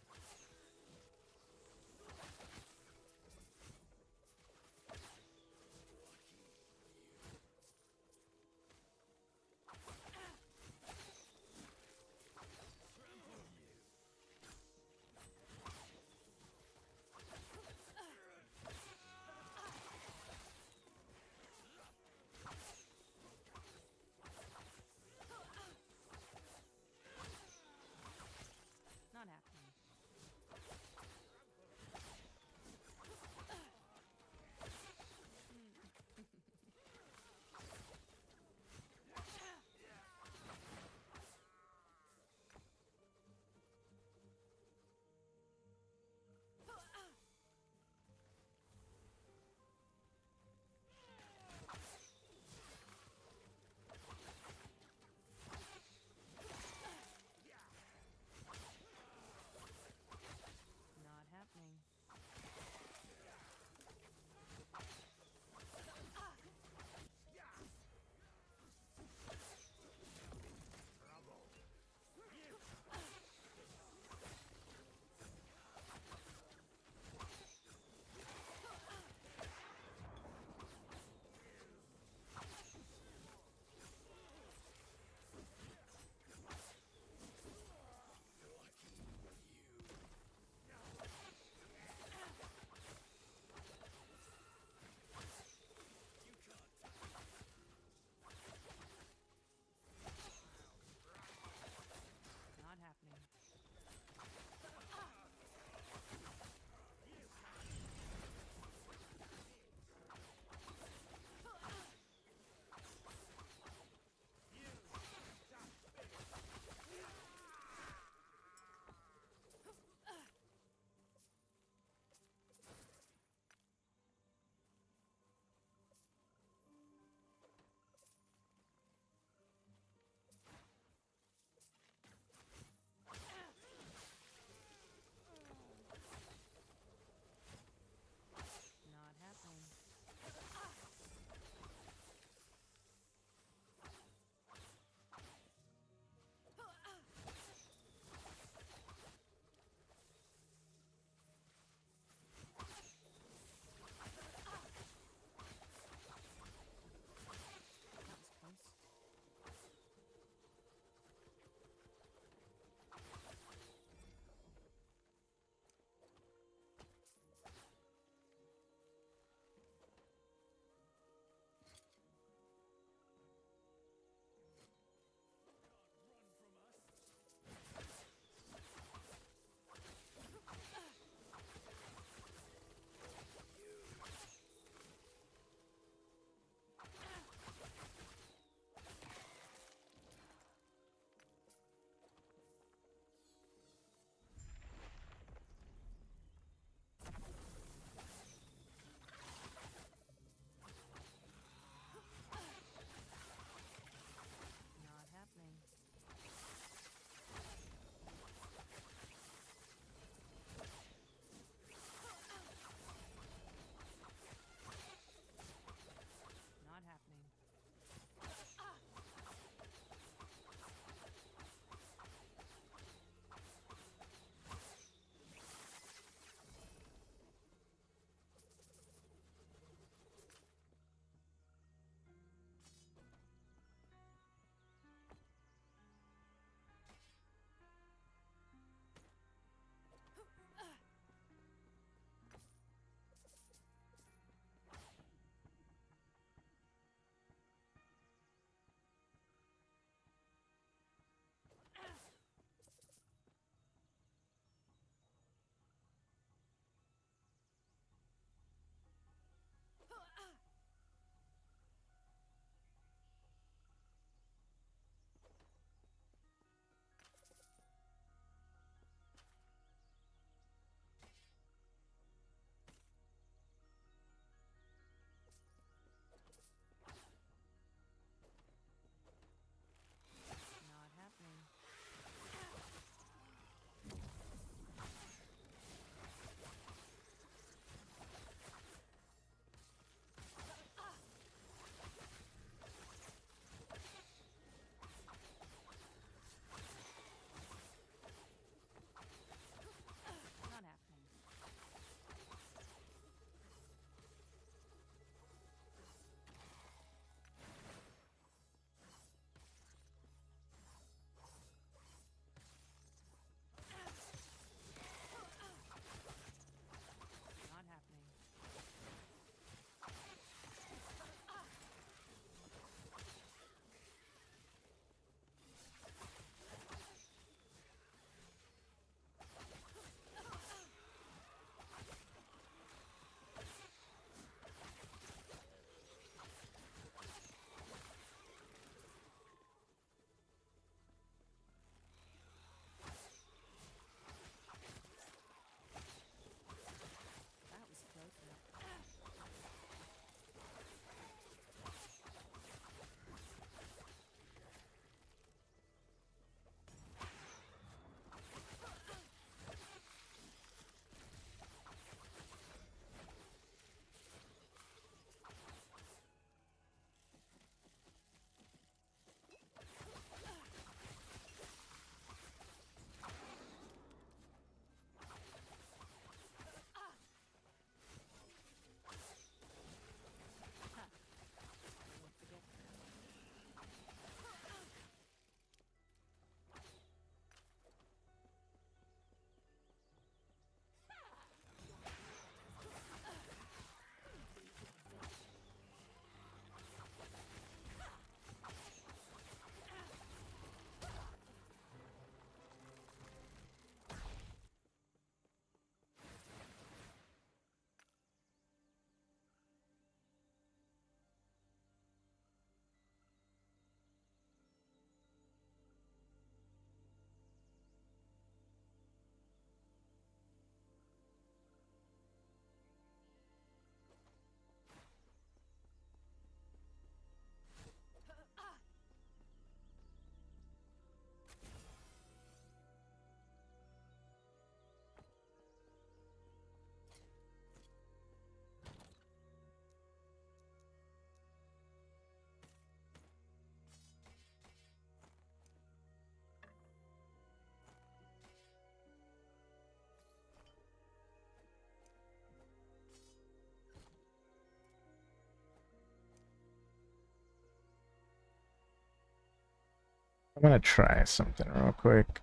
Speaker 1: I'm gonna try something real quick.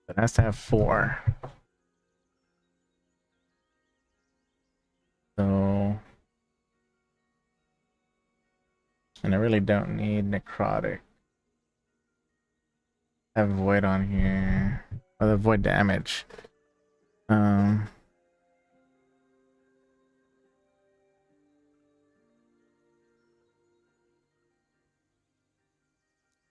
Speaker 1: It has to have 4. So, and I really don't need necrotic. Have void on here. Or the void damage. Um,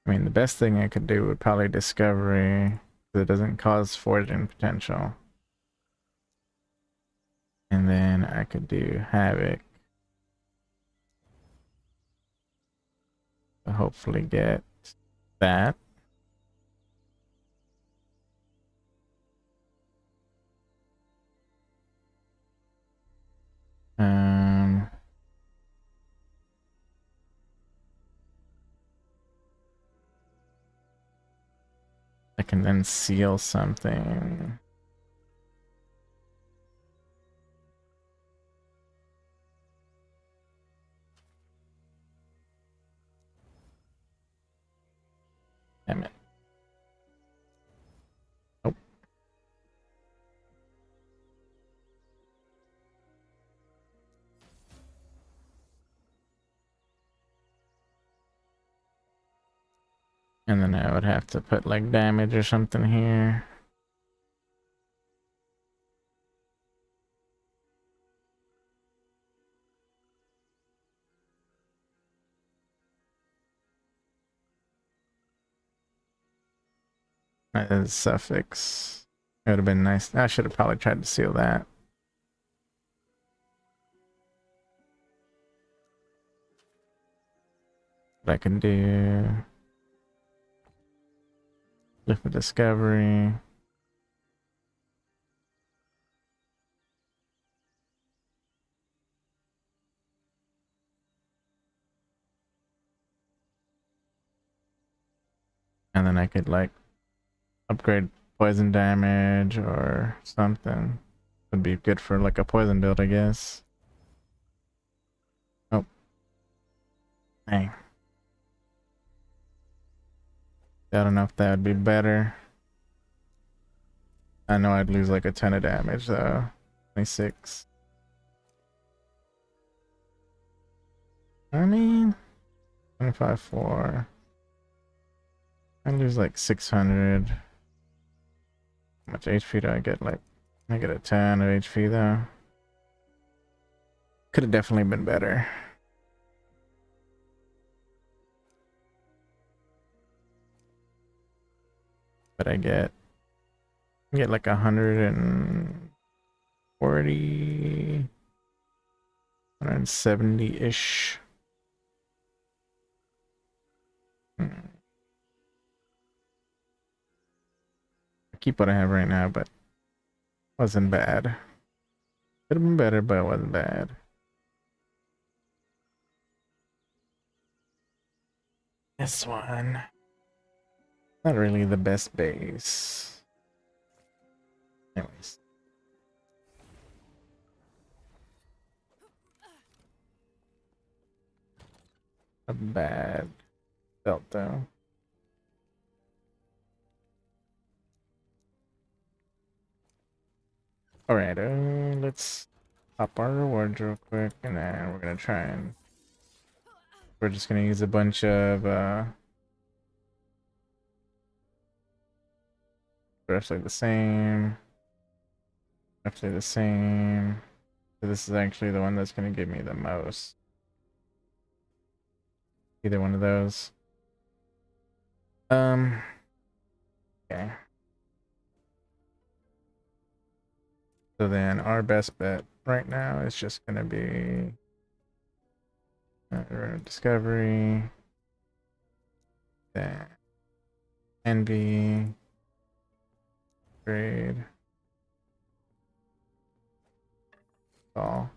Speaker 1: I mean, the best thing I could do would probably discovery, because it doesn't cause foraging potential. And then I could do havoc. To hopefully get that. Um, I can then seal something. Damn it. Oh. And then I would have to put like damage or something here. That is suffix. It would have been nice. I should have probably tried to seal that. What I can do. Lift the discovery. And then I could like upgrade poison damage or something. Would be good for like a poison build, I guess. Oh. Dang. I don't know if that would be better. I know I'd lose like a ton of damage though. 26. I mean, 25, 4. I lose like 600. How much HP do I get? Like, I get a ton of HP though. Could have definitely been better. But I get like 140, 170-ish. I keep what I have right now, but wasn't bad. Could have been better, but it wasn't bad. This one. Not really the best base. Anyways. A bad belt though. Alright, let's pop our rewards real quick and then we're gonna try and we're just gonna use a bunch of roughly the same. Roughly the same. So this is actually the one that's gonna give me the most. Either one of those. Okay. So then our best bet right now is just gonna be discovery. Then envy. Grade. All.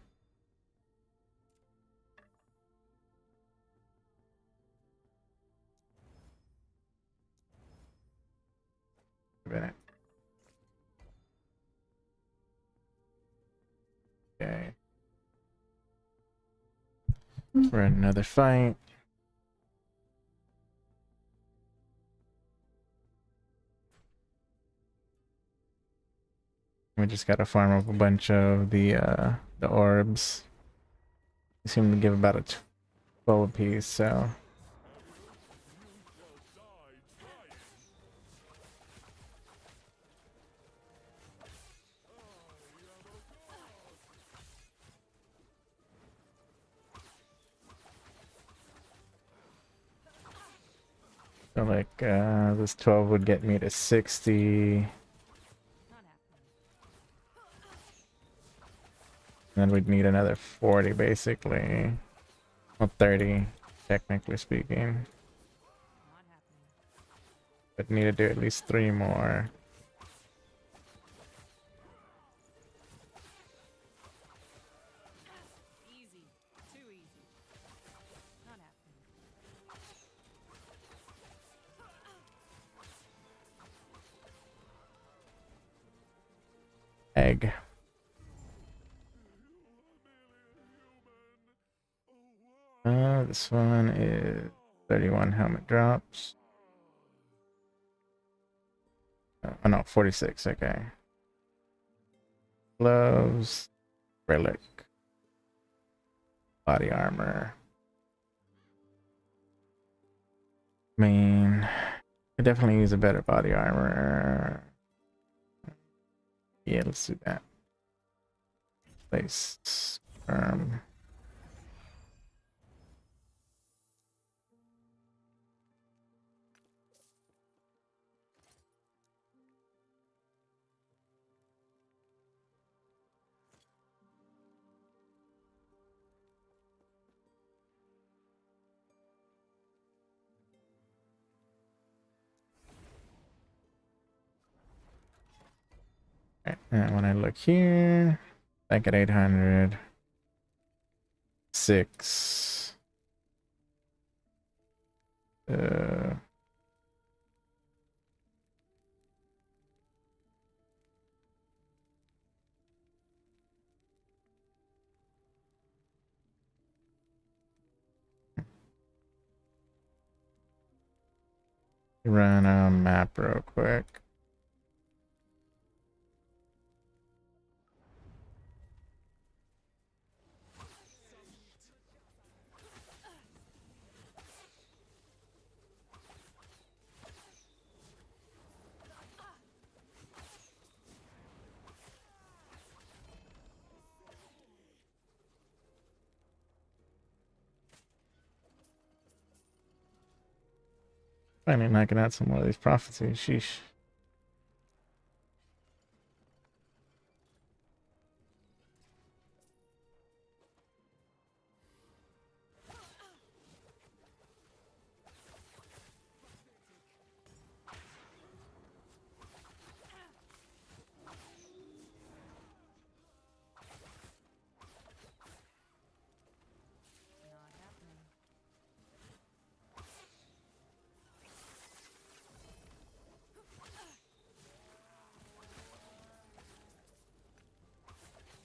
Speaker 1: A minute. Okay. For another fight. We just gotta farm up a bunch of the orbs. They seem to give about a 12 apiece, so like this 12 would get me to 60.
Speaker 2: Not happening.
Speaker 1: Then we'd need another 40 basically. Well, 30, technically speaking.
Speaker 2: Not happening.
Speaker 1: But need to do at least 3 more.
Speaker 2: Easy. Too easy. Not happening.
Speaker 1: Egg. This one is 31 helmet drops. Oh no, 46, okay. Gloves, relic, body armor. I mean, I definitely use a better body armor. Yeah, let's do that. Place. And when I look here, back at 800, 6. Run a map real quick. Finally knocking out some more of these prophecies. Sheesh.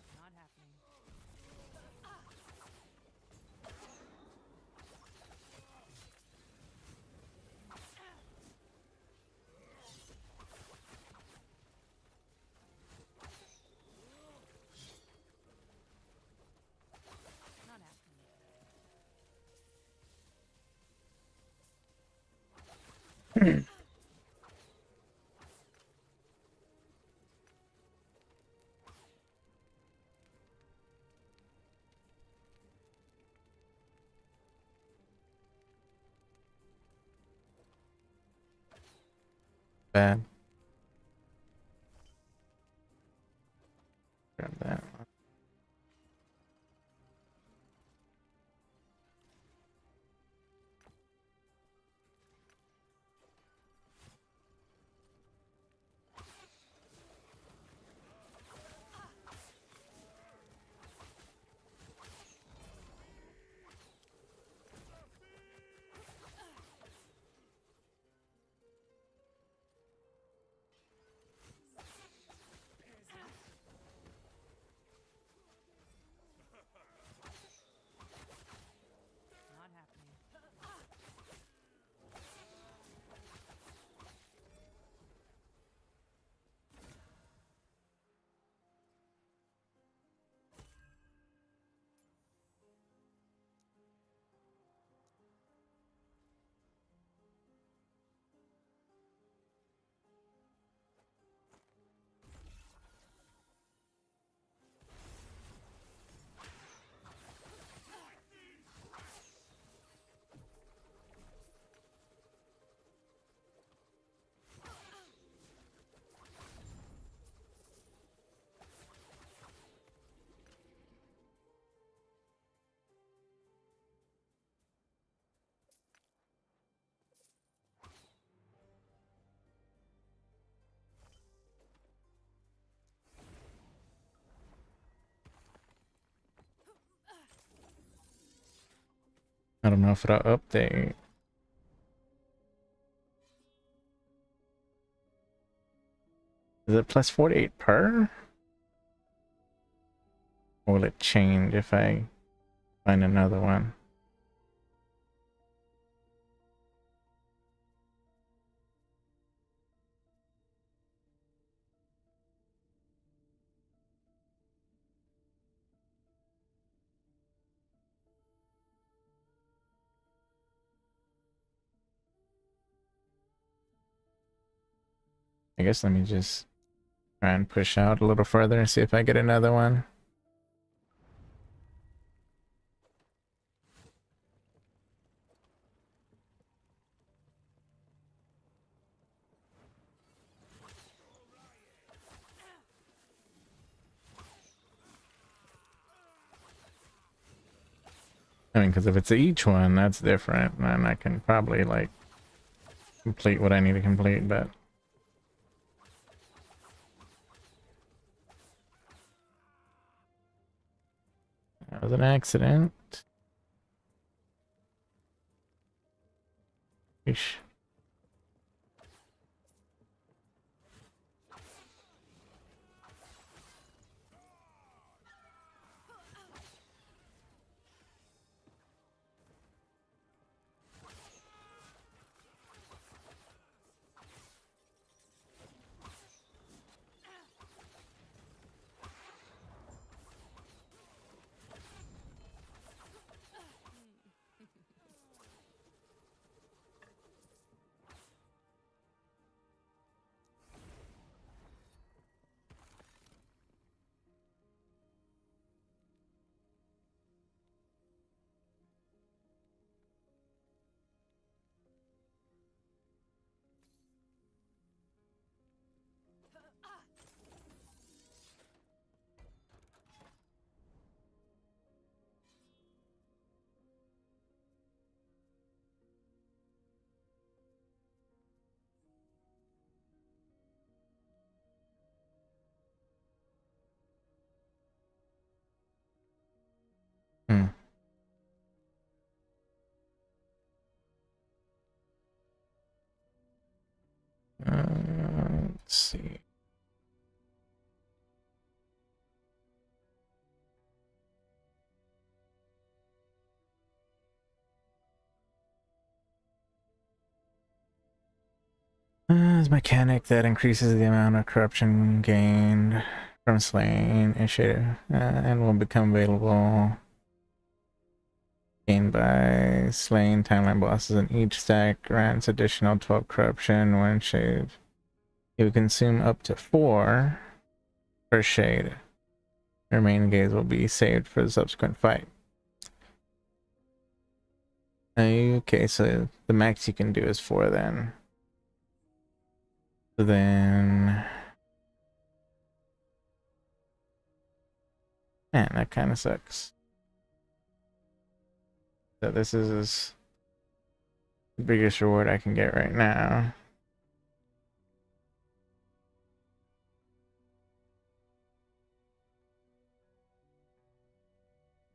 Speaker 2: Not happening. Not happening. Not happening.
Speaker 1: Bad. Grab that one. I don't know if it'll update. Is it plus 48 per? Or will it change if I find another one? I guess let me just try and push out a little further and see if I get another one. I mean, because if it's each one, that's different, and I can probably, like, complete what I need to complete, but... That was an accident. Eesh. Hmm. Let's see. This mechanic that increases the amount of corruption gained from slaying initiative and will become available gained by slaying timeline bosses in each stack. Grants additional 12 corruption when shaved. You consume up to 4 per shade. The remaining gaze will be saved for the subsequent fight. Okay, so the max you can do is 4 then. So then... Man, that kind of sucks. So this is the biggest reward I can get right now.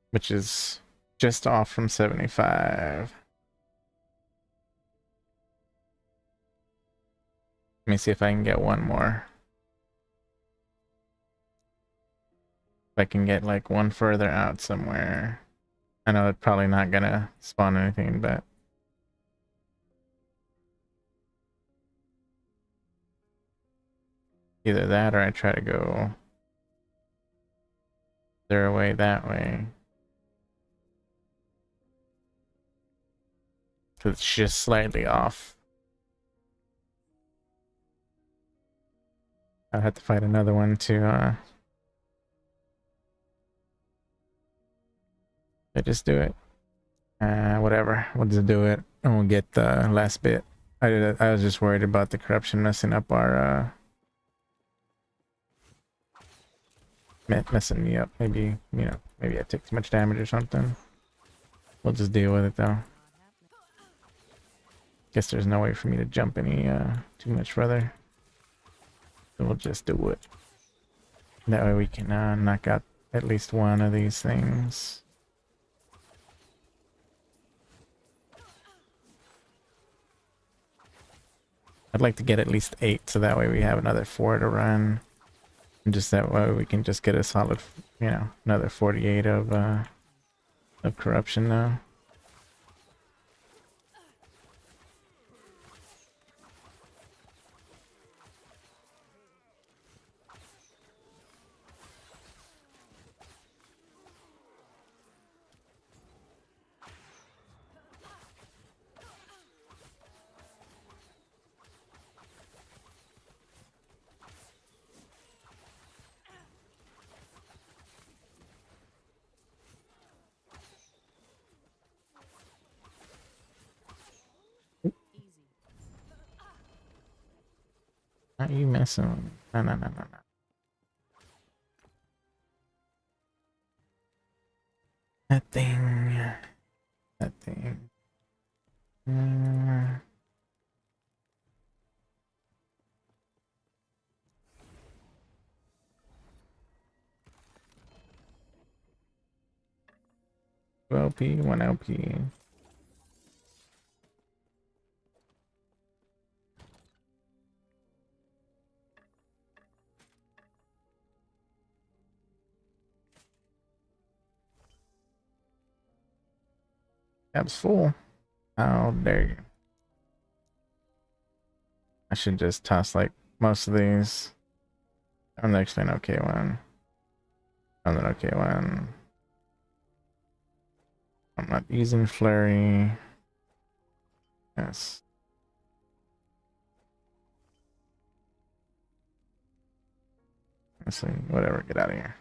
Speaker 1: Which is just off from 75. Let me see if I can get one more. If I can get like one further out somewhere. I know it's probably not gonna spawn anything, but either that or I try to go their way that way. Cause it's just slightly off. I'll have to fight another one to I just do it. Whatever. We'll just do it and we'll get the last bit. I was just worried about the corruption messing up our messing me up. Maybe, you know, maybe I took too much damage or something. We'll just deal with it though. Guess there's no way for me to jump any too much further. So we'll just do it. That way we can knock out at least one of these things. I'd like to get at least 8, so that way we have another 4 to run. And just that way we can just get a solid, you know, another 48 of corruption now.
Speaker 2: Easy.
Speaker 1: Not you messing with me. No, no, no, no, no. That thing. That thing. Uh, two LP, 1 LP. That's full. How dare you? I should just toss like most of these. I'm actually an okay one. I'm an okay one. I'm not using flurry. Yes. Let's see. Whatever. Get out of here.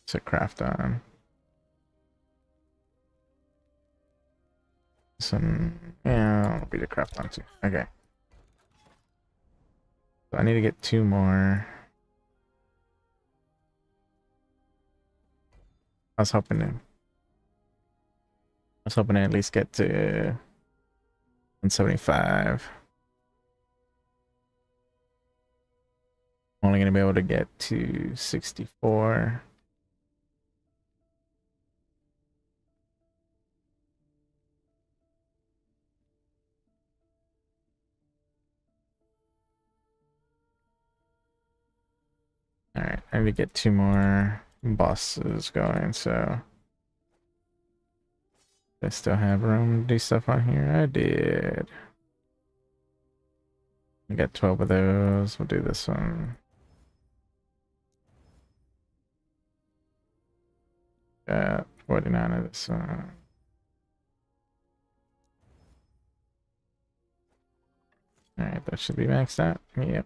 Speaker 1: To craft on. Some. Yeah, I'll be the craft on too. Okay. So I need to get 2 more. I was hoping to at least get to 175. I'm only gonna be able to get to 64. Alright, I need to get 2 more bosses going, so I still have room to do stuff on here. I did. I got 12 of those. We'll do this one. Got 49 of this one. Alright, that should be maxed out. Yep.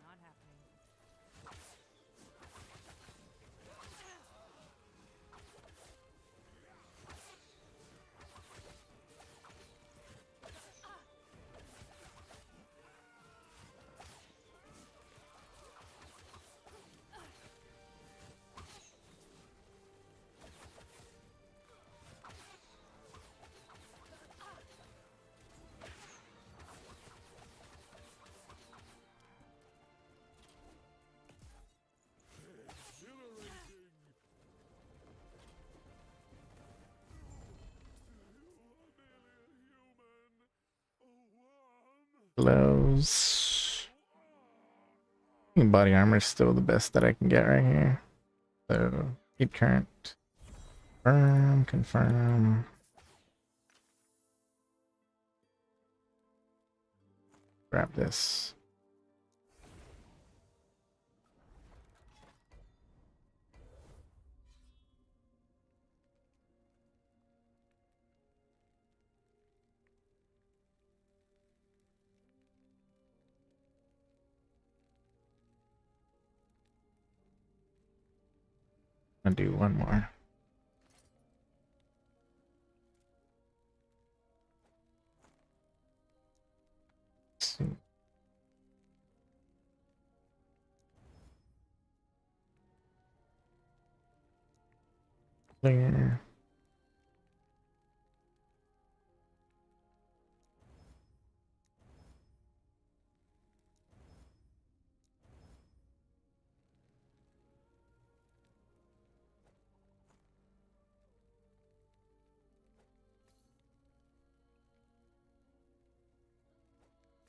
Speaker 2: Not happening.
Speaker 1: Gloves. I think body armor is still the best that I can get right here. So keep current. Confirm. Grab this. I'll do one more. Let's see. Clear.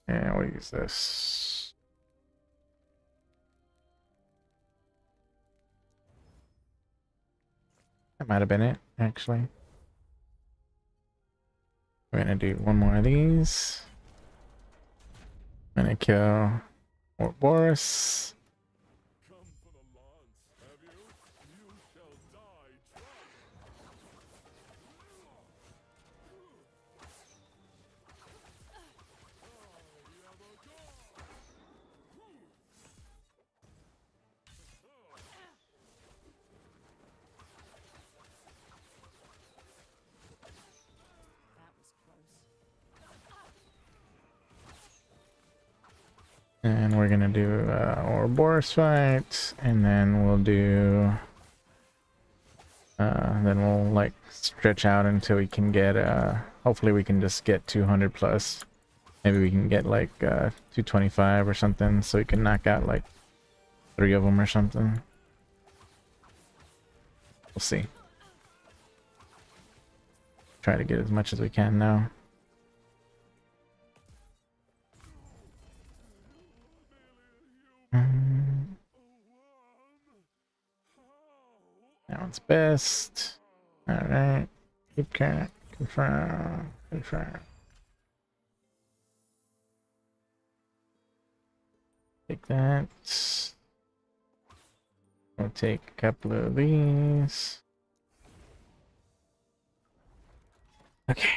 Speaker 1: And we'll use this. That might have been it, actually. We're gonna do one more of these. I'm gonna kill Boris.
Speaker 5: Come for the lance, have you? You shall die trying.
Speaker 2: That was close.
Speaker 1: And we're gonna do Ouroboros fight, and then we'll do then we'll like stretch out until we can get hopefully we can just get 200 plus. Maybe we can get like 225 or something, so we can knock out like 3 of them or something. We'll see. Try to get as much as we can now. That one's best. Alright. Keep track. Confirm. Confirm. Take that. We'll take a couple of these. Okay.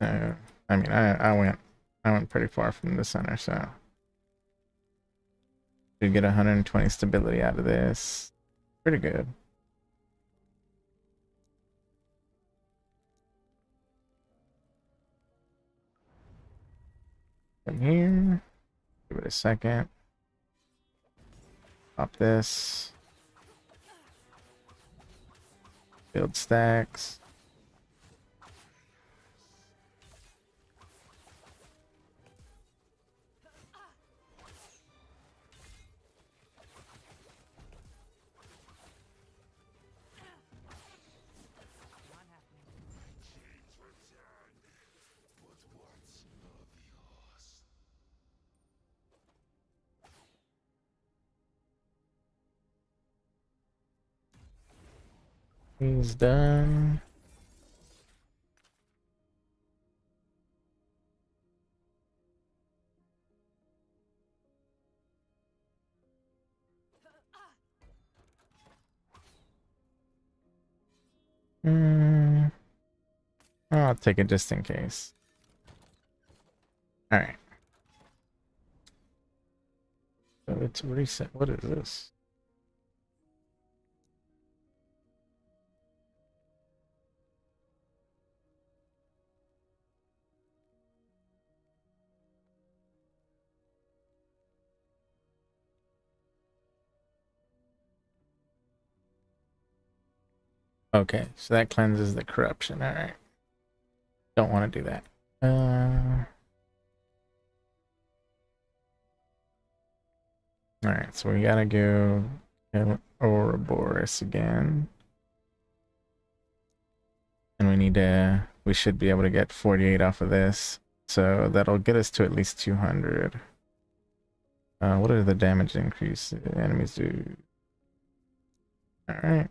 Speaker 1: I mean, I went pretty far from the center, so we get 120 stability out of this. Pretty good. From here, give it a second. Pop this. Build stacks.
Speaker 2: Not happening.
Speaker 1: He's done. I'll take it just in case. All right. So it's reset. What is this? Okay, so that cleanses the corruption. All right. Don't want to do that. All right, so we gotta go Ouroboros again, and we should be able to get 48 off of this, so that'll get us to at least 200. What are the damage increase enemies do? All right.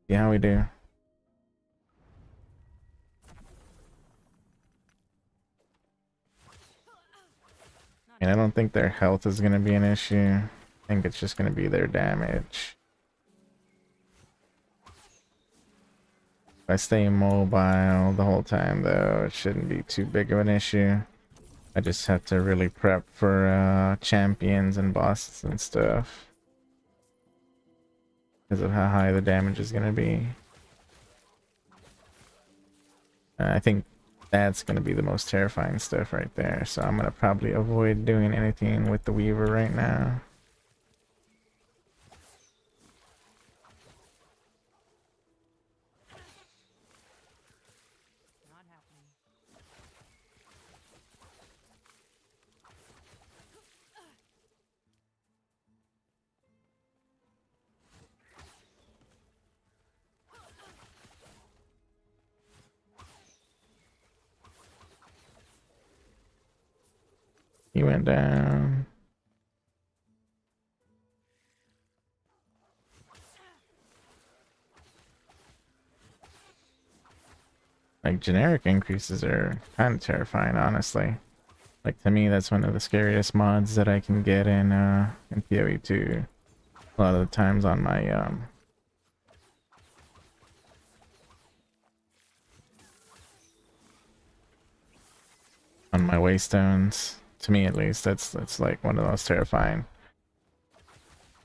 Speaker 1: See how we do. And I don't think their health is going to be an issue. I think it's just going to be their damage. If I stay immobile the whole time, though, it shouldn't be too big of an issue. I just have to really prep for champions and bosses and stuff because of how high the damage is gonna be. I think that's gonna be the most terrifying stuff right there. So I'm gonna probably avoid doing anything with the Weaver right now.
Speaker 2: Not happening.
Speaker 1: He went down. Like generic increases are kind of terrifying, honestly. Like to me, that's one of the scariest mods that I can get in PoE 2. A lot of the times on my waystones. To me, at least, that's like one of the most terrifying.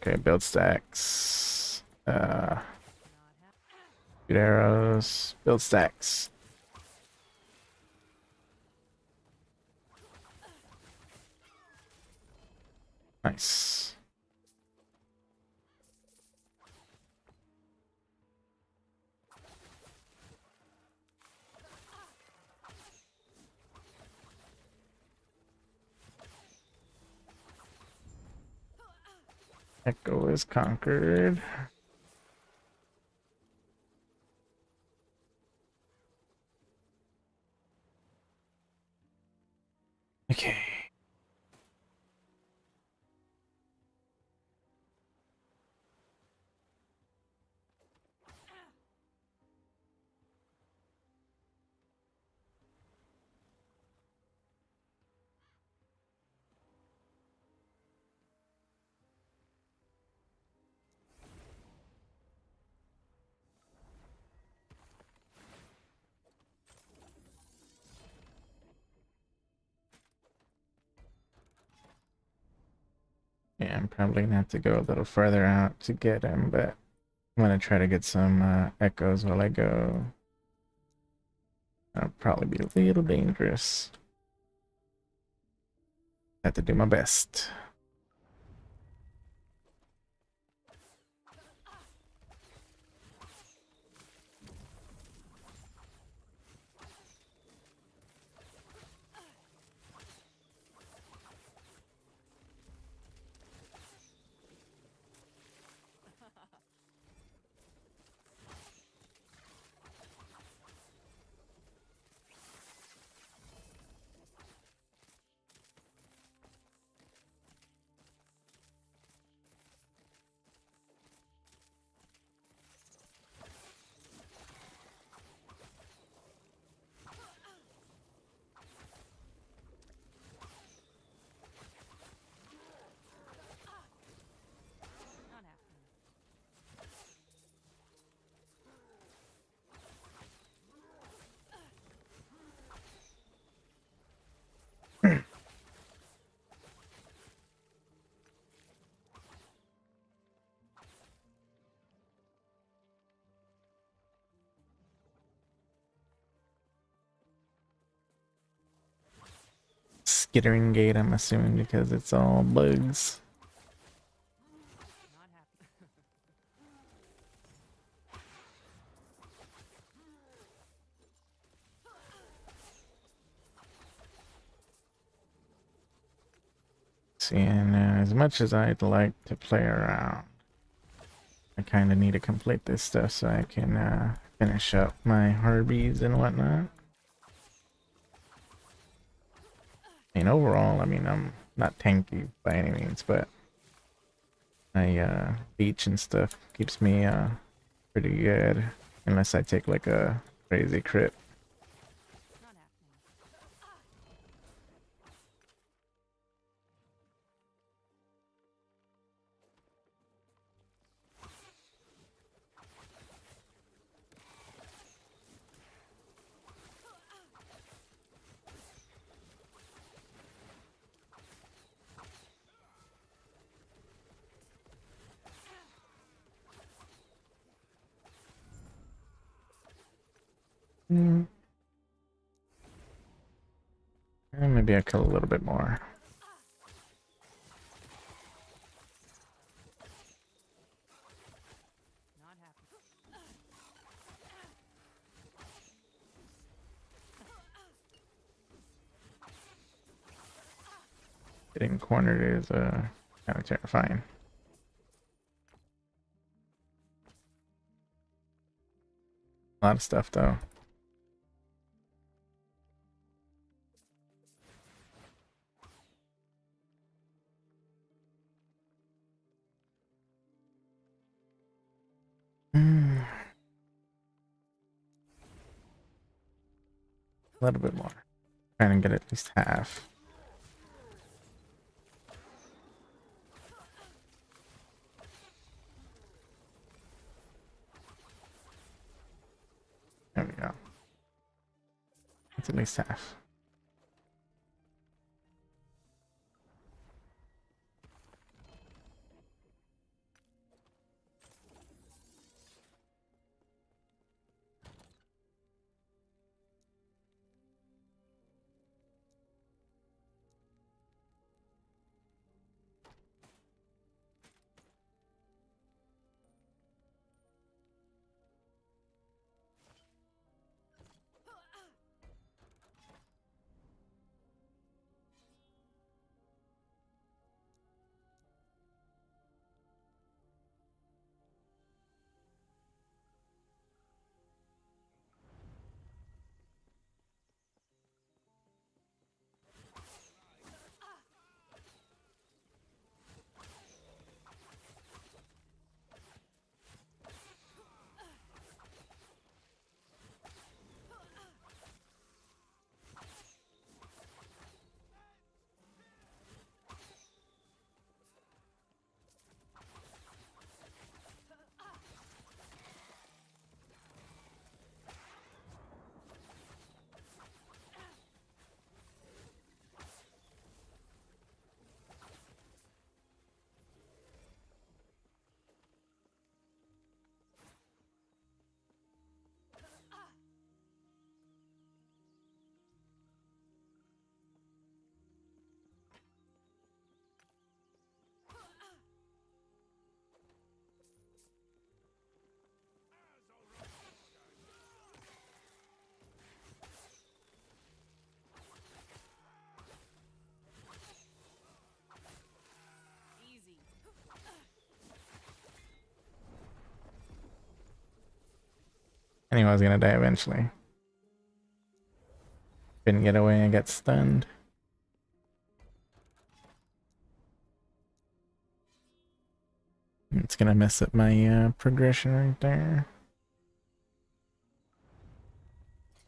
Speaker 1: Okay, build stacks. Shoot arrows. Build stacks. Nice. Echo is conquered. Okay. Yeah, I'm probably gonna have to go a little further out to get him, but I'm gonna try to get some echoes while I go. That'll probably be a little dangerous. Have to do my best.
Speaker 2: Not happening.
Speaker 1: Skittering gate, I'm assuming, because it's all bugs.
Speaker 2: Not happening.
Speaker 1: Seeing as much as I'd like to play around, I kind of need to complete this stuff so I can finish up my Harbies and whatnot. Overall, I mean, I'm not tanky by any means, but my beach and stuff keeps me pretty good, unless I take like a crazy crit.
Speaker 2: Not happening.
Speaker 1: Mm. And maybe I kill a little bit more.
Speaker 2: Not happening.
Speaker 1: Getting cornered is kind of terrifying. A lot of stuff though. A little bit more. Trying to get at least half. There we go. That's at least half.
Speaker 2: Easy.
Speaker 1: I knew I was gonna die eventually. Couldn't get away and got stunned. It's gonna mess up my progression right there.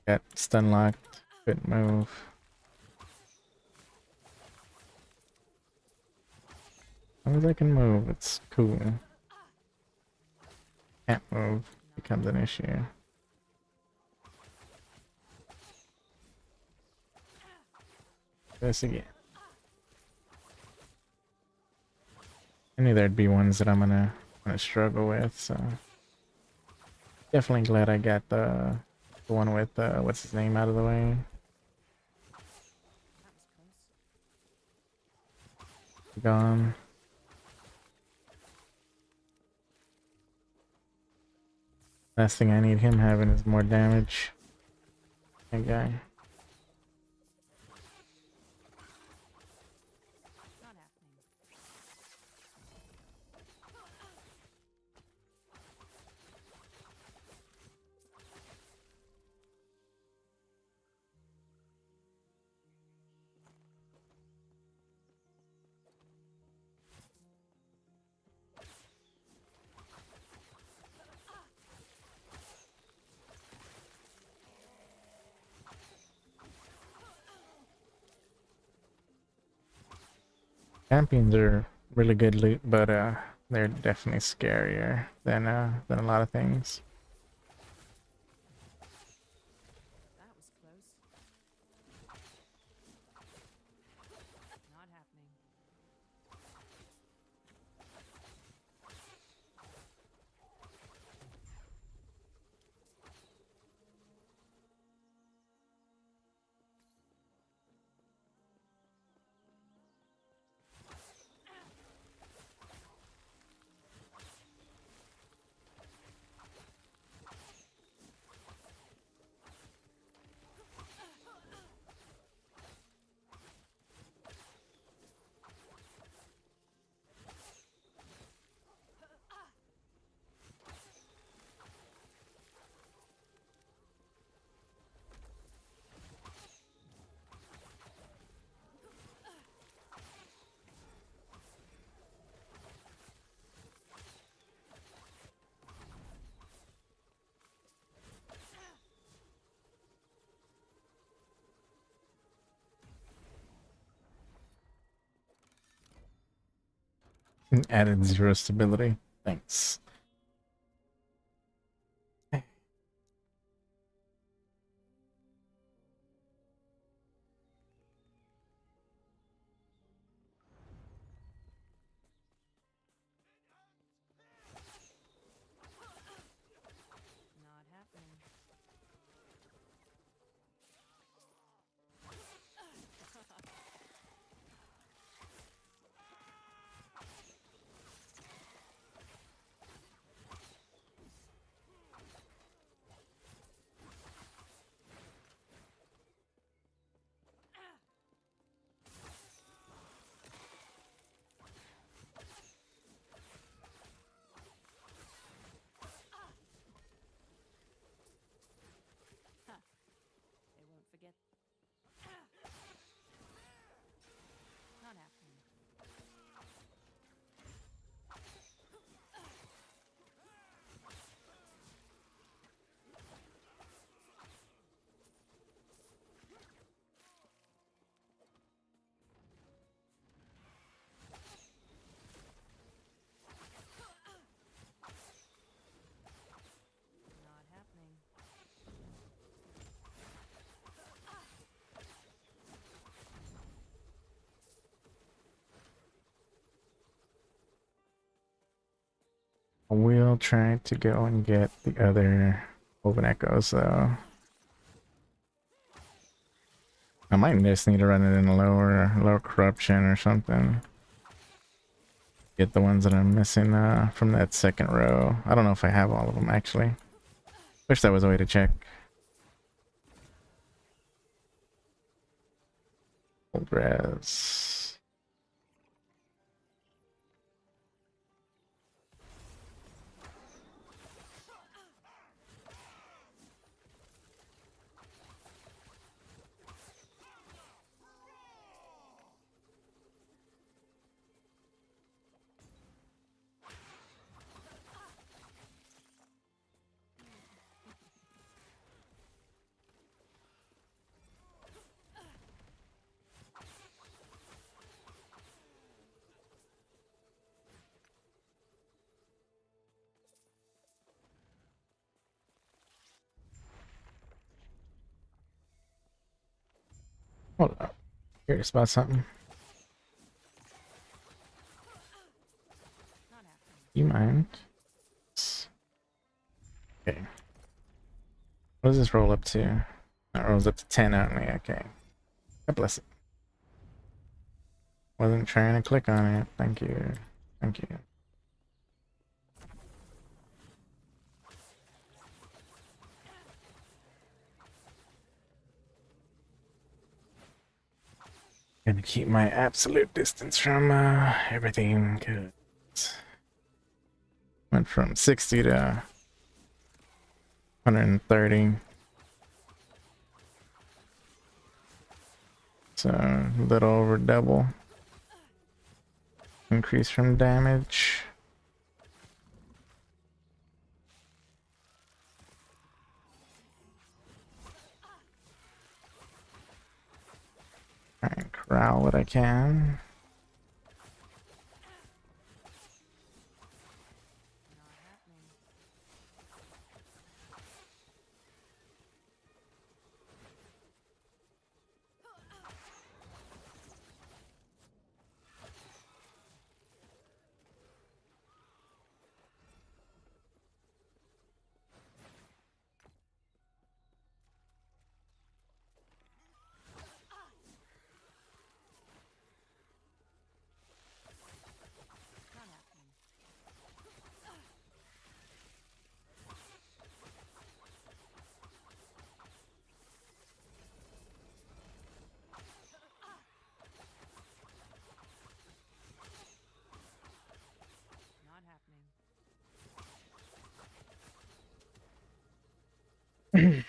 Speaker 1: Got stun locked. Couldn't move. As long as I can move, it's cool. Can't move becomes an issue. This again. I knew there'd be ones that I'm gonna struggle with, so definitely glad I got the one with what's his name out of the way.
Speaker 2: That was close.
Speaker 1: Gone. Last thing I need him having is more damage. That guy.
Speaker 2: Not happening.
Speaker 1: Champions are really good loot, but they're definitely scarier than a lot of things.
Speaker 2: That was close. Not happening.
Speaker 1: Added 0 stability. Thanks.
Speaker 2: Not happening. They won't forget. Not happening. Not happening.
Speaker 1: We'll try to go and get the other open echoes though. I might just need to run it in a lower corruption or something. Get the ones that I'm missing from that second row. I don't know if I have all of them actually. Wish that was a way to check. Old res. Hold up. Curious about something.
Speaker 2: Not happening.
Speaker 1: You mind? Okay. What does this roll up to? That rolls up to 10 only. Okay. God bless it. Wasn't trying to click on it. Thank you. Thank you. Gonna keep my absolute distance from everything good. Went from 60 to 130. So a little over double. Increase from damage. Try and corral what I can.
Speaker 2: Not happening. Not happening. Not happening.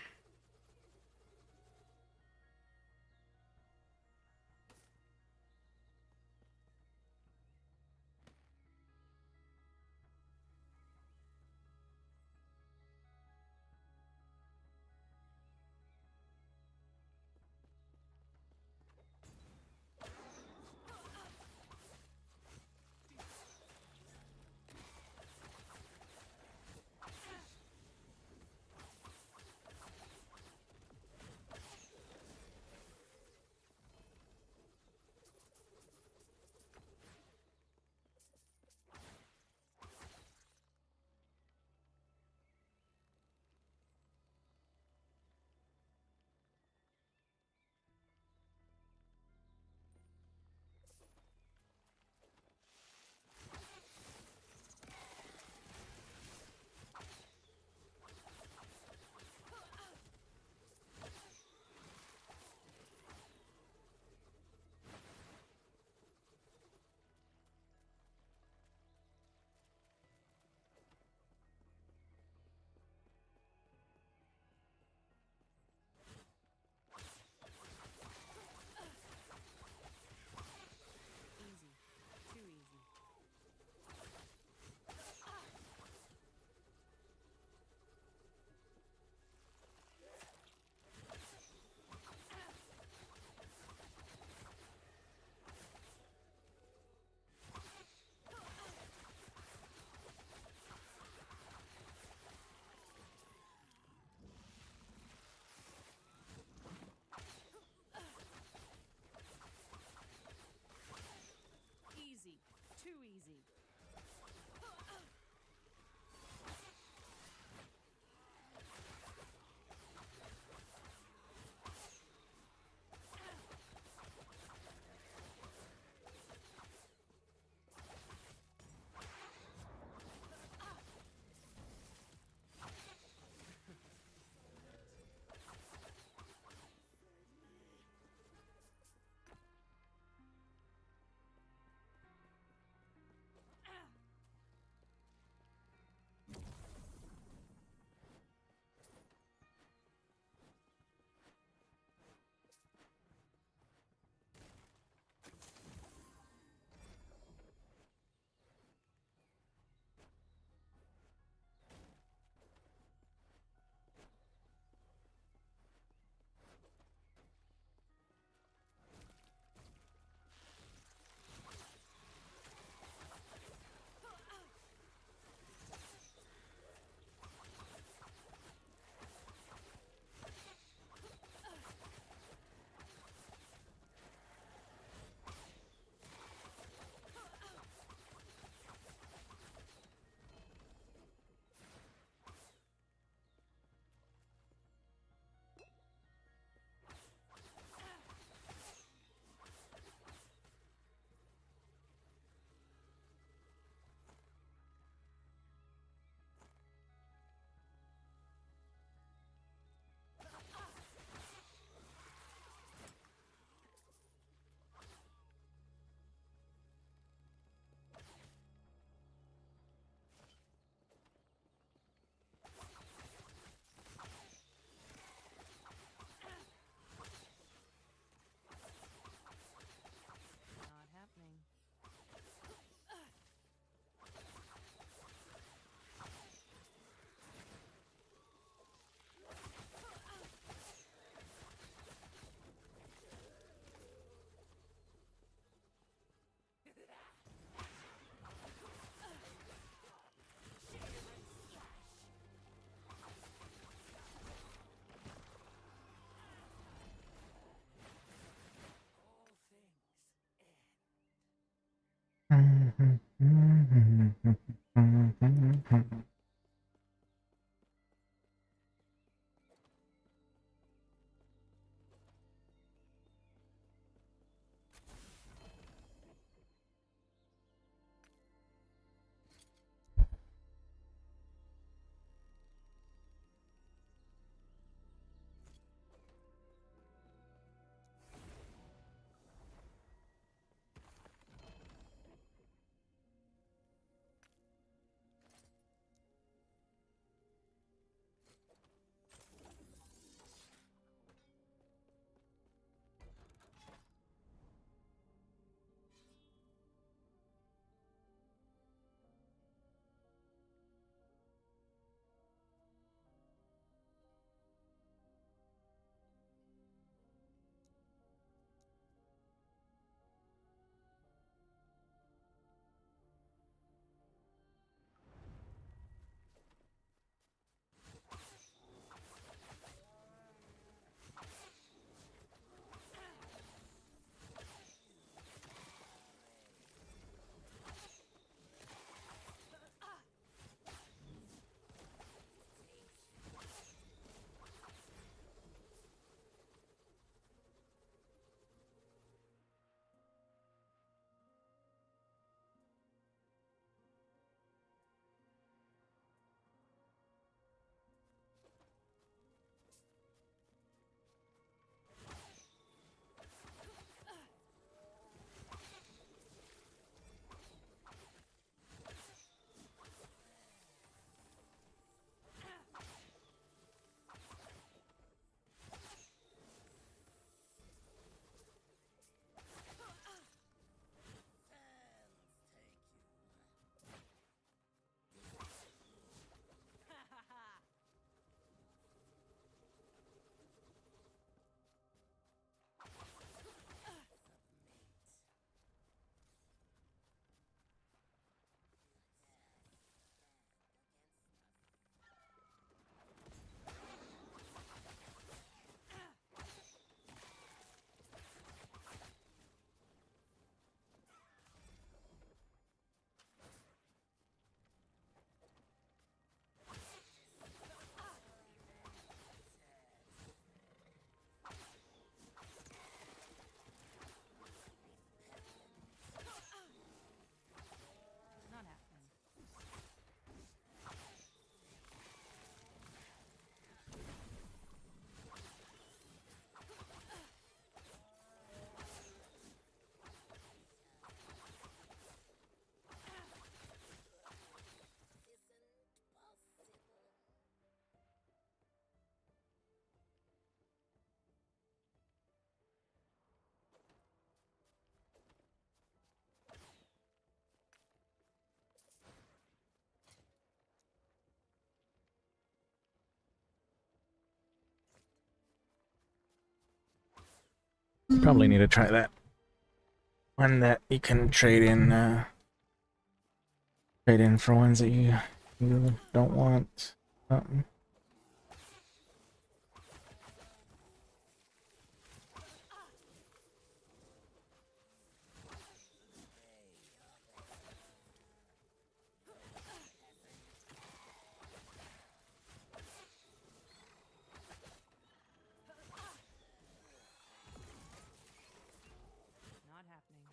Speaker 1: Probably need to try that. One that you can trade in for ones that you don't want.
Speaker 2: Not happening. Not happening.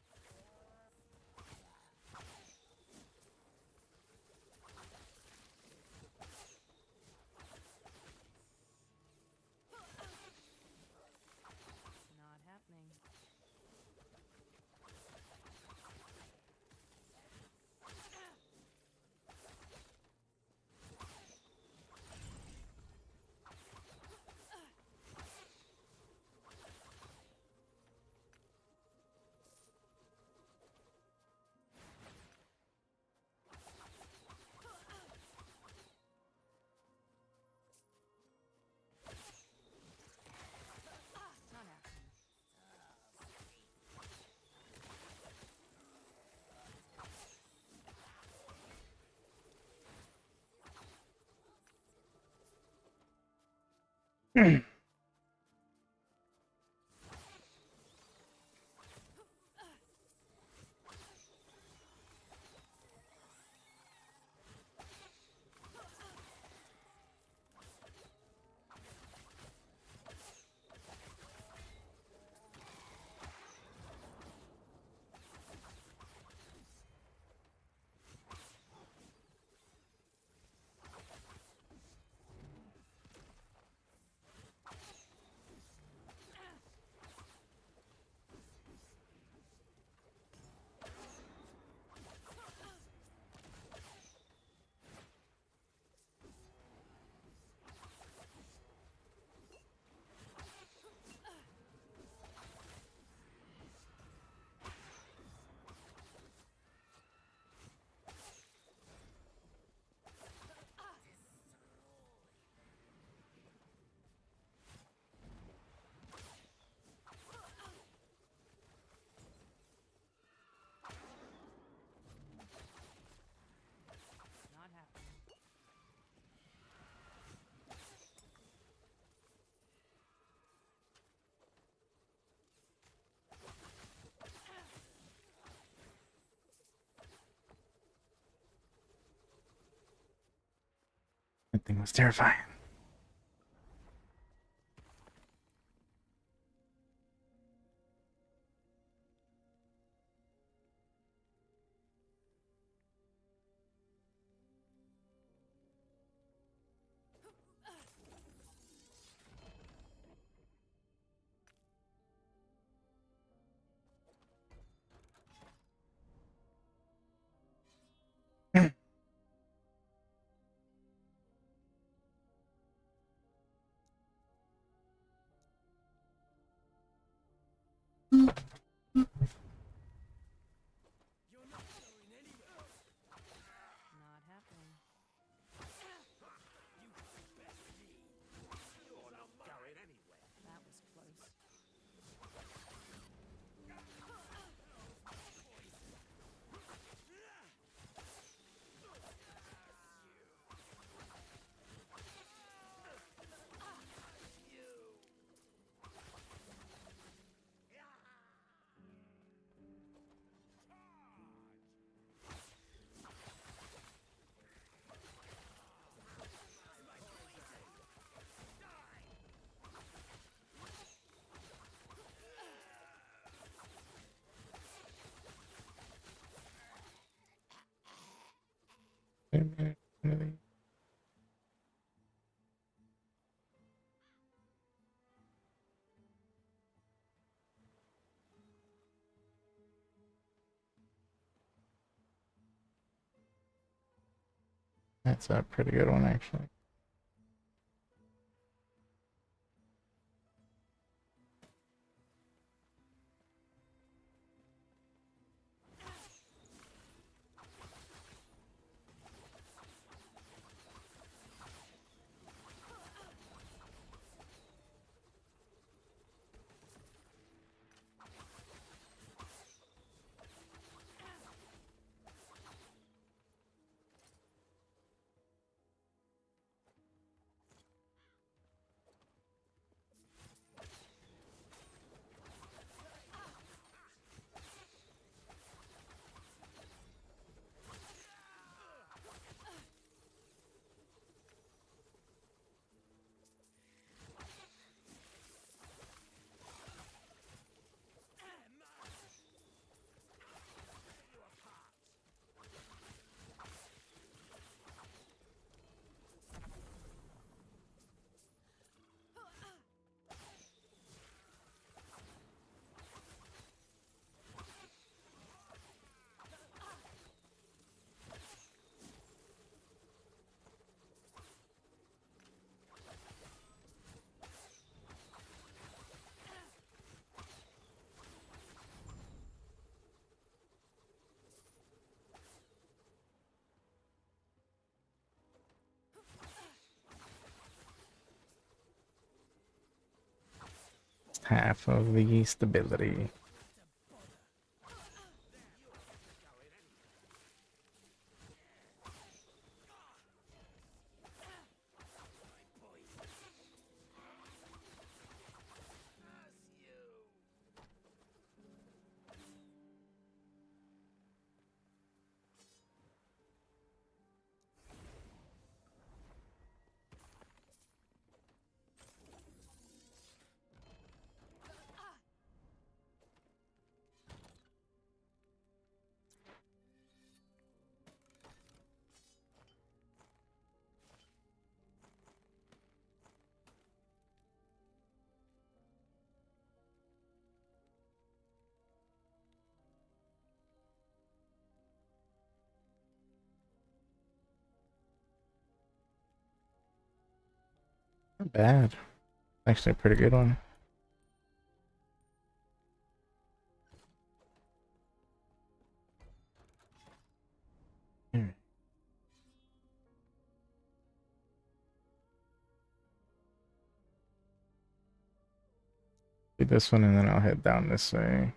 Speaker 2: Not happening. Not happening.
Speaker 1: That thing was terrifying.
Speaker 2: Not happening. That was close. That's a pretty good one, actually.
Speaker 1: half of the stability. Not bad. Actually, a pretty good one. Hmm. Do this one and then I'll head down this way.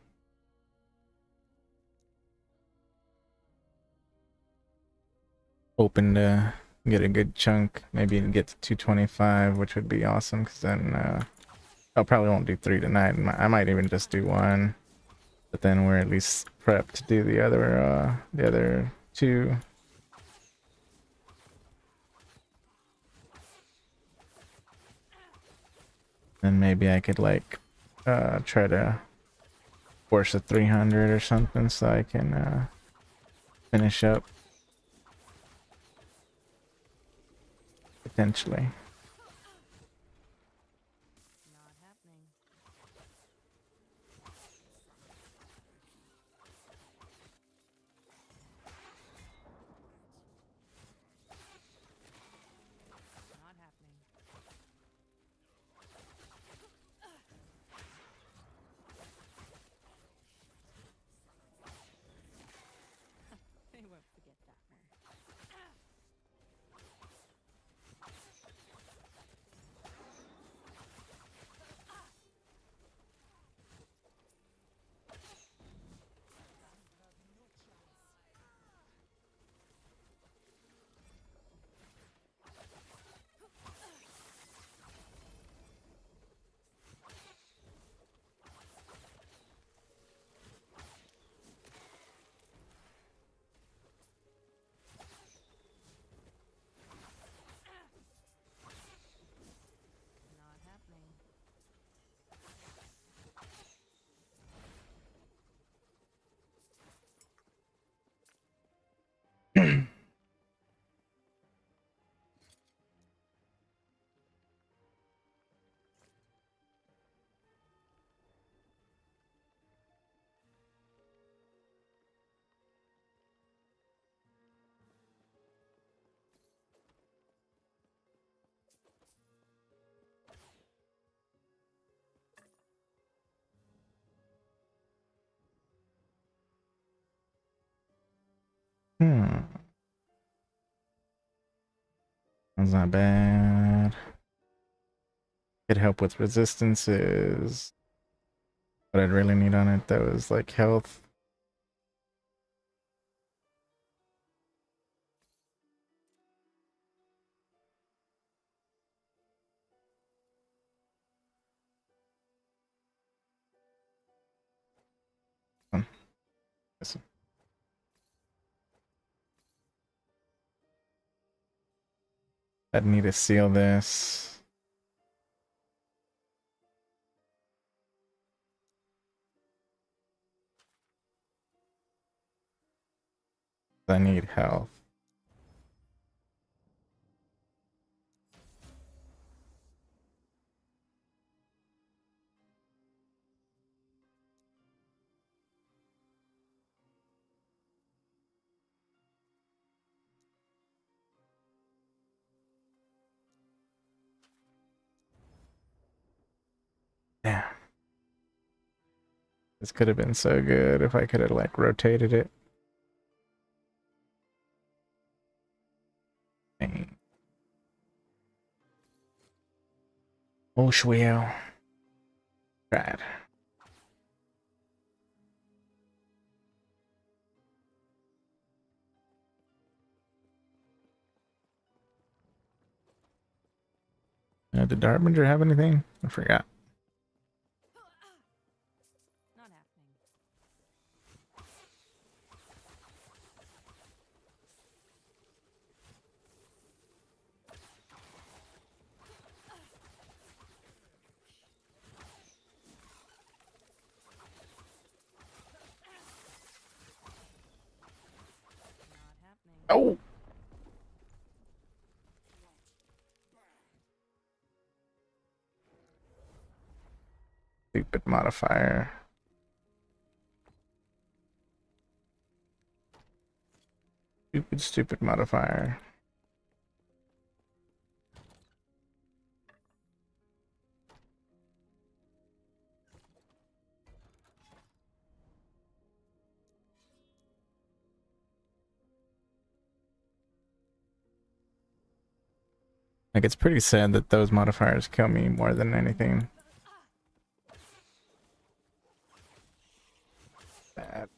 Speaker 1: Hoping to get a good chunk, maybe get to 225, which would be awesome, because then I probably won't do 3 tonight. I might even just do 1, but then we're at least prepped to do the other 2. Then maybe I could like try to force a 300 or something so I can finish up potentially.
Speaker 4: Not happening. Not happening. They won't forget that one. Not happening.
Speaker 1: That's not bad. Could help with resistances. What I'd really need on it though is like health. Listen. I'd need to seal this. I need health. Damn. This could have been so good if I could have like rotated it. Dang. Oh, Shweo. Right. Did the Harbinger have anything? I forgot.
Speaker 3: Not happening. Not happening.
Speaker 1: Oh! Stupid modifier. Stupid modifier. Like, it's pretty sad that those modifiers kill me more than anything. Bad.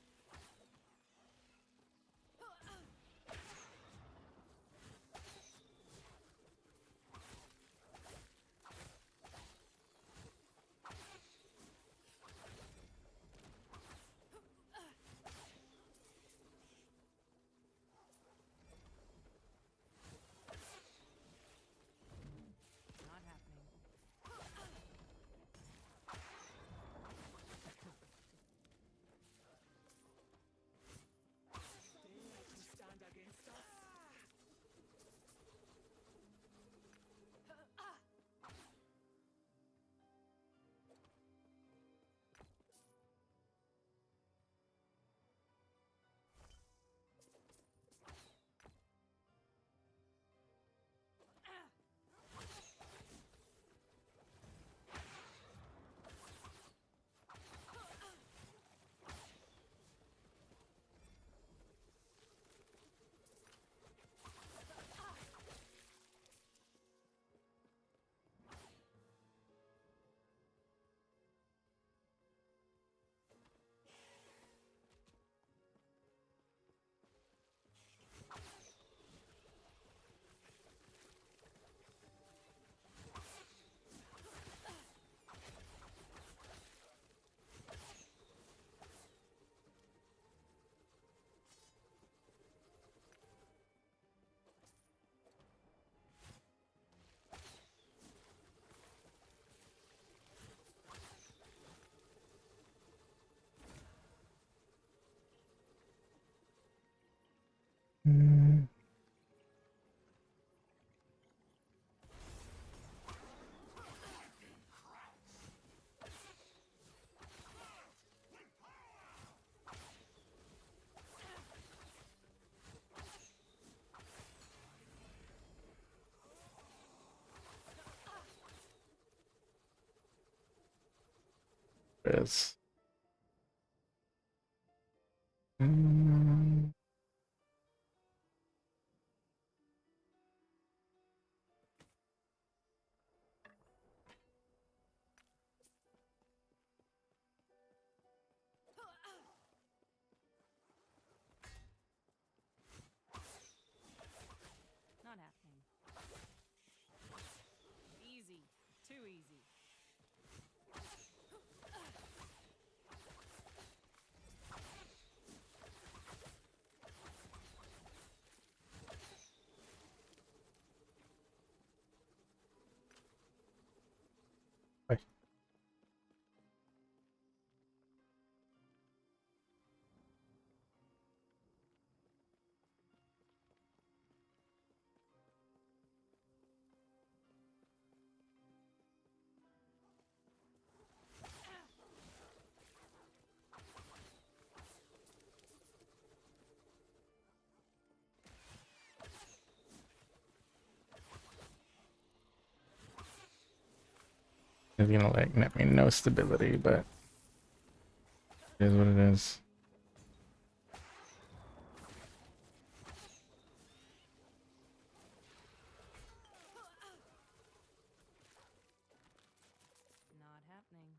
Speaker 3: Not happening.
Speaker 1: Mm. Is. Mm.
Speaker 3: Not happening. Easy. Too easy.
Speaker 1: Wait. It's gonna like net me no stability, but it is what it is.
Speaker 3: Not happening.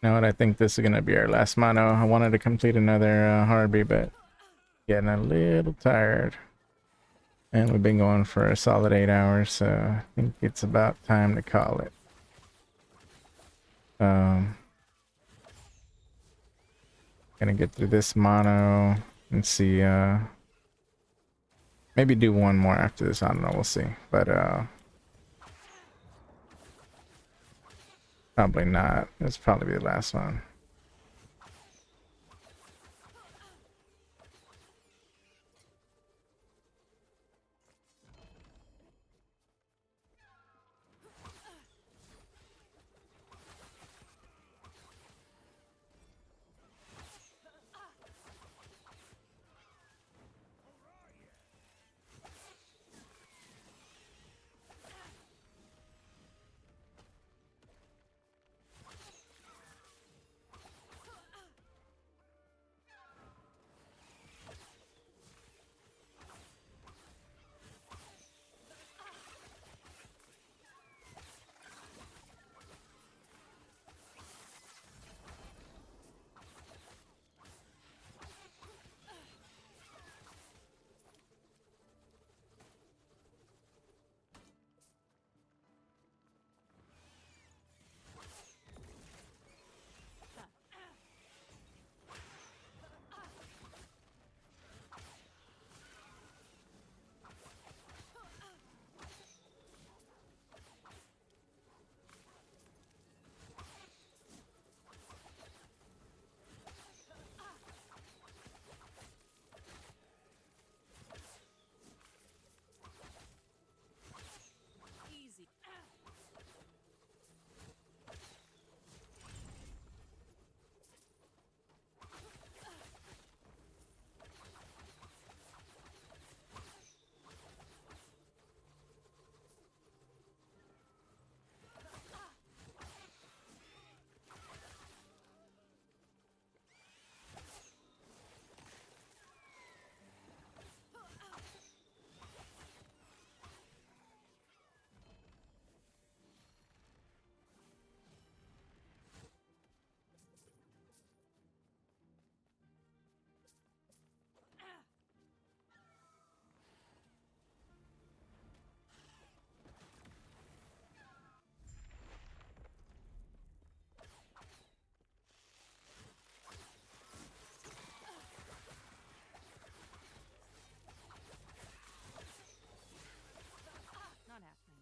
Speaker 1: You know what? I think this is gonna be our last mono. I wanted to complete another Harby, but getting a little tired. And we've been going for a solid 8 hours, so I think it's about time to call it. Gonna get through this mono and see, maybe do one more after this. I don't know, we'll see. But probably not. It's probably be the last one.
Speaker 4: Easy. Not happening.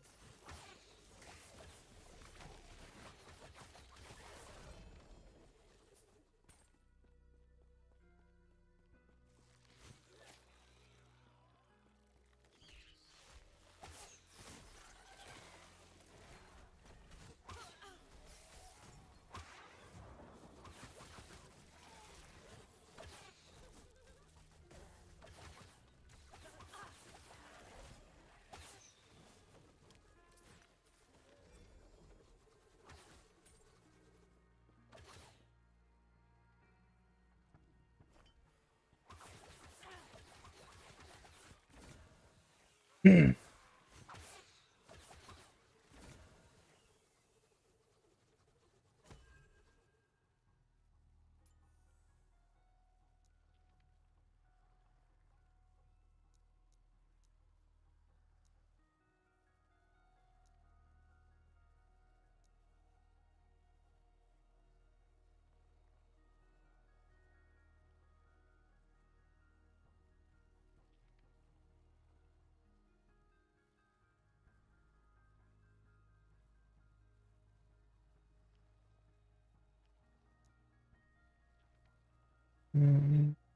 Speaker 1: Mm,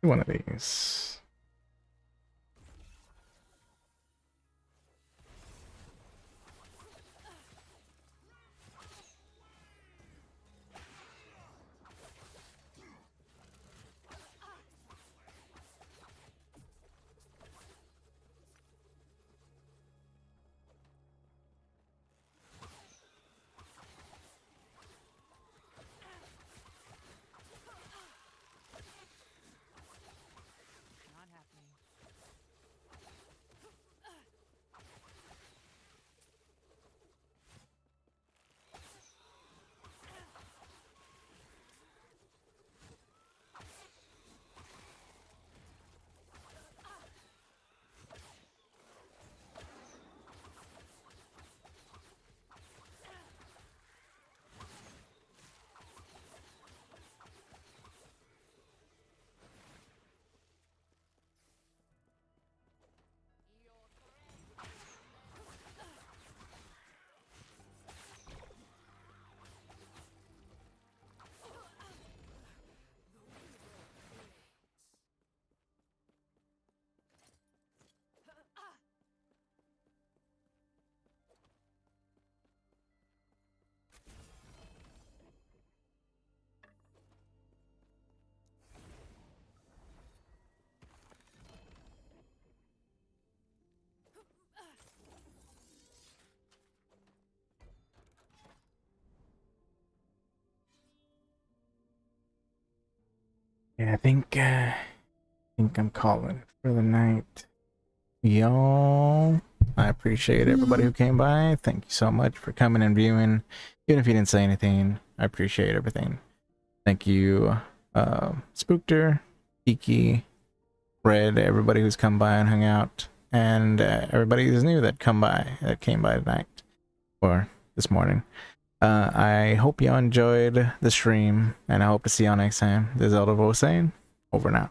Speaker 1: one of these. Yeah, I think I'm calling it for the night. Y'all, I appreciate everybody who came by. Thank you so much for coming and viewing. Even if you didn't say anything, I appreciate everything. Thank you, Spookter, Kiki, Red, everybody who's come by and hung out, and everybody who's new that came by tonight or this morning. I hope y'all enjoyed the stream, and I hope to see y'all next time. This is Elder saying, over and out.